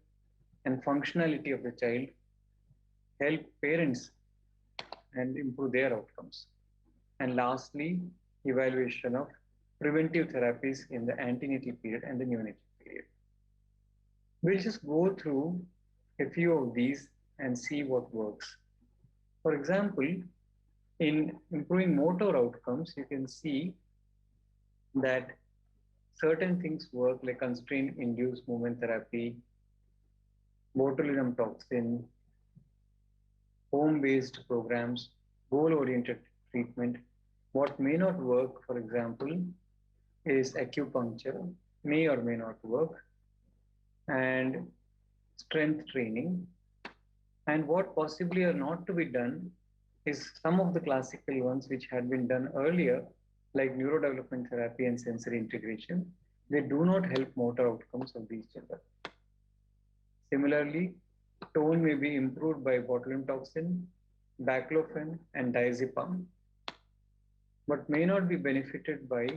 and functionality of the child, help parents and improve their outcomes. And lastly, evaluation of preventive therapies in the antenatal period and the neonatal period. We'll just go through a few of these and see what works. For example, in improving motor outcomes, you can see that certain things work like constraint induced movement therapy, botulinum toxin, home-based programs, goal-oriented treatment. What may not work, for example, is acupuncture, may or may not work, and strength training. And what possibly are not to be done is some of the classical ones which had been done earlier, like neurodevelopment therapy and sensory integration. They do not help motor outcomes of these children. Similarly, tone may be improved by botulinum toxin, baclofen, and diazepam, but may not be benefited by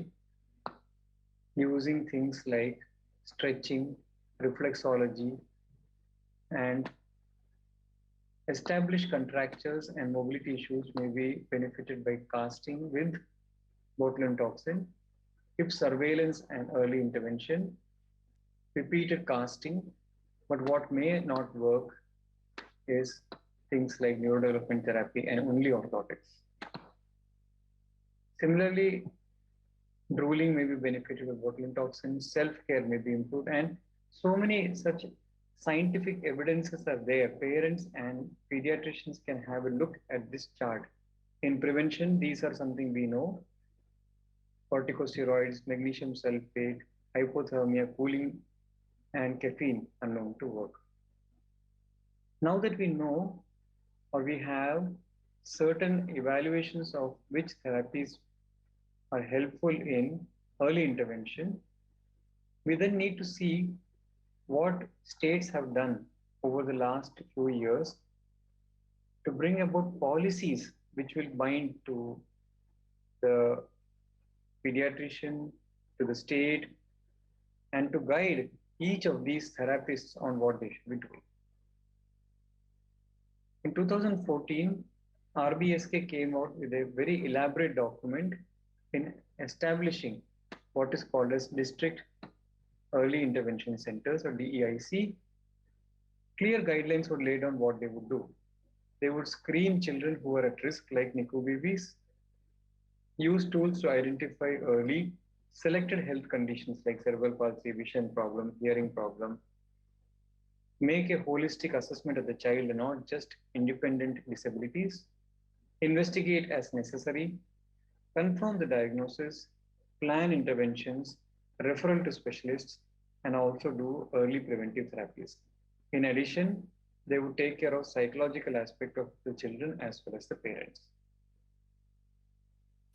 using things like stretching, reflexology, and established contractures and mobility issues may be benefited by casting with botulinum toxin, hip surveillance and early intervention, repeated casting, but what may not work is things like neurodevelopment therapy and only orthotics. Similarly, drooling may be benefited with botulinum toxin, self-care may be improved, and so many such scientific evidences are there. Parents and pediatricians can have a look at this chart. In prevention, these are something we know. Corticosteroids, magnesium sulfate, hypothermia, cooling, and caffeine are known to work. Now that we know or we have certain evaluations of which therapies are helpful in early intervention, we then need to see what states have done over the last few years to bring about policies which will bind to the pediatrician, to the state, and to guide each of these therapists on what they should be doing. In 2014, RBSK came out with a very elaborate document in establishing what is called as District Early Intervention Centers, or DEIC. Clear guidelines were laid on what they would do. They would screen children who are at risk, like NICU babies, use tools to identify early selected health conditions like cerebral palsy, vision problem, hearing problem, make a holistic assessment of the child, not just independent disabilities, investigate as necessary, confirm the diagnosis, plan interventions, referral to specialists, and also do early preventive therapies. In addition, they would take care of psychological aspect of the children as well as the parents.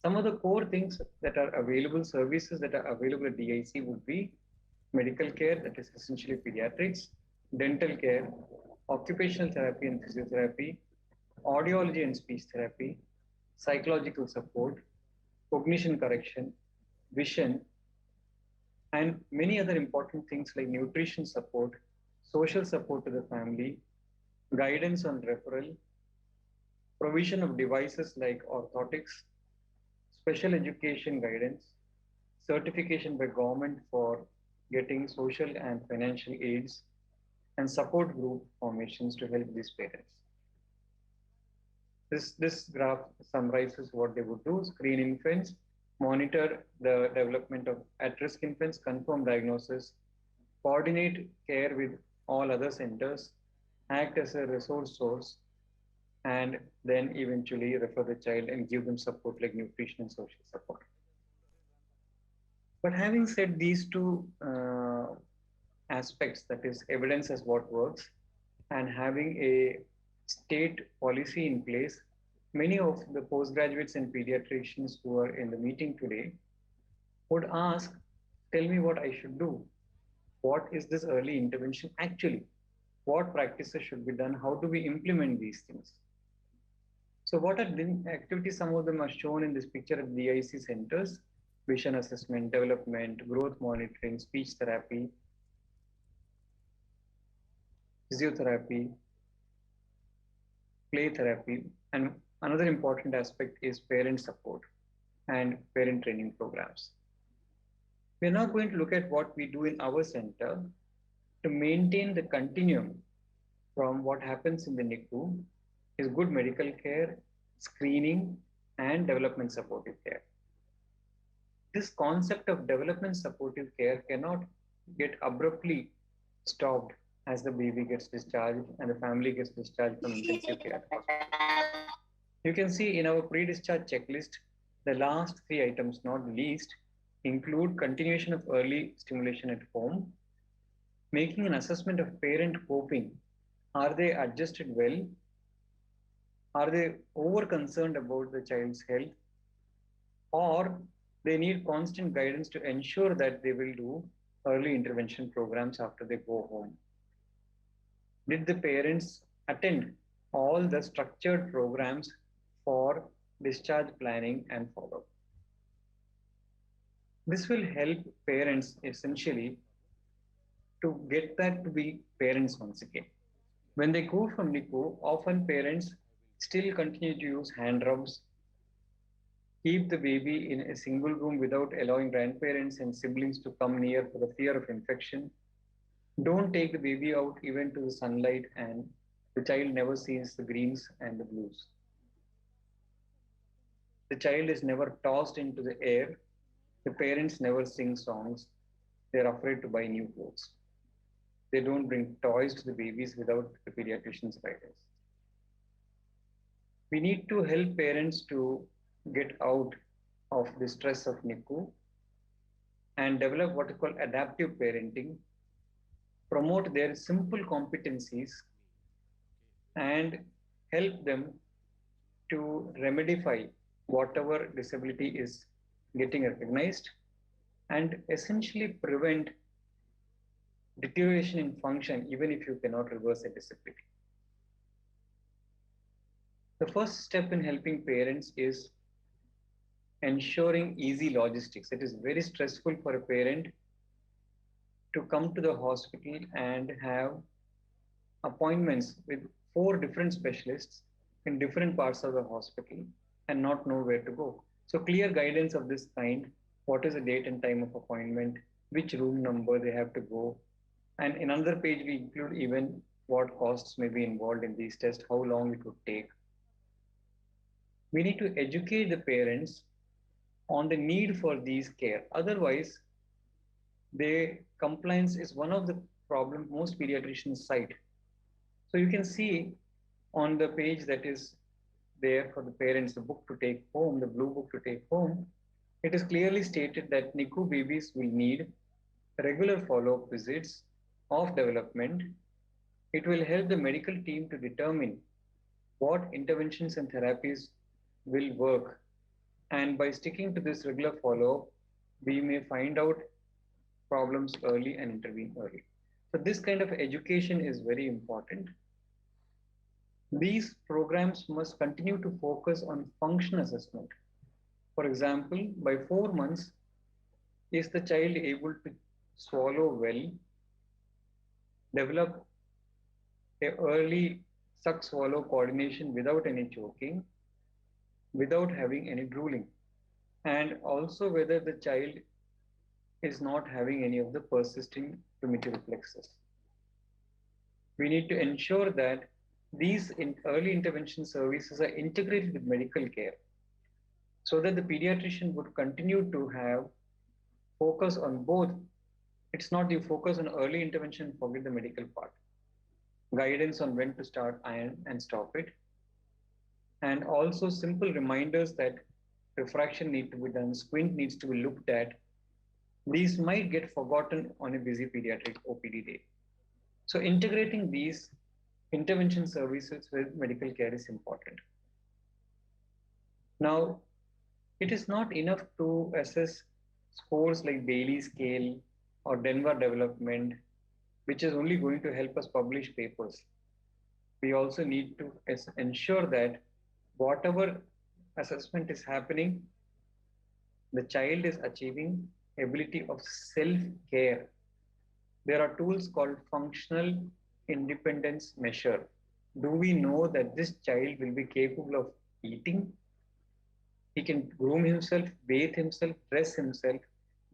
Some of the core things that are available, services that are available at DIC would be medical care, that is essentially pediatrics, dental care, occupational therapy and physiotherapy, audiology and speech therapy, psychological support, cognition correction, vision, and many other important things like nutrition support, social support to the family, guidance on referral, provision of devices like orthotics, special education guidance, certification by government for getting social and financial aids, and support group formations to help these parents. This graph summarizes what they would do: screen infants, monitor the development of at-risk infants, confirm diagnosis, coordinate care with all other centers, act as a resource source, and then eventually refer the child and give them support like nutrition and social support. But having said these two aspects, that is evidence as what works, and having a state policy in place, many of the postgraduates and pediatricians who are in the meeting today would ask, tell me what I should do. What is this early intervention actually? What practices should be done? How do we implement these things? So what are activities? Some of them are shown in this picture at the DIC centers: vision assessment, development, growth monitoring, speech therapy, physiotherapy, play therapy, and another important aspect is parent support and parent training programs. We are now going to look at what we do in our center to maintain the continuum from what happens in the NICU is good medical care, screening, and development supportive care. This concept of development supportive care cannot get abruptly stopped as the baby gets discharged and the family gets discharged from intensive care. You can see in our pre-discharge checklist, the last 3 items, not least, include continuation of early stimulation at home, making an assessment of parent coping. Are they adjusted well? Are they over concerned about the child's health? Or they need constant guidance to ensure that they will do early intervention programs after they go home? Did the parents attend all the structured programs for discharge planning and follow-up? This will help parents essentially to get back to be parents once again. When they go from NICU, often parents still continue to use hand rubs, keep the baby in a single room without allowing grandparents and siblings to come near for the fear of infection. Don't take the baby out even to the sunlight, and the child never sees the greens and the blues. The child is never tossed into the air. The parents never sing songs. They're afraid to buy new clothes. They don't bring toys to the babies without the pediatrician's guidance. We need to help parents to get out of the stress of NICU and develop what is called adaptive parenting, promote their simple competencies, and help them to remedify whatever disability is getting recognized, and essentially prevent deterioration in function even if you cannot reverse a disability. The first step in helping parents is ensuring easy logistics. It is very stressful for a parent to come to the hospital and have appointments with 4 different specialists in different parts of the hospital and not know where to go. So clear guidance of this kind: what is the date and time of appointment, which room number they have to go. And in another page, we include even what costs may be involved in these tests, how long it would take. We need to educate the parents on the need for these care. Otherwise, their compliance is one of the problem most pediatricians cite. So you can see on the page that is there for the parents, the book to take home, the blue book to take home, it is clearly stated that NICU babies will need regular follow-up visits of development. It will help the medical team to determine what interventions and therapies will work. And by sticking to this regular follow-up, we may find out problems early and intervene early. So this kind of education is very important. These programs must continue to focus on function assessment. For example, by 4 months, is the child able to swallow well, develop a early suck swallow coordination without any choking, without having any drooling, and also whether the child is not having any of the persisting primitive reflexes. We need to ensure that these early intervention services are integrated with medical care so that the pediatrician would continue to have focus on both. It's not you focus on early intervention, forget the medical part. Guidance on when to start iron and stop it. And also simple reminders that refraction needs to be done, squint needs to be looked at. These might get forgotten on a busy pediatric OPD day. So integrating these intervention services with medical care is important. Now, it is not enough to assess scores like Bailey scale or Denver development, which is only going to help us publish papers. We also need to ensure that whatever assessment is happening, the child is achieving ability of self-care. There are tools called functional independence measure. Do we know that this child will be capable of eating? He can groom himself, bathe himself, dress himself.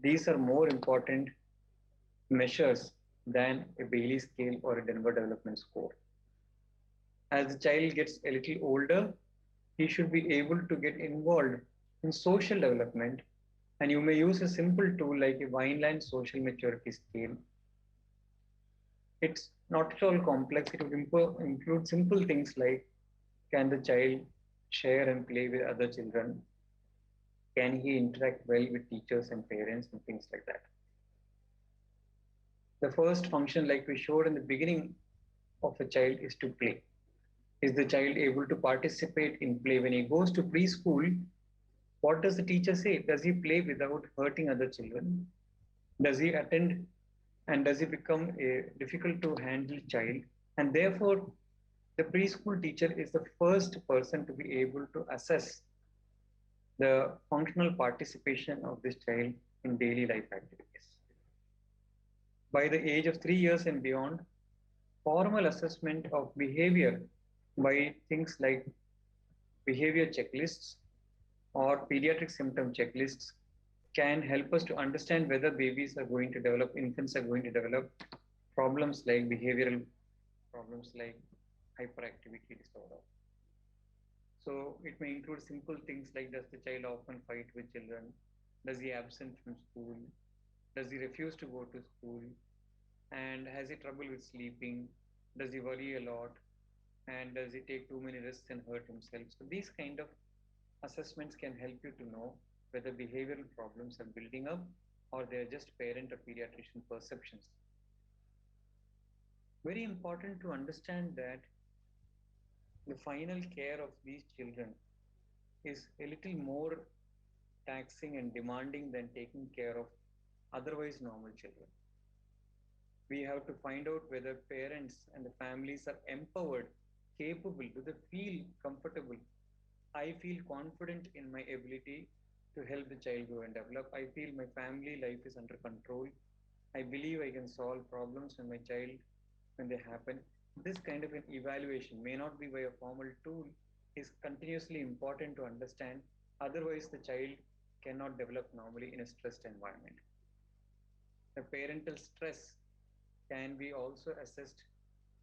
These are more important measures than a Bailey scale or a Denver development score. As the child gets a little older, he should be able to get involved in social development, and you may use a simple tool like a Vineland social maturity scale. It's not at all complex. It would include simple things like, can the child share and play with other children? Can he interact well with teachers and parents and things like that? The first function, like we showed in the beginning of a child, is to play. Is the child able to participate in play? When he goes to preschool, what does the teacher say? Does he play without hurting other children? Does he attend, and does he become a difficult to handle child? And therefore, the preschool teacher is the first person to be able to assess the functional participation of this child in daily life activities. By the age of 3 years and beyond, formal assessment of behavior by things like behavior checklists or pediatric symptom checklists can help us to understand whether babies are going to develop, infants are going to develop problems like behavioral problems like hyperactivity disorder. So it may include simple things like, does the child often fight with children? Does he absent from school? Does he refuse to go to school? And has he trouble with sleeping? Does he worry a lot? And does he take too many risks and hurt himself? So these kind of assessments can help you to know whether behavioral problems are building up or they are just parent or pediatrician perceptions. Very important to understand that the final care of these children is a little more taxing and demanding than taking care of otherwise normal children. We have to find out whether parents and the families are empowered, capable, do they feel comfortable? I feel confident in my ability to help the child grow and develop. I feel my family life is under control. I believe I can solve problems when my child, when they happen. This kind of an evaluation may not be by a formal tool, is continuously important to understand. Otherwise, the child cannot develop normally in a stressed environment. The parental stress can be also assessed,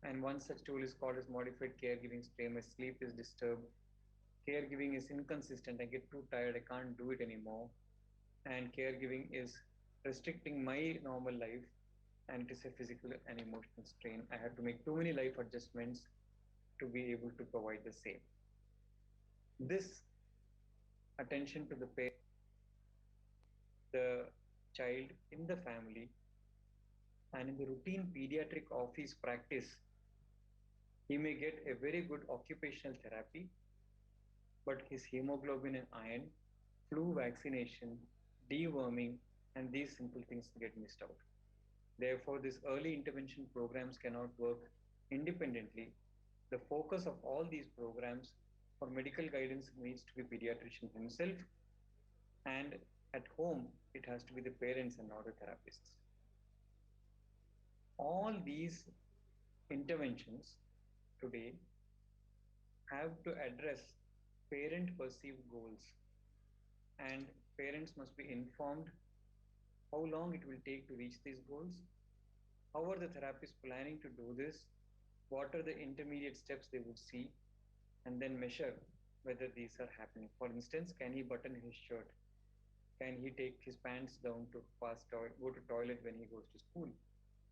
and one such tool is called as modified caregiving strain. My sleep is disturbed, caregiving is inconsistent, I get too tired, I can't do it anymore, and caregiving is restricting my normal life. and it is a physical and emotional strain. I had to make too many life adjustments to be able to provide the same. This attention to the parent, the child in the family, and in the routine pediatric office practice, he may get a very good occupational therapy, but his hemoglobin and iron, flu vaccination, deworming, and these simple things get missed out. Therefore, these early intervention programs cannot work independently. The focus of all these programs for medical guidance needs to be pediatrician himself, and at home, it has to be the parents and not the therapists. All these interventions today have to address parent perceived goals, and parents must be informed how long it will take to reach these goals, how are the therapists planning to do this, what are the intermediate steps they would see, and then measure whether these are happening. For instance, can he button his shirt? Can he take his pants down to go to toilet when he goes to school?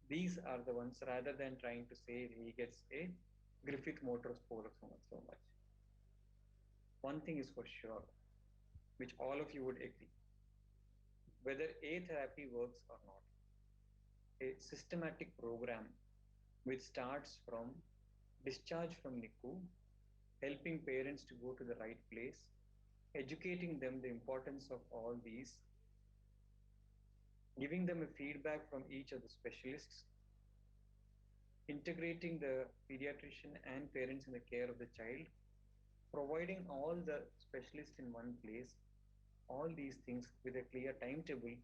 These are the ones, rather than trying to say he gets a Griffith motor score or so much. One thing is for sure, which all of you would agree, whether a therapy works or not, a systematic program which starts from discharge from NICU, helping parents to go to the right place, educating them the importance of all these, giving them a feedback from each of the specialists, integrating the pediatrician and parents in the care of the child, providing all the specialists in one place, all these things with a clear timetable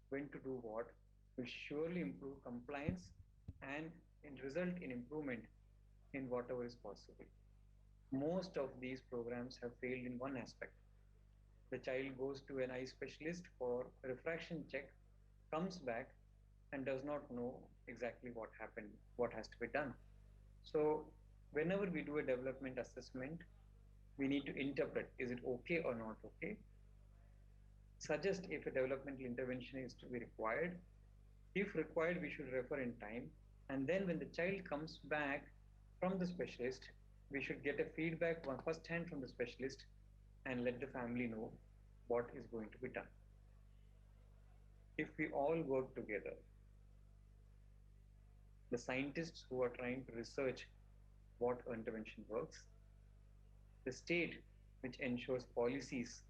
when to do what will surely improve compliance and result in improvement in whatever is possible. Most of these programs have failed in one aspect. The child goes to an eye specialist for a refraction check, comes back and does not know exactly what happened, what has to be done. So whenever we do a development assessment, we need to interpret, is it okay or not okay? Suggest if a developmental intervention is to be required. If required, we should refer in time. And then when the child comes back from the specialist, we should get a feedback first hand from the specialist and let the family know what is going to be done. If we all work together, the scientists who are trying to research what intervention works, the state which ensures policies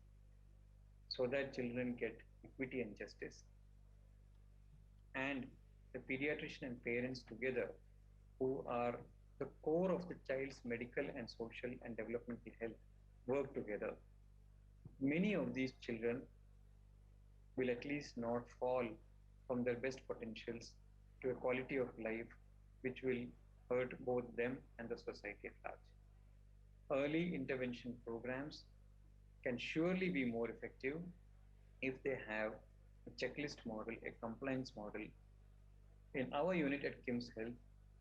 so that children get equity and justice, and the pediatrician and parents together who are the core of the child's medical and social and developmental health work together, many of these children will at least not fall from their best potentials to a quality of life which will hurt both them and the society at large. Early intervention programs can surely be more effective if they have a checklist model, a compliance model. In our unit at KIMS Health,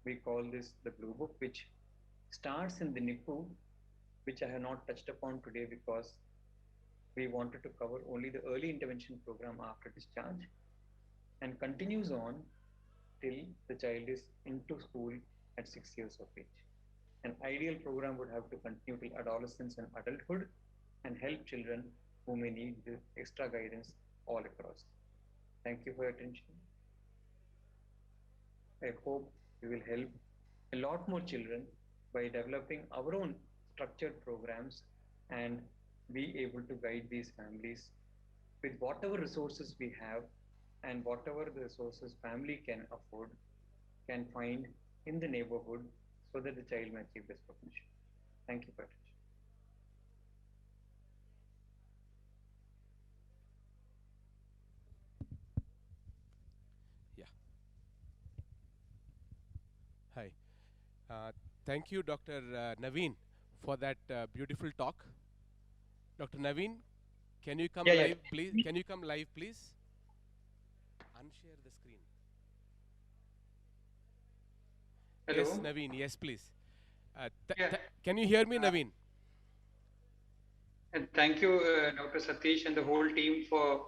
we call this the Blue Book, which starts in the NICU, which I have not touched upon today because we wanted to cover only the early intervention program after discharge, and continues on till the child is into school at 6 years of age. An ideal program would have to continue till adolescence and adulthood and help children who may need the extra guidance all across. Thank you for your attention. I hope we will help a lot more children by developing our own structured programs and be able to guide these families with whatever resources we have and whatever the resources family can afford, can find in the neighborhood so that the child may achieve this potential. Thank you for attention. Yeah. Hi. Thank you, Dr. Naveen, for that beautiful talk. Dr. Naveen, can you come live, please? Can you come live, please? Unshare the screen. Hello? Yes, Naveen. Yes, please. Can you hear me, Naveen? And thank you, Dr. Satish and the whole team for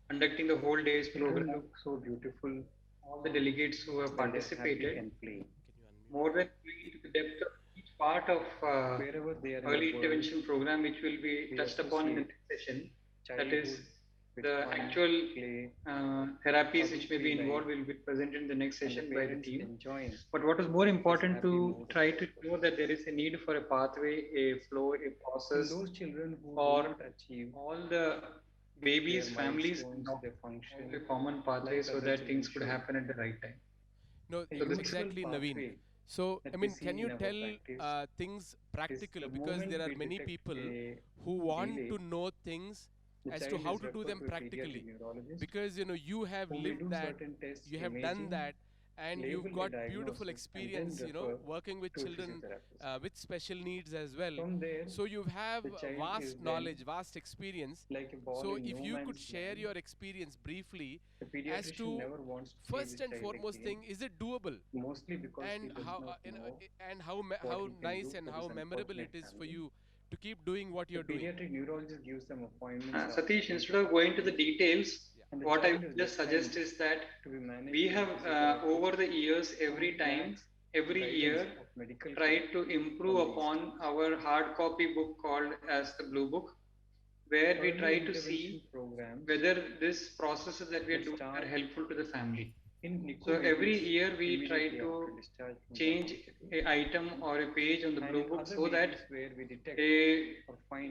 conducting the whole day's program. Look so beautiful all the delegates who have participated, more than going into the depth of each part of early intervention program, which will be touched upon in the next session. That is, the actual therapies which may be involved will be presented in the next session by the team. But what is more important to try to show that there is a need for a pathway, a flow, a process for all the babies, families, a common pathway so that things could happen at the right time. No, exactly, Naveen. So, I mean, can you tell things practical? Because there are many people who want to know things as to how to do them practically. Because, you know, you have lived that, you have done that, and you've got beautiful experience, you know, working with children with special needs as well. So you have vast knowledge, vast experience. So if you could share your experience briefly as to first and foremost thing, is it doable? And how how nice and how memorable it is for you to keep doing what you're doing. Pediatric neurologist gives them appointments. Satish, instead of going to the details, what I would just suggest is that we have over the years, every year, tried to improve upon our hard copy book called as the Blue Book, where we try to see whether these processes that we are doing are helpful to the family. So every year we try to change a item or a page on the Blue Book so that a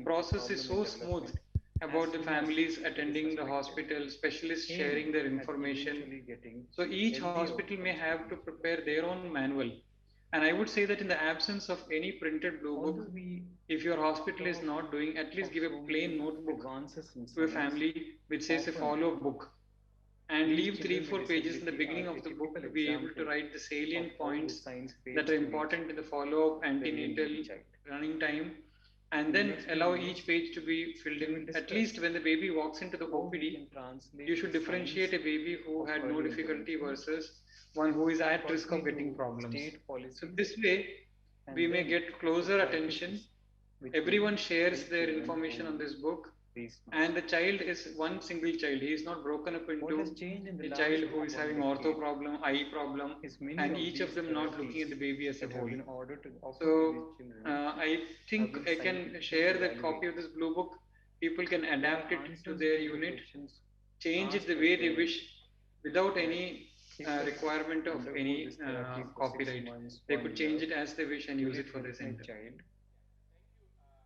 process is so smooth about the families attending the hospital, specialists sharing their information. So each hospital may have to prepare their own manual. And I would say that in the absence of any printed Blue Book, if your hospital is not doing, at least give a plain notebook to a family which says a follow-up book, and leave 3-4 pages in the beginning of the book to be able to write the salient points that are important in the follow-up, antenatal, running time, and then allow each page to be filled in. At least when the baby walks into the OPD, you should differentiate a baby who had no difficulty versus one who is at risk of getting problems. So this way, we may get closer attention. Everyone shares their information on this book, and the child is one single child. He is not broken up into a child who is having ortho problem, eye problem, and each of them not looking at the baby as a whole. So I think I can share the copy of this Blue Book. People can adapt it to their unit, change it the way they wish without any requirement of any copyright. They could change it as they wish and use it for their center.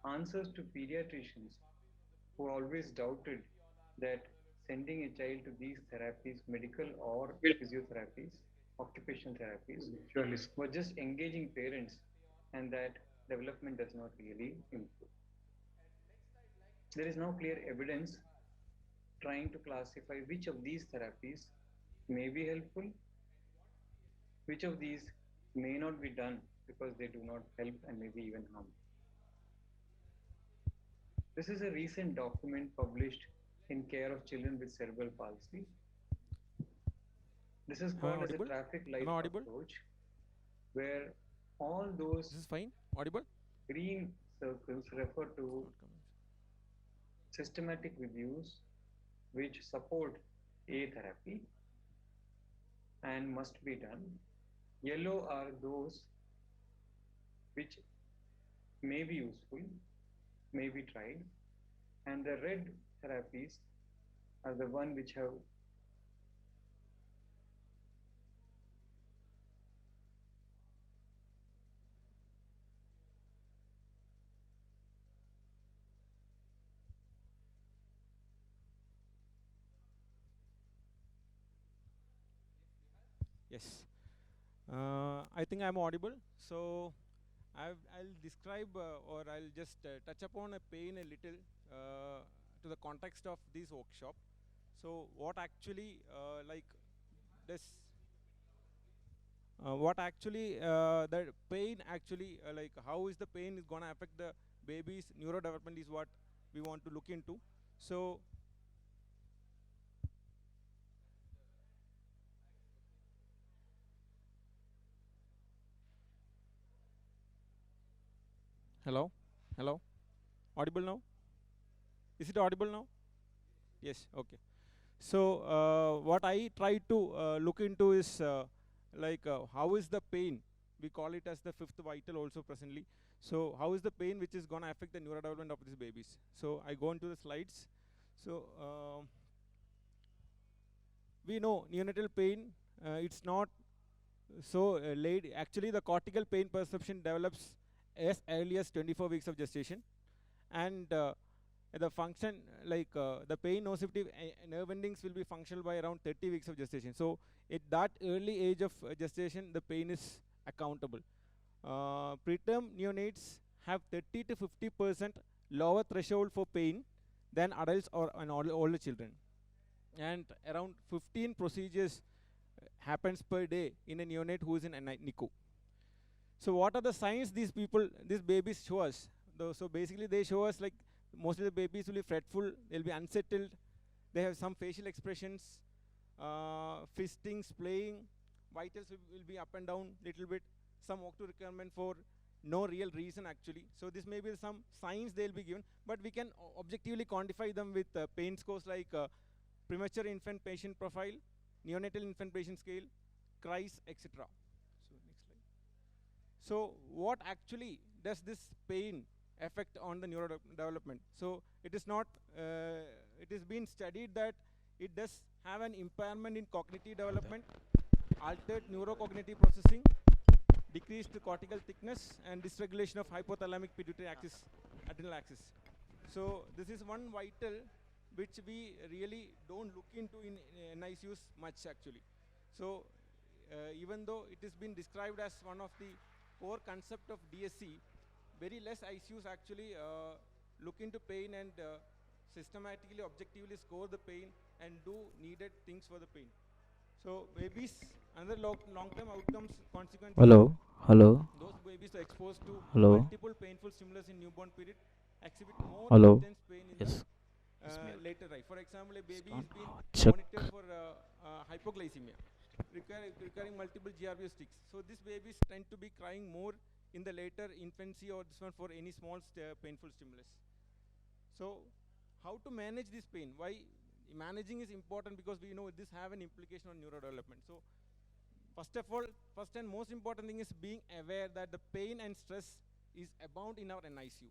Answers to pediatricians who always doubted that sending a child to these therapies, medical or physiotherapies, occupational therapies, were just engaging parents, and that development does not really improve. There is no clear evidence trying to classify which of these therapies may be helpful, which of these may not be done because they do not help and maybe even harm. This is a recent document published in Care of Children with Cerebral Palsy. This is called as a traffic light approach, where all those This is fine. Audible? green circles refer to systematic reviews which support a therapy and must be done. Yellow are those which may be useful, may be tried, and the red therapies are the one which have Yes. I think I'm audible. So I'll describe or I'll just touch upon a pain a little to the context of this workshop. So what actually like this what actually the pain actually like how is the pain is gonna affect the baby's neurodevelopment is what we want to look into. So hello, hello, audible now? Is it audible now? Yes. Okay. So what I try to look into is how is the pain? We call it as the fifth vital also presently. So how is the pain which is going to affect the neurodevelopment of these babies? So I go into the slides. So we know neonatal pain, it's not so late. Actually, the cortical pain perception develops as early as 24 weeks of gestation, and the function the pain nociceptive nerve endings will be functional by around 30 weeks of gestation. So at that early age of gestation, the pain is accountable. Preterm neonates have 30 to 50% lower threshold for pain than adults or older children, and around 15 procedures happens per day in a neonate who is in a NICU. So what are the signs these babies show us? So basically they show us like most of the babies will be fretful, they'll be unsettled, they have some facial expressions, fistings, playing, vitals will be up and down little bit, some octo recurrent for no real reason actually. So this may be some signs they'll be given, but we can objectively quantify them with pain scores like premature infant patient profile, neonatal infant patient scale, cries, etc. So next slide. So what actually does this pain affect on the neurodevelopment? So it is not, it is been studied that it does have an impairment in cognitive development, altered neurocognitive processing, decreased cortical thickness, and dysregulation of hypothalamic pituitary axis, adrenal axis. So this is one vital which we really don't look into in NICUs much actually. So even though it has been described as one of the core concept of DSC, very less ICUs actually look into pain and systematically, objectively score the pain and do needed things for the pain. So babies, another long-term outcomes consequences. Hello, hello. Those babies are exposed to Hello. multiple painful stimulus in newborn period exhibit more Hello. intense pain in Yes. the later life. For example, a baby is being check. monitored for hypoglycemia, requiring multiple GRBO sticks. So these babies tend to be crying more in the later infancy or this one for any small painful stimulus. So how to manage this pain? Why managing is important? Because we know this have an implication on neurodevelopment. So first of all, first and most important thing is being aware that the pain and stress is abound in our NICU,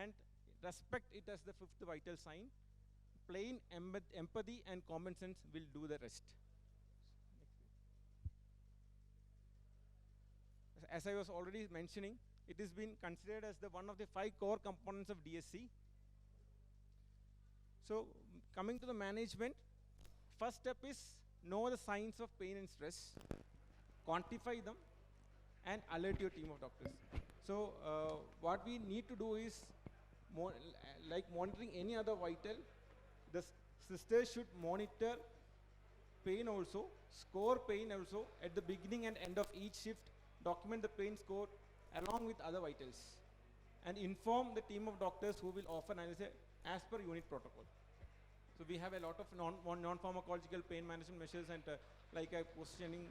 and respect it as the fifth vital sign. Plain empathy and common sense will do the rest. As I was already mentioning, it has been considered as the one of the 5 core components of DSC. So coming to the management, first step is know the signs of pain and stress, quantify them, and alert your team of doctors. So what we need to do is, like monitoring any other vital, the sisters should monitor pain also, score pain also at the beginning and end of each shift, document the pain score along with other vitals, and inform the team of doctors who will offer analysis as per unit protocol. So we have a lot of non-pharmacological pain management measures and like positioning,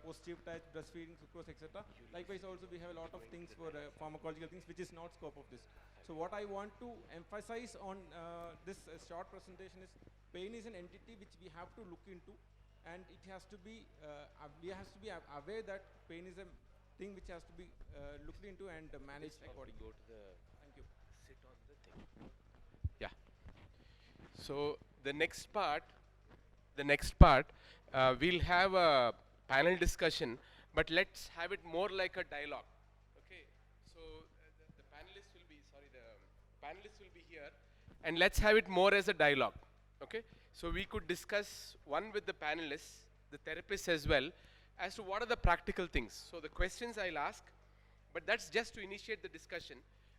positive touch, breastfeeding, sucrose, etc. Likewise also we have a lot of things for pharmacological things which is not scope of this. So what I want to emphasize on this short presentation is pain is an entity which we have to look into, and it has to be, we have to be aware that pain is a thing which has to be looked into and managed accordingly. Thank you. Sit on the thing. Yeah. So the next part, we'll have a panel discussion, but let's have it more like a dialogue. Okay. So the panelists will be, the panelists will be here, and let's have it more as a dialogue. Okay. So we could discuss one with the panelists, the therapists as well, as to what are the practical things. So the questions I'll ask, but that's just to initiate the discussion.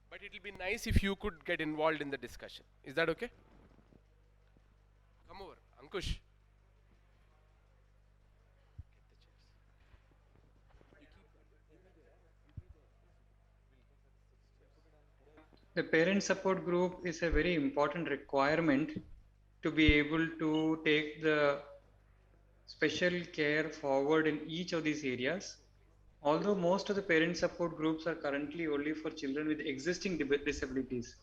But it will be nice if you could get involved in the discussion. Is that okay? Come over, Ankush. The parent support group is a very important requirement to be able to take the special care forward in each of these areas. Although most of the parent support groups are currently only for children with existing disabilities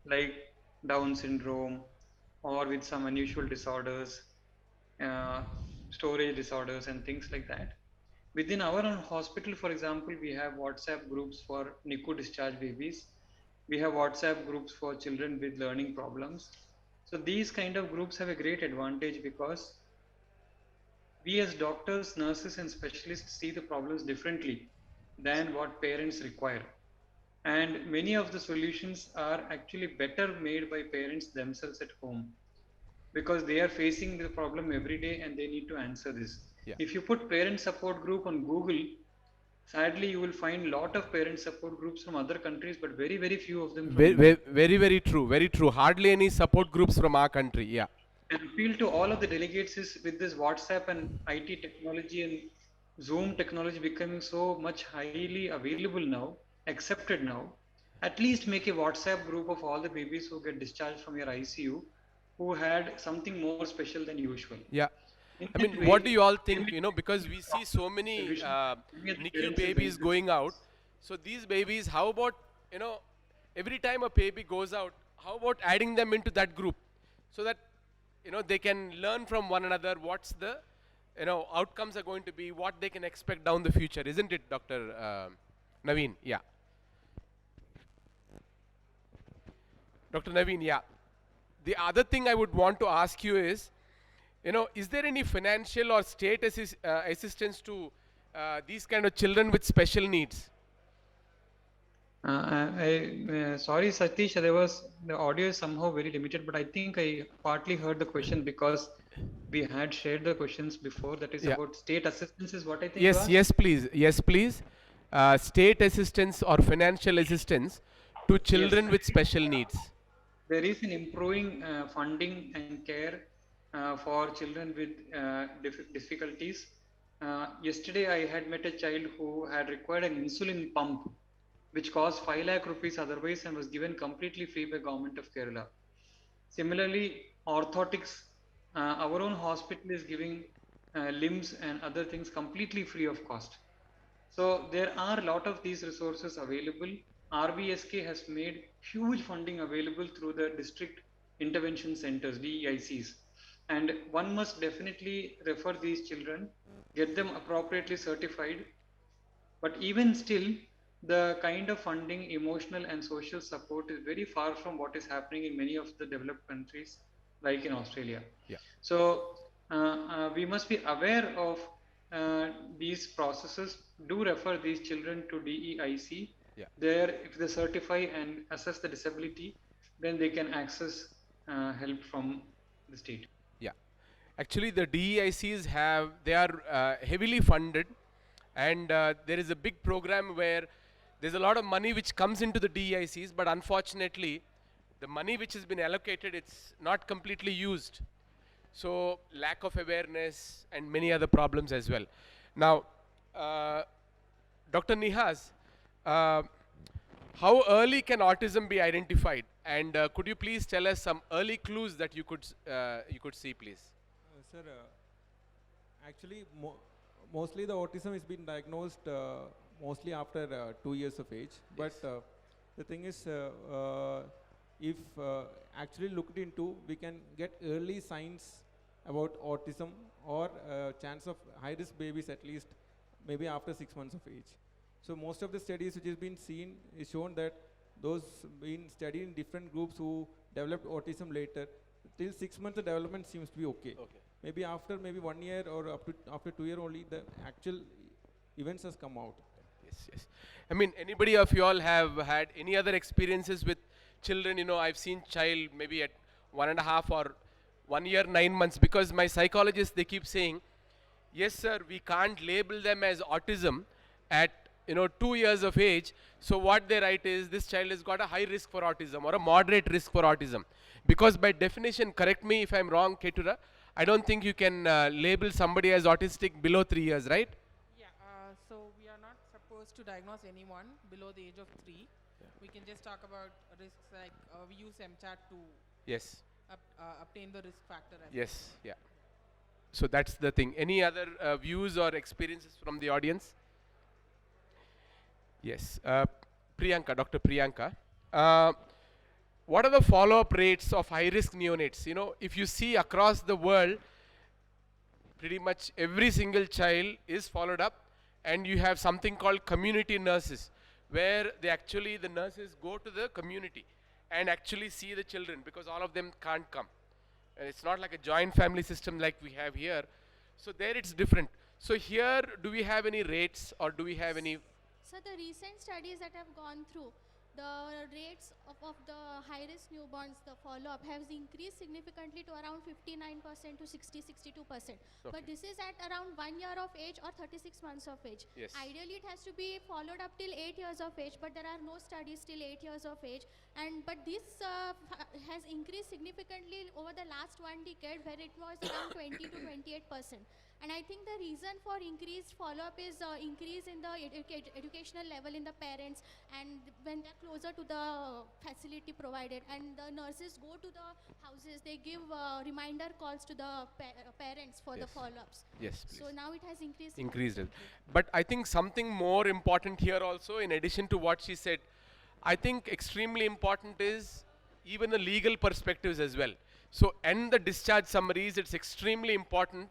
like Down syndrome or with some unusual disorders storage disorders and things like that. Within our own hospital, for example, we have WhatsApp groups for NICU discharged babies. We have WhatsApp groups for children with learning problems. So these kind of groups have a great advantage because we as doctors, nurses and specialists see the problems differently than what parents require. And many of the solutions are actually better made by parents themselves at home because they are facing the problem every day and they need to answer this. Yeah. If you put parent support group on Google, sadly you will find lot of parent support groups from other countries, but very, very few of them from India. Very true, very true. Hardly any support groups from our country, yeah. And appeal to all of the delegates is with this WhatsApp and IT technology and Zoom technology becoming so much highly available now, accepted now, at least make a WhatsApp group of all the babies who get discharged from your ICU who had something more special than usual. Yeah. I mean, what do you all think, you know, because we see so many NICU babies going out. So these babies, how about, you know, every time a baby goes out, how about adding them into that group so that, you know, they can learn from one another what's the, you know, outcomes are going to be, what they can expect down the future, isn't it, Dr. Naveen? Yeah. Dr. Naveen, yeah. The other thing I would want to ask you is, you know, is there any financial or state assistance to these kind of children with special needs? Sorry, Satish, the audio is somehow very limited, but I think I partly heard the question because we had shared the questions before. That is about state assistance, is what I think. Yes, yes, please. Yes, please. State assistance or financial assistance to children with special needs. There is an improving funding and care for children with difficulties. Yesterday, I had met a child who had required an insulin pump, which cost 5 lakh rupees otherwise and was given completely free by government of Kerala. Similarly, orthotics, our own hospital is giving limbs and other things completely free of cost. So there are a lot of these resources available. RVSK has made huge funding available through the district intervention centers, DEICs. And one must definitely refer these children, get them appropriately certified. But even still, the kind of funding, emotional and social support is very far from what is happening in many of the developed countries, like in Australia. Yeah. So we must be aware of these processes. Do refer these children to DEIC. Yeah. There, if they certify and assess the disability, then they can access help from the state. Yeah. Actually, the DEICs they are heavily funded, and there is a big program where there's a lot of money which comes into the DEICs, but unfortunately, the money which has been allocated, it's not completely used. So lack of awareness and many other problems as well. Now, Dr. Nihas, how early can autism be identified? And could you please tell us some early clues that you could see, please? Sir, actually, mostly the autism has been diagnosed mostly after 2 years of age. But the thing is, if actually looked into, we can get early signs about autism or chance of high-risk babies at least maybe after 6 months of age. So most of the studies which has been seen is shown that those been studied in different groups who developed autism later, till 6 months the development seems to be okay. Maybe after 1 year or after 2 years only the actual events has come out. Yes, yes. I mean, anybody of you all have had any other experiences with children? You know, I've seen child maybe at 1.5 or 1 year, 9 months, because my psychologists, they keep saying, yes sir, we can't label them as autism at 2 years of age. So what they write is, this child has got a high risk for autism or a moderate risk for autism. Because by definition, correct me if I'm wrong, Ketura, I don't think you can label somebody as autistic below 3 years, right? Yeah, so we are not supposed to diagnose anyone below the age of 3. Yeah. We can just talk about risks like we use MCHAT to obtain the risk factor. Yes, yeah. So that's the thing. Any other views or experiences from the audience? Yes, Priyanka, Dr. Priyanka. What are the follow-up rates of high-risk neonates? You know, if you see across the world, pretty much every single child is followed up, and you have something called community nurses, where the nurses go to the community and actually see the children, because all of them can't come. And it's not like a joint family system like we have here. So there it's different. So here, do we have any rates, or do we have any? So the recent studies that have gone through, the rates of the high-risk newborns, the follow-up has increased significantly to around 59% to 60-62%. But this is at around 1 year of age or 36 months of age. Yes. Ideally, it has to be followed up till 8 years of age, but there are no studies till 8 years of age. But this has increased significantly over the last 1 decade, where it was around 20 to 28%. And I think the reason for increased follow-up is increase in the educational level in the parents, and when they're closer to the facility provided, and the nurses go to the houses, they give reminder calls to the parents for the follow-ups. Yes, please. So now it has increased. Increased it. But I think something more important here also, in addition to what she said, I think extremely important is even the legal perspectives as well. So, and the discharge summaries, it's extremely important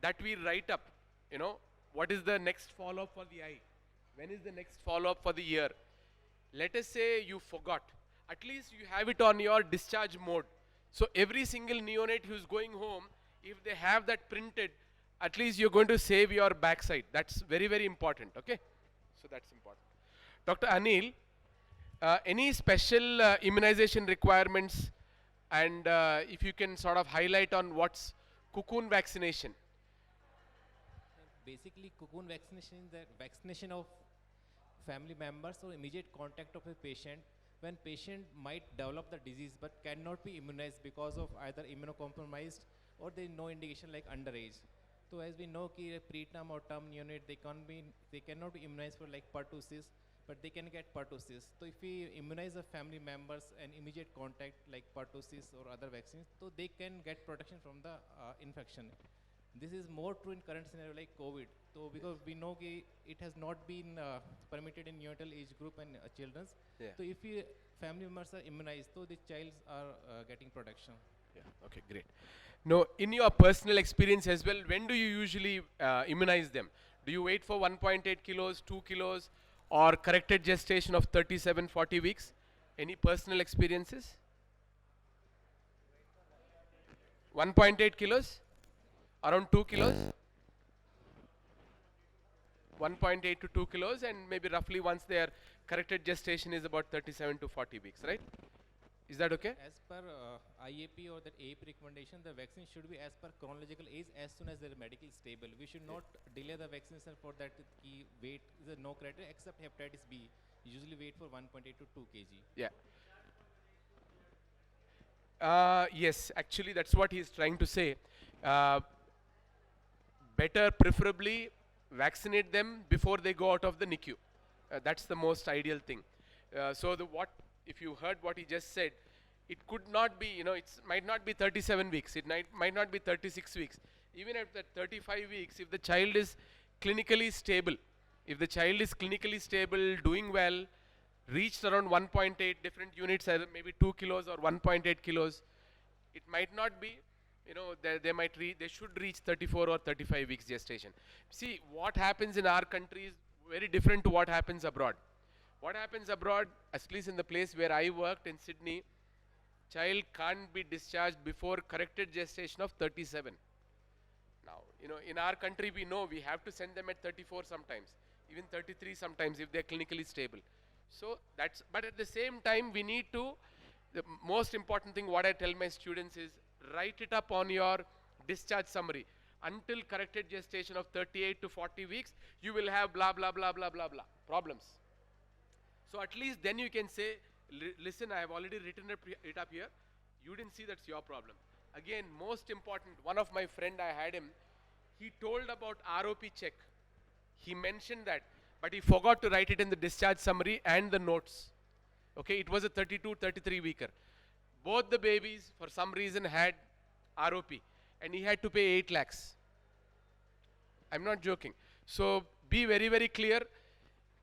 that we write up, what is the next follow-up for the eye? When is the next follow-up for the ear? Let us say you forgot. At least you have it on your discharge mode. So every single neonate who's going home, if they have that printed, at least you're going to save your backside. That's very, very important, okay? So that's important. Dr. Anil, any special immunization requirements, and if you can sort of highlight on what's cocoon vaccination? Basically, cocoon vaccination is the vaccination of family members or immediate contact of a patient when patient might develop the disease but cannot be immunized because of either immunocompromised or there is no indication like underage. So as we know, preterm or term neonate, they cannot be immunized for like pertussis, but they can get pertussis. So if we immunize the family members and immediate contact like pertussis or other vaccines, so they can get protection from the infection. This is more true in current scenario like COVID. So because we know it has not been permitted in neonatal age group and children's. Yeah. So if family members are immunized, so the child are getting protection. Yeah. Okay, great. Now, in your personal experience as well, when do you usually immunize them? Do you wait for 1.8 kilos, 2 kilos, or corrected gestation of 37, 40 weeks? Any personal experiences? 1.8 kilos? Around 2 kilos? 1.8 to 2 kilos, and maybe roughly once their corrected gestation is about 37 to 40 weeks, right? Is that okay? As per IAP or that AAP recommendation, the vaccine should be as per chronological age as soon as they're medically stable. We should not delay the vaccination for that key weight. Is no criteria except hepatitis B. Usually wait for 1.8 to 2 kg. Yeah. Yes, actually that's what he's trying to say. Better preferably vaccinate them before they go out of the NICU. That's the most ideal thing. So if you heard what he just said, it could not be, it might not be 37 weeks, it might not be 36 weeks. Even at the 35 weeks, if the child is clinically stable, doing well, reached around 1.8 different units, maybe 2 kilos or 1.8 kilos, it might not be, they should reach 34 or 35 weeks gestation. See, what happens in our country is very different to what happens abroad. What happens abroad, at least in the place where I worked in Sydney, child can't be discharged before corrected gestation of 37. Now, in our country we know we have to send them at 34 sometimes, even 33 sometimes if they're clinically stable. So but at the same time we need to, the most important thing what I tell my students is, write it up on your discharge summary. Until corrected gestation of 38 to 40 weeks, you will have blah, blah, blah, blah, blah, blah, problems. So at least then you can say, listen, I have already written it up here. You didn't see, that's your problem. Again, most important, one of my friend, I had him, he told about ROP check. He mentioned that, but he forgot to write it in the discharge summary and the notes. Okay, it was a 32, 33 weeker. Both the babies, for some reason, had ROP, and he had to pay 8 lakhs. I'm not joking. So be very, very clear,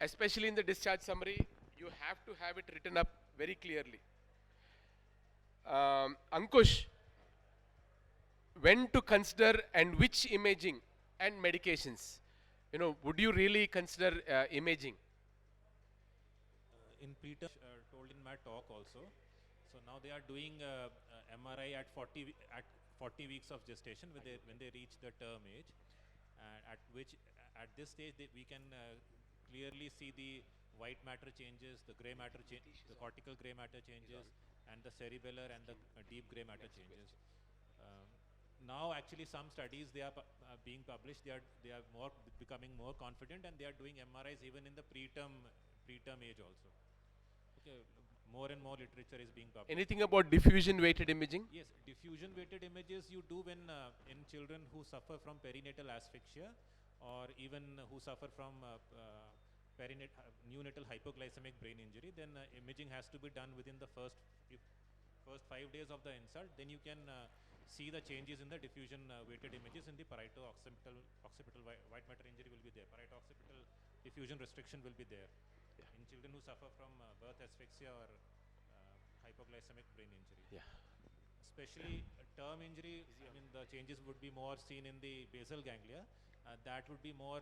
especially in the discharge summary. You have to have it written up very clearly. Ankush, when to consider and which imaging and medications? You know, would you really consider imaging? In preterm, told in my talk also. So now they are doing MRI at 40 weeks of gestation when they reach the term age, at which at this stage we can clearly see the white matter changes, the gray matter the cortical gray matter changes, and the cerebellar and the deep gray matter changes. Now actually some studies they are being published. They are becoming more confident, and they are doing MRIs even in the preterm age also. Okay, more and more literature is being published. Anything about diffusion weighted imaging? Yes, diffusion weighted images you do when in children who suffer from perinatal asphyxia, or even who suffer from neonatal hypoglycemic brain injury. Then imaging has to be done within the first 5 days of the insult. Then you can see the changes in the diffusion weighted images in the parieto-occipital white matter injury will be there. Parieto-occipital diffusion restriction will be there. In children who suffer from birth asphyxia or hypoglycemic brain injury. Yeah. Especially term injury, I mean the changes would be more seen in the basal ganglia. That would be more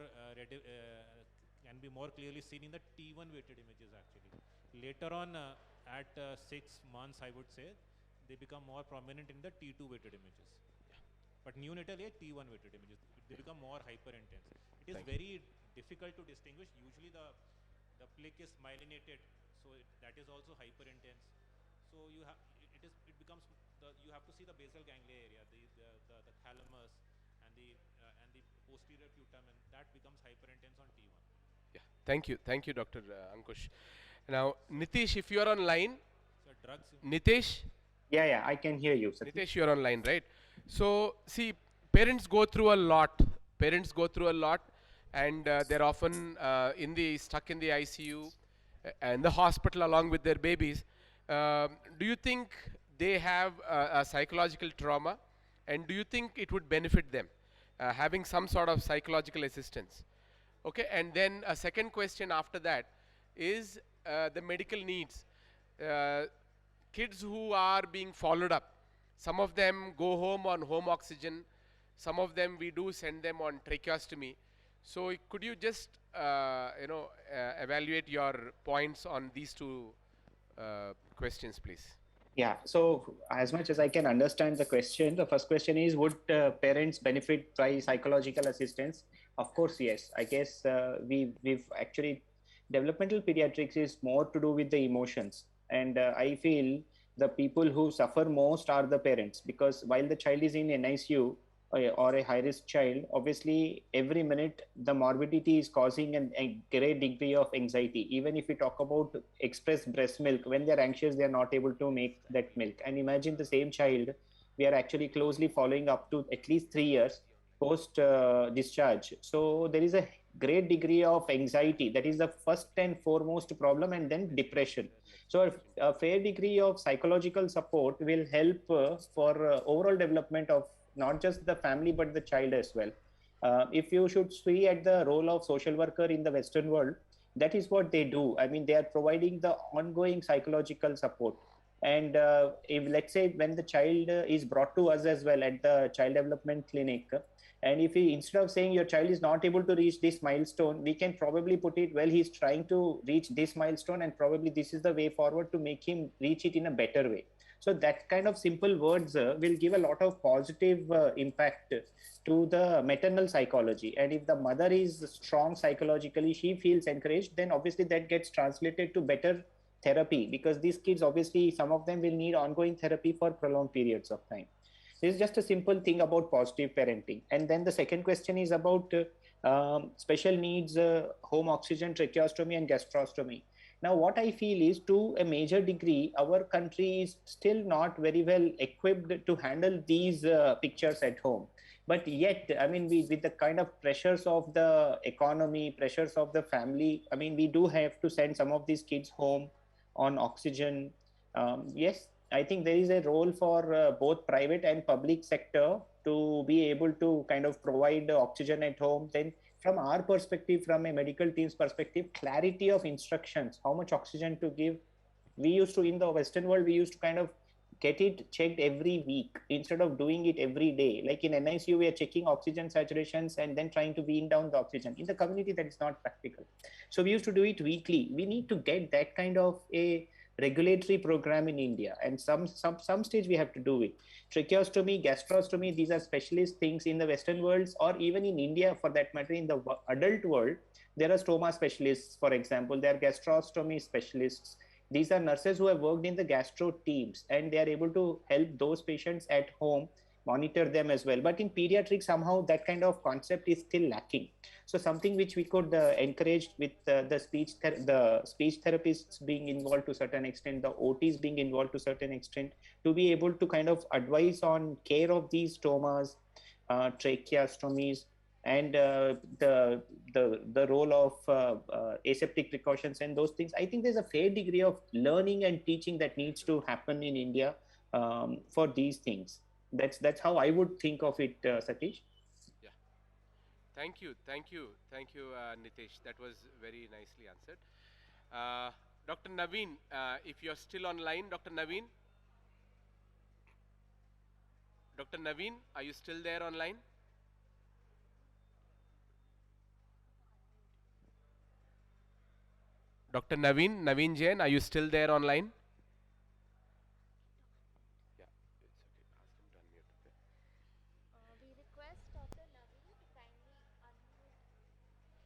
can be more clearly seen in the T1 weighted images actually. Later on at 6 months I would say, they become more prominent in the T2 weighted images. Yeah. But neonatal age T1 weighted images, they become more hyper intense. It is very difficult to distinguish. Usually the plic is myelinated, so that is also hyper intense. So you have it becomes you have to see the basal ganglia area, the thalamus and the posterior putamen, that becomes hyper intense on T1. Yeah, thank you, Dr. Ankush. Now, Nitish, if you are online, so drugs. Nitish. Yeah, I can hear you. Nitish, you are online, right? So, see, parents go through a lot. And they're often stuck in the ICU and the hospital along with their babies. Do you think they have a psychological trauma, and do you think it would benefit them having some sort of psychological assistance? Okay, and then a second question after that is the medical needs. Kids who are being followed up, some of them go home on home oxygen, some of them we do send them on tracheostomy. So could you just evaluate your points on these two questions, please? Yeah, so as much as I can understand the question, the first question is, would parents benefit by psychological assistance? Of course, yes. I guess we've actually, developmental pediatrics is more to do with the emotions. And I feel the people who suffer most are the parents, because while the child is in NICU or a high-risk child, obviously every minute the morbidity is causing a great degree of anxiety. Even if we talk about expressed breast milk, when they're anxious, they're not able to make that milk. And imagine the same child, we are actually closely following up to at least 3 years post discharge. So there is a great degree of anxiety. That is the first and foremost problem, and then depression. So a fair degree of psychological support will help for overall development of not just the family but the child as well. If you should see at the role of social worker in the Western world, that is what they do. I mean, they are providing the ongoing psychological support. And if, let's say, when the child is brought to us as well at the child development clinic, and if he, instead of saying your child is not able to reach this milestone, we can probably put it, well, he's trying to reach this milestone, and probably this is the way forward to make him reach it in a better way. So that kind of simple words will give a lot of positive impact to the maternal psychology. And if the mother is strong psychologically, she feels encouraged, then obviously that gets translated to better therapy, because these kids, obviously, some of them will need ongoing therapy for prolonged periods of time. This is just a simple thing about positive parenting. And then the second question is about special needs, home oxygen, tracheostomy, and gastrostomy. Now, what I feel is, to a major degree, our country is still not very well equipped to handle these pictures at home. But yet, I mean, with the kind of pressures of the economy, pressures of the family, I mean, we do have to send some of these kids home on oxygen. Yes, I think there is a role for both private and public sector to be able to kind of provide oxygen at home. Then from our perspective, from a medical team's perspective, clarity of instructions, how much oxygen to give. We used to, in the Western world, we used to kind of get it checked every week instead of doing it every day. Like in NICU, we are checking oxygen saturations and then trying to wean down the oxygen. In the community, that is not practical. So we used to do it weekly. We need to get that kind of a regulatory program in India, and some stage we have to do it. Tracheostomy, gastrostomy, these are specialist things in the Western worlds, or even in India for that matter. In the adult world, there are stoma specialists, for example. There are gastrostomy specialists. These are nurses who have worked in the gastro teams, and they are able to help those patients at home, monitor them as well. But in pediatrics, somehow that kind of concept is still lacking. So something which we could encourage with the speech therapists being involved to a certain extent, the OTs being involved to a certain extent, to be able to kind of advise on care of these stomas, tracheostomies, and the role of aseptic precautions and those things. I think there's a fair degree of learning and teaching that needs to happen in India for these things. That's how I would think of it, Satish. Yeah. Thank you, Nitesh. That was very nicely answered. Dr. Naveen, if you're still online, Dr. Naveen. Dr. Naveen, are you still there online? Dr. Naveen Jain, are you still there online? Yeah, it's okay. Ask him to unmute. Okay. We request Dr. Naveen to kindly unmute.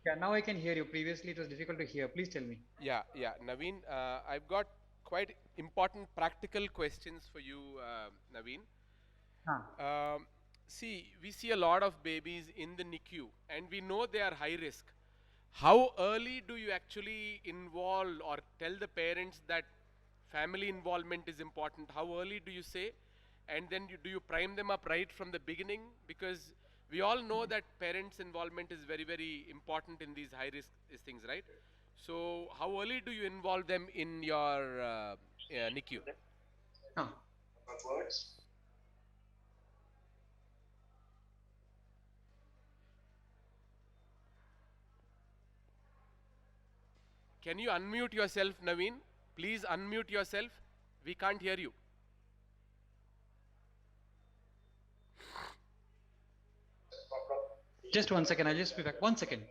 Yeah, now I can hear you. Previously, it was difficult to hear. Please tell me. Yeah, Naveen, I've got quite important practical questions for you, Naveen. See, we see a lot of babies in the NICU, and we know they are high risk. How early do you actually involve or tell the parents that family involvement is important? How early do you say? And then do you prime them up right from the beginning? Because we all know that parents' involvement is very, very important in these high risk things, right? So how early do you involve them in your NICU? Can you unmute yourself, Naveen? Please unmute yourself. We can't hear you. Just 1 second. I'll just be back. 1 second.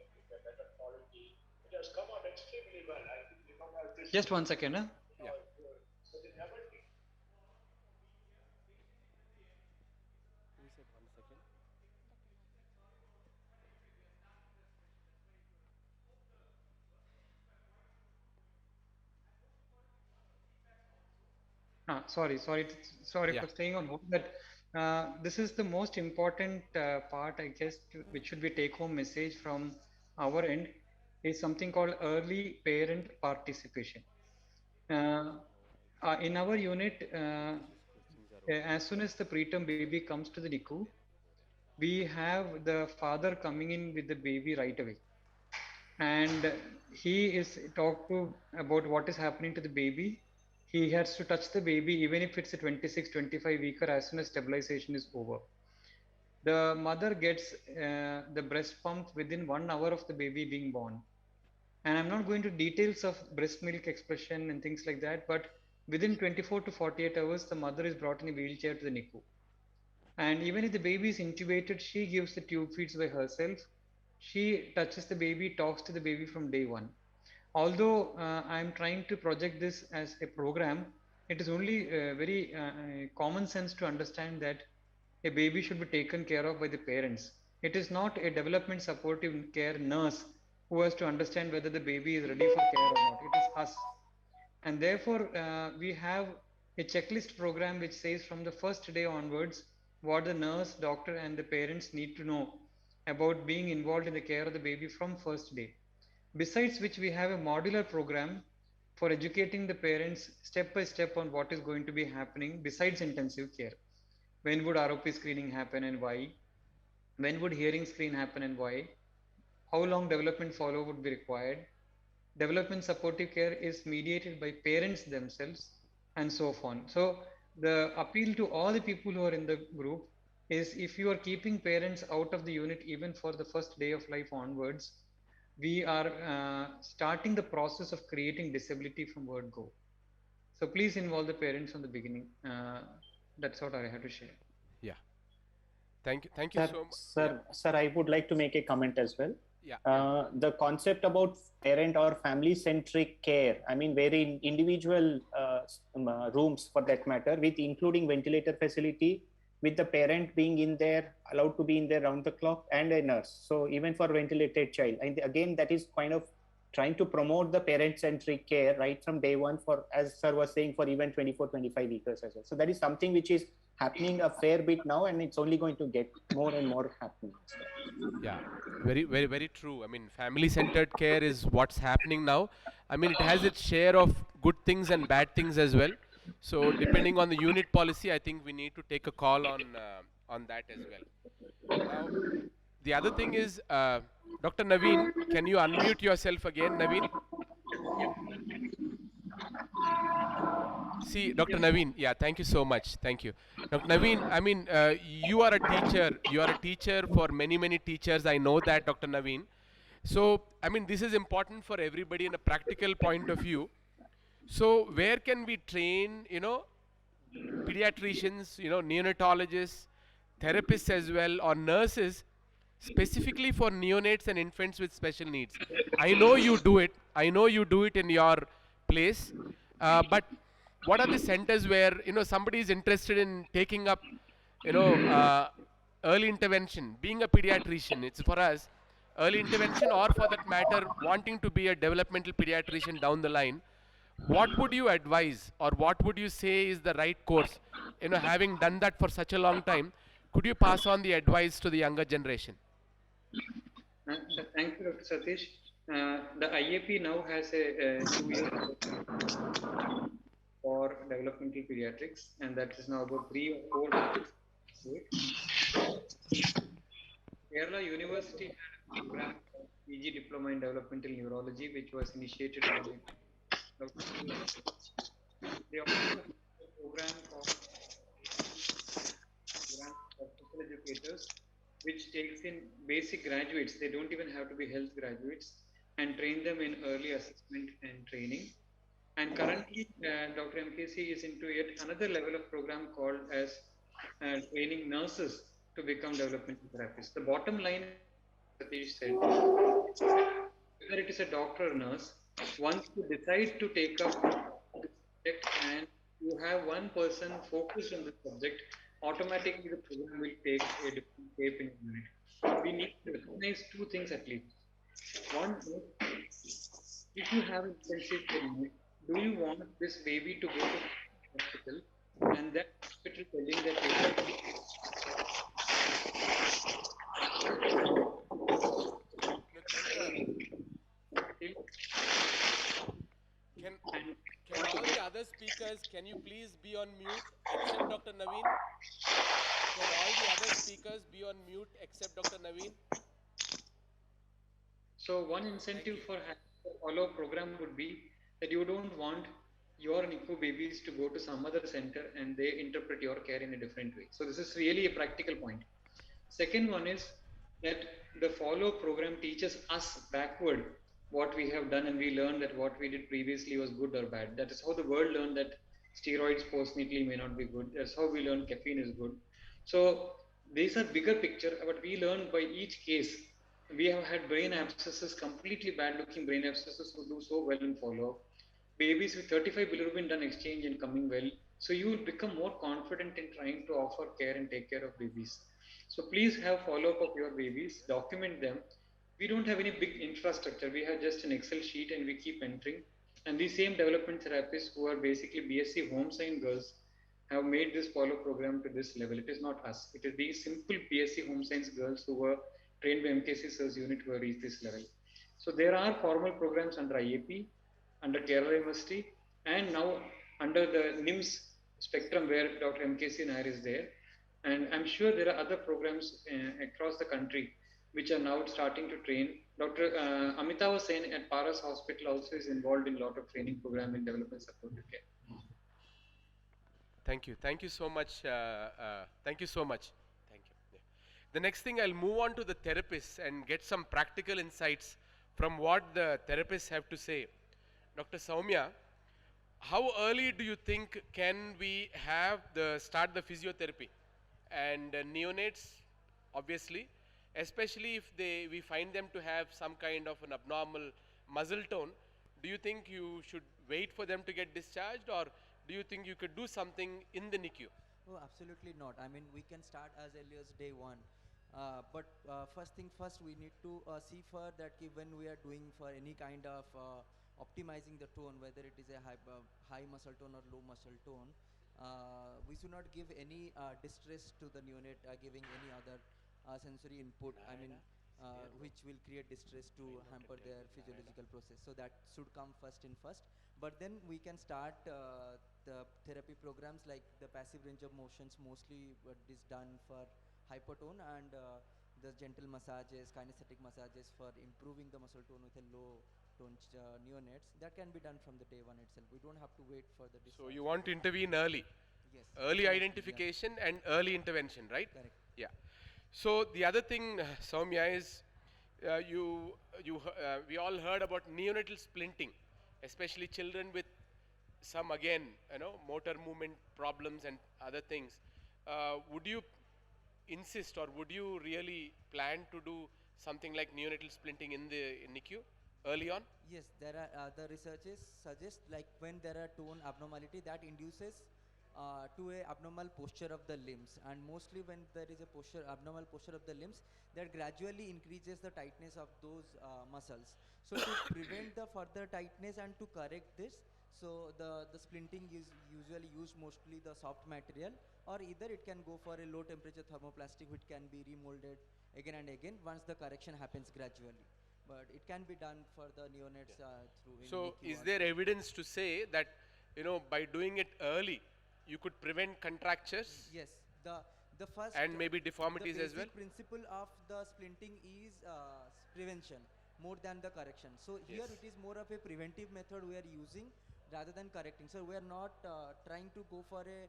Just 1 second. Huh? Yeah. Who said 1 second? Sorry for staying on hold. But this is the most important part, I guess, which should be take-home message from our end, is something called early parent participation. In our unit, as soon as the preterm baby comes to the NICU, we have the father coming in with the baby right away, and he is talked to about what is happening to the baby. He has to touch the baby even if it's a 26-25 weeker as soon as stabilization is over. The mother gets the breast pumped within 1 hour of the baby being born. And I'm not going to details of breast milk expression and things like that, but within 24 to 48 hours, the mother is brought in a wheelchair to the NICU. And even if the baby is intubated, she gives the tube feeds by herself. She touches the baby, talks to the baby from day one. Although I'm trying to project this as a program, it is only very common sense to understand that a baby should be taken care of by the parents. It is not a development supportive care nurse who has to understand whether the baby is ready for care or not. It is us. And therefore, we have a checklist program which says from the first day onwards what the nurse, doctor, and the parents need to know about being involved in the care of the baby from first day. Besides which, we have a modular program for educating the parents step by step on what is going to be happening besides intensive care. When would ROP screening happen and why? When would hearing screen happen and why? How long development follow would be required? Development supportive care is mediated by parents themselves, and so on. So the appeal to all the people who are in the group is, if you are keeping parents out of the unit even for the first day of life onwards, we are starting the process of creating disability from word go. So please involve the parents from the beginning. That's what I have to share. Yeah. Thank you Sir, so much. Sir, I would like to make a comment as well. Yeah. The concept about parent or family-centric care, I mean, very individual rooms for that matter, with including ventilator facility, with the parent being in there, allowed to be in there round the clock, and a nurse. So even for ventilated child, and again, that is kind of trying to promote the parent-centric care right from day one for, as sir was saying, for even 24, 25 weeks as well. So that is something which is happening a fair bit now, and it's only going to get more and more happening. Yeah, very true. I mean, family-centered care is what's happening now. I mean, it has its share of good things and bad things as well. So depending on the unit policy, I think we need to take a call on that as well. Now, the other thing is, Dr. Naveen, can you unmute yourself again, Naveen? See, Dr. Naveen, yeah, thank you so much. Thank you. Dr. Naveen, I mean, you are a teacher. You are a teacher for many teachers. I know that, Dr. Naveen. So, I mean, this is important for everybody in a practical point of view. So, where can we train, pediatricians, neonatologists, therapists as well, or nurses, specifically for neonates and infants with special needs? I know you do it. I know you do it in your place. But what are the centers where, somebody is interested in taking up, early intervention, being a pediatrician, it's for us, early intervention, or for that matter, wanting to be a developmental pediatrician down the line, what would you advise, or what would you say is the right course? Having done that for such a long time, could you pass on the advice to the younger generation? Thank you, Dr. Satish. The IAP now has a 2-year for developmental pediatrics, and that is now about 3 or 4 months. Kerala University had a program called PG Diploma in Developmental Neurology, which was initiated by Dr. They also have a program for special educators, which takes in basic graduates. They don't even have to be health graduates, and train them in early assessment and training. And currently, Dr. MKC is into yet another level of program called as training nurses to become developmental therapists. The bottom line, Satish said, whether it is a doctor or nurse, once you decide to take up the subject and you have one person focused on the subject, automatically the program will take a different shape in a minute. We need to recognize 2 things at least. One is, if you have intensive care unit, do you want this baby to go to the hospital and that hospital telling that Can all the other speakers, can you please be on mute except Dr. Naveen? Can all the other speakers be on mute except Dr. Naveen? So one incentive for having a follow-up program would be that you don't want your NICU babies to go to some other center and they interpret your care in a different way. So this is really a practical point. Second one is that the follow-up program teaches us backward what we have done, and we learn that what we did previously was good or bad. That is how the world learned that steroids postnatally may not be good. That's how we learn caffeine is good. So these are bigger picture, but we learn by each case. We have had brain abscesses, completely bad looking brain abscesses who do so well in follow-up. Babies with 35 bilirubin done exchange and coming well. So you will become more confident in trying to offer care and take care of babies. So please have follow-up of your babies, document them. We don't have any big infrastructure. We have just an Excel sheet and we keep entering. And these same development therapists who are basically BSc home science girls have made this follow program to this level. It is not us. It is these simple BSc home science girls who were trained by MKC Sir's unit who have reached this level. So there are formal programs under IAP, under Kerala University, and now under the NIMS spectrum where Dr. MKC Nair is there. And I'm sure there are other programs across the country which are now starting to train. Dr. Amitav Sen at Paras Hospital also is involved in a lot of training program in development supportive care. Thank you. Thank you so much. Thank you so much. Thank you. Yeah. The next thing, I'll move on to the therapists and get some practical insights from what the therapists have to say. Dr. Soumya, how early do you think can we have start the physiotherapy? And neonates, obviously, especially if we find them to have some kind of an abnormal muscle tone, do you think you should wait for them to get discharged, or do you think you could do something in the NICU? Oh, absolutely not. I mean, we can start as early as day one. But first thing first, we need to see for that when we are doing for any kind of optimizing the tone, whether it is a high muscle tone or low muscle tone, we should not give any distress to the neonate, giving any other sensory input. I mean, which will create distress to hamper their physiological process. So that should come first in first. But then we can start the therapy programs like the passive range of motions, mostly what is done for hypertone, and the gentle massages, kinesthetic massages for improving the muscle tone with a low tone neonates. That can be done from the day one itself. We don't have to wait for the discharge. So you want to intervene early? Yes. Early identification and early intervention, right? Correct. Yeah. So the other thing, Soumya, is we all heard about neonatal splinting, especially children with some, again, motor movement problems and other things. Would you insist, or would you really plan to do something like neonatal splinting in the NICU early on? Yes, there are the researches suggest like when there are tone abnormality, that induces to a abnormal posture of the limbs, and mostly when there is a abnormal posture of the limbs, that gradually increases the tightness of those muscles. So to prevent the further tightness and to correct this, so the splinting is usually used mostly the soft material, or either it can go for a low temperature thermoplastic which can be remolded again and again once the correction happens gradually. But it can be done for the neonates through. So is there evidence to say that by doing it early, you could prevent contractures? Yes, the first and maybe deformities as well. The principle of the splinting is prevention more than the correction. So here it is more of a preventive method we are using rather than correcting. So we are not trying to go for a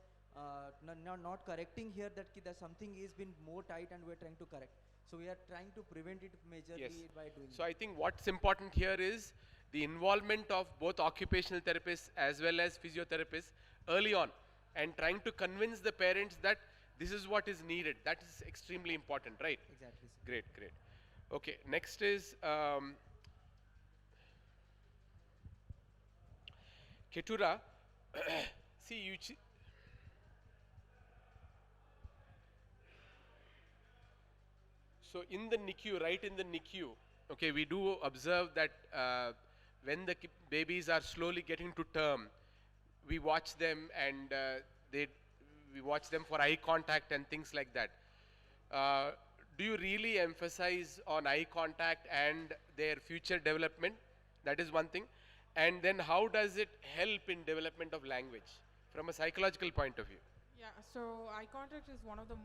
not correcting here that something is been more tight and we are trying to correct. So we are trying to prevent it majorly by doing. So I think what's important here is the involvement of both occupational therapists as well as physiotherapists early on, and trying to convince the parents that this is what is needed. That is extremely important, right? Exactly. Sir. Great, great. Okay, next is Ketura. See, you. So in the NICU, right in the NICU, okay, we do observe that when the babies are slowly getting to term, we watch them and we watch them for eye contact and things like that. Do you really emphasize on eye contact and their future development? That is one thing. And then how does it help in development of language from a psychological point of view? Yeah, so eye contact is one of the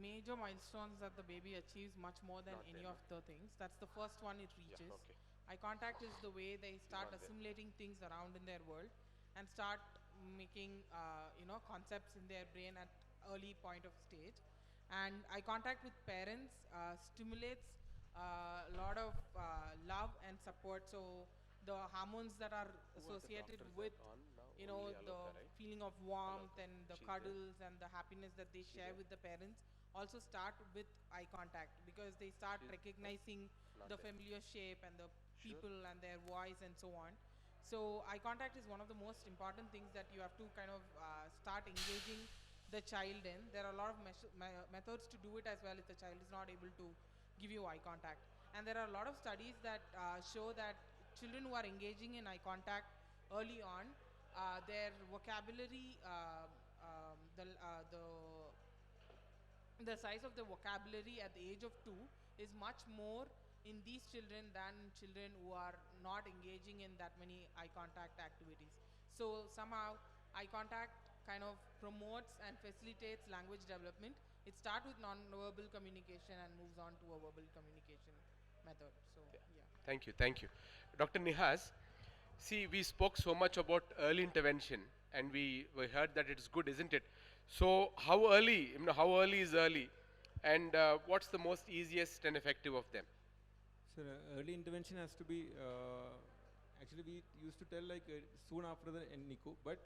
major milestones that the baby achieves, much more than any of the things. That's the first one it reaches. Yeah, okay. Eye contact is the way they start assimilating things around in their world and start making concepts in their brain at early point of stage. And eye contact with parents stimulates a lot of love and support. So the hormones that are associated with the feeling of warmth and the cuddles and the happiness that they share with the parents also start with eye contact, because they start recognizing the familiar shape and the people and their voice and so on. So eye contact is one of the most important things that you have to kind of start engaging the child in. There are a lot of methods to do it as well if the child is not able to give you eye contact. And there are a lot of studies that show that children who are engaging in eye contact early on, their vocabulary, the size of the vocabulary at the age of 2 is much more in these children than children who are not engaging in that many eye contact activities. So somehow eye contact kind of promotes and facilitates language development. It starts with non-verbal communication and moves on to a verbal communication method. So yeah. Thank you, thank you. Dr. Nihas, see, we spoke so much about early intervention and we heard that it's good, isn't it? So how early, how early is early, and what's the most easiest and effective of them? So early intervention has to be Actually, we used to tell like soon after the NICU, but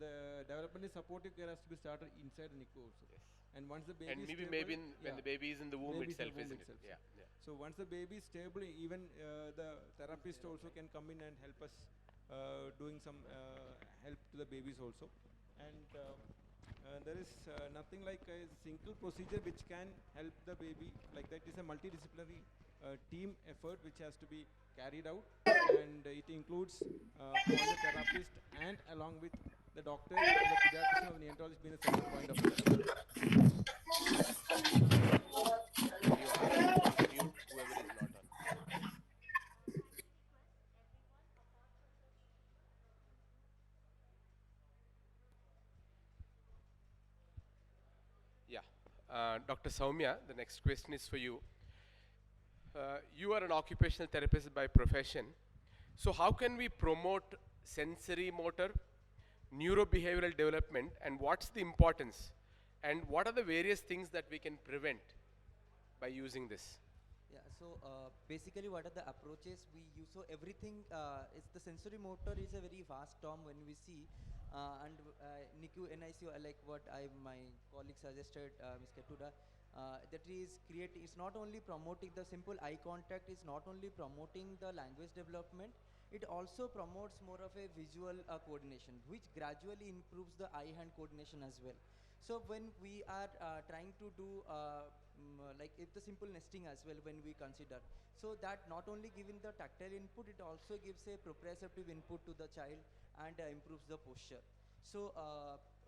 the developmentally supportive care has to be started inside the NICU also. Yes. And once the baby And is maybe stable, when the baby is in the womb baby is in itself, the womb isn't itself. it? Yeah, yeah. So once the baby is stable, even the therapist also can come in and help us doing some help to the babies also. And there is nothing like a single procedure which can help the baby like that. Is a multidisciplinary team effort which has to be carried out, and it includes all the therapist and along with the doctor and the pediatrician or the neonatologist being a central point of therapy. Mute whoever is not on. Yeah. Dr. Soumya, the next question is for you. You are an occupational therapist by profession. So how can we promote sensory motor, neurobehavioral development, and what's the importance? And what are the various things that we can prevent by using this? Yeah, so basically what are the approaches we use? So everything, is the sensory motor is a very vast term when we see, and NICU, NICU, like what my colleague suggested, Ms. Ketura, that is it's not only promoting the simple eye contact, is not only promoting the language development, it also promotes more of a visual coordination, which gradually improves the eye-hand coordination as well. So when we are trying to do like if the simple nesting as well when we consider, so that not only giving the tactile input, it also gives a proprioceptive input to the child and improves the posture. So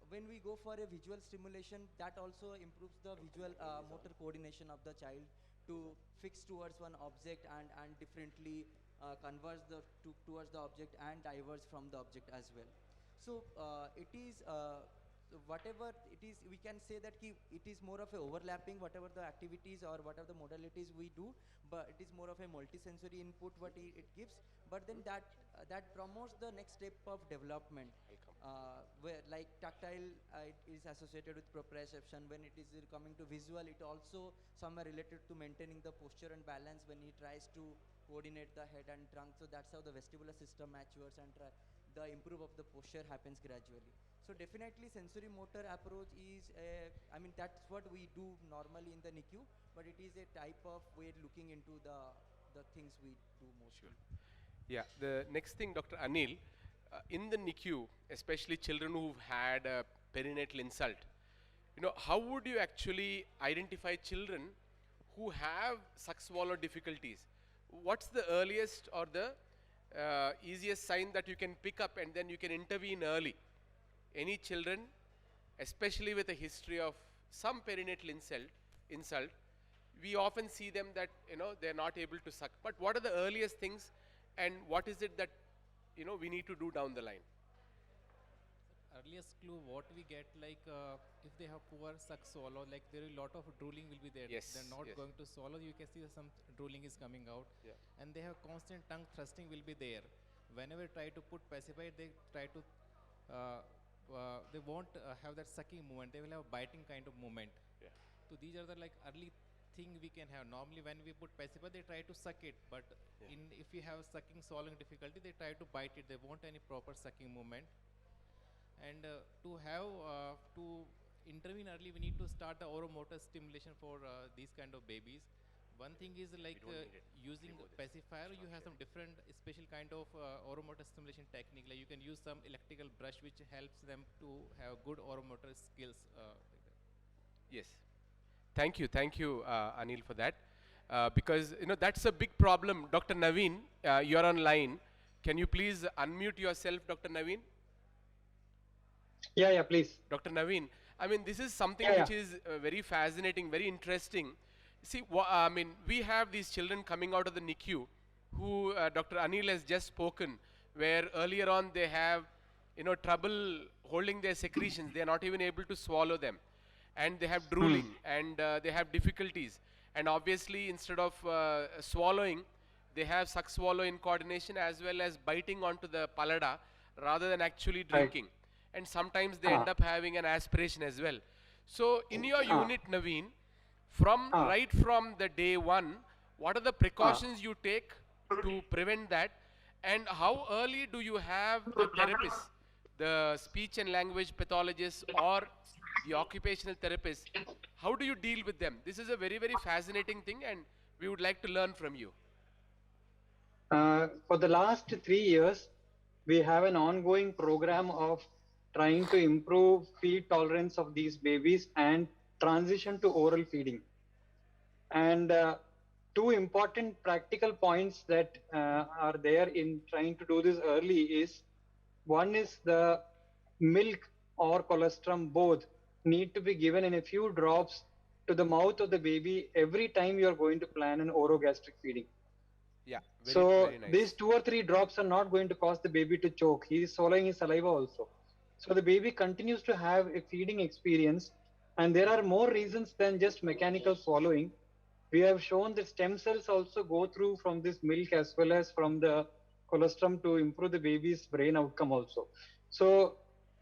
when we go for a visual stimulation, that also improves the visual motor coordination of the child to fix towards one object and differently converge towards the object and diverge from the object as well. So it is whatever it is, we can say that it is more of a overlapping whatever the activities or whatever the modalities we do, but it is more of a multisensory input what it gives. But then that promotes the next step of development, where like tactile it is associated with proprioception. When it is coming to visual, it also somewhere related to maintaining the posture and balance when he tries to coordinate the head and trunk. So that's how the vestibular system matures and the improve of the posture happens gradually. So definitely sensory motor approach is, I mean that's what we do normally in the NICU, but it is a type of way looking into the things we do mostly. Sure. Yeah, the next thing, Dr. Anil, in the NICU, especially children who've had a perinatal insult, how would you actually identify children who have suck-swallow difficulties? What's the earliest or the easiest sign that you can pick up and then you can intervene early? Any children, especially with a history of some perinatal insult, we often see them that they're not able to suck. But what are the earliest things, and what is it that we need to do down the line? Earliest clue what we get, like if they have poor suck swallow, like there is a lot of drooling will be there. Yes, they're not yes. going to swallow. You can see that some drooling is coming out, Yeah. and they have constant tongue thrusting will be there. Whenever try to put pacifier, they try to they won't have that sucking movement. They will have biting kind of movement. Yeah. So these are the like early thing we can have. Normally when we put pacifier, they try to suck it, but Yeah. if you have sucking swallowing difficulty, they try to bite it. They won't any proper sucking movement. And to intervene early, we need to start the oromotor stimulation for these kind of babies. One thing is like using pacifier, you have some different special kind of oromotor stimulation technique. Like you can use some electrical brush which helps them to have good oromotor skills. Like that. Yes. Thank you, Anil, for that. Because that's a big problem. Dr. Naveen, you're online. Can you please unmute yourself, Dr. Naveen? Yeah, please. Dr. Naveen, I mean, this is something which is very fascinating, very interesting. See, I mean, we have these children coming out of the NICU who Dr. Anil has just spoken, where earlier on they have, trouble holding their secretions. They are not even able to swallow them. And they have drooling and they have difficulties. And obviously, instead of swallowing, they have suck swallow incoordination as well as biting onto the palada rather than actually drinking. And sometimes they end up having an aspiration as well. So in your unit, Naveen, right from the day one, what are the precautions you take to prevent that? And how early do you have the therapists, the speech and language pathologists or the occupational therapists? How do you deal with them? This is a very, very fascinating thing and we would like to learn from you. For the last 3 years, we have an ongoing program of trying to improve feed tolerance of these babies and transition to oral feeding. And two important practical points that are there in trying to do this early is, one is the milk or colostrum both need to be given in a few drops to the mouth of the baby every time you are going to plan an orogastric feeding. Yeah, very nice. These 2 or 3 drops are not going to cause the baby to choke. He is swallowing his saliva also. So the baby continues to have a feeding experience, and there are more reasons than just mechanical swallowing. We have shown that stem cells also go through from this milk as well as from the colostrum to improve the baby's brain outcome also. So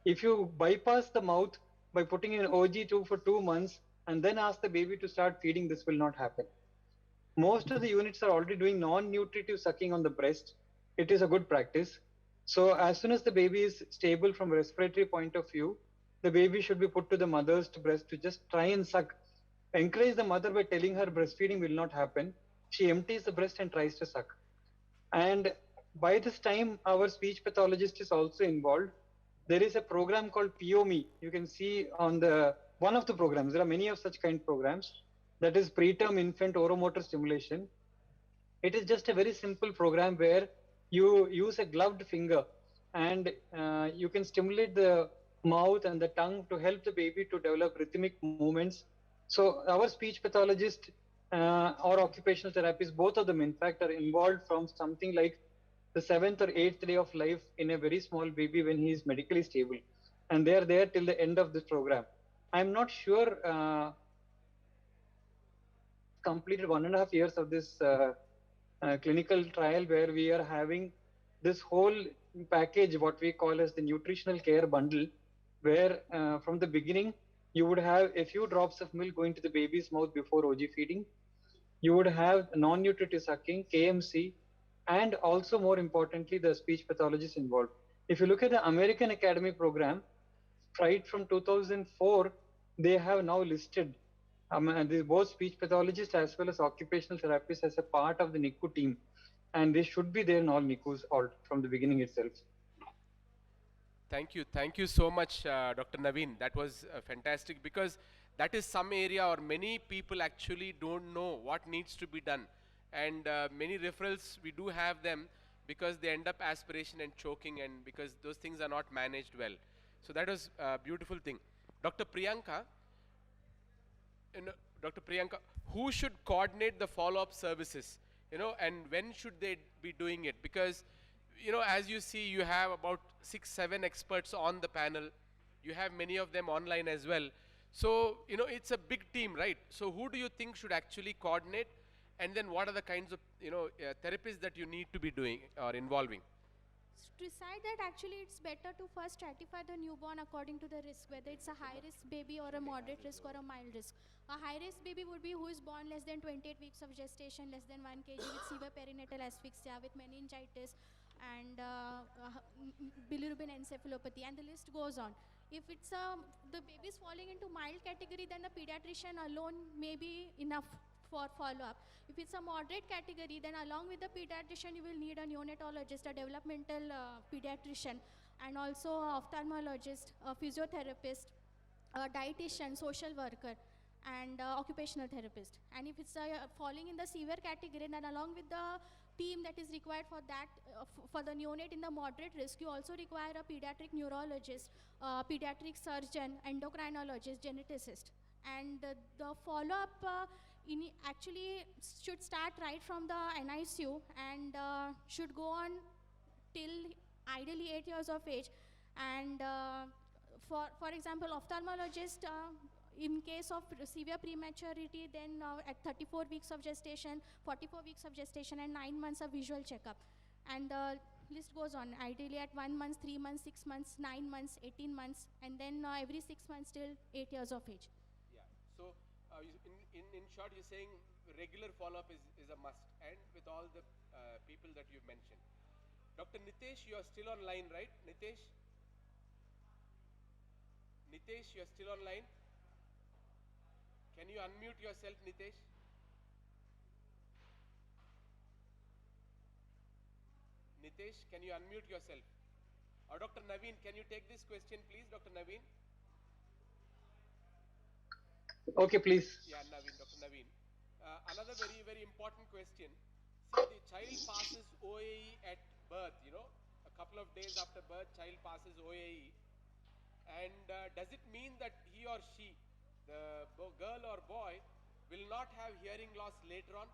if you bypass the mouth by putting in OG2 for 2 months and then ask the baby to start feeding, this will not happen. Most of the units are already doing non-nutritive sucking on the breast. It is a good practice. So as soon as the baby is stable from a respiratory point of view, the baby should be put to the mother's breast to just try and suck. Encourage the mother by telling her breastfeeding will not happen. She empties the breast and tries to suck. And by this time, our speech pathologist is also involved. There is a program called POME. You can see on the one of the programs. There are many of such kind of programs. That is preterm infant oromotor stimulation. It is just a very simple program where you use a gloved finger and you can stimulate the mouth and the tongue to help the baby to develop rhythmic movements. So our speech pathologist or occupational therapist, both of them in fact are involved from something like the 7th or 8th day of life in a very small baby when he is medically stable. And they are there till the end of this program. I'm not sure completed 1.5 years of this clinical trial where we are having this whole package, what we call as the nutritional care bundle, where from the beginning, you would have a few drops of milk going to the baby's mouth before OG feeding. You would have non-nutritive sucking, KMC, and also more importantly, the speech pathologist involved. If you look at the American Academy program, right from 2004, they have now listed both speech pathologists as well as occupational therapists as a part of the NICU team. And they should be there in all NICUs all from the beginning itself. Thank you. Thank you so much, Dr. Naveen. That was fantastic because that is some area or many people actually don't know what needs to be done. And many referrals, we do have them because they end up aspiration and choking and because those things are not managed well. So that was a beautiful thing. Dr. Priyanka, Dr. Priyanka, who should coordinate the follow-up services, and when should they be doing it? Because, as you see, you have about 6-7 experts on the panel. You have many of them online as well. So, it's a big team, right? So who do you think should actually coordinate? And then what are the kinds of, therapies that you need to be doing or involving? To decide that, actually it's better to first stratify the newborn according to the risk, whether it's a high risk baby or a moderate risk or a mild risk. A high risk baby would be who is born less than 28 weeks of gestation, less than 1 kg with severe perinatal asphyxia, with meningitis and bilirubin encephalopathy, and the list goes on. If it's the baby is falling into mild category, then the pediatrician alone may be enough for follow-up. If it's a moderate category, then along with the pediatrician, you will need a neonatologist, a developmental pediatrician, and also a ophthalmologist, a physiotherapist, a dietitian, social worker, and occupational therapist. And if it's falling in the severe category, then along with the team that is required for that, for the neonate in the moderate risk, you also require a pediatric neurologist, pediatric surgeon, endocrinologist, geneticist. And the follow-up actually should start right from the NICU and should go on till ideally 8 years of age. And for example, ophthalmologist, in case of severe prematurity, then at 34 weeks of gestation, 44 weeks of gestation, and 9 months of visual checkup. And the list goes on, ideally at 1 month, 3 months, 6 months, 9 months, 18 months, and then every 6 months till 8 years of age. Yeah. So in short, you're saying regular follow-up is a must, and with all the people that you've mentioned. Dr. Nitesh, you are still online, right? Nitesh? Nitesh, you are still online? Can you unmute yourself, Nitesh? Nitesh, can you unmute yourself? Or Dr. Naveen, can you take this question, please, Dr. Naveen? Okay, please. Yeah, Naveen, Dr. Naveen. Another very, very important question. See, the child passes OAE at birth, you know, a couple of days after birth, child passes OAE. And does it mean that he or she, the girl or boy, will not have hearing loss later on?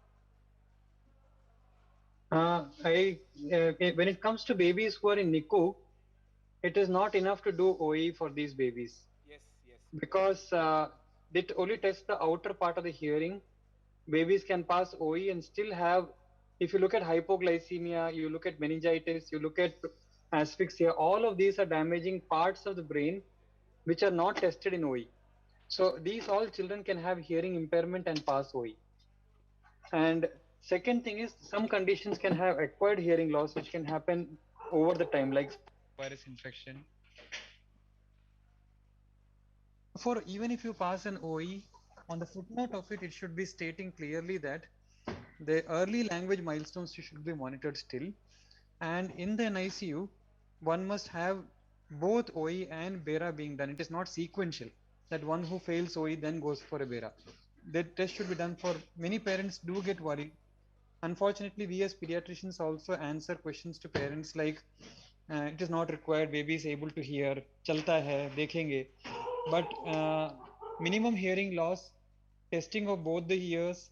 When it comes to babies who are in NICU, it is not enough to do OE for these babies. Yes, yes. Because it only tests the outer part of the hearing. Babies can pass OE and still have, if you look at hypoglycemia, you look at meningitis, you look at asphyxia, all of these are damaging parts of the brain which are not tested in OE. So these all children can have hearing impairment and pass OE. And second thing is some conditions can have acquired hearing loss which can happen over the time, like virus infection. For even if you pass an OE, on the footnote of it, it should be stating clearly that the early language milestones should be monitored still. And in the NICU, one must have both OE and BERA being done. It is not sequential that one who fails OE then goes for a BERA. That test should be done. For many parents do get worried. Unfortunately, we as pediatricians also answer questions to parents like, it is not required, baby is able to hear, chalta hai, dekhenge. But minimum hearing loss, testing of both the ears,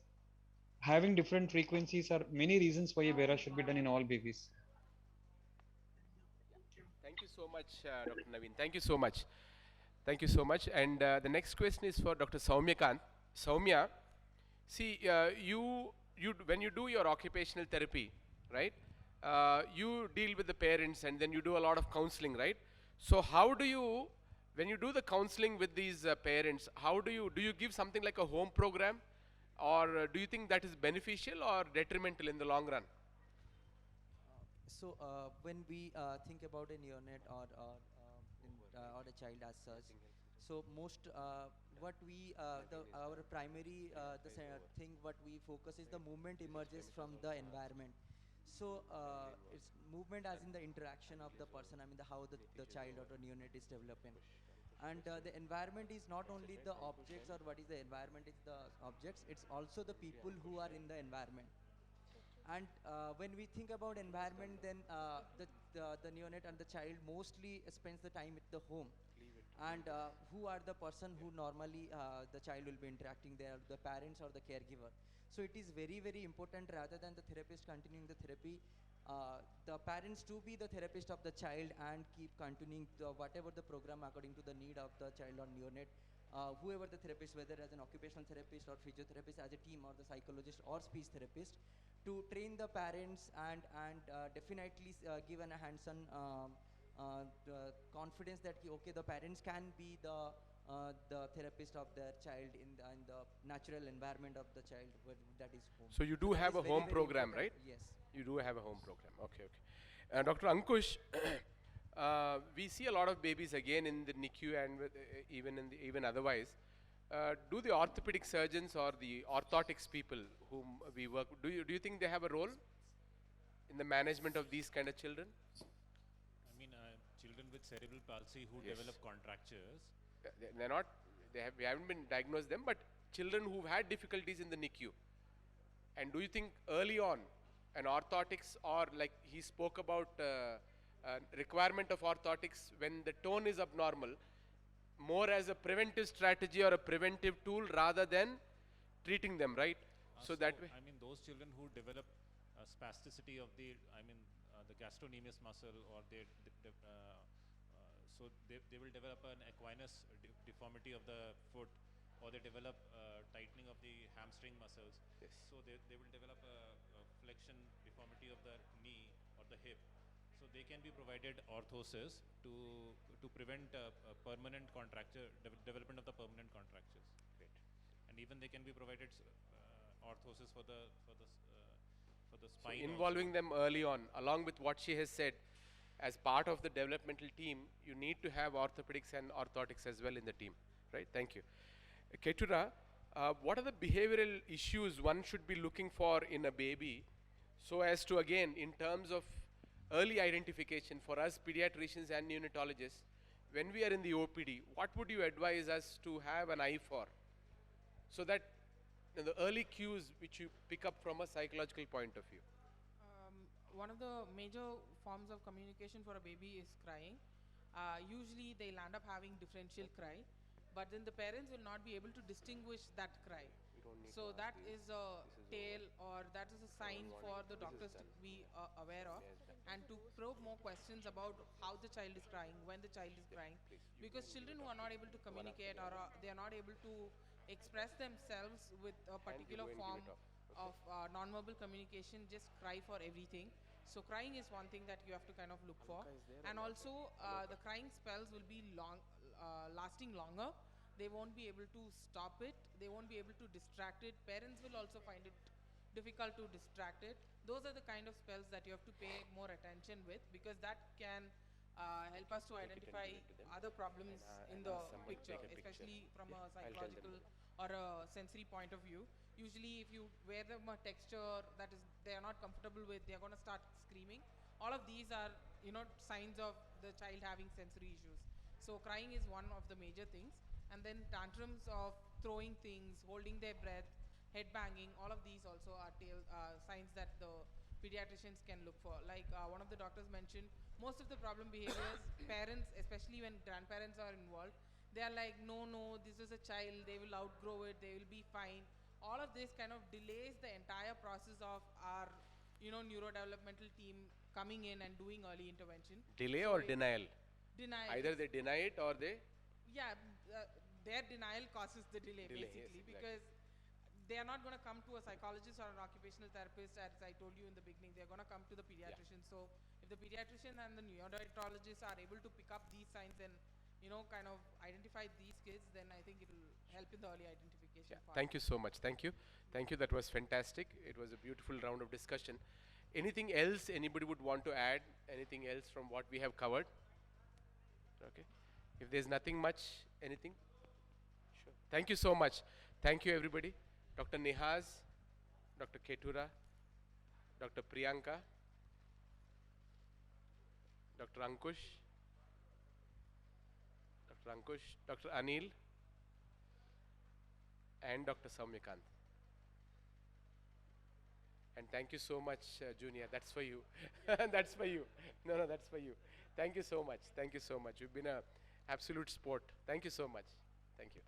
having different frequencies are many reasons why a BERA should be done in all babies. Thank you so much, Dr. Naveen. Thank you so much. Thank you so much. And the next question is for Dr. Soumya Kant. Soumya, see, when you do your occupational therapy, right, you deal with the parents and then you do a lot of counseling, right? So how do you, when you do the counseling with these parents, how do you give something like a home program, or do you think that is beneficial or detrimental in the long run? So when we think about a neonate or a child as such, so most what we our primary thing what we focus is the movement emerges from the environment. So it's movement as in the interaction of the person. I mean how the child or the neonate is developing. And the environment is not only the objects or what is the environment is the objects, it's also the people who are in the environment. And when we think about environment, then the neonate and the child mostly spends the time at the home. And who are the person who normally the child will be interacting there, the parents or the caregiver. So it is very, very important rather than the therapist continuing the therapy, the parents to be the therapist of the child and keep continuing whatever the program according to the need of the child or neonate. Whoever the therapist, whether as an occupational therapist or physiotherapist, as a team or the psychologist or speech therapist, to train the parents and definitely give a hands-on confidence that okay, the parents can be the therapist of their child in the natural environment of the child, that is home. So you do have a home program, right? Yes. You do have a home program. Okay, okay. Dr. Ankush, we see a lot of babies again in the NICU and even otherwise. Do the orthopedic surgeons or the orthotics people whom we work, do you think they have a role in the management of these kind of children? I mean, children with cerebral palsy who develop contractures. They're not, we haven't been diagnosed them, but children who've had difficulties in the NICU. And do you think early on an orthotics, or like he spoke about requirement of orthotics when the tone is abnormal, more as a preventive strategy or a preventive tool rather than treating them, right? So that way. I mean, those children who develop spasticity of the gastrocnemius muscle, or so they will develop an equinus deformity of the foot, or they develop tightening of the hamstring muscles. Yes. So they will develop a flexion deformity of the knee or the hip. So they can be provided orthosis to prevent permanent contracture, development of the permanent contractures. Great. And even they can be provided orthosis for for the So spine. involving them early on, along with what she has said, as part of the developmental team, you need to have orthopedics and orthotics as well in the team, right? Thank you. Ketura, what are the behavioral issues one should be looking for in a baby so as to, again, in terms of early identification for us pediatricians and neonatologists, when we are in the OPD, what would you advise us to have an eye for so that the early cues which you pick up from a psychological point of view? One of the major forms of communication for a baby is crying. Usually they'll end up having differential cry, but then the parents will not be able to distinguish that cry. So that is a tale, or that is a sign for the doctors to be aware of, and to probe more questions about how the child is crying, when the child is crying, because children who are not able to communicate, or they are not able to express themselves with a particular form of non-verbal communication, just cry for everything. So crying is one thing that you have to kind of look for, and also the crying spells will be lasting longer. They won't be able to stop it. They won't be able to distract it. Parents will also find it difficult to distract it. Those are the kind of spells that you have to pay more attention with, because that can help us to identify other problems in the picture, especially from a psychological or a sensory point of view. Usually if you wear them a texture that is they are not comfortable with, they are going to start screaming. All of these are, you know, signs of the child having sensory issues. So crying is one of the major things. And then tantrums of throwing things, holding their breath, head banging, all of these also are signs that the pediatricians can look for. Like one of the doctors mentioned, most of the problem behaviors, parents, especially when grandparents are involved, they are like, no, this is a child, they will outgrow it, they will be fine. All of this kind of delays the entire process of our, you know, neurodevelopmental team coming in and doing early intervention. Delay So or denial? Denial. Either they deny it or they? Yeah, their denial causes the delay basically, yes, because they are not going to come to a psychologist or an occupational therapist, as I told you in the beginning. They are going to come to the pediatrician. So if the pediatrician and the neonatologist are able to pick up these signs and, you know, kind of identify these kids, then I think it will help in the early identification part. Thank you so much. Thank you. Thank you. That was fantastic. It was a beautiful round of discussion. Anything else anybody would want to add? Anything else from what we have covered? Okay. If there's nothing much, anything? Sure. Thank you so much. Thank you, everybody. Dr. Nihaz, Dr. Ketura, Dr. Priyanka, Dr. Ankush, Dr. Anil, and Dr. Soumyakant. And thank you so much, Junior. That's for you. That's for you. No, that's for you. Thank you so much. Thank you so much. You've been an absolute sport. Thank you so much. Thank you.